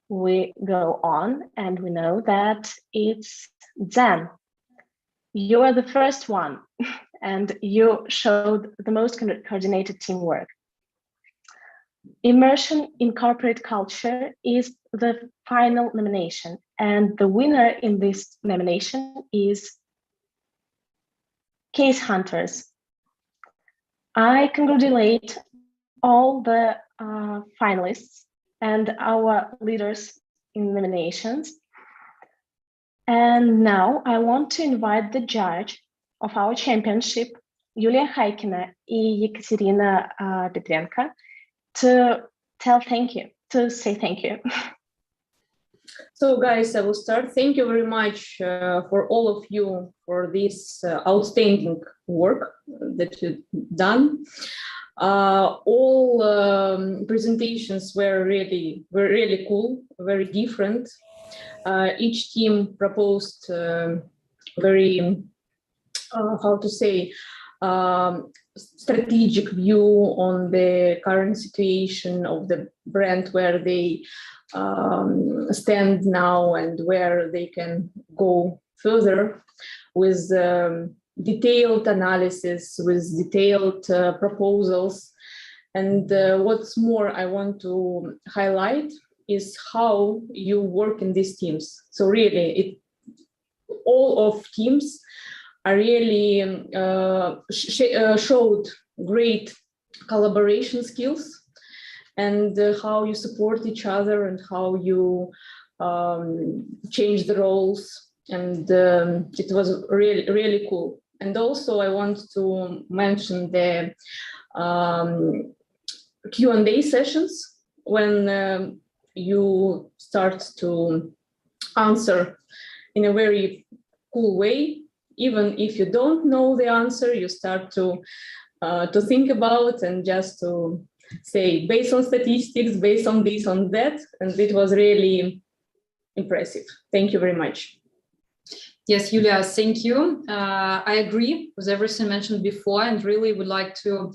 We go on and we know that it's Zen. You are the first one and you showed the most coordinated teamwork. Immersion in corporate culture is the final nomination, and the winner in this nomination is Case Hunters. I congratulate all the finalists and our leaders in nominations. And now I want to invite the judge of our championship, Yulia Haikina and Ekaterina Petrenko, to say thank you. So guys, I will start. Thank you very much for all of you for this outstanding work that you've done. All presentations were really cool, very different. Each team proposed very, how to say, strategic view on the current situation of the brand, where they stand now and where they can go further with detailed analysis, with detailed proposals. And what's more, I want to highlight is how you work in these teams. So really, all of teams are really showed great collaboration skills, and how you support each other and how you change the roles. And it was really cool. And also I want to mention the Q&A sessions, when you start to answer in a very cool way. Even if you don't know the answer, you start to think about and just to say, based on statistics, based on this, on that. And it was really impressive. Thank you very much. Yes, Julia, thank you. I agree with everything mentioned before, and really would like to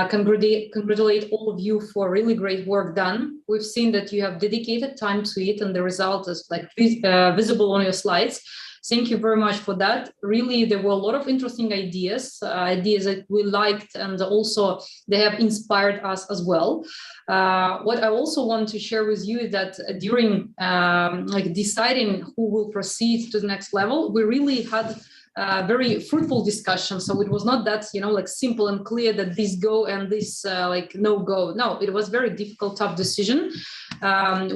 congratulate all of you for really great work done. We've seen that you have dedicated time to it, and the result is like visible on your slides. Thank you very much for that. Really, there were a lot of interesting ideas that we liked, and also they have inspired us as well. What I also want to share with you is that during like deciding who will proceed to the next level, we really had very fruitful discussion. So it was not that, like simple and clear that this go and this like no go. No, it was very difficult, tough decision,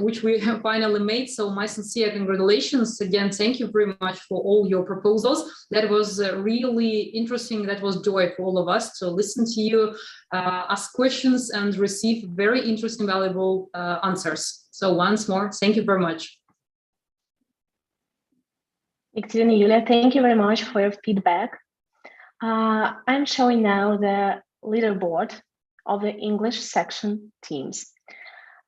which we have finally made. So my sincere congratulations again. Thank you very much for all your proposals. That was really interesting. That was joy for all of us to listen to you, ask questions, and receive very interesting, valuable answers. So once more, thank you very much. Ekaterina, Yulia, thank you very much for your feedback. I'm showing now the leaderboard of the English section teams.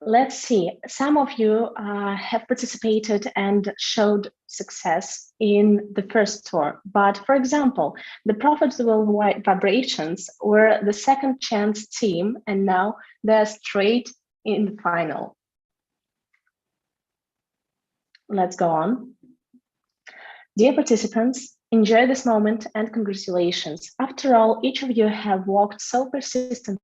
Let's see, some of you have participated and showed success in the first tour. But for example, the Profitable Vibrations were the second chance team, and now they're straight in the final. Let's go on. Dear participants, enjoy this moment and congratulations. After all, each of you have walked so persistently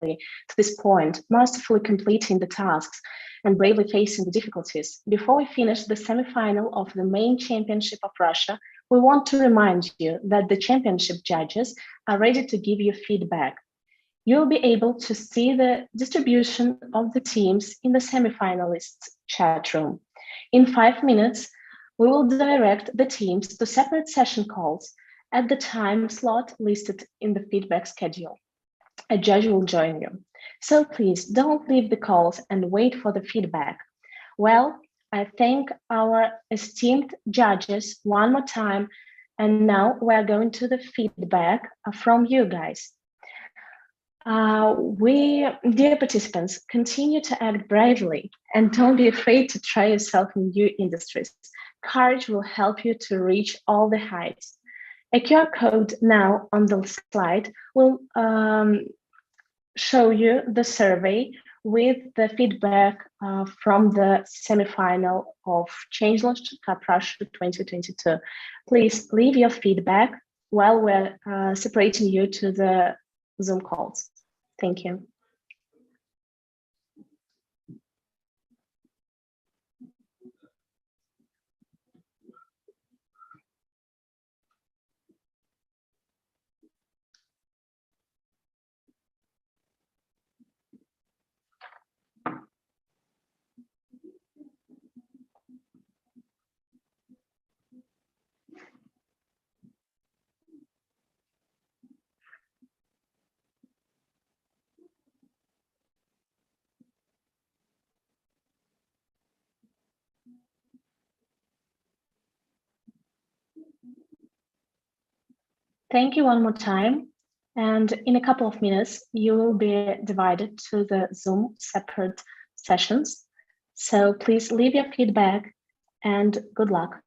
to this point, masterfully completing the tasks and bravely facing the difficulties. Before we finish the semi-final of the main championship of Russia, we want to remind you that the championship judges are ready to give you feedback. You'll be able to see the distribution of the teams in the semi-finalists chat room. In 5 minutes, we will direct the teams to separate session calls at the time slot listed in the feedback schedule. A judge will join you. So please don't leave the calls and wait for the feedback. Well, I thank our esteemed judges one more time. And now we're going to the feedback from you guys. Dear participants, continue to act bravely and don't be afraid to try yourself in new industries. Courage will help you to reach all the heights. A QR code now on the slide will show you the survey with the feedback from the semi-final of Challenge Cup Russia 2022. Please leave your feedback while we're separating you to the Zoom calls. Thank you. Thank you one more time. And in a couple of minutes, you will be divided to the Zoom separate sessions. So please leave your feedback and good luck.